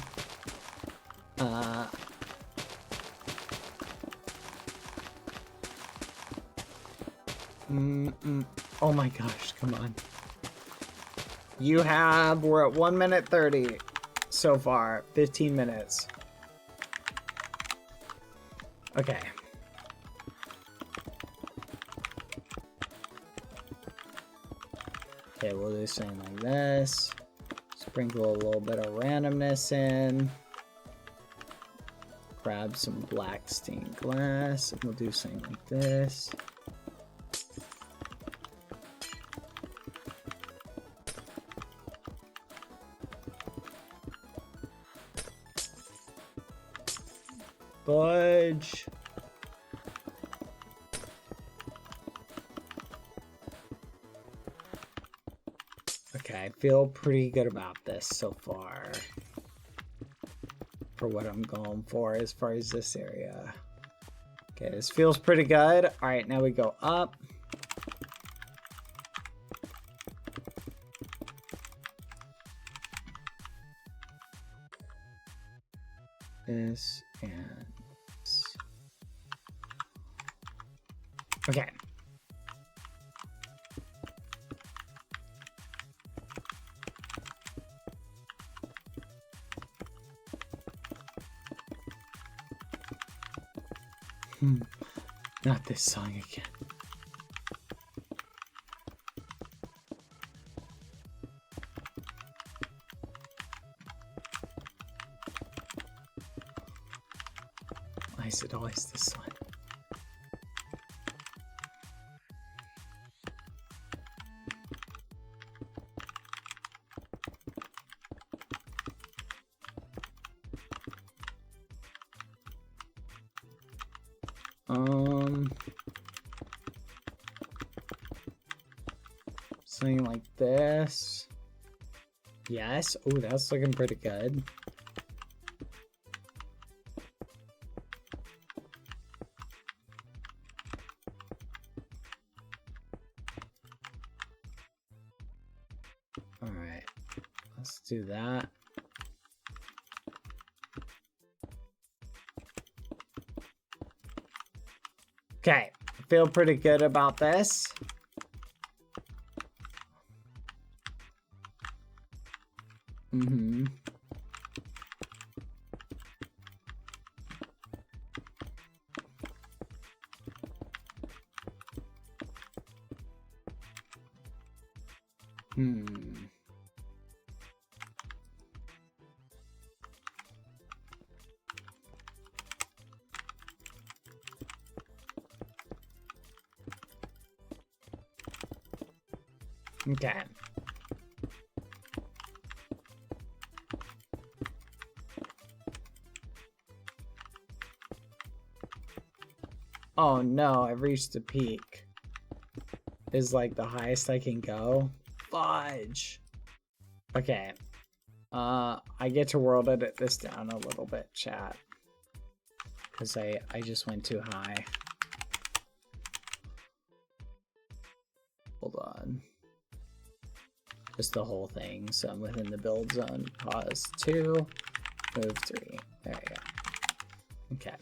Oh my gosh, come on. We're at 1 minute 30 so far. 15 minutes. Okay. Okay, we'll do something like this. Sprinkle a little bit of randomness in. Grab some black stained glass. And we'll do something like this. Fudge. Okay, I feel pretty good about this so far. For what I'm going for as far as this area. Okay, this feels pretty good. Alright, now we go up. This and this. Okay. Not this song again. Why is it always this one? Something like this. Yes. Oh, that's looking pretty good. All right. Let's do that. Okay. I feel pretty good about this. Okay. Oh no, I've reached the peak. Is like the highest I can go. Fudge. Okay. I get to world edit this down a little bit, chat. Because I just went too high. Hold on. Just the whole thing. So I'm within the build zone. Pause 2. Move 3. There you go. Okay.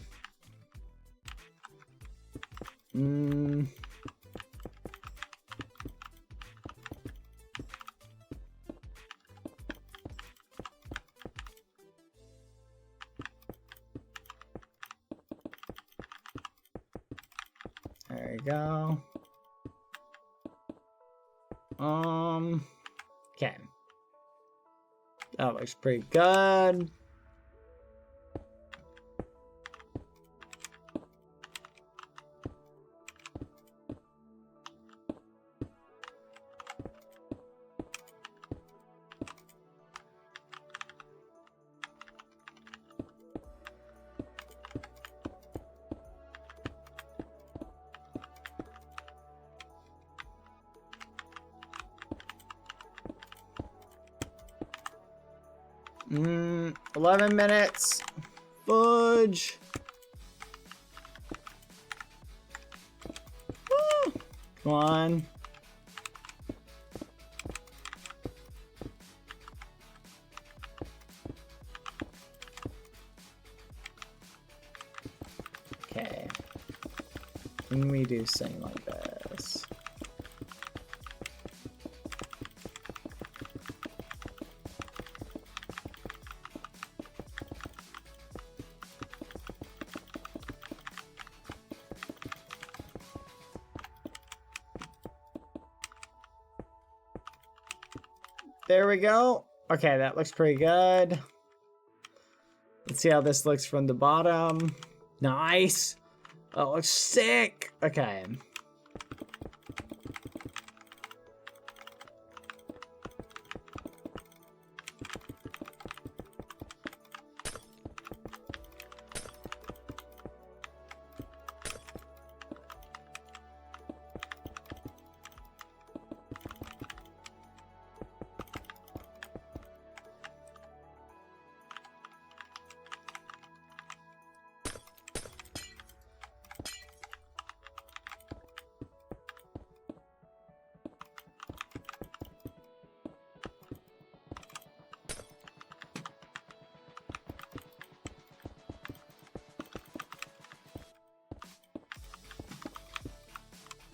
go. Okay. That looks pretty good. Mm, 11 minutes. Fudge. Woo. Come on. Okay. Can we do something like this? There we go. Okay, that looks pretty good. Let's see how this looks from the bottom. Nice. Oh, it looks sick. Okay.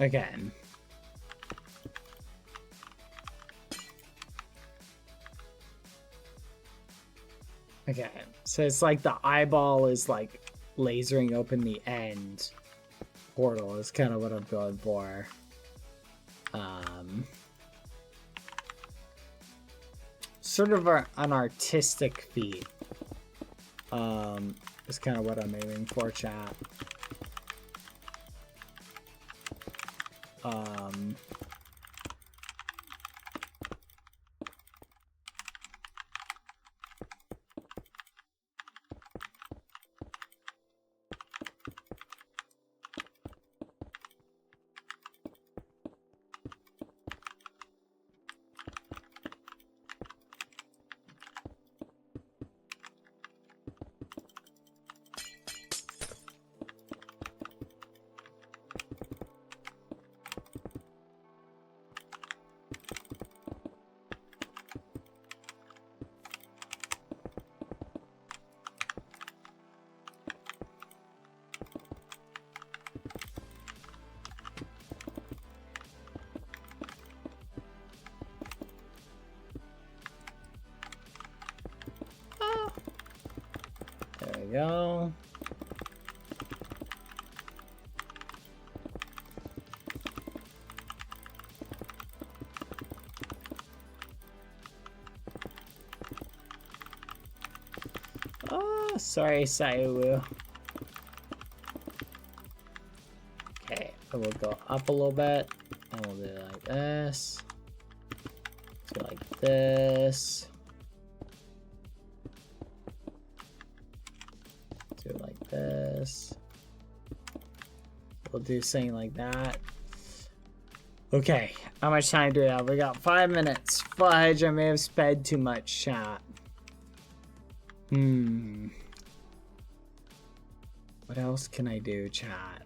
Again. Okay, so it's like the eyeball is like lasering open the end portal is kind of what I'm going for. Sort of an artistic feat. Is kind of what I'm aiming for, chat. There we go. Oh, sorry, Sayuwu. Okay, I will go up a little bit. And we'll do it like this. Do like this. Do it like this. We'll do something like that. Okay, how much time do we have? We got 5 minutes. Fudge, I may have sped too much, chat. What else can I do, chat,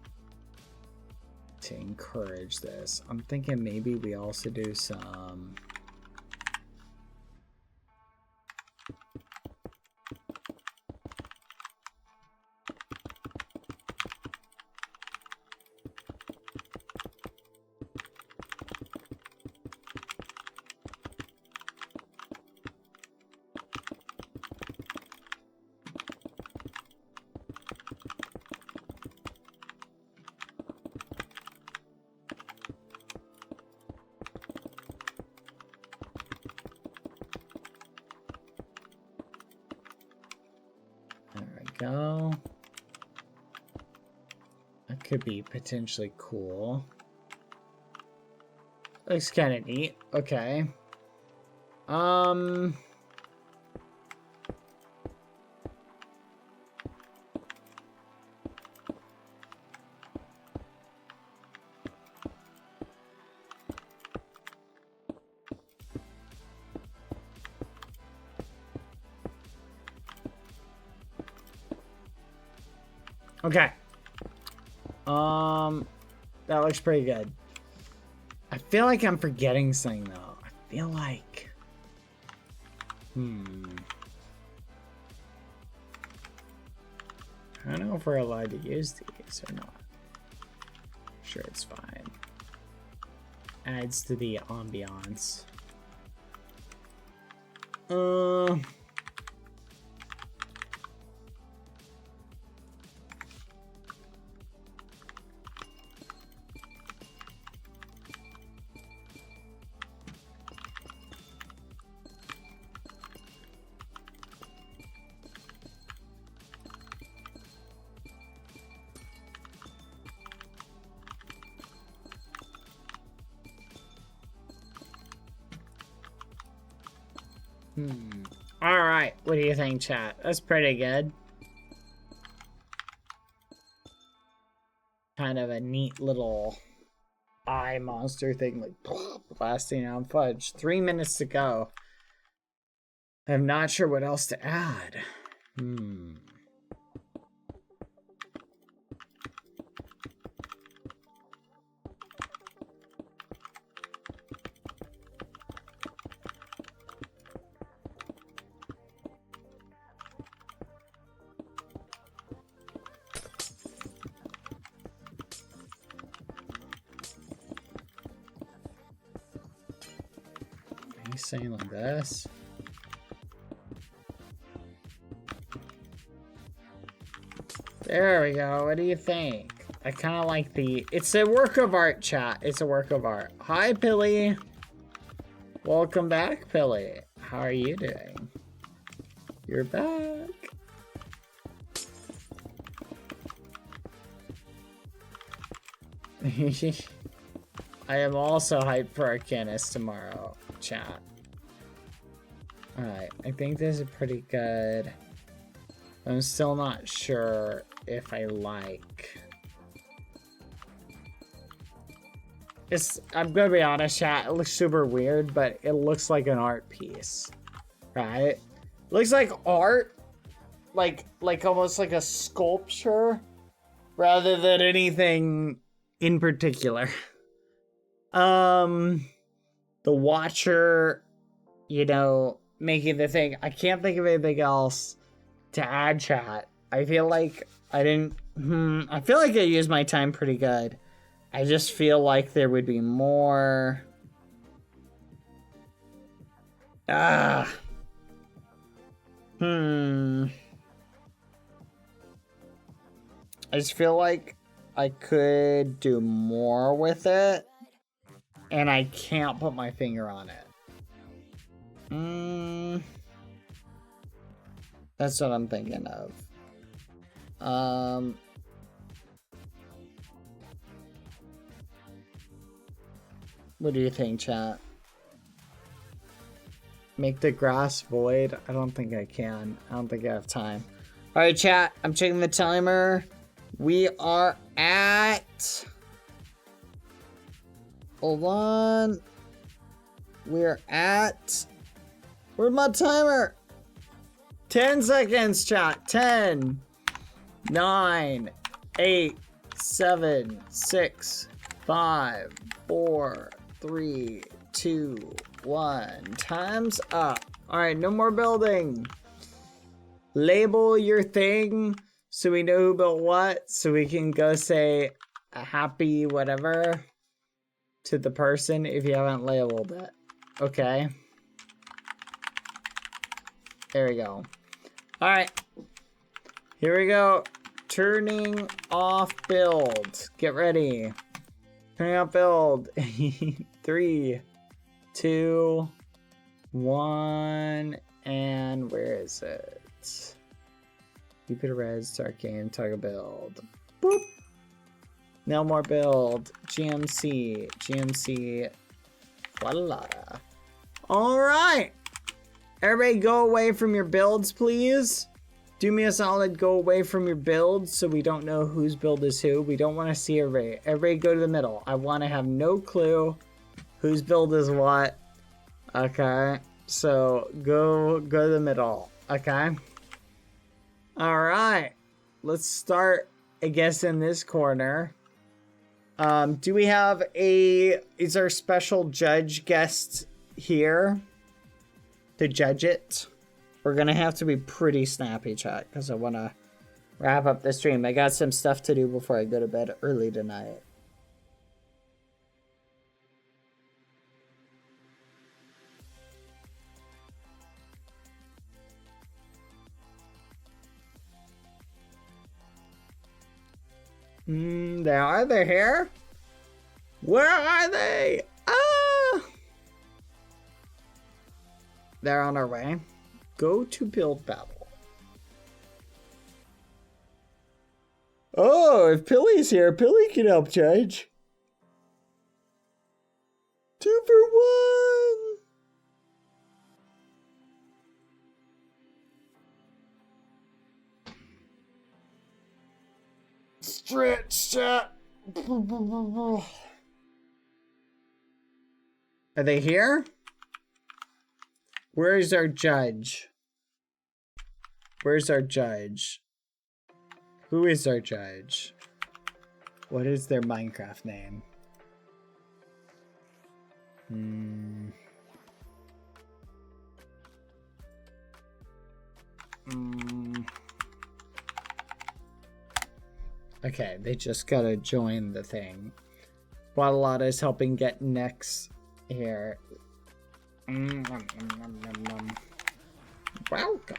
to encourage this? I'm thinking maybe we also do some... go. That could be potentially cool. Looks kind of neat. Okay. Okay. That looks pretty good. I feel like I'm forgetting something though. I feel like... I don't know if we're allowed to use these or not. Sure, it's fine. Adds to the ambiance. Alright, what do you think, chat? That's pretty good. Kind of a neat little eye monster thing, like blasting out fudge. 3 minutes to go. I'm not sure what else to add. Saying like this. There we go. What do you think? I kind of like the... It's a work of art, chat. It's a work of art. Hi, Pilly. Welcome back, Pilly. How are you doing? You're back. I am also hyped for Arcanus tomorrow, chat. Alright, I think this is pretty good. I'm still not sure if I like... I'm gonna be honest, chat, it looks super weird, but it looks like an art piece. Right? It looks like art, like almost like a sculpture, rather than anything in particular. The Watcher, you know, making the thing. I can't think of anything else to add, chat. I feel like I didn't... I feel like I used my time pretty good. I just feel like there would be more... I just feel like I could do more with it. And I can't put my finger on it. That's what I'm thinking of. What do you think, chat? Make the grass void? I don't think I can. I don't think I have time. Alright, chat. I'm checking the timer. We are at... Hold on. We're at... Where's my timer? 10 seconds, chat. 10, 9, 8, 7, 6, 5, 4, 3, 2, 1. Time's up. Alright, no more building. Label your thing so we know who built what, so we can go say a happy whatever to the person if you haven't labeled it. Okay. There we go. Alright. Here we go. Turning off build. Get ready. Turning off build. 3, 2, 1. And where is it? Jupiter Red, start game, toggle build. Boop. No more build. GMC. GMC. Voila. Alright. Everybody go away from your builds, please. Do me a solid, go away from your builds so we don't know whose build is who. We don't want to see everybody. Everybody go to the middle. I want to have no clue whose build is what. Okay. So go to the middle. Okay. Alright. Let's start, I guess, in this corner. Do we have is our special judge guest here to judge it? We're gonna have to be pretty snappy, chat, because I want to wrap up the stream. I got some stuff to do before I go to bed early tonight. They're here? Where are they? Ah! They're on our way. Go to build battle. Oh, if Pilly's here, Pilly can help judge. 2 for 1. Stretch chat. Are they here? Where's our judge? Where's our judge? Who is our judge? What is their Minecraft name? Okay, they just gotta join the thing. Guadalada is helping get next here. Welcome.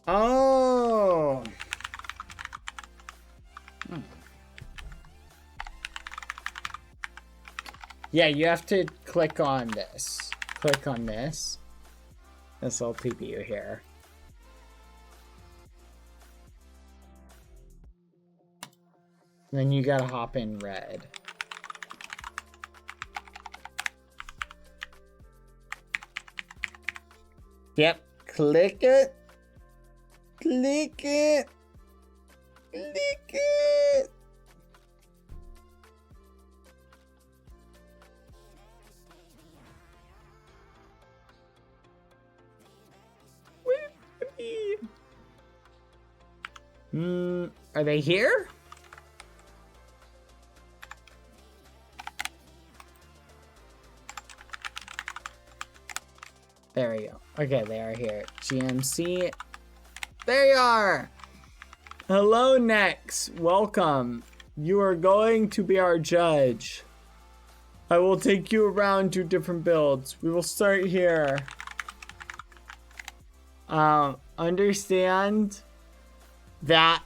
Oh. Yeah, you have to click on this. Click on this. This will TP you here. Then you gotta hop in red. Yep, click it. Click it. Click it. Are they here? There we go. Okay, they are here. GMC. There you are! Hello, Nex. Welcome. You are going to be our judge. I will take you around to different builds. We will start here. Understand that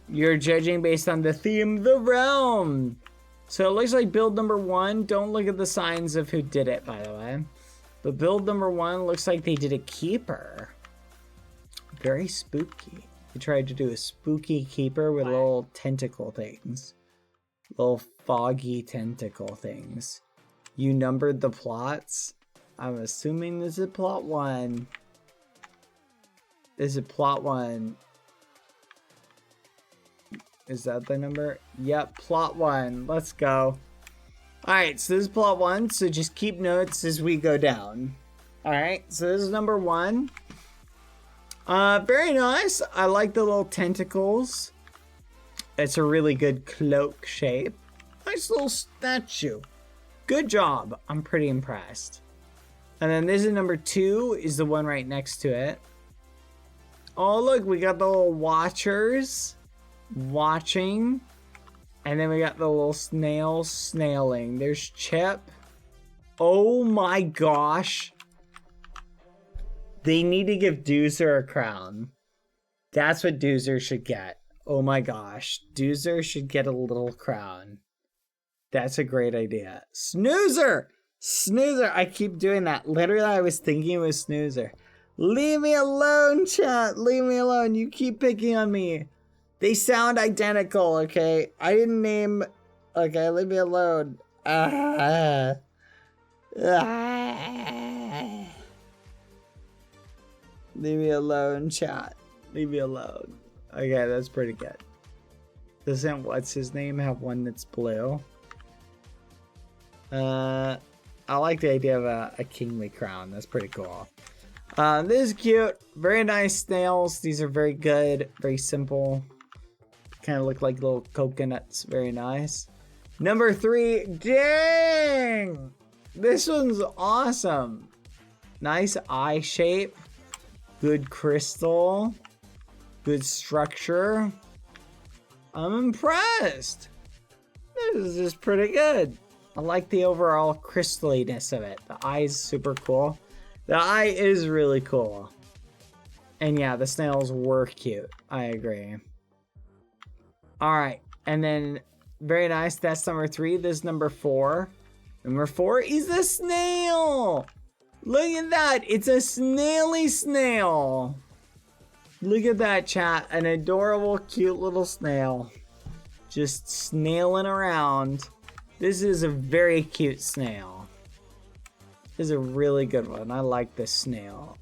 you're judging based on the theme, the realm. So it looks like build number 1. Don't look at the signs of who did it, by the way. But build number 1 looks like they did a keeper. Very spooky. They tried to do a spooky keeper with little tentacle things. Little foggy tentacle things. You numbered the plots. I'm assuming this is plot 1. This is plot 1. Is that the number? Yep, plot 1. Let's go. Alright, so this is plot 1, so just keep notes as we go down. Alright, so this is number 1. Very nice. I like the little tentacles. It's a really good cloak shape. Nice little statue. Good job. I'm pretty impressed. And then this is number 2, is the one right next to it. Oh, look, we got the little watchers watching. And then we got the little snails snailing. There's Chip. Oh my gosh. They need to give Deucer a crown. That's what Doozer should get. Oh my gosh. Doozer should get a little crown. That's a great idea. Snoozer! Snoozer! I keep doing that. Literally, I was thinking it was Snoozer. Leave me alone, chat. Leave me alone. You keep picking on me. They sound identical, okay? I didn't name... Okay, leave me alone. Leave me alone, chat. Leave me alone. Okay, that's pretty good. Doesn't what's his name have one that's blue? I like the idea of a kingly crown. That's pretty cool. This is cute. Very nice snails. These are very good. Very simple. Kind of look like little coconuts. Very nice. Number 3. Dang! This one's awesome. Nice eye shape. Good crystal. Good structure. I'm impressed. This is pretty good. I like the overall crystaliness of it. The eye is super cool. The eye is really cool. And yeah, the snails were cute. I agree. Alright. And then, very nice. That's number 3. This is number 4. Number 4 is a snail. Look at that. It's a snaily snail. Look at that, chat. An adorable, cute little snail. Just snailing around. This is a very cute snail. This is a really good one. I like this snail.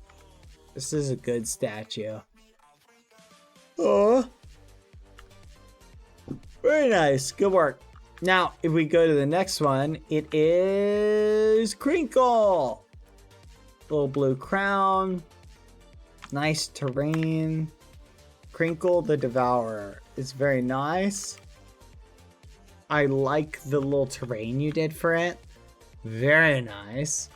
This is a good statue. Oh. Very nice. Good work. Now, if we go to the next one, it is Crinkle. Little blue crown. Nice terrain. Crinkle the Devourer. It's very nice. I like the little terrain you did for it. Very nice.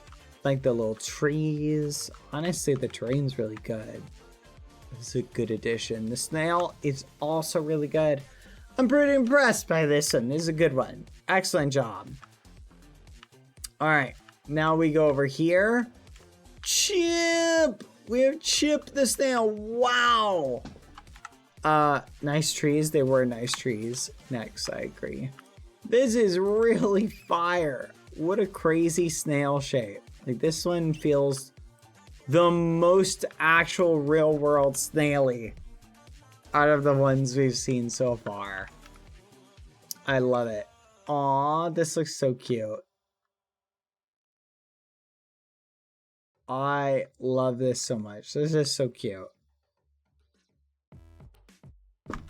Like the little trees. Honestly, the terrain's really good. It's a good addition. The snail is also really good. I'm pretty impressed by this one. This is a good one. Excellent job. Alright, now we go over here. Chip! We have Chip the snail. Wow! Nice trees. They were nice trees. Next, I agree. This is really fire. What a crazy snail shape. Like, this one feels the most actual real world snaily out of the ones we've seen so far. I love it. Aw, this looks so cute. I love this so much. This is so cute.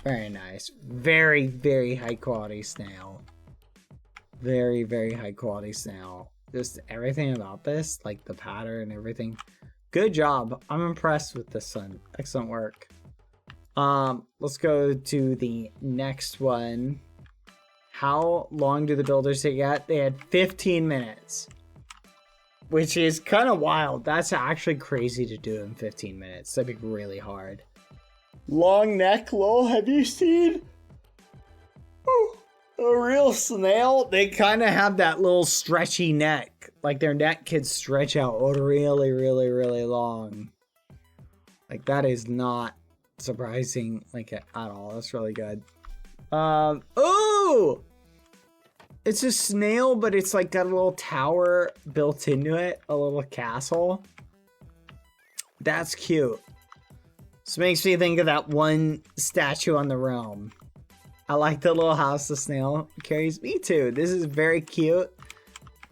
Very nice. Very, very high quality snail. Very, very high quality snail. Just everything about this, like the pattern and everything. Good job. I'm impressed with this one. Excellent work. Let's go to the next one. How long do the builders get? They had 15 minutes. Which is kind of wild. That's actually crazy to do in 15 minutes. That'd be really hard. Long neck, lol. Have you seen a real snail? They kind of have that little stretchy neck. Like their neck could stretch out really, really, really long. Like that is not surprising like at all. That's really good. Oh! It's a snail, but it's like got a little tower built into it. A little castle. That's cute. This makes me think of that one statue on the realm. I like the little house the snail carries. Me too. This is very cute.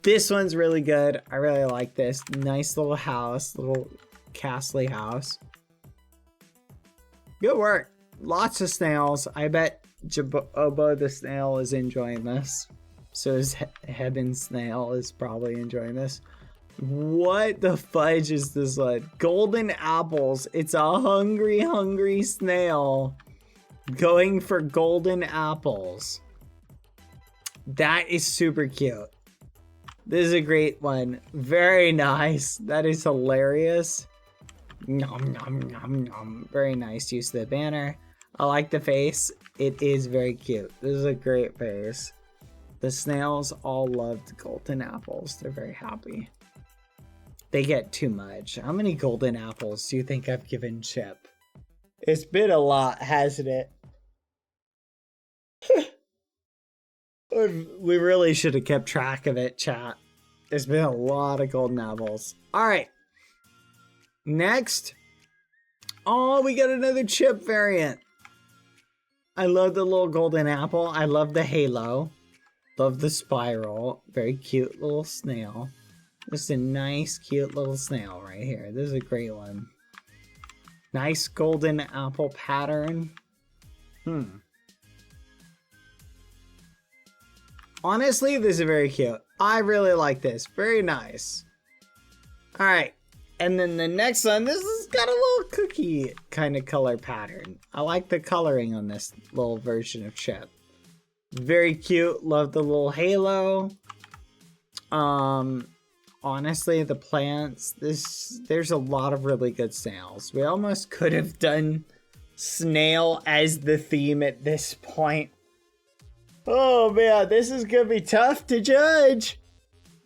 This one's really good. I really like this. Nice little house. Little castle house. Good work. Lots of snails. I bet Tubbo the snail is enjoying this. So is Heaven Snail is probably enjoying this. What the fudge is this one? Golden apples. It's a hungry, hungry snail going for golden apples. That is super cute. This is a great one. Very nice. That is hilarious. Nom, nom, nom, nom. Very nice use of the banner. I like the face. It is very cute. This is a great face. The snails all loved golden apples. They're very happy. They get too much. How many golden apples do you think I've given Chip? It's been a lot, hasn't it? We really should have kept track of it, chat. There's been a lot of golden apples. All right. Next. Oh, we got another chip variant. I love the little golden apple. I love the halo. Love the spiral. Very cute little snail. Just a nice, cute little snail right here. This is a great one. Nice golden apple pattern. Honestly, this is very cute. I really like this. Very nice. All right. And then the next one, this has got a little cookie kind of color pattern. I like the coloring on this little version of chip. Very cute. Love the little halo. Honestly, the plants, there's a lot of really good snails. We almost could have done snail as the theme at this point. Oh man, this is gonna be tough to judge.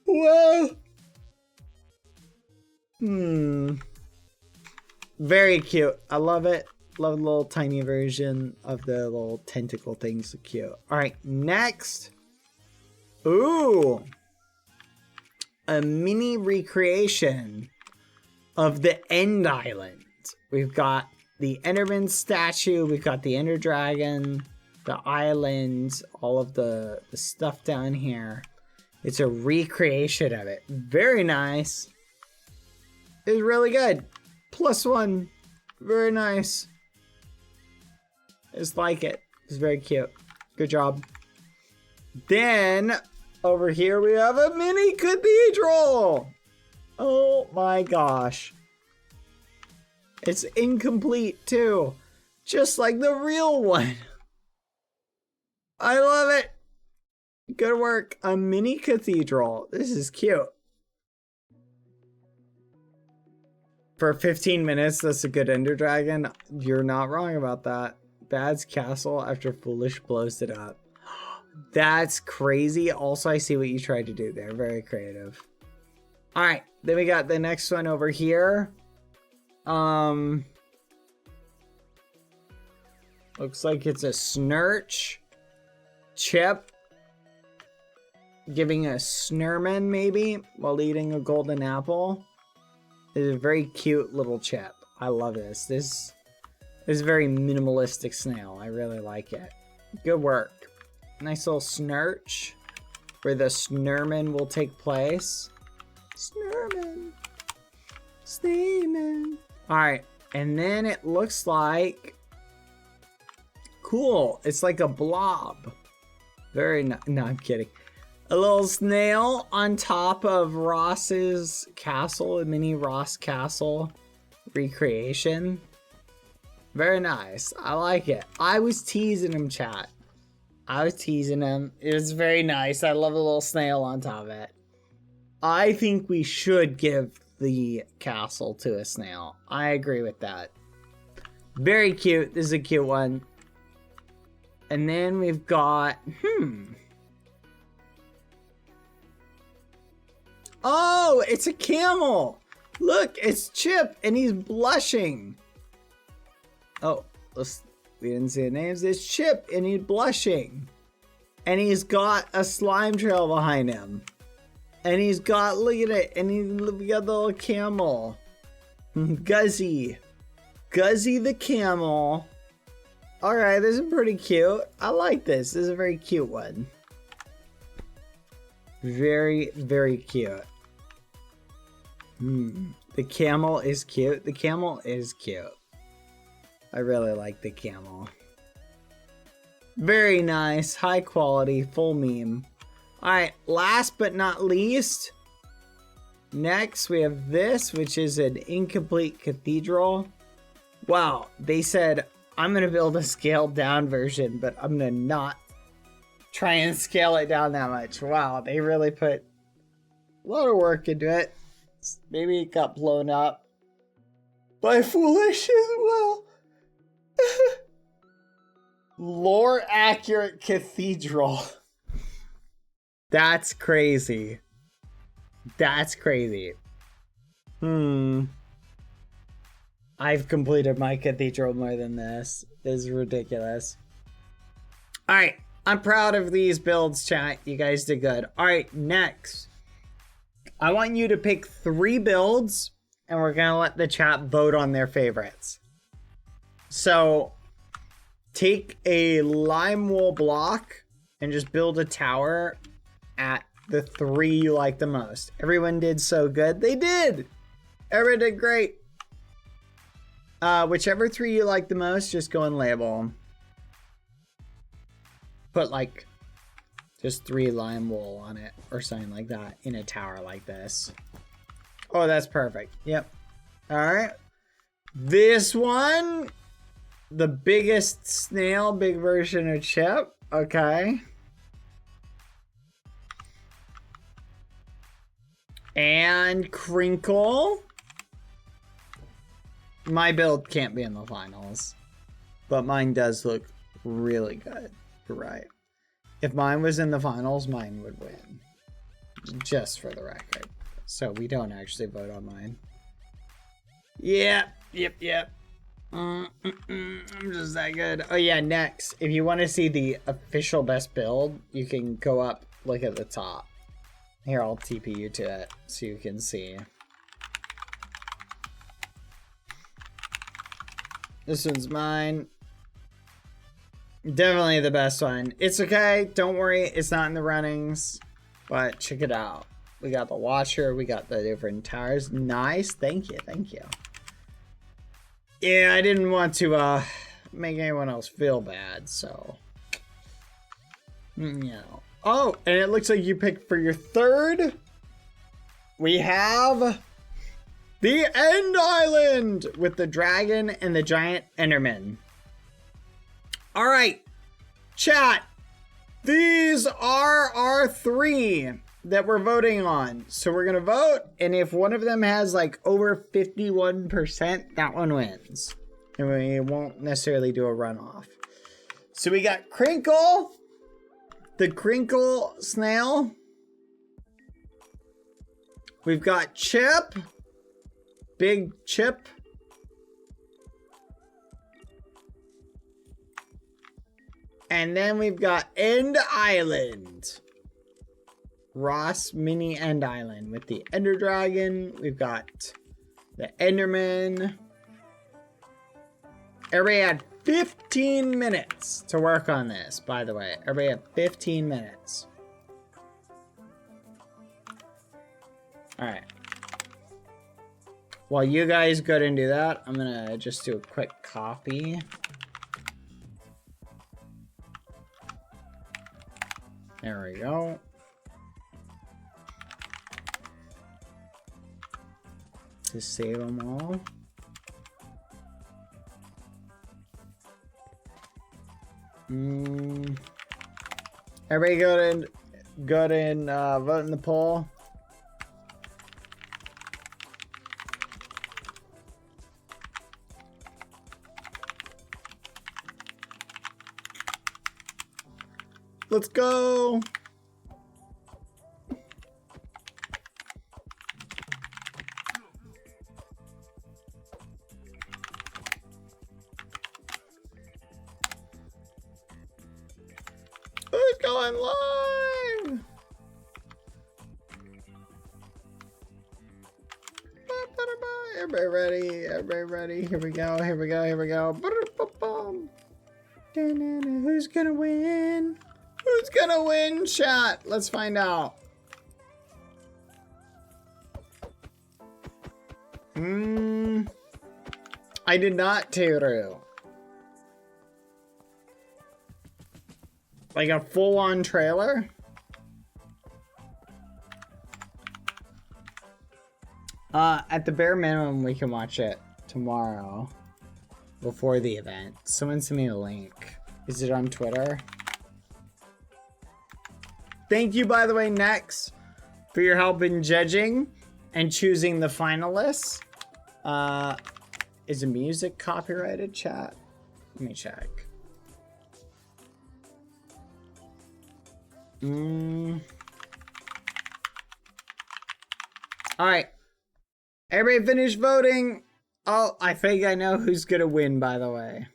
Whoa. Very cute. I love it. Love the little tiny version of the little tentacle things. So cute. All right, next. Ooh. A mini recreation of the End Island. We've got the Enderman statue. We've got the Ender Dragon, the island, all of the stuff down here. It's a recreation of it. Very nice. It's really good. +1. Very nice. Just like it. It's very cute. Good job. Then over here we have a mini cathedral. Oh my gosh. It's incomplete too. Just like the real one. I love it. Good work. A mini cathedral. This is cute. For 15 minutes, that's a good Ender Dragon. You're not wrong about that. Bad's castle after Foolish blows it up. That's crazy. Also, I see what you tried to do there. Very creative. All right. Then we got the next one over here. Looks like it's a Snurch chip. Giving a Snurman maybe while eating a golden apple. It's a very cute little chip. I love this. This is a very minimalistic snail. I really like it. Good work. Nice little Snurch where the Snurman will take place. Snurman. Snurman. Alright. And then it looks like... Cool. It's like a blob. Very nice. No, I'm kidding. A little snail on top of Ross's castle, a mini Ross castle recreation. Very nice. I like it. I was teasing him, chat. I was teasing him. It was very nice. I love the little snail on top of it. I think we should give the castle to a snail. I agree with that. Very cute. This is a cute one. And then we've got... Oh, it's a camel. Look, it's Chip, and he's blushing. Oh, we didn't see the names. It's Chip, and he's blushing. And he's got a slime trail behind him. And he's got, look at it, and we got the little camel. Guzzy. Guzzy the camel. Alright, this is pretty cute. I like this. This is a very cute one. Very, very cute. The camel is cute. The camel is cute. I really like the camel. Very nice. High quality. Full meme. Alright, last but not least. Next, we have this, which is an incomplete cathedral. Wow, they said, I'm going to build a scaled down version, but I'm going to not try and scale it down that much. Wow, they really put a lot of work into it. Maybe it got blown up by Foolish as well. Lore accurate cathedral. That's crazy. That's crazy. I've completed my cathedral more than this. This is ridiculous. Alright, I'm proud of these builds, chat. You guys did good. Alright, next. I want you to pick 3 builds, and we're gonna let the chat vote on their favorites. So, take a lime wool block and just build a tower at the 3 you like the most. Everyone did so good. They did! Everyone did great. Whichever 3 you like the most, just go and label them. Put like just 3 lime wool on it or something like that in a tower like this. Oh, that's perfect. Yep. All right. This one, the biggest snail, big version of Chip. Okay. And Crinkle. My build can't be in the finals, but mine does look really good. Right. If mine was in the finals, mine would win. Just for the record. So we don't actually vote on mine. Yep. I'm just that good. Oh yeah, next. If you want to see the official best build, you can go up, look at the top. Here, I'll TP you to it so you can see. This one's mine. Definitely the best one. It's okay. Don't worry. It's not in the runnings. But check it out. We got the Watcher. We got the different towers. Nice. Thank you. Thank you. Yeah, I didn't want to make anyone else feel bad, so. You know. Oh, and it looks like you picked for your 3rd. We have the End Island with the dragon and the giant Enderman. All right, chat. These are our 3 that we're voting on. So we're gonna vote, and if one of them has like over 51%, that one wins. And we won't necessarily do a runoff. So we got Crinkle, the Crinkle Snail. We've got Chip, Big Chip. And then we've got End Island. Ross Mini End Island with the Ender Dragon. We've got the Enderman. Everybody had 15 minutes to work on this, by the way. Everybody had 15 minutes. Alright. While you guys go and do that, I'm gonna just do a quick copy. There we go. To save them all. Everybody go and vote in the poll. Let's go. Who's going live? Everybody ready? Everybody ready? Here we go. Here we go. Here we go. Who's gonna win? Who's gonna win, chat? Let's find out. I did not, Teru. Like a full-on trailer? At the bare minimum, we can watch it tomorrow before the event. Someone send me a link. Is it on Twitter? Thank you, by the way, Nex, for your help in judging and choosing the finalists. Is the music copyrighted, chat? Let me check. All right. Everybody finish voting. Oh, I think I know who's gonna win, by the way.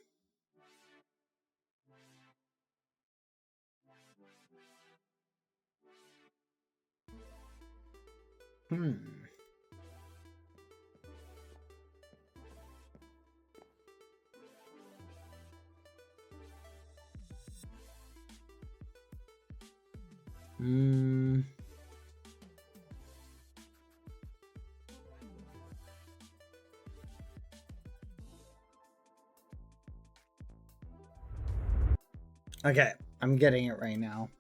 Okay, I'm getting it right now.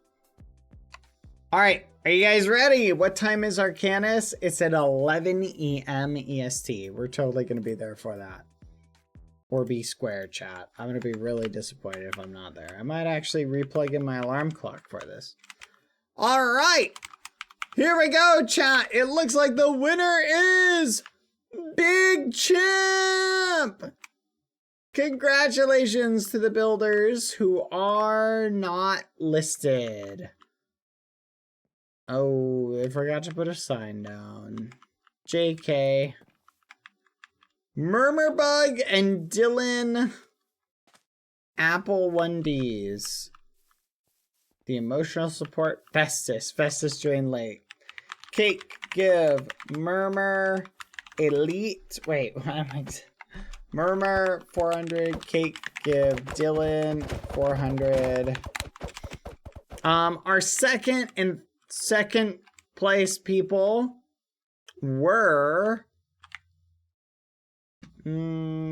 All right, are you guys ready? What time is Arcanus? It's at 11 EM EST. We're totally going to be there for that. Or be square, chat. I'm going to be really disappointed if I'm not there. I might actually replug in my alarm clock for this. All right, here we go, chat. It looks like the winner is Big Chimp. Congratulations to the builders who are not listed. Oh, I forgot to put a sign down. JK. Murmurbug and Dylan Apple 1Ds. The emotional support Festus. Festus joined late. Cake give Murmur Elite. Wait, what am I? Murmur 400. Cake give Dylan 400. Our second place people were Mailman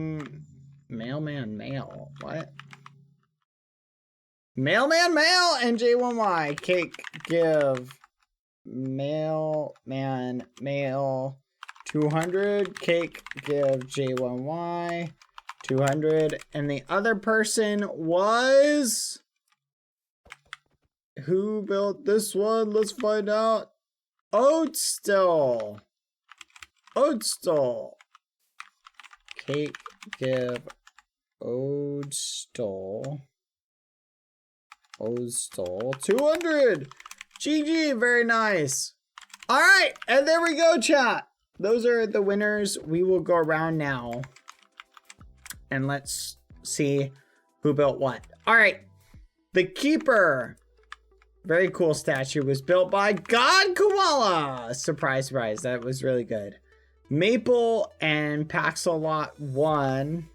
Mail. What? Mailman Mail and J1Y. Cake give Mailman Mail 200. Cake give J1Y 200. And the other person was... Who built this one? Let's find out. Oatstill. Oatstill. Cake give Oatstill 200. GG, very nice. All right, and there we go, chat. Those are the winners. We will go around now and let's see who built what. All right, the Keeper. Very cool statue was built by God Koala. Surprise, surprise. That was really good. Maple and Paxolot 1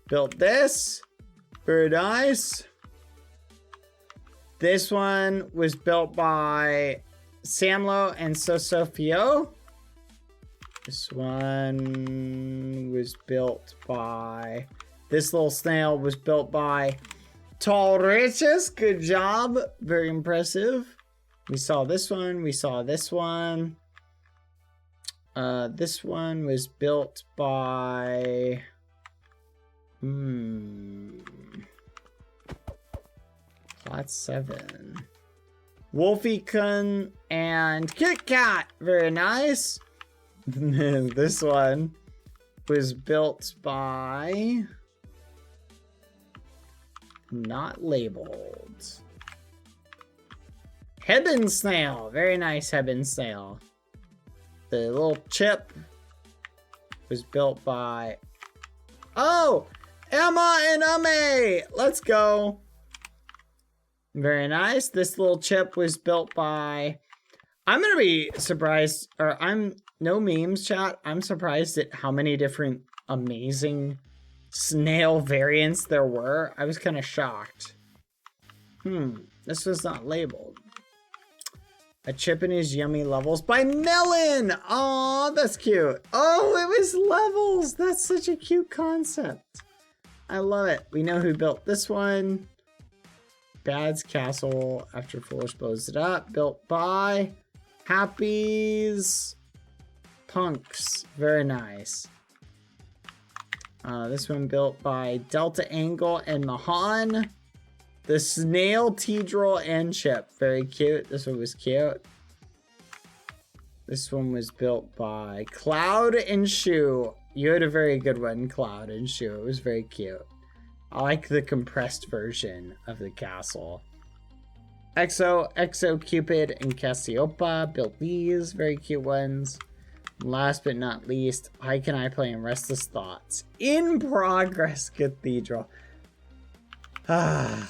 built this. Very nice. This one was built by Samlo and Sosofio. This one was built by... This little snail was built by Tall Riches. Good job. Very impressive. We saw this one. We saw this one. This one was built by... Plot 7. Wolfiekun and Kit Kat. Very nice. This one was built by... Not labeled. Hebben Snail. Very nice Hebben Snail. The little chip was built by... Oh! Emma and Ame! Let's go. Very nice. This little chip was built by... I'm going to be surprised, or no memes, chat. I'm surprised at how many different amazing snail variants there were. I was kind of shocked. This was not labeled. A chip in his yummy levels by Melon. Oh, that's cute. Oh, it was levels. That's such a cute concept. I love it. We know who built this one. Bad's Castle after Foolish blows it up. Built by Happy's Punks. Very nice. This one built by Delta Angle and Mahan. The Snail, T-Drill, and Chip. Very cute. This one was cute. This one was built by Cloud and Shoe. You had a very good one, Cloud and Shoe. It was very cute. I like the compressed version of the castle. Exo, Cupid, and Cassiopeia built these. Very cute ones. Last but not least, how can I play in Restless Thoughts? In Progress Cathedral. Ah,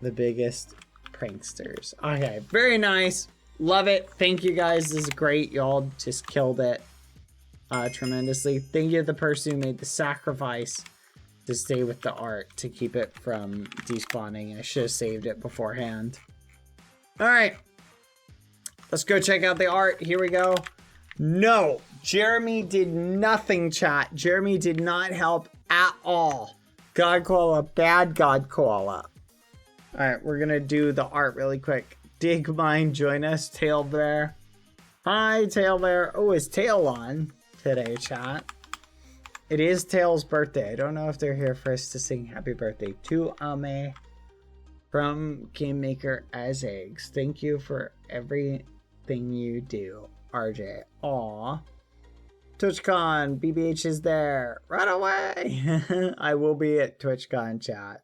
the biggest pranksters. Okay, very nice. Love it. Thank you guys. This is great. Y'all just killed it tremendously. Thank you to the person who made the sacrifice to stay with the art to keep it from despawning. I should have saved it beforehand. All right. Let's go check out the art. Here we go. No, Jeremy did nothing, chat. Jeremy did not help at all. God Koala, bad God Koala. All right, we're gonna do the art really quick. Dig Mine, join us. Tail Bear. Hi, Tail Bear. Oh, is Tail on today, chat? It is Tail's birthday. I don't know if they're here for us to sing happy birthday to Ame from Game Maker as Eggs. Thank you for everything you do, RJ. Aw. TwitchCon, BBH is there. Run away. I will be at TwitchCon, chat.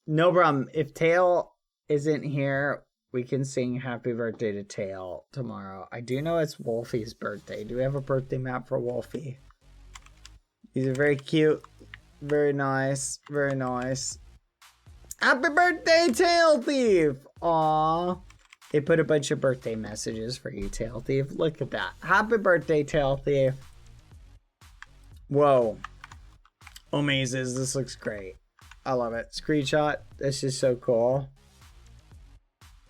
No problem. If Tail isn't here, we can sing happy birthday to Tail tomorrow. I do know it's Wolfie's birthday. Do we have a birthday map for Wolfie? These are very cute. Very nice. Very nice. Happy birthday, Tail Thief! Aww. They put a bunch of birthday messages for you, Tail Thief. Look at that. Happy birthday, Tail Thief. Whoa. Amazes. This looks great. I love it. Screenshot. This is so cool.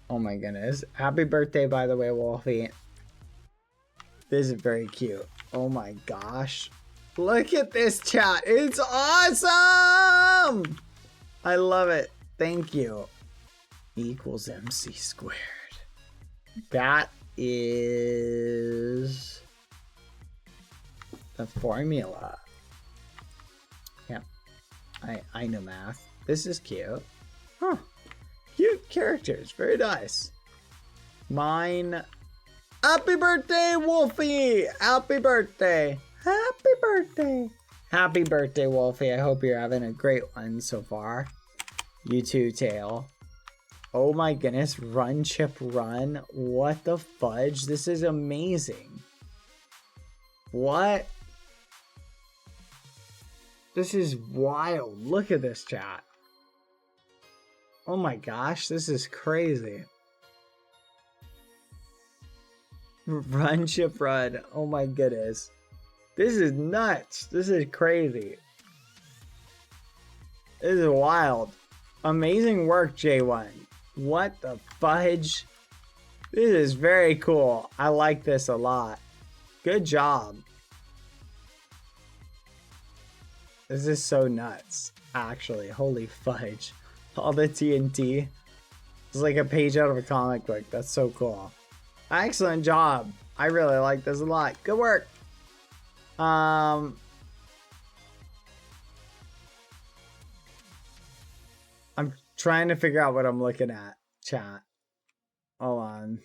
Oh my goodness. Happy birthday, by the way, Wolfie. This is very cute. Oh my gosh. Look at this, chat. It's awesome! I love it. Thank you. E equals MC squared. That is the formula. Yeah. I know math. This is cute. Huh. Cute characters. Very nice. Mine. Happy birthday, Wolfie! Happy birthday! Happy birthday! Happy birthday, Wolfie. I hope you're having a great one so far. You too, Tail. Oh my goodness. Run, Chip, run. What the fudge? This is amazing. What? This is wild. Look at this, chat. Oh my gosh. This is crazy. Run, Chip, run. Oh my goodness. This is nuts. This is crazy. This is wild. Amazing work, J1. What the fudge? This is very cool. I like this a lot. Good job. This is so nuts, actually. Holy fudge. All the TNT. It's like a page out of a comic book. That's so cool. Excellent job. I really like this a lot. Good work. I'm trying to figure out what I'm looking at, chat. Hold on.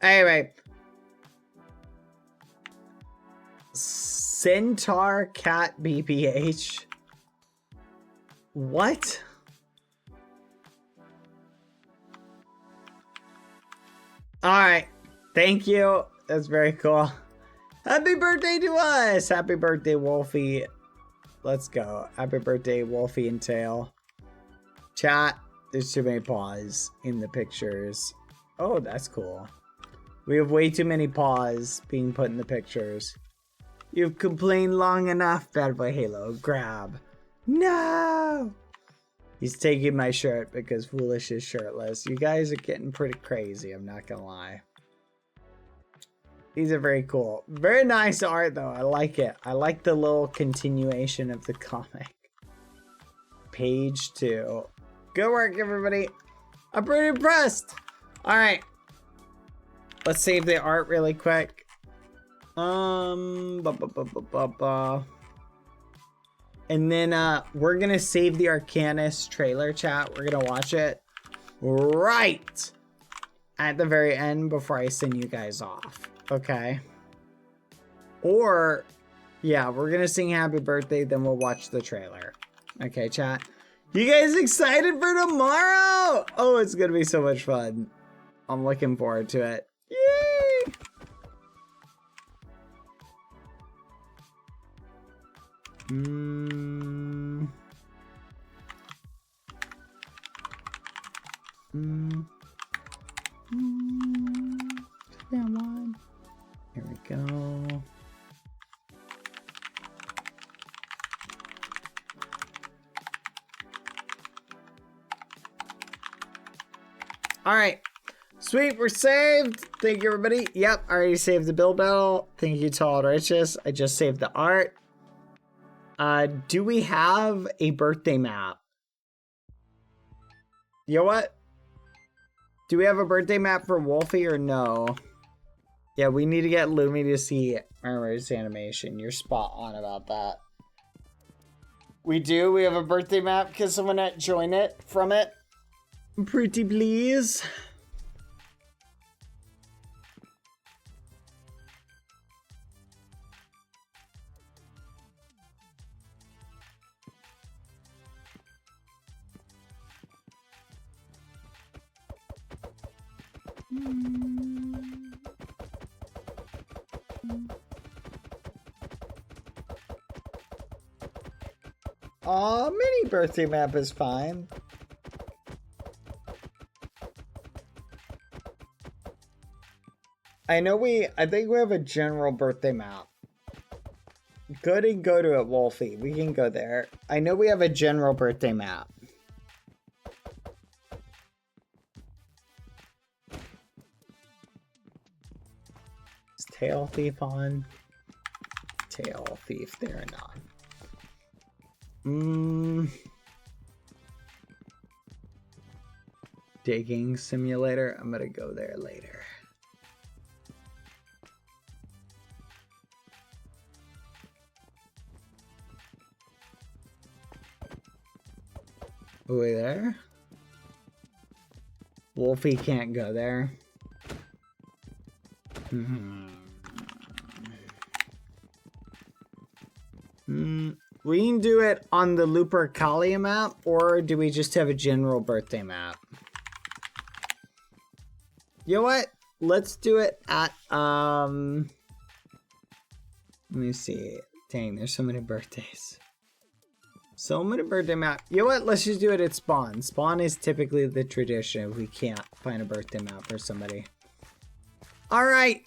Anyway. Centaur Cat BPH. What? Alright. Thank you. That's very cool. Happy birthday to us! Happy birthday, Wolfie. Let's go. Happy birthday, Wolfie and Tail. Chat. There's too many paws in the pictures. Oh, that's cool. We have way too many paws being put in the pictures. You've complained long enough, BadBoyHalo. Grab. No! He's taking my shirt because Foolish is shirtless. You guys are getting pretty crazy, I'm not gonna lie. These are very cool. Very nice art, though. I like it. I like the little continuation of the comic. Page 2. Good work, everybody. I'm pretty impressed. All right. Let's save the art really quick. And then we're gonna save the Arcanus trailer, chat. We're gonna watch it right at the very end before I send you guys off. Okay. Or, yeah, we're gonna sing happy birthday, then we'll watch the trailer. Okay, chat. You guys excited for tomorrow? Oh, it's gonna be so much fun. I'm looking forward to it. Yay! Here we go. All right. Sweet, we're saved. Thank you, everybody. Yep, I already saved the build battle. Thank you to All Righteous. I just saved the art. Do we have a birthday map? You know what? Do we have a birthday map for Wolfie or no? Yeah, we need to get Lumi to see Murmur's animation. You're spot on about that. We do. We have a birthday map. Can someone join it from it? Pretty please. Aw, mini birthday map is fine. I think we have a general birthday map. Go to it, Wolfie. We can go there. I know we have a general birthday map. Is Tail Thief on? Tail Thief there and on. Digging simulator. I'm gonna go there later. Are we there? Wolfie can't go there. We can do it on the Lupercalia map, or do we just have a general birthday map? You know what? Let's do it at, let me see. Dang, there's so many birthdays. So many birthday map. You know what? Let's just do it at Spawn. Spawn is typically the tradition if we can't find a birthday map for somebody. Alright.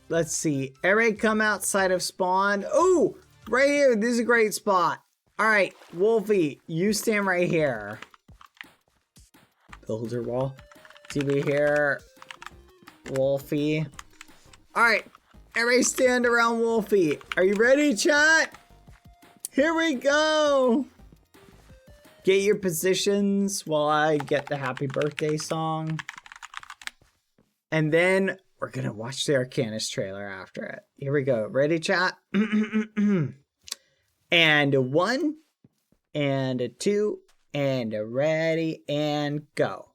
Let's see. Everybody come outside of Spawn. Oh! Right here. This is a great spot. Alright. Wolfie, you stand right here. Builder wall. See me here. Wolfie. Alright. Everybody stand around Wolfie. Are you ready, chat? Here we go. Get your positions while I get the happy birthday song. And then we're going to watch the Arcanus trailer after it. Here we go. Ready, chat? And a 1, and a 2, and a ready, and go.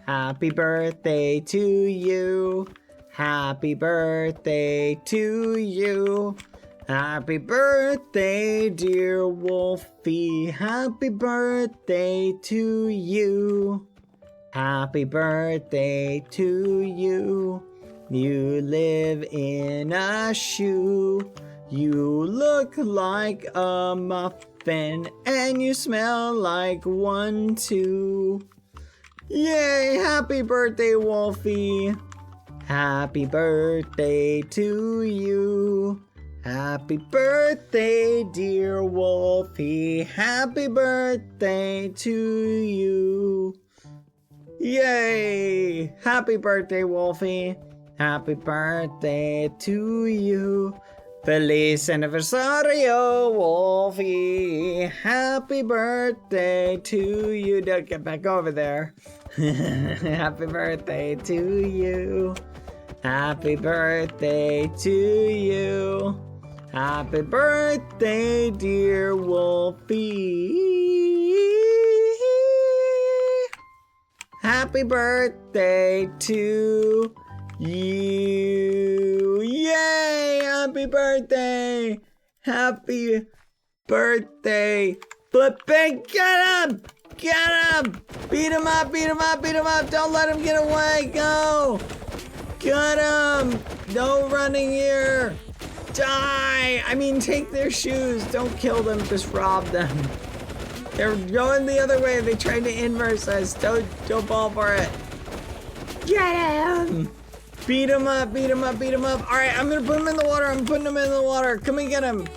Happy birthday to you. Happy birthday to you. Happy birthday, dear Wolfie. Happy birthday to you. Happy birthday to you. You live in a shoe. You look like a muffin and you smell like one too. Yay! Happy birthday, Wolfie. Happy birthday to you. Happy birthday, dear Wolfie. Happy birthday to you. Yay! Happy birthday, Wolfie. Happy birthday to you. Feliz aniversario, Wolfie. Happy birthday to you. Don't get back over there. Happy birthday to you. Happy birthday to you. Happy birthday, dear Wolfie. Happy Happy birthday to you. Yay! Happy birthday. Happy birthday. Flipping, get him! Get him! Beat him up, beat him up, beat him up. Don't let him get away. Go! Get him! No running here. Die! I mean, take their shoes. Don't kill them, just rob them. They're going the other way. They tried to inverse us. Don't fall for it. Get him! Beat him up, beat him up, beat him up. All right, I'm gonna put him in the water. I'm putting him in the water. Come and get him.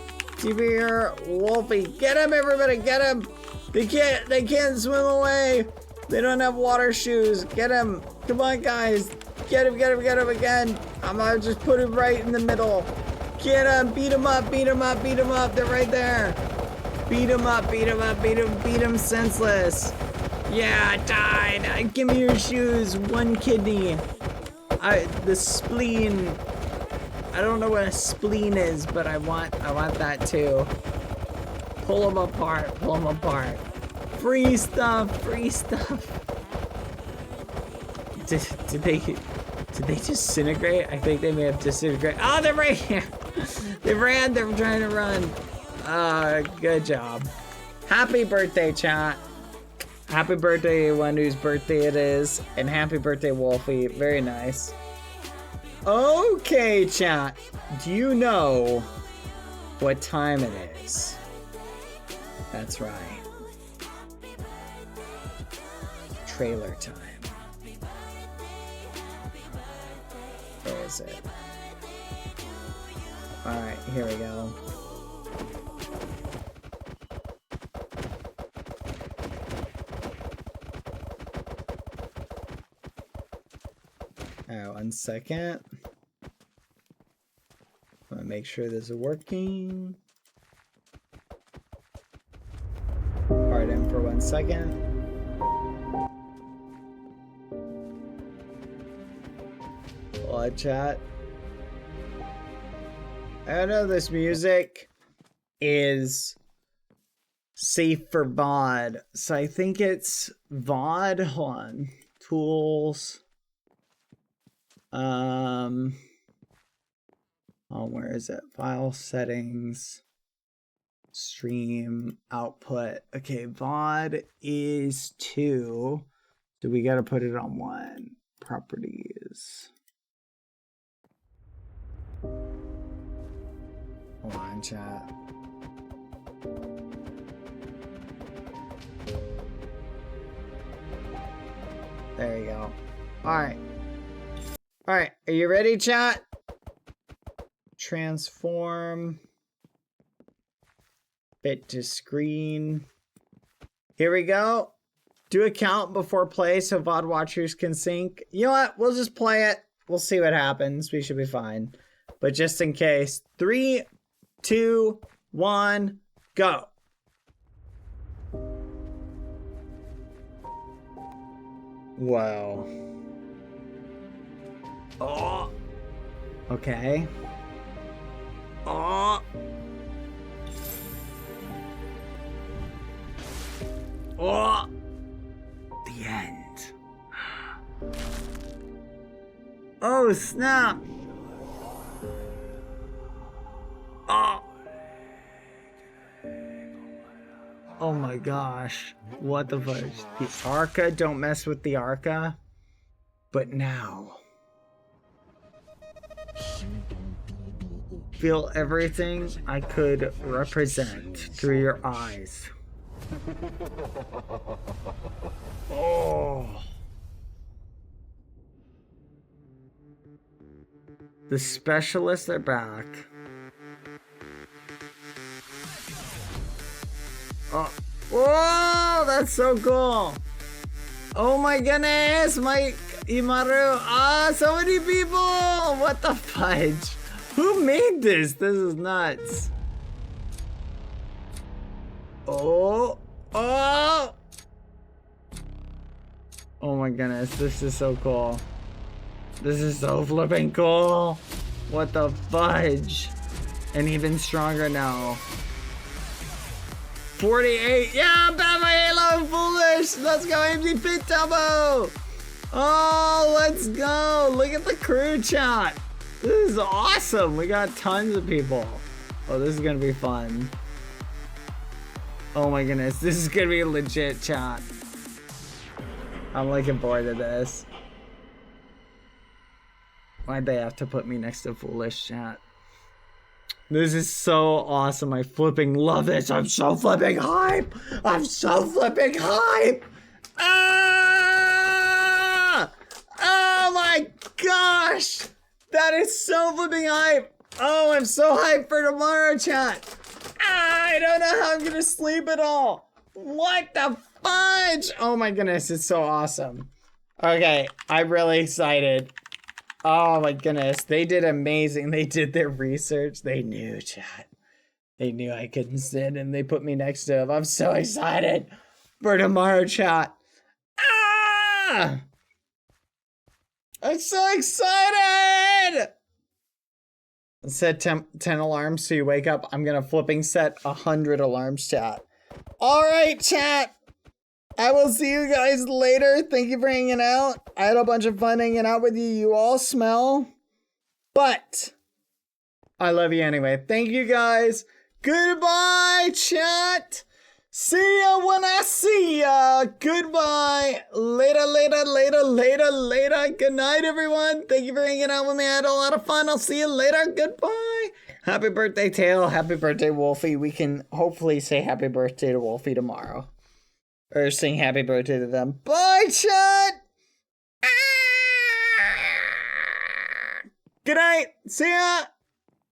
Give me your Wolfie. Get him, everybody, get him. They can't swim away. They don't have water shoes. Get him. Come on, guys. Get him, get him, get him again. I'm gonna just put him right in the middle. Get him, beat him up, beat him up, beat him up. They're right there. Beat him up, beat him up, beat him senseless. Yeah, died. Give me your shoes. One kidney. The spleen. I don't know what a spleen is, but I want that too. Pull them apart, pull them apart. Free stuff, free stuff. Did they disintegrate? I think they may have disintegrated. Oh, they're right here. They ran, they were trying to run. Good job. Happy birthday, chat. Happy birthday, one whose birthday it is. And happy birthday, Wolfie. Very nice. Okay, chat. Do you know what time it is? That's right. Trailer time. Where is it? Alright, here we go. Alright, 1 second. I want to make sure this is working. Pardon for 1 second. Hello, chat. I know this music is safe for VOD, so I think it's VOD. Hold on. Tools. Oh, where is it? File settings. Stream output. Okay, VOD is 2. So we gotta put it on 1. Properties. Hold on, chat. There you go. Alright. Alright, are you ready, chat? Transform. Bit to screen. Here we go. Do a count before play so VOD watchers can sync. You know what? We'll just play it. We'll see what happens. We should be fine. But just in case. 3, 2, 1, go. Wow. Oh. Okay. Oh. Oh. The end. Oh, snap. Oh. Oh my gosh. What the fudge? The Arca, don't mess with the Arca. But now. Feel everything I could represent through your eyes. Oh. The specialists are back. Oh. Whoa, that's so cool. Oh my goodness, Mike Imaru. Ah, so many people. What the fudge? Who made this? This is nuts. Oh. Oh. Oh my goodness, this is so cool. This is so flipping cool. What the fudge? And even stronger now. 48. Yeah, BadBoyHalo, foolish. Let's go, AMZ Fit Tubbo. Oh, let's go. Look at the crew chat. This is awesome. We got tons of people. Oh, this is gonna be fun. Oh my goodness, this is gonna be a legit chat. I'm looking forward to this. Why'd they have to put me next to Foolish chat? This is so awesome. I flipping love this. I'm so flipping hype. I'm so flipping hype. Ah! Oh my gosh. That is so flipping hype. Oh, I'm so hyped for tomorrow, chat. Ah, I don't know how I'm gonna sleep at all. What the fudge? Oh my goodness, it's so awesome. Okay, I'm really excited. Oh my goodness, they did amazing. They did their research. They knew, chat. They knew I couldn't sit and they put me next to him. I'm so excited for tomorrow, chat. Ah! I'm so excited! Set 10 alarms so you wake up. I'm gonna flipping set 100 alarms, chat. All right, chat. I will see you guys later. Thank you for hanging out. I had a bunch of fun hanging out with you. You all smell. But I love you anyway. Thank you guys. Goodbye, chat. See ya when I see ya. Goodbye. Later, later, later, later, later. Good night, everyone. Thank you for hanging out with me. I had a lot of fun. I'll see you later. Goodbye. Happy birthday, Tail. Happy birthday, Wolfie. We can hopefully say happy birthday to Wolfie tomorrow. Or sing happy birthday to them. Bye, chat! Good night! See ya!